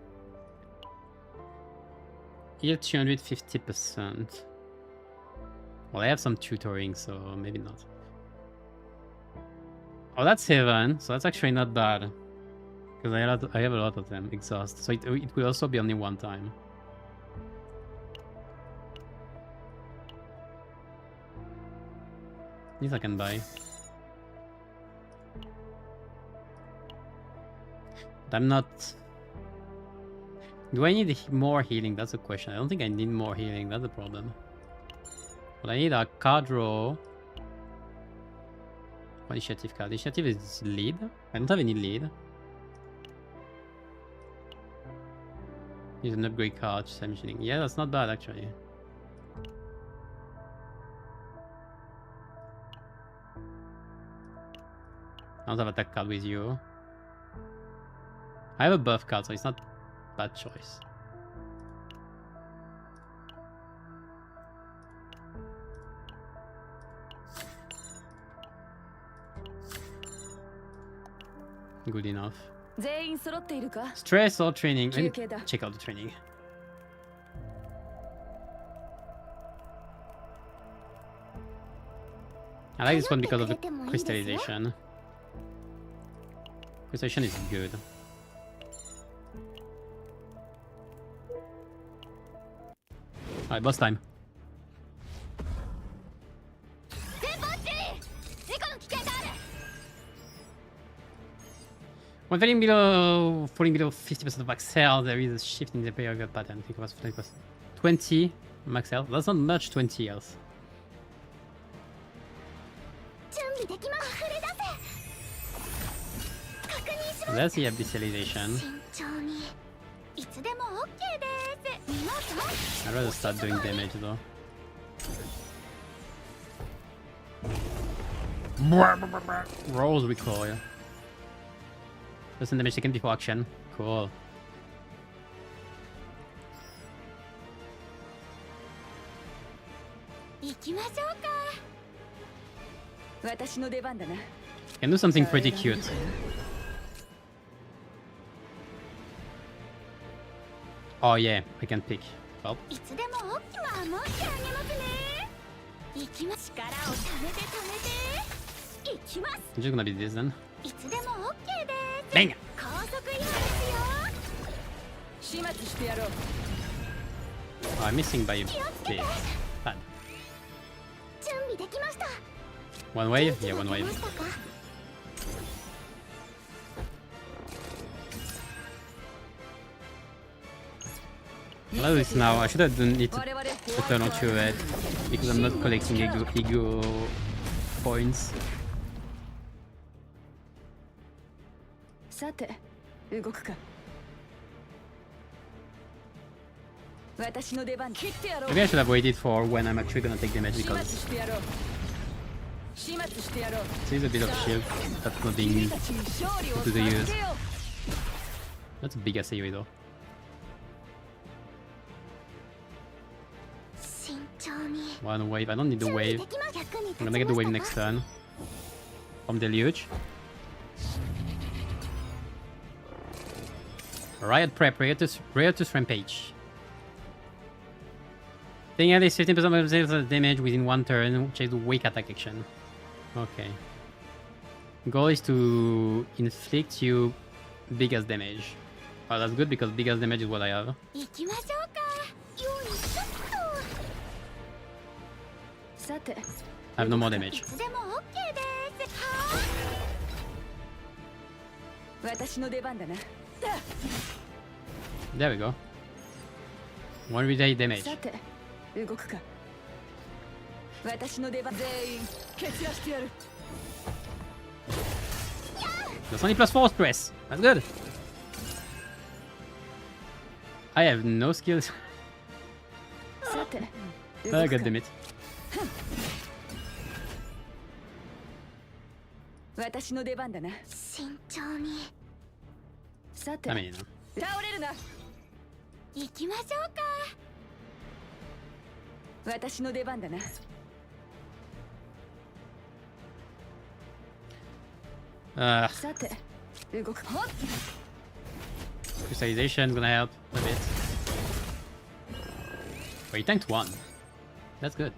Heal 250%. Well, I have some tutoring, so maybe not. Oh, that's 7, so that's actually not bad. Because I have a lot of them, exhaust. So it will also be only one time. These I can buy. But I'm not... Do I need more healing? That's the question. I don't think I need more healing. That's the problem. But I need a card draw. Initiative card. Initiative is lead. I don't have any lead. Use an upgrade card. Just mentioning. Yeah, that's not bad actually. I don't have attack card with you. I have a buff card, so it's not a bad choice. Good enough. 全員揃っているか Stress or training? I need to 休憩だ check out the training. I like this one because of the crystallization. Crystallization is good. Alright, boss time. When falling below 50% of max health, there is a shift in the behavior pattern. I think it was 20 max health. That's not much, 20 health. That's the abyssalization. I'd rather start doing damage though. Rolls recoil. Doesn't damage taken before action. Cool. 行きましょうか。私の出番だな。 Can do something pretty cute. Oh yeah, I can pick. Oh, いつでも大きく守ってあげますね。行きま力を貯めて行きます。 I'm just gonna be this then. いつでも OK です。 Bang! 高速用ですよ。始末してやろう。 Oh, I'm missing by a bit. Bad. 準備できました。 One wave? Yeah, one でき wave. ましたか。 I'll do this now. I should have done it return onto it because I'm not collecting ego points. さて、動くか。私の出番切ってやろう。 Maybe I should have waited for when I'm actually gonna take damage 始末 because してやろう。始末してやろう。 this is a bit of shield that's not being 君たちに勝利を to the use. 授けよ That's a big AOE though. 慎重に。 One wave. I don't need the 準備 wave. できました。役に I'm 立 gonna get the ち wave ま next したか。 turn. From Deluge. Riot Prep, Riotous Rampage. Thing at least 15% of sales damage within one turn, which is weak attack action. Okay. Goal is to inflict you biggest damage. Oh, that's good because biggest damage is what I have. 行きましょうか。よいしょっと。さて、 I have no more い damage. つでも OK です。は私の出番だな。 There we go. One relay damage. さて、動くか。私の出番全員蹴散らしてやる。 That's only plus 4 stress. That's good. I have no skills. さて、 I 動く got か the it. 私の出番だな。い。慎重に。さて、 I mean, 倒れるな。行きましょうか。私の出番だな。 さて、動く。ほっ Crystallization is gonna help a bit. Wait, he tanked one. That's good.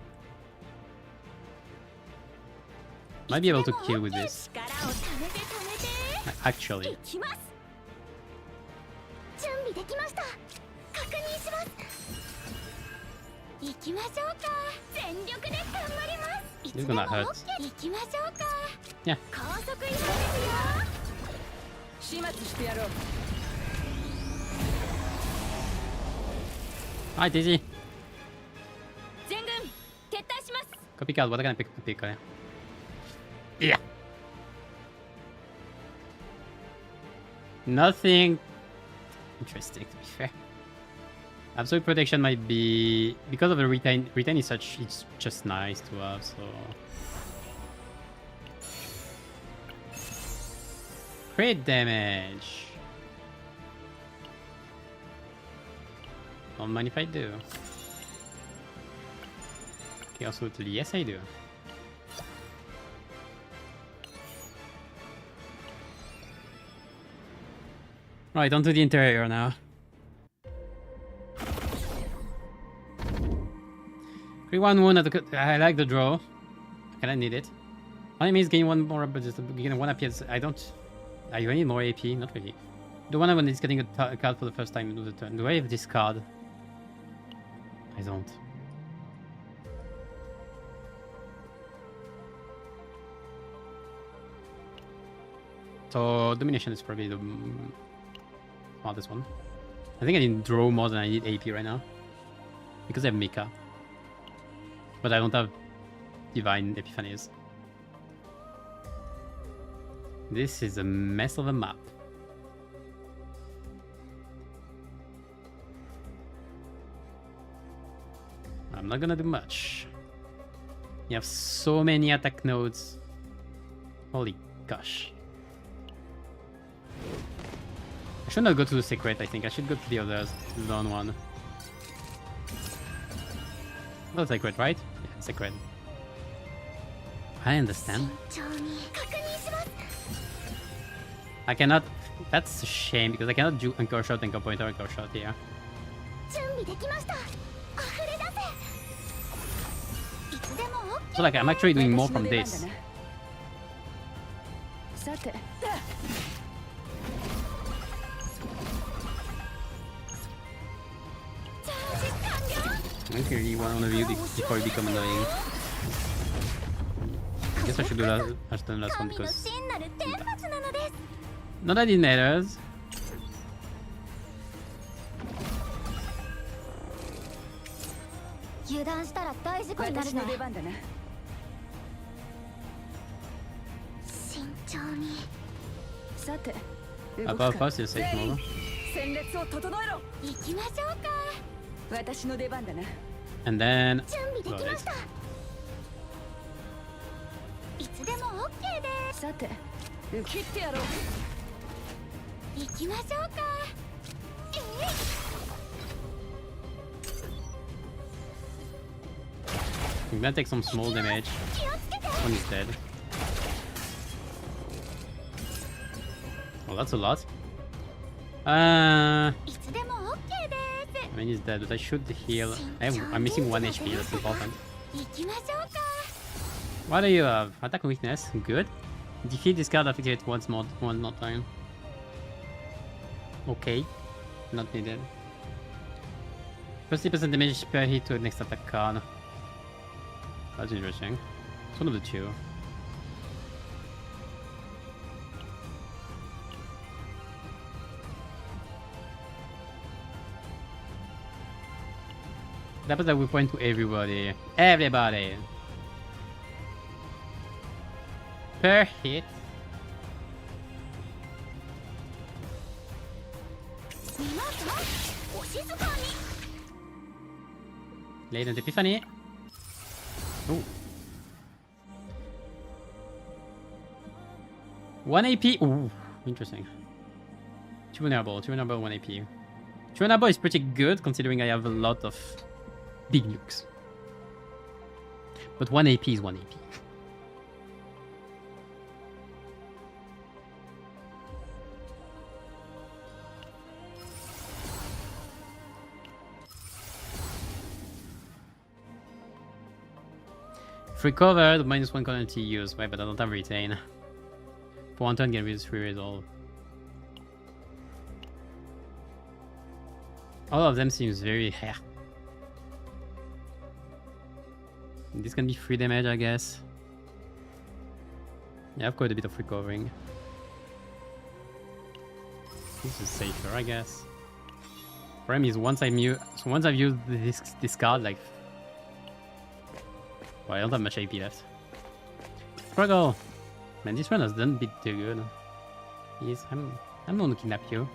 Might be able to kill with this. 力を貯めて Actually. 行きます。準備できました。確認します。行きましょうか。全力で頑張ります。いつ This is でも gonna hurt. OK。行きましょうか。 Yeah. 高速移動ですよ。始末してやろう。 Hi, Dizzy. 全軍撤退します。 Copy card. What can I pick? Yeah. Nothing interesting, to be fair. Absolute protection might be because of the retain. Retain is such. It's just nice to have. So. Crit damage. Don't mind if I do. Okay, absolutely. Yes, I do. Right, onto the interior now. One wound. I like the draw. I kinda need it. Only means gain one more, but just gain one AP. I don't. I need more AP. Not really. The one when it's getting a card for the first time of the turn. Do I have this card? I don't. So domination is probably the smartest one. I think I need draw more than I need AP right now. Because I have Mika. But I don't have Divine Epiphanies. This is a mess of a map. I'm not gonna do much. You have so many attack nodes. Holy gosh. I should not go to the secret, I think. I should go to the others. The lone one. Not secret, right? Yeah, secret. I understand. 慎重に確認します。 I cannot... That's a shame, because I cannot do anchor shot, anchor pointer, anchor shot here. 準備できました。溢れ出せ。いつでも OK。 So like, I'm actually doing more from this. さて I really want to view before it become annoying. I guess I should do that as the last one 神の because... 真なる天罰なのです。 Not that it matters. 油断したら大事故になる私ね。の出番だな慎重に。さて Above us is safe mode. 戦列を整えろ行きましょうか。私の出番だな And then... 準備できました。いつでも OK です。さて切ってやろう行きましょうか。I'm gonna take some small damage. 気をつけて。 One is dead. Well, that's a lot. いつでも OK です。 I mean, he's dead, but I should heal. I'm missing 1 HP, that's important. 行きましょうか。 What do you have? Attack weakness. Good. Defeat this card affected once more time. Okay. Not needed. 50% damage per hit to the next attack card. That's interesting. It's one of the two. That was that we point to everybody. Everybody! Per hit. 皆さん、お静かに。 Latent Epiphany. Oh. 1 AP. Ooh, interesting. 2 vulnerable, 1 AP. 2 vulnerable is pretty good considering I have a lot of big nukes. But 1 AP is 1 AP. If recovered, -1 currency use. Wait, but I don't have retain. For 1 turn, get rid of 3 resolve. All of them seems very hair. This can be 3 damage, I guess. Yeah, I've quite a bit of recovering. This is safer, I guess. Problem is once I've used this card, like, well, I don't have much AP left. Struggle! Man, this run has done a bit too good. Yes, I'm not gonna kidnap you.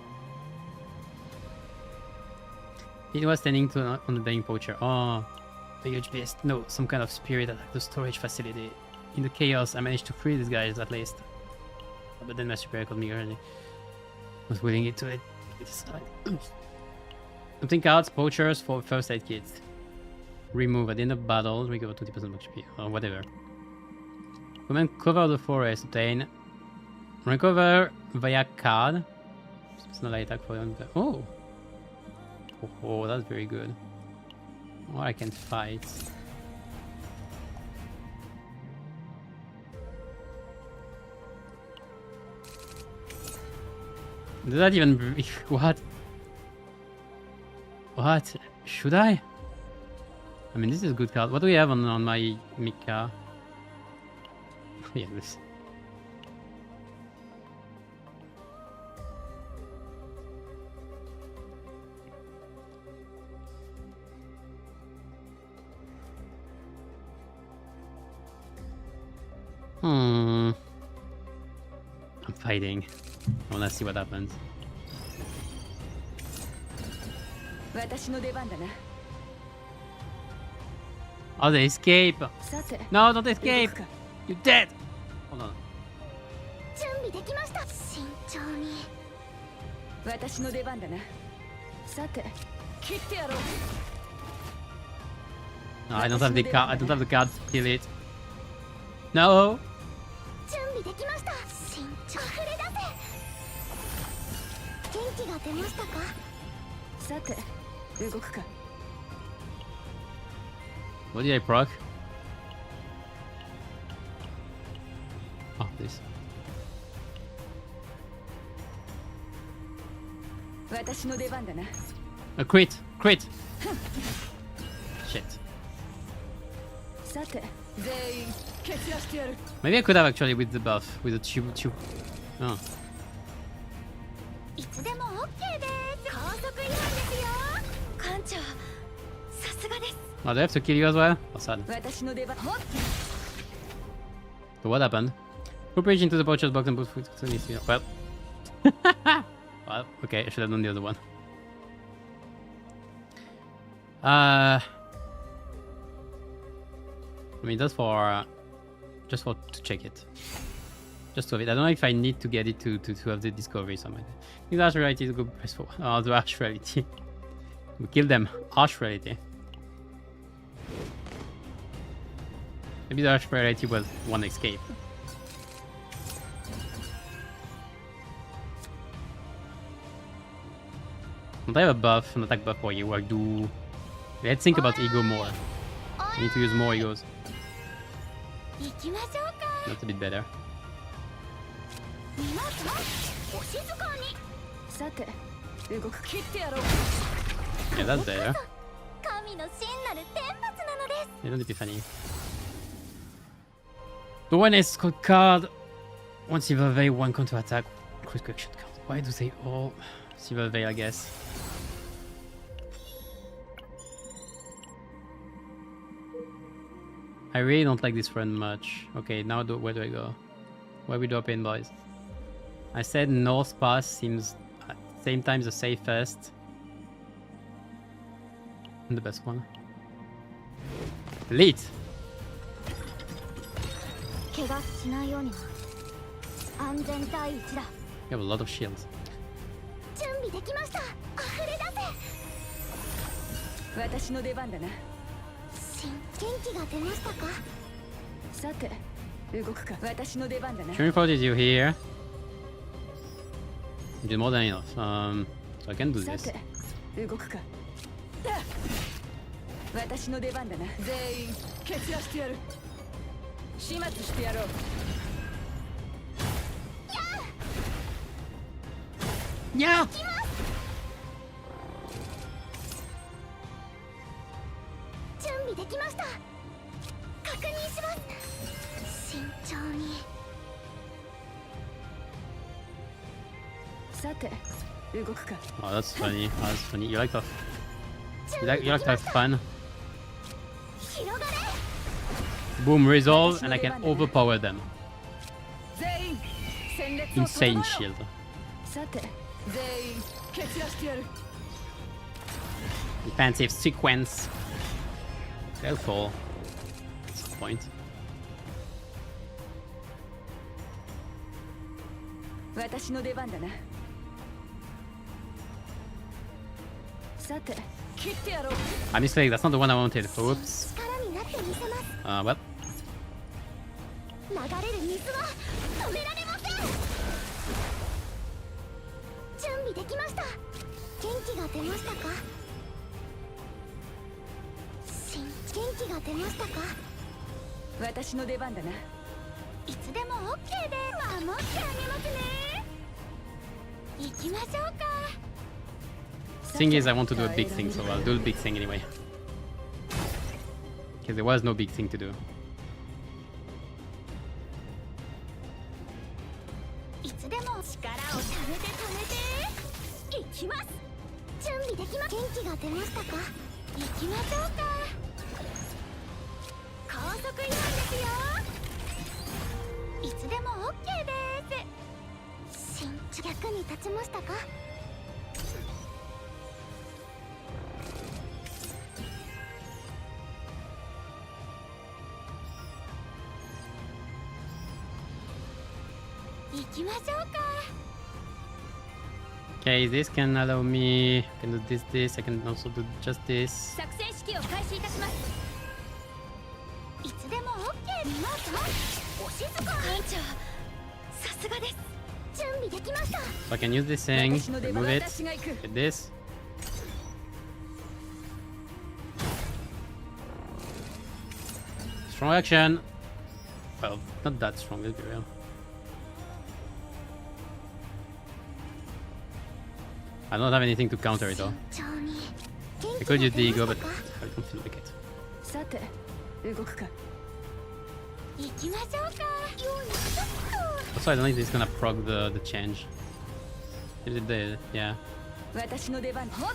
It was standing on the dying poacher. Oh, the huge beast. No, some kind of spirit attacked the storage facility. In the chaos, I managed to free these guys at least. But then my superior called me early. Was willing it to it. Something cards, poachers for first aid kits. Remove at the end of battle, recover 20% HP, or whatever. Command cover the forest, obtain. Recover via card. It's not like attack for them. Oh! Oh, that's very good. Or I can fight. Does that even... What? What? Should I? I mean, this is a good card. What do we have on my Mika? Yeah, this. I'm fighting. I wanna see what happens. 私の出番だな Oh, they escape! さて No, don't escape! 動くか You're dead! Hold on. 私の出番だな。さて、切ってやろう。 No, I don't have the card. I don't have the card to kill it. No. 準備できました。慎重溢れ出せ。元気が出ましたか。さて、動くか。 What did I proc? Oh, this. 私の出番だな。 A crit. Crit. Shit. さて、全員蹴散らしてやる。 Maybe I could have actually with the buff, with the tube. Oh. いつでも OK です。高速違反ですよ。艦長、さすがです。 Oh, do I have to kill you as well? Oh, sad. 私の出番。 So what happened? Who reached into the butcher's box and put food to this? Well. Well, okay, I should have done the other one. I mean, that's for just for to check it. Just to have it. I don't know if I need to get it to have the discovery something. Use harsh reality to go press for. Oh, the harsh reality. We kill them. Harsh reality. Maybe the harsh reality was one escape. Don't I have a buff, an attack buff for you? I do. Let's think about ego more. I need to use more egos. 行きましょうか。 That's a bit better. 皆さん、お静かに。さて、動く。切ってやろう。 Yeah, that's better. 神の真なる天罰なのです。 They don't epiphany. The one is called card. One silver veil, one counter attack, critical action card. Why do they all silver veil? I guess. I really don't like this run much. Okay, now where do I go? Where we drop in, boys? I said North Pass seems at the same time the safest and the best one. Elite! 怪我しないようにな。安全第一だ。 You have a lot of shields. 準備できました。溢れ出私の出番だな。せ。元気が出ましたか。さて、動くか。私の出番だな。 Shooting for you here. You did more than enough. So I can do さ this. て、動くか。私の出番だな。全員蹴散らしてやる。始末してやろう。 Yeah! 準備できました。確認します。慎重に。さて、動くか。 Oh, that's funny. Oh, that's funny. You like to have fun. 広がれ。 Boom, resolve, and I can overpower them. 全員戦列を Insane 整 shield. えろ。さて、全員蹴散らしてやる。 Defensive sequence. Careful. What's the point? 私の出番だな。さて、切ってやろう。 I mistake. That's not the one I wanted. Oops. 力になってみせます。 Well. 流れる水は止められません。準備できました。元気が出ましたか。元気が出ましたか。私の出番だな。いつでも OK です。守ってあげますね。行きましょうか。 Thing is, I want to do a big thing, so I'll do a big thing anyway. Because there was no big thing to do. いつでも力をためて行きます。準備できます。元気が出ましたか。行きましょうか。高速違反ですよ。いつでも OK です。役に立ちましたか。行きましょうか。Okay, this can allow me. I can do this. I can also do just this. 作戦指揮を開始いたします。いつでも OK。皆さん、お静かに。艦長、さすがです。準備できました。 So I can use this thing, remove it, get this. Strong action. Well, not that strong, let's be real. I don't have anything to counter it though. 慎重に I could use the ego, but I don't feel like it. さて動くか。行きましょうか。よいしょっと。 Also, I don't think this is gonna proc the change. Is it the, yeah. 私の出番。ほっ。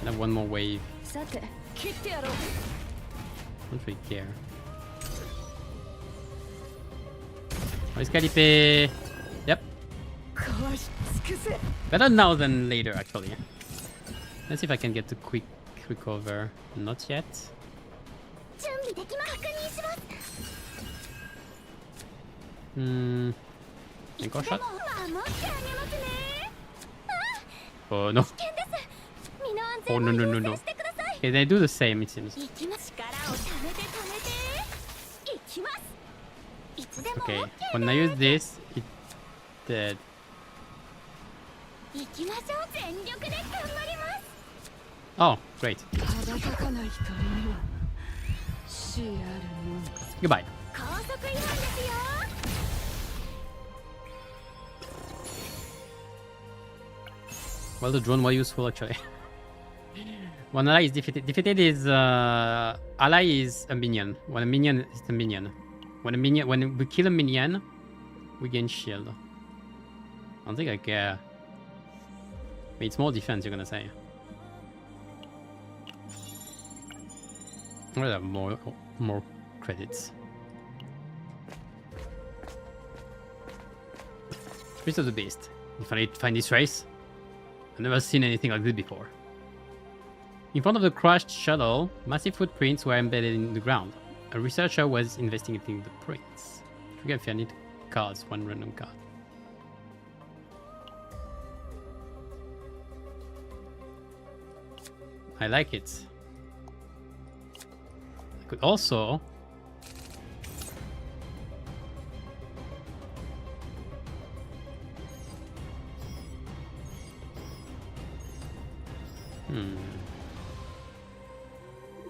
I have one more wave. さて切ってやろう。 Don't really care. Oh, Escalipe. Yep. かわし尽くせ。 Better now than later, actually. Let's see if I can get the quick recover. Not yet. 準備できます。確認します。 Ankle で shot? も守ってあげますね。 Oh no. 危険です。身の安 Oh 全 no を no 優 no no. 先してください。 Okay, they do the same, it seems. 行きます。力を貯めて貯めて。行きます。いつでも Okay, OK when I use this, it dead. 行きましょう。全力で頑張ります。 Oh, great. 羽ばたかない人には死あるのみ。 Goodbye. 高速違反ですよ。 Well, the drone was useful actually. When ally is defeated is ally is a minion. When a minion is a minion. When we kill a minion, we gain shield. I don't think I care. I mean, it's more defense, you're gonna say. I have more credits. Priest of the Beast. If I need to find this race, I've never seen anything like this before. In front of the crashed shuttle, massive footprints were embedded in the ground. A researcher was investigating the prints. Trigger if I need cards, one random card. I like it. I could also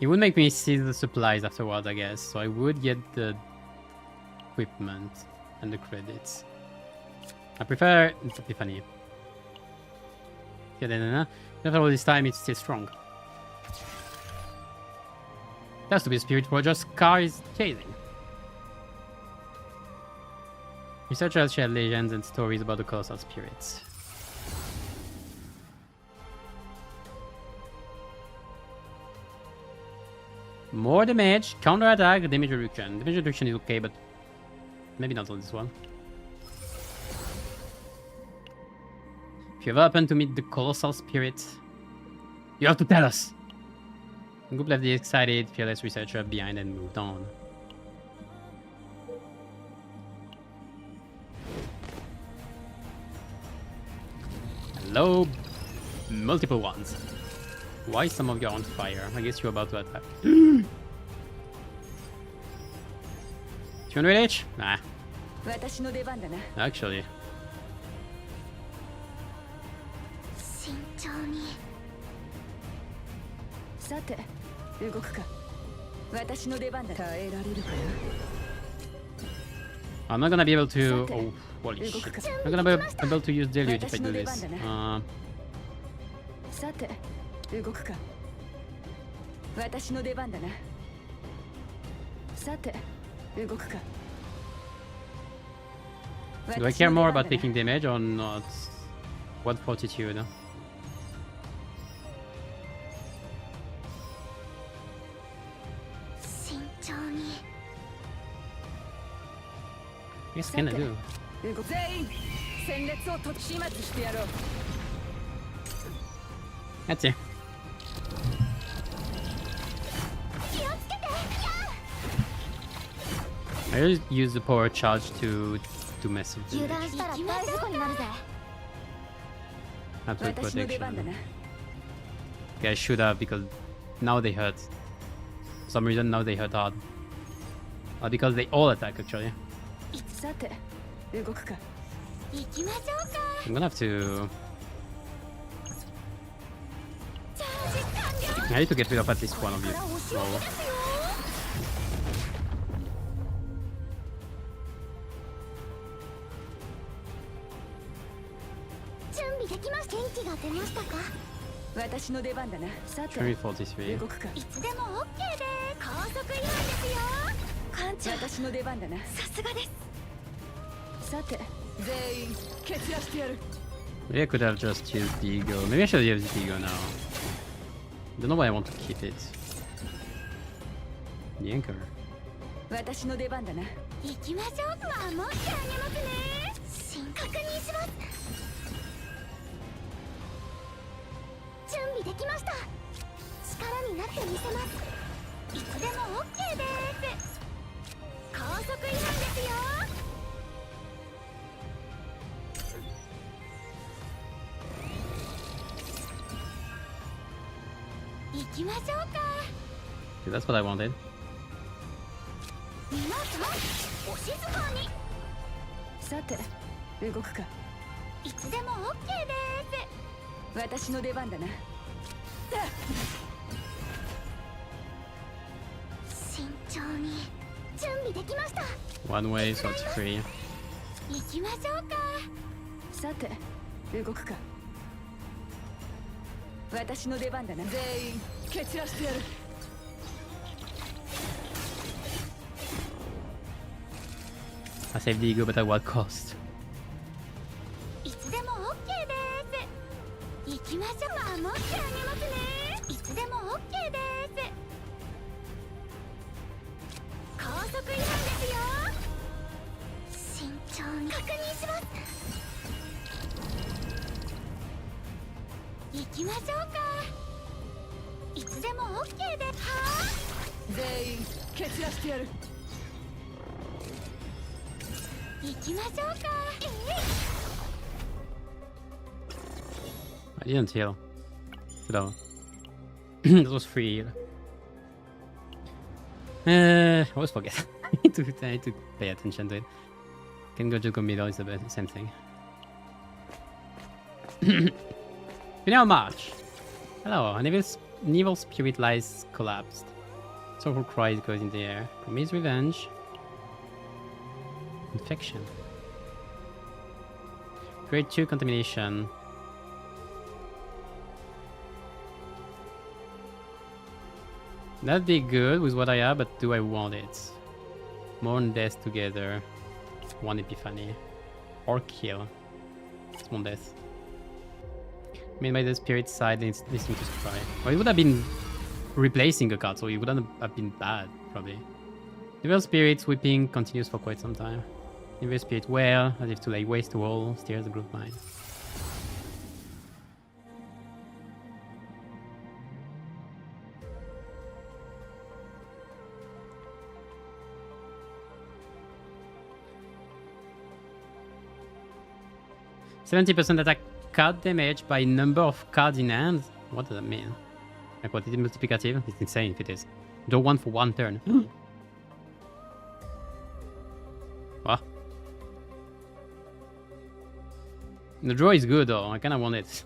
it would make me see the supplies afterwards, I guess. So I would get the equipment and the credits. I prefer Epiphany. Yeah, then after all this time, it's still strong. It has to be a spirit Roger's car is chasing. Researchers share legends and stories about the colossal spirits. More damage, counter attack, damage reduction. Damage reduction is okay, but maybe not on this one. If you ever happen to meet the colossal spirit, you have to tell us. Group left the excited, fearless researcher behind and moved on. Hello, multiple ones. Why is some of you on fire? I guess you're about to attack. 200 H? Nah, 私の出番だな。 actually. 慎重にさて動くか。私の出番だ。耐えられるか I'm not gonna be able to. Sate. Oh, holy shit. 動くか。 I'm gonna be able to use deluge if I do this. さて動くか。私の出番だな。さて動くか。 Do I care more about taking damage or not? What fortitude? 慎重に I guess can I do? 動く。全員戦列を始末してやろう。 That's it. 気をつけて。 I just use the power charge to mess with 油 damage. 断したら大事故になるぜ。Absolute 私の出番だ protection. な。 Okay, I should have because now they hurt. For some reason now they hurt hard. Because they all attack actually. さて、動くか。行きましょうか。 I'm gonna have to. チャージ完了。 I need to get rid of at least one of こ you. れからお仕置き Oh. ですよ。準備できました。元気が出ましたか。私の出番だな。さて、 343. 動くか。いつでも OK です。高速違反ですよ。艦長、私の出番だな。さすがです。さて、全員蹴散らしてやる。 Maybe I could have just used the ego. Maybe I should have used the ego now. Don't know why I want to keep it. The anchor. 私の出番だな。行きましょう。守ってあげますね。新確認します。準備できました。力になってみせます。いつでも OK です。高速違反ですよ。行きましょうか。 Okay, that's what I wanted. 皆さん、お静かに。さて、動くか。いつでも OK です。私の出番だな。慎重に。準備できました。 One way, so it's free. 行きましょうか。さて、動くか。私の出番だな。全員蹴散らしてやる。 I saved the ego, but at what cost? いつでも OK です。行きましょう。守ってあげますね。いつでも OK です。高速違反ですよ。慎重に確認します。行きましょうか。いつでも OK です。はあ。全員蹴散らしてやる。 行きましょうか。I didn't heal. No. This was free heal. I always forget. I need to pay attention to it. Can go to go middle, it's the same thing. Final March. Hello, an evil spirit lies collapsed. Soulful cries goes in the air. Promise revenge. Infection. Grade 2 contamination. That'd be good with what I have, but do I want it? Mourn death together. One epiphany. Or kill. It's one death. Made by the spirit side, listening to cry. Well, it would have been replacing a card, so it wouldn't have been bad, probably. Evil Spirit's whipping continues for quite some time. Evil Spirit well, as if to lay waste to all, steers the group mind. %70 attack card damage by number of cards in hand? What does that mean? Like what, is it multiplicative? It's insane if it is. Draw one for one turn. What? The draw is good though, I kinda want it.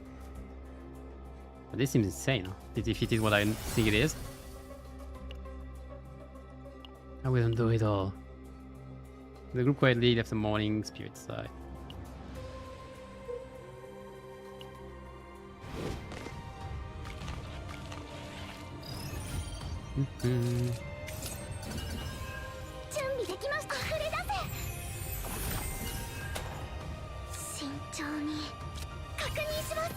But this seems insane, huh? If it is what I think it is. I wouldn't do it all. The group quietly left the morning spirit side. Mm-hmm. 準備できました。溢れ出せ。慎重に確認します。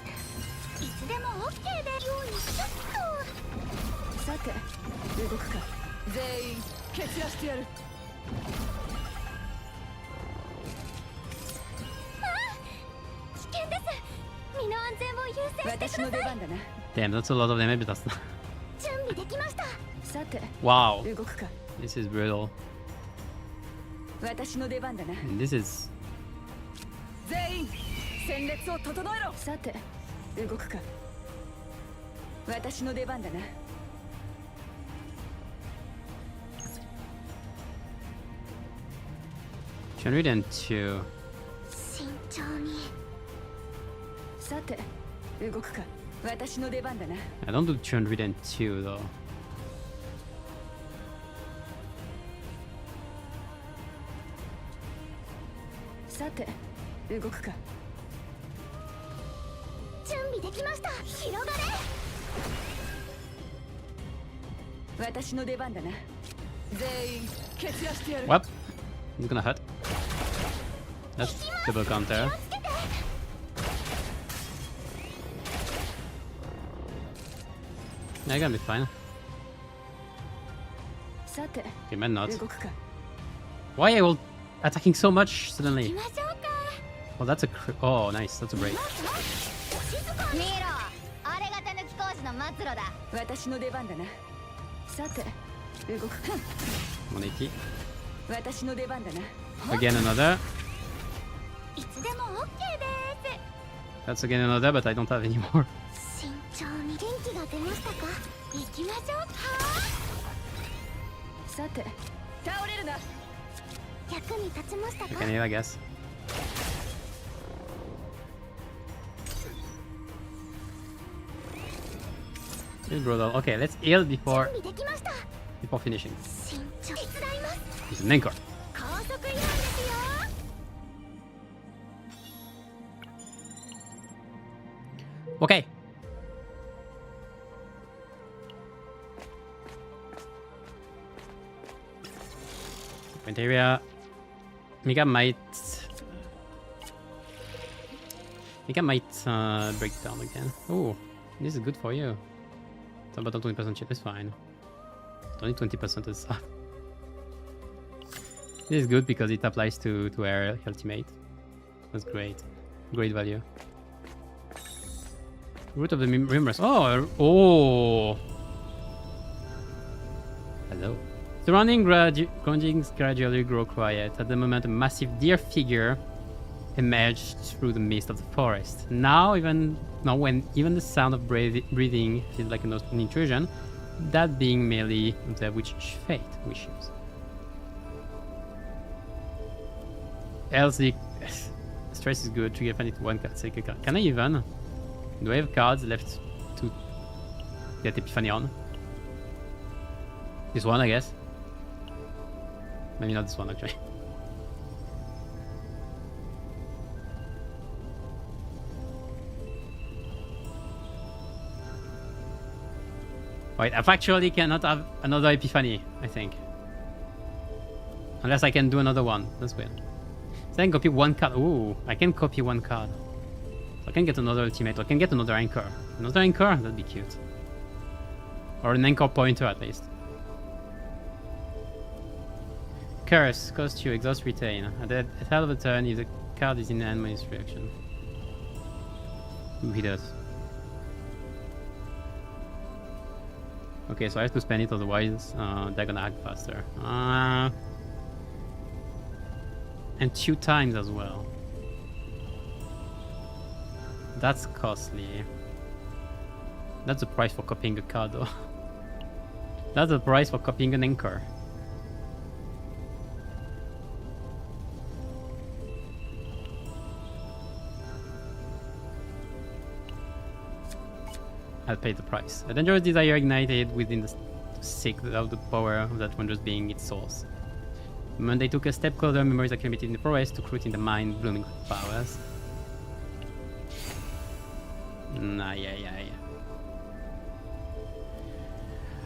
いつでも OK でようにちょっと。さて、動くか。全員蹴散らしてやる。危険です。身の安全を優先してくだ私の出さい。番だな。 Damn, that's a lot of damage, but that's not. 準備できました。さて、 Wow, 動くか。 this is brutal. 私の出番だな。 And this is. 全員戦列を整えろ。さて、動くか。私の出番だな。202. 慎重に。さて、動くか。私の出番だな。 I don't do 202 though. さて、動くか。準備できました。広がれ。私の出番だな。全員蹴散らしてやる。 What? He's gonna hurt. That's double counter. Yeah, gonna be fine. さて、 Okay, man, not. 動くか。 Why are you all attacking so much 行 suddenly? きましょうか。 Oh, that's a oh, nice. That's a break. 見ろ、あれが手抜き工事の末路だ。私の出番だな。さて、動くか。 180. 私の出番だな。 Again another. いつでも OK です。 That's again another, but I don't have any more. 慎重に。元気が出ましたか。行きましょうか。さて、倒れるな。役に立ちましたか。 I can heal, I guess. He's brutal. Okay, let's heal 準 before 備できました。 finishing. 慎重。手伝います。 He's an anchor. 高速違反ですよ。 Okay. Point area. Mika might break down again. Oh, this is good for you. It's about 20% chip is fine. Only 20% is up. This is good because it applies to air ultimate. That's great. Great value. Root of the Rimrus. Oh! Hello. Surrounding groundings gradually grow quiet. At the moment, a massive deer figure emerged through the mist of the forest. Now, when even the sound of breathing feels like an intrusion, that being merely the witch's fate wishes. Else, the stress is good. Trigger fan it one card. Take a card. Can I even? Do I have cards left to get Epiphany on? This one, I guess. Maybe not this one, actually. Wait, I actually cannot have another Epiphany, I think. Unless I can do another one. That's weird. So I can copy one card. Ooh, I can copy one card. So I can get another ultimate. Or I can get another anchor. Another anchor? That'd be cute. Or an anchor pointer at least. Curse. Cost you. Exhaust retain. At the start of the turn, if the card is in hand, minus reaction. Ooh, he does. Okay, so I have to spend it, otherwise they're gonna act faster. And 2 times as well. That's costly. That's the price for copying a card though. That's the price for copying an anchor. I'll pay the price. A dangerous desire ignited within the sick without the power of that wondrous being its source. When they took a step closer, memories accumulated in the forest took root in the mind, blooming with powers. Nah, yeah.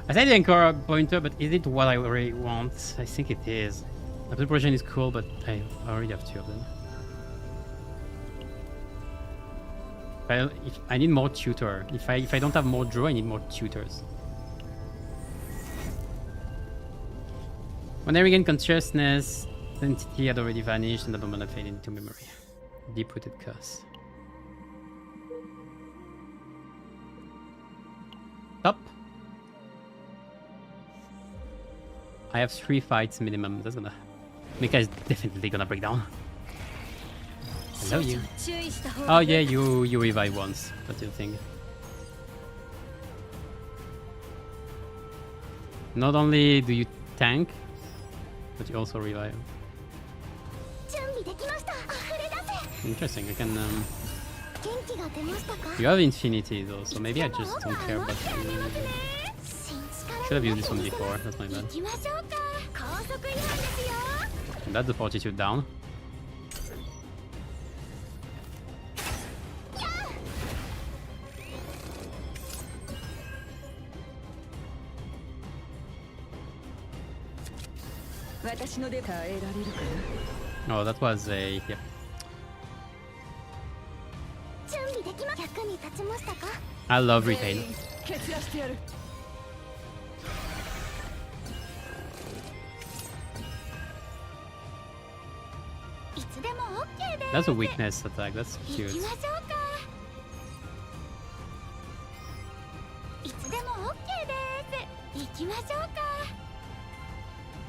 I said the anchor pointer, but is it what I really want? I think it is. The preparation is cool, but I already have 2 of them. If I need more tutor. If I don't have more draw, I need more tutors. When I regain consciousness, the entity had already vanished and the moment had faded into memory. Deep-rooted curse. Top. I have 3 fights minimum. That's gonna... Mika is definitely gonna break down. Hello, you. Oh yeah, you revive once. That's your thing. Not only do you tank, but you also revive. 準備できました。溢れ出 Interesting. I can. せ。元気が出ましたか？ You have infinity though, so maybe I just don't care about you. 新力 Should have used this one before. That's my 行 bad. きましょうか。高速違反ですよ。 That's the fortitude down. Oh, that was a yep. 準備できま。役に立ちましたか？ I love retain. いつでも OK です。 That's a weakness attack. That's 行 cute. きましょうか。いつでも OK です。行きましょうか。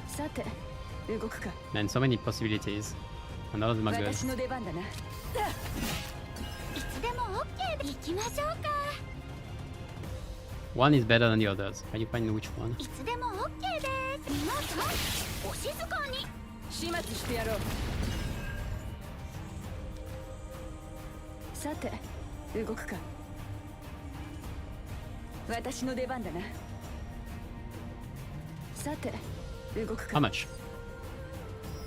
さて動くか。 Man, so many possibilities. And all of them are good. 私の出番だな。いつでも OK で。行きましょうか。 One is better than the others. Can you find which one? いつでも OK です。皆さんお静かに。始末してやろう。さて動くか。私の出番だな。さて動く How か。 much?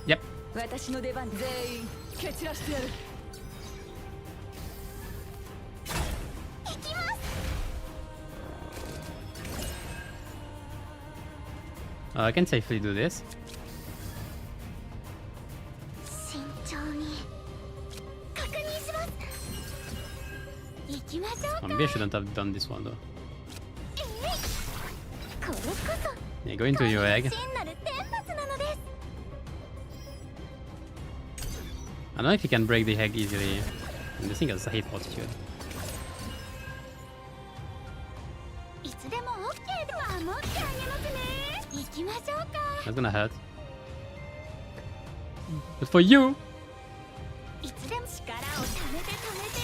Yep. 私の出番だ。全員蹴散らしてやる。 行きます。 I can safely do this. 慎重に確認します。行きましょうか。 Maybe I shouldn't have done this one though. これこそ Yeah, go into your egg. 真なる天罰なのです。 I don't know if you can break the egg easily. And this thing has a hate fortitude. いつでも OK では守ってあげますね。行きましょうか。 That's gonna hurt. But for you! いつでも力を貯めて貯めて。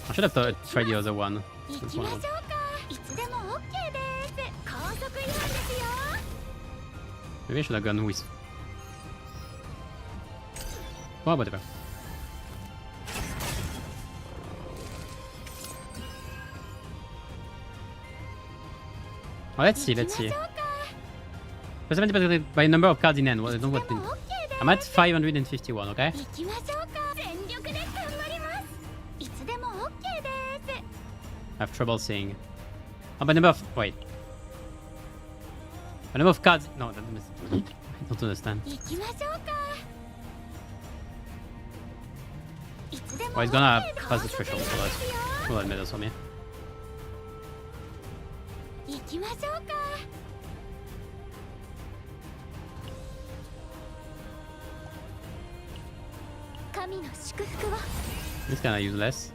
I should have tried the other one. 行 This きましょ one. うか。いつでも OK です。高速違反ですよ。 Maybe I should have gone with. Oh, whatever. Oh, let's see, let's see. 行きましょうか。 Percentage by number of cards in hand. Well, I don't い want つで to. も OK です。 I'm at 551, okay? 行きましょうか。全力で頑張ります。いつでも OK です。 I have trouble seeing. Oh, by number of. Wait. By number of cards. No, that is. I don't understand. 行きましょうか。いつでも Oh, he's gonna OK です。 pass the threshold, so that's. Well, that matters for me. 行きましょうか。神の祝福を。 It's kinda useless.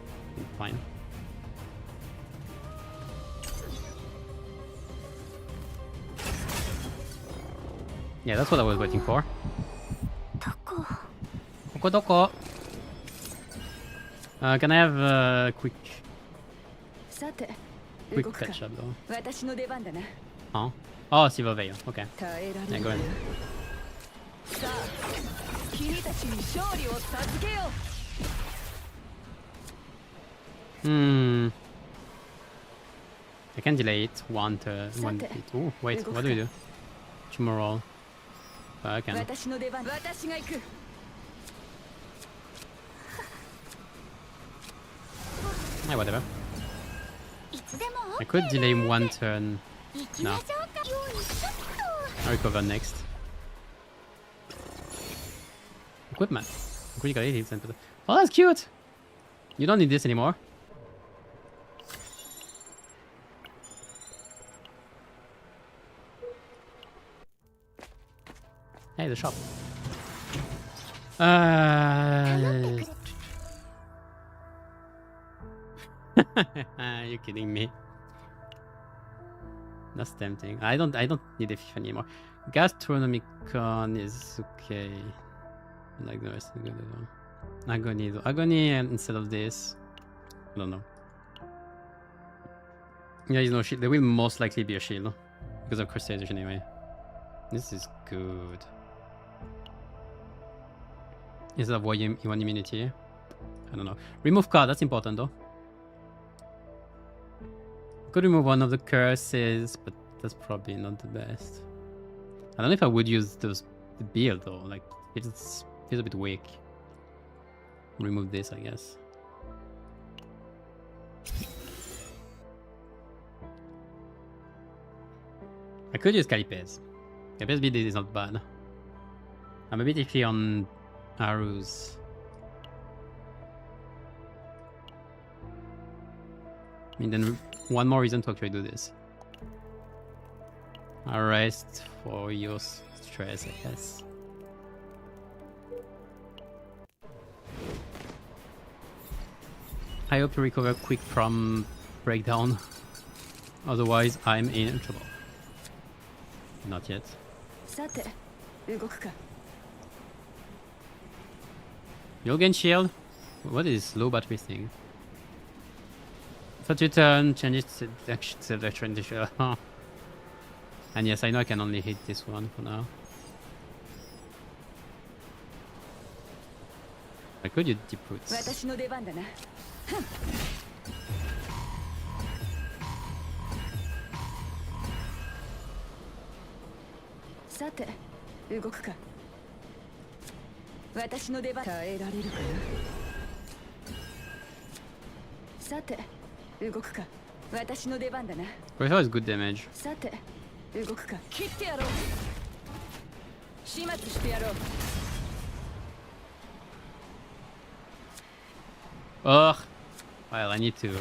Fine. Yeah, that's what I was waiting for. どこ？ Doko. Can I have a quick さて quick 動くか。 catch up though? 私の出番だな。 Huh? Oh, Silver Veil. Okay. 耐えら Yeah, れ go る ahead. さあ君たちに勝利を授けよう。 Hmm. I can delay it one turn. One. Sate. Oh, wait. What do we do? Tomorrow. I can. 私の出番。私が行く。 Yeah, whatever. いつでも I could delay one turn. 行きましょうか。よいしょっ I'll recover next. Equipment. Critical hit center. Oh, that's cute! You don't need this anymore. Hey, the shop. You're kidding me. That's tempting. I don't need a fish anymore. Gastronomicon is okay. I like the rest of the good as well. Agony, agony instead of this. I don't know. Yeah, he's no shield. There will most likely be a shield because of Crusaders anyway. This is good. Is that why you want immunity? I don't know. Remove card, that's important though. Could remove one of the curses, but that's probably not the best. I don't know if I would use the build though. Like it feels a bit weak. Remove this, I guess. I could use Calipez. Calipez build is not bad. I'm a bit iffy on arrows. I mean, then one more reason to actually do this. Arrest for your stress, I guess. I hope to recover quick from breakdown. Otherwise, I'm in trouble. Not yet. You'll gain shield. What is low battery thing? Thought you turn, change it to the transition. And yes, I know I can only hit this one for now. I could use deep roots. Breath is good damage. Ugh. Well, I need to.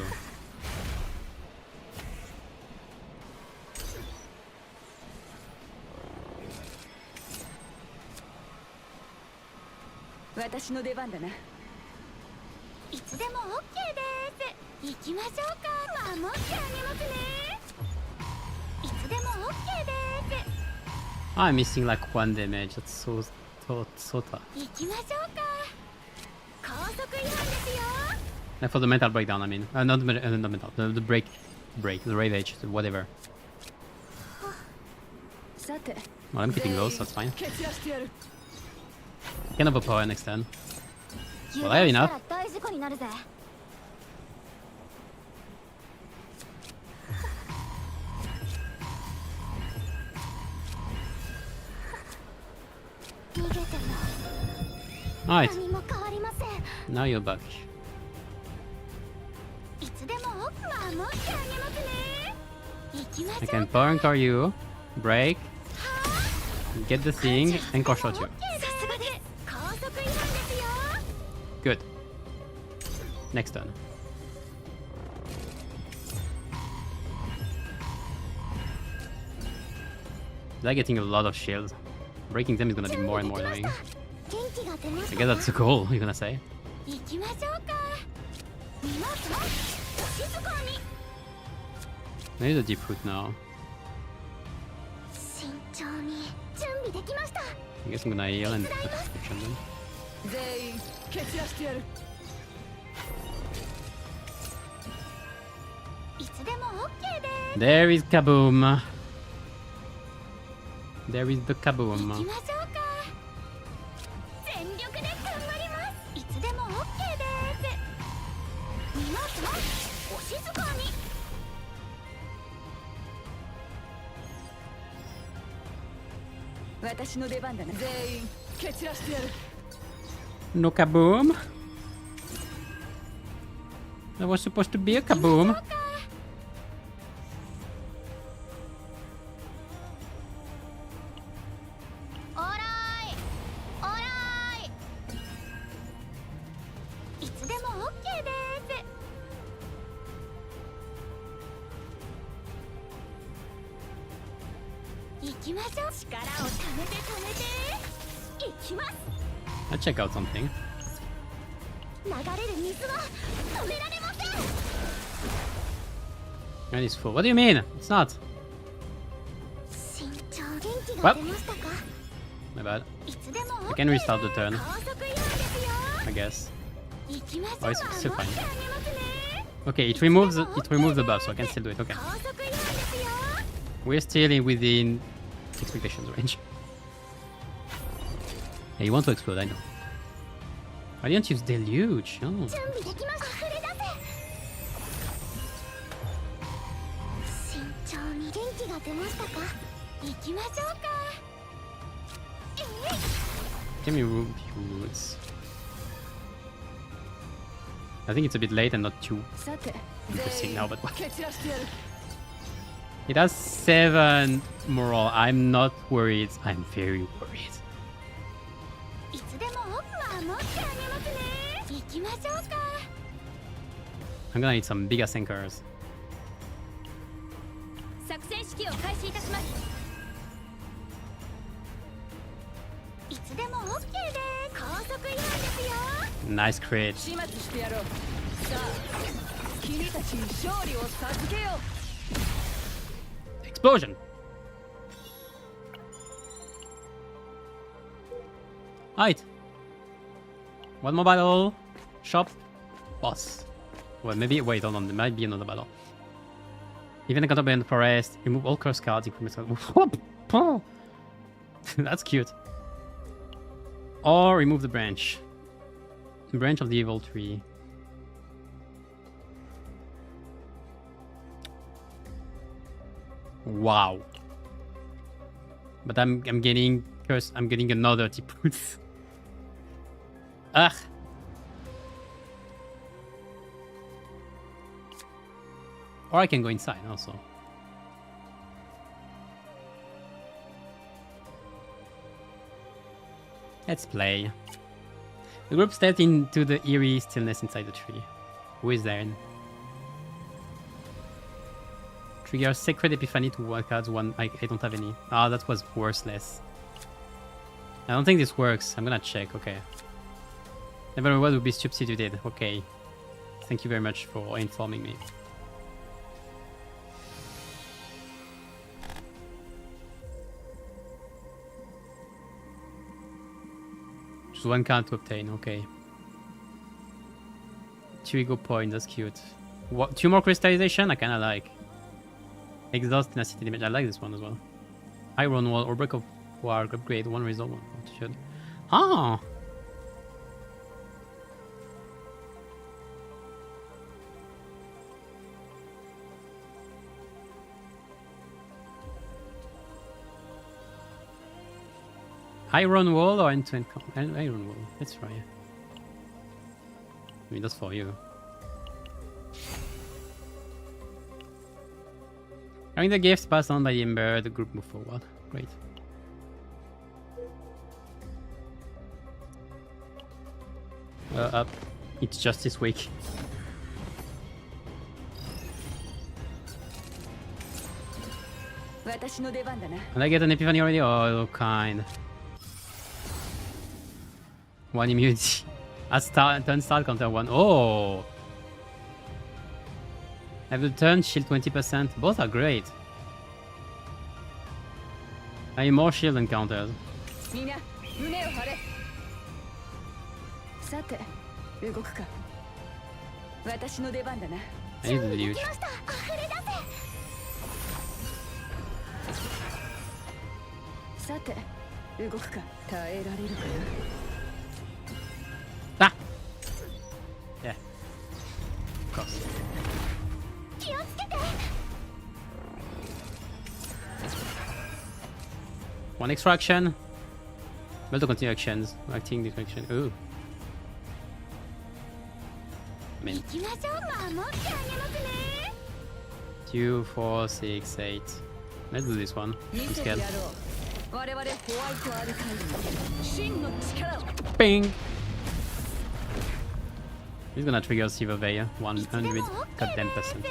I'm missing like 1 damage. That's so tough. Like for the mental breakdown, I mean. Not the mental. The break, the rage, whatever. Well, I'm keeping those, that's fine. Can overpower next turn. Well, I have enough. Alright. Now you're back. I can power anchor you, break, get the thing, and core shot you. Good. Next turn. They're getting a lot of shields. Breaking them is gonna be more and more annoying. I guess that's the goal, you're gonna say. Maybe the deep root now. I guess I'm gonna heal and action them. There is kaboom. There is the kaboom. No kaboom. That was supposed to be a kaboom. I'll check out something. That is full. What do you mean? It's not. Well, my bad. I can restart the turn, I guess. 行きましょう。 Oh, it's still 守っ fine. てあげますね。 Okay, it removes the buff, so I can still do it. Okay, 高速イヤーですよ。 we're still within expectations range. Yeah, you want to explode, I know. I didn't use deluge. Oh. 準備できました。溢れ出せ。慎重に元気が出ましたか。行きましょうか。Give me room, roots. I think it's a bit late and not too さて interesting now, but what? 蹴散らしてやる It has 7 moral. I'm not worried. I'm very worried. いつでも守ってあげますね。行きましょうか。 I'm gonna need some bigger sinkers. 作戦指揮を開始いたします。いつでも OK です。高速イヤーですよ。 Nice crit. 始末してやろうさあ君たちに勝利を授けよう Explosion! Alright. One more battle. Shop. Boss. Well, maybe. Wait, hold on. There might be another battle. Even the counter in the forest. Remove all curse cards. That's cute. Or remove the branch. The branch of the evil tree. Wow. But I'm getting curse. I'm getting another Tiputs. Ugh. Or I can go inside also. Let's play. The group stepped into the eerie stillness inside the tree. Who is there? Trigger Sacred Epiphany to wild cards. One. I don't have any. Ah, that was worthless. I don't think this works. I'm gonna check. Okay. Never reward will be substituted. Okay. Thank you very much for informing me. Just one card to obtain. Okay. 2 ego points. That's cute. What? 2 more crystallization. I kinda like. Exhaust tenacity damage. I like this one as well. Iron wall or break of war upgrade. 1 result. 1 fortitude. Ah. Iron wall or end-to-end iron wall. Let's try. I mean, that's for you. Having the gifts passed on by the Ember, the group move forward. Great. Up. It's Justice Week. And I get an epiphany already? Oh, kind. 1 immunity. A turn start counter 1. Oh! I will turn shield 20%. Both are great. I need more shield than counters. I need the deluge. Ah! Yeah. Of course. One extra action. Well, to continue actions. Acting this action. Ooh. I mean. 2, 4, 6, 8. Let's do this one. I'm scared. Bing! He's gonna trigger Silver Veil. 100 goddamn percent.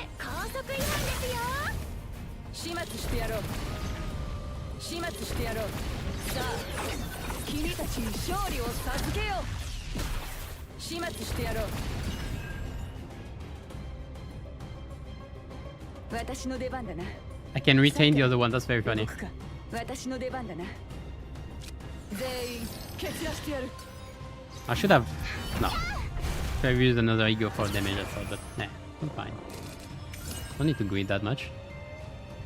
始末してやろうさあ君たちに勝利を授けよう始末してやろう私の出番だな I can retain the other one, that's very funny. 私の出番だな全員蹴散らしてやる I should have... no. If I use another ego for damage, I thought, but nah, I'm fine. Don't need to greed that much.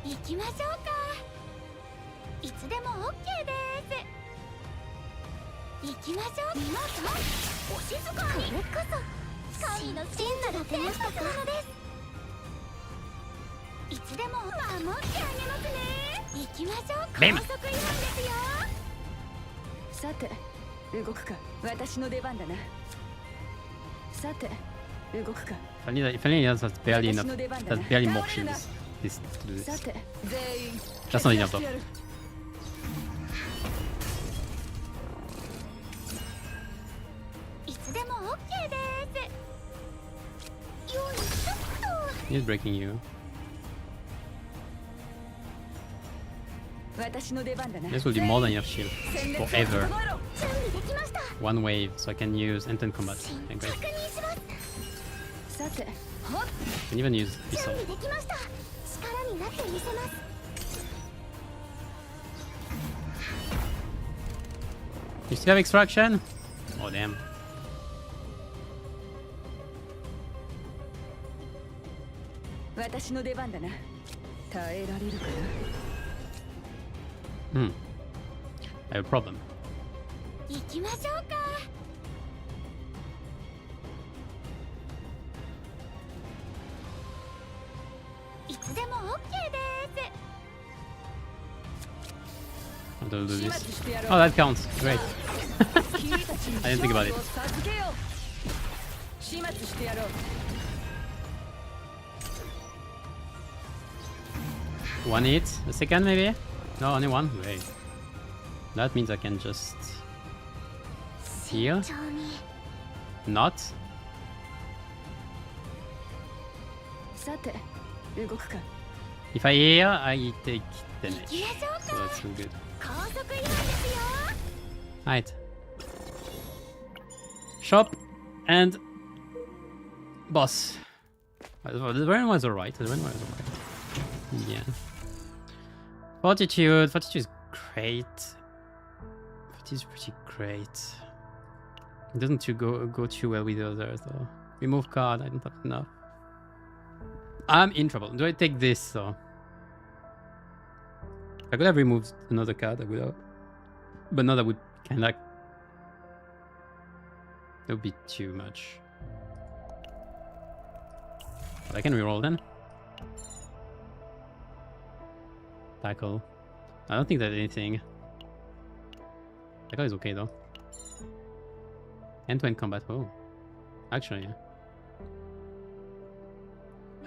行きましょうか。いつでも OK です。行きましょう。皆さん、お静かに。これこそ神の真なら出ましたか。いつでも守ってあげますね。行きましょう。高速違反ですよ。さて動くか。私の出番だな。さて動くか。If only he has barely enough, that's barely more shields this to do this. さて全員 That's not enough though. いつでも OK です。よいしょっと。 He's breaking you. 私の出番だな。 This will be more than enough shield forever. 準備できました。 One wave, so I can use instant combat. Okay, great. 確認します。さて I can even use 準 pistol. 備できました。力になってみせます。 You still have extraction? Oh damn. 私の出番だな。耐えられるかな。 Hmm. I have a problem. 行きましょうか。いつでも OK です。 How do I do this? Oh, that counts. Great. I didn't think about it. 始末してやろう。 One hit. A second maybe? No, only one? Great. That means I can just heal. 慎重に。 Not. さて動くか。 If I heal, I take 行 damage. きましょう So か。 that's so good. 高速違反ですよ。 Right. Shop and boss. The Renoa was alright. The Renoa was alright. Yeah. Fortitude. Fortitude is great. Fortitude is pretty great. It doesn't go too well with the others though. Remove card. I don't have enough. I'm in trouble. Do I take this though? I could have removed another card. I would have. But no, that would kinda. That would be too much. But I can reroll then. Tackle. I don't think that's anything. Tackle is okay though. End-to-end combat. Oh. Actually, yeah.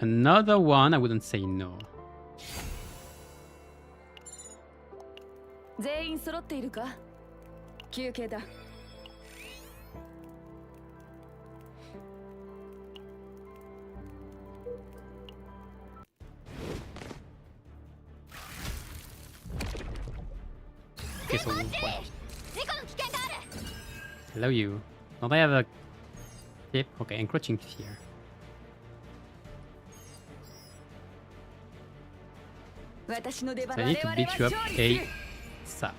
Another one, I wouldn't say no. 全員揃っているか。休憩だ。 Okay, so what? 事故の危険がある。 Hello, you. Don't I have a tip? Okay, encroaching fear. 私の出番 So I need to beat you up ASAP.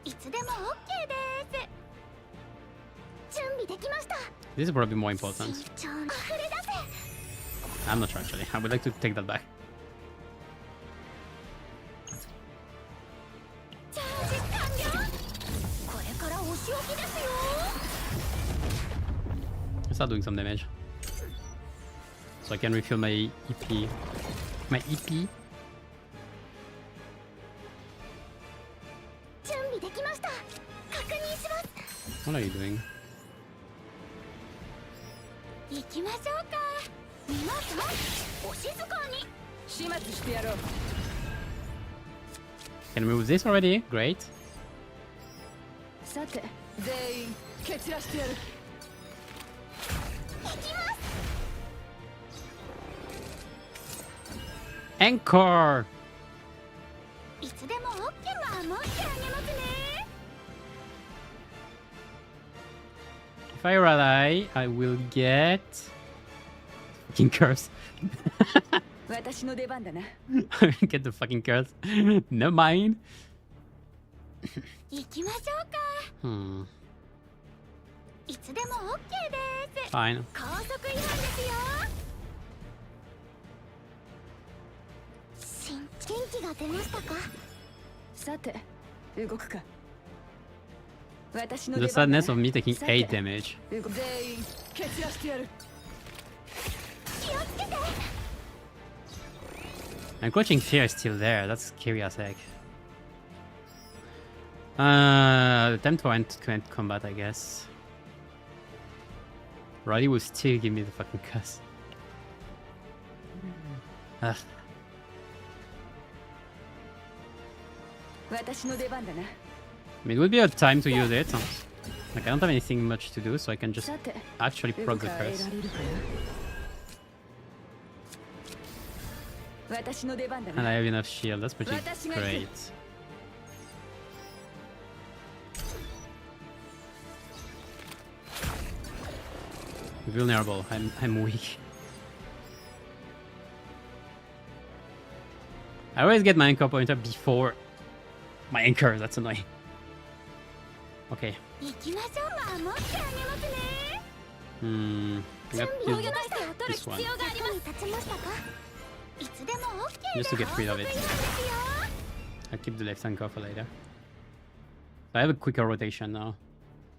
いつでも OK です。準備できました。 This is probably more important. 慎重に。溢れ出せ。 I'm not sure actually. I would like to take that back. チャージ完了。これからお仕置きですよ。 I start doing some damage. So I can refill my EP. My EP? 準備できました。確認します。 What are you doing? 行きましょうか。皆さん、お静かに。始末してやろう。 Can remove this already? Great. さて全員蹴散らしてやる。 行きます。 Anchor! いつでも OK 守ってあげますね。 If I rally, I will get... Fucking curse. 私の出番だな。 I will get the fucking curse. Never mind. 行きましょうか。 Hmm. いつでも OK です。 Fine. 高速違反ですよ。元気が出ましたか？さて動くか。私の The 出番だ sadness な of me taking さて 8 damage. 全員蹴散らしてやる。気をつけて。 Encroaching fear is still there. That's scary as heck. Attempt for end-to-end combat, I guess. Roddy will still give me the fucking cuss. Ugh. 私の出番だな。 I mean, it would be a time to use it. Like, I don't have anything much to do, so I can just さて actually 動 proc く the か得 curse. られるかな。私の出番だ And な。 I have enough shield. That's pretty 私が行く。 great. Vulnerable. I'm weak. I always get my anchor pointer before my anchor. That's annoying. Okay. 行きましょう。守ってあげますね。 I got 防御 use 体制を取る this one 必要があります。役に立ちましたか？いつでも OK で just to get rid of it. 高速違反ですよ。 I'll keep the left anchor for later. I have a quicker rotation now.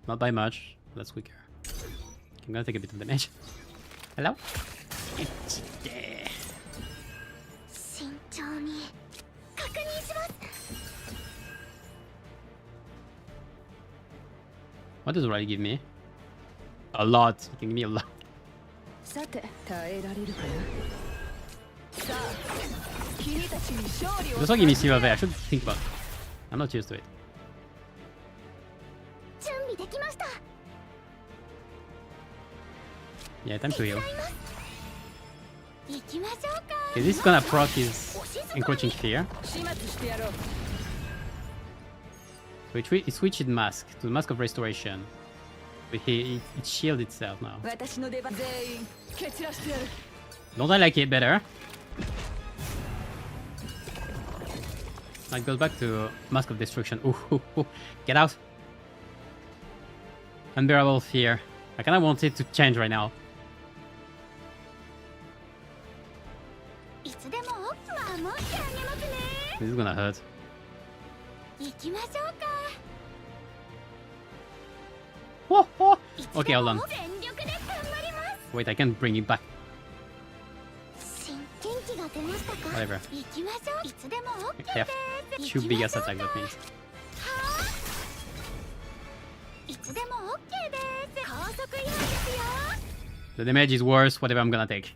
Not by much. That's quicker. I'm gonna take a bit of damage. Hello? It's there. 慎重に確認します。 What does Riley give me? A lot. He can give me a lot. さて耐えられるかな。さあ君たちに勝利を。 Just give me silver there. I should think about it. I'm not used to it. 準備できました。 Yeah, time to heal. 行きましょうか。 Okay, this is gonna proc his encroaching fear. 始末してやろう。 So it switched mask to the mask of restoration. But it shield itself now. 私の出番全員蹴散らしてやる。 Don't I like it better? It goes back to mask of destruction. Ooh. Get out. Unbearable fear. I kinda want it to change right now. いつでも守ってあげますね。 This is gonna hurt. 行きましょうか。 Okay, hold on. 全力で頑張ります。 Wait, I can bring it back. 元気が出ましたか？ Whatever. 行きましょう。いつでも OK I have です。 two biggest attack, that means. いつでも OK です。高速違反ですよ。 The damage is worse, whatever I'm gonna take.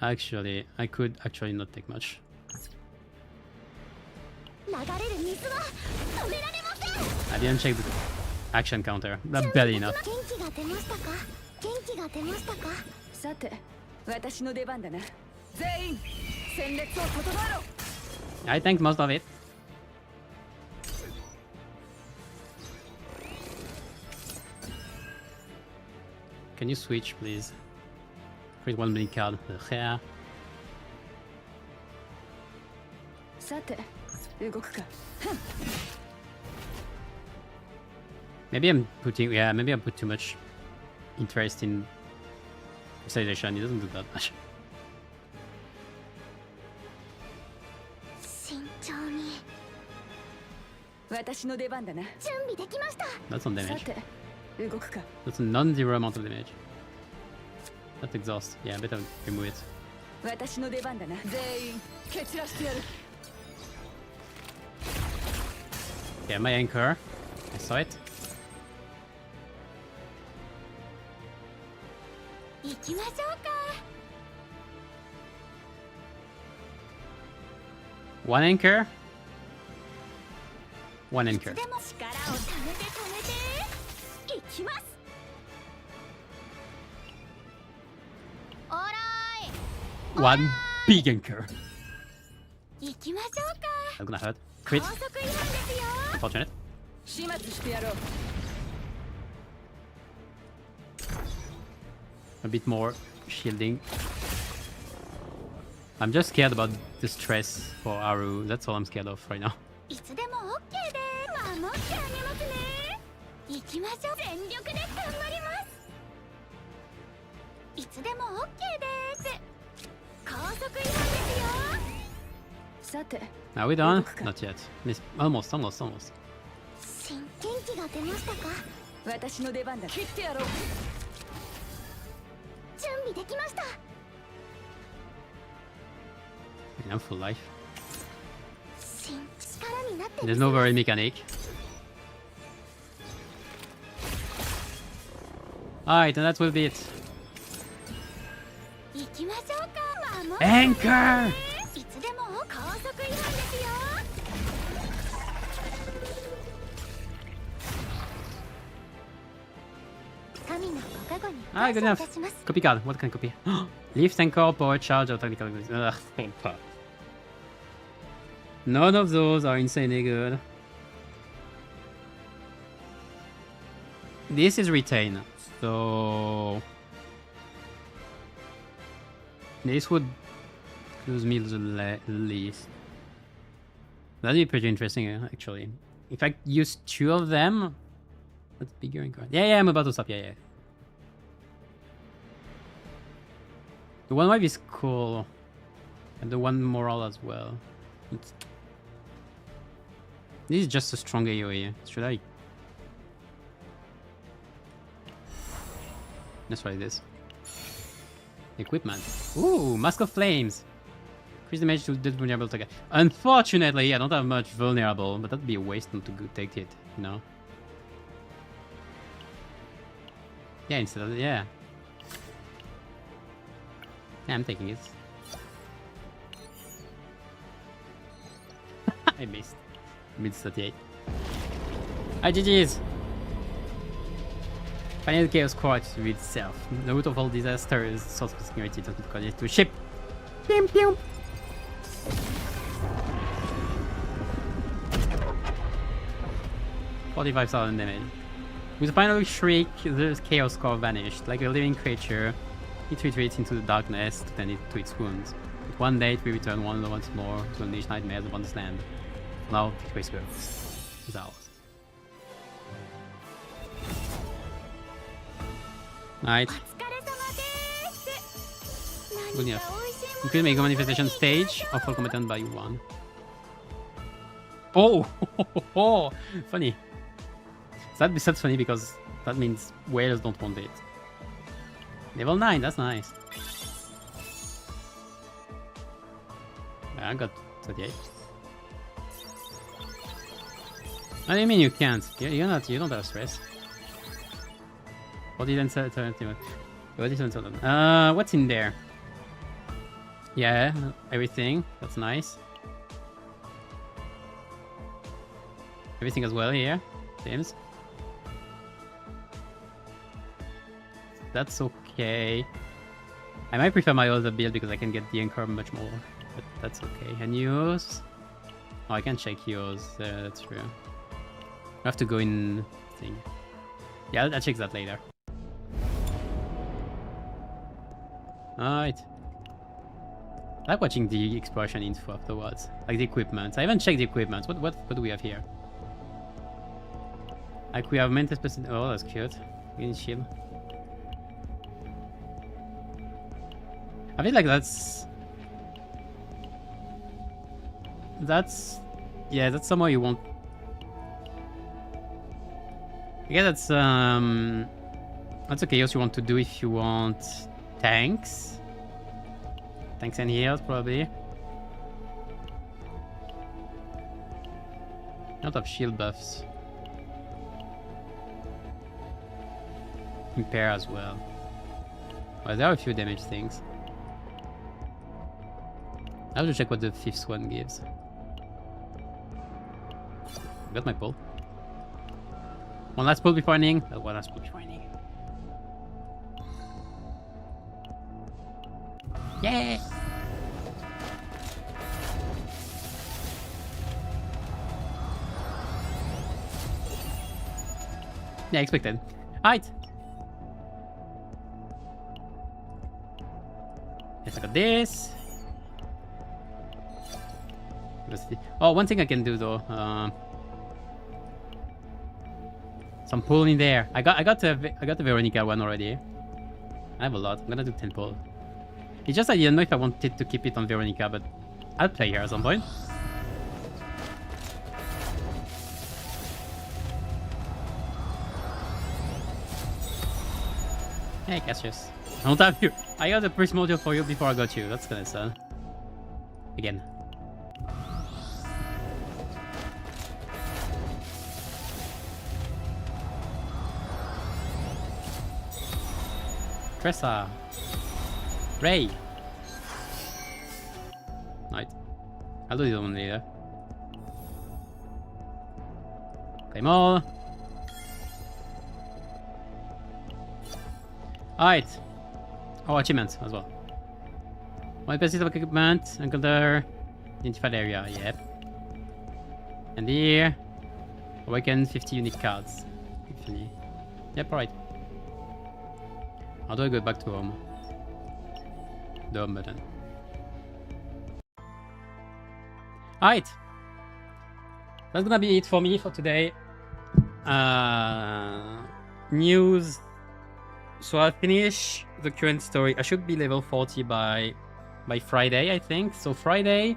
Actually, I could actually not take much. 流れる水は止められません。 I didn't check the action counter. That's barely enough. 元気が出ましたか？元気が出ましたか？さて私の出番だな。全員戦列を整えろ。 I tanked most of it. Can you switch, please? Create one blink card. Yeah. さて動くか。 Maybe I'm putting. Yeah, maybe I put too much interest in crystallization. It doesn't do that much. 慎重に。私の出番だな。準備できました。 That's on さ damage. て動くか。 That's a non-zero amount of damage. That's exhaust. Yeah, I better remove it. 私の出番だな。全員蹴散らしてやる。 Okay, my anchor. I saw it. 行きましょうか。 One anchor. One いつ anchor. でも力をためて行きます。オーライ。 One big anchor. 行きましょうか。 That's gonna hurt. 高 Crit. 速違反ですよ。 Unfortunate. 始末してやろう。 A bit more shielding. I'm just scared about the stress for Aru. That's all I'm scared of right now. いつでも OK です。守ってあげますね。行きましょう。全力で頑張ります。いつでも OK です。高速違反ですよ。さて Are we done? Not yet. Almost. 新天気が出ましたか？私の出番だ。切ってやろう。準備できました。 I'm full life. 新力になって There's no worry mechanic. Alright, and that will be it. 行きましょうか。守 Anchor! いつでも高速違反ですよ。神のご加護に Ah, 感 good 謝い enough. たします。 Copy card. What can I copy? Lift anchor, power charge, or technical abilities. Ugh, fuck. None of those are insanely good. This is retain, so this would lose me the least. That'd be pretty interesting, actually. If I use 2 of them, that's bigger in card. Yeah, I'm about to stop. Yeah. The one wipe is cool, and the one moral as well. This is just a strong AoE. Should I? Let's try this. Equipment. Ooh, Mask of Flames. Increase damage to this vulnerable target. Unfortunately, I don't have much vulnerable, but that'd be a waste not to take it, you know? Yeah, instead of, yeah. Yeah, I'm taking it. I missed. Mid 38. Hi, GG's! Final Chaos Court with itself. The root of all disaster is source of security doesn't connect to ship. Pew pew! $45,000 damage. With Final Shriek, the Chaos Core vanished. Like a living creature, it retreats into the darkness to tend it to its wounds. With one day, we return once more to unleash nightmares upon this land. Now, Victory Square is ours. Right. お疲れ様です。 Good 何 enough. か美味しいもの Increase Mega Manifestation stage of all combatant by 1. Oh! Funny. That's funny because that means whales don't want it. Level 9, that's nice. I got 38. What do you mean you can't? You don't have stress. What didn't say? What's in there? Yeah, everything. That's nice. Everything as well here. Seems. That's okay. I might prefer my other build because I can get the anchor much more. But that's okay. And yours? Oh, I can check yours. That's true. I have to go in thing. Yeah, I'll check that later. Alright. I like watching the exploration info afterwards. Like the equipment. I haven't checked the equipment. What do we have here? Like we have maintenance percent. Oh, that's cute. Green shield. I feel like that's yeah, that's somewhere you want. I guess that's okay. Chaos you want to do if you want tanks and heals probably. Not of shield buffs. Impair as well. Well, there are a few damage things. I have to check what the 5th one gives. Got my pull. One last pull before ending. One last pull before ending. Yeah! Yeah, expected. Alright. Let's look at this. Oh, one thing I can do though. Some pull in there. I got the Veronica one already. I have a lot. I'm gonna do 10 pull. It's just I didn't know if I wanted to keep it on Veronica, but I'll play her at some point. Hey Cassius. I don't have you. I got a priest module for you before I got you. That's kinda sad. Again. Tressa. Ray. Right. I'll do this one later. Claim all. Alright. Oh, achievements as well. One piece of equipment. Encounter identified area. Yep. And here. Awaken 50 unique cards. Yep, alright. How do I go back to home? The home button. Alright. That's gonna be it for me for today. News. So I'll finish the current story. I should be level 40 by Friday, I think. So Friday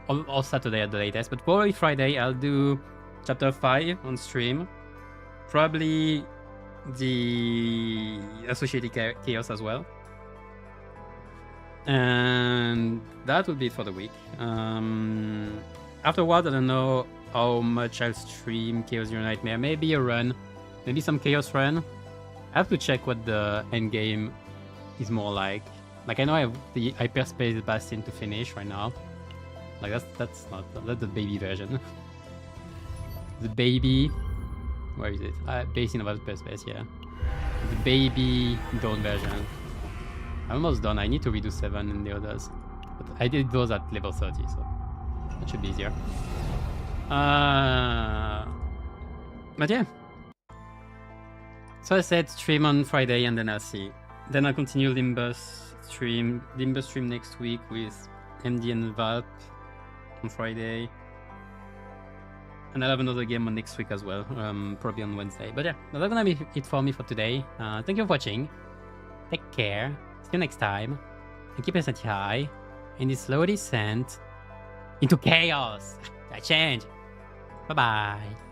or Saturday at the latest, but probably Friday I'll do chapter 5 on stream. Probably the associated chaos as well. And that would be it for the week. Afterwards, I don't know how much I'll stream Chaos Your Nightmare. Maybe a run, maybe some Chaos run. I have to check what the end game is more like. Like I know I have the Hyperspace Bastion to finish right now. Like that's the baby version. The baby, where is it? Bastion of Hyperspace, yeah. The baby Dawn version. I'm almost done. I need to redo 7 and the others. But I did those at level 30, so that should be easier. But yeah. So I said stream on Friday and then I'll see. Then I'll continue Limbus stream next week with MD and Valp on Friday. And I'll have another game on next week as well, probably on Wednesday. But yeah, that's gonna be it for me for today. Thank you for watching. Take care. See you next time. And keep your sanity high. In this slow descent into chaos. I change. Bye bye.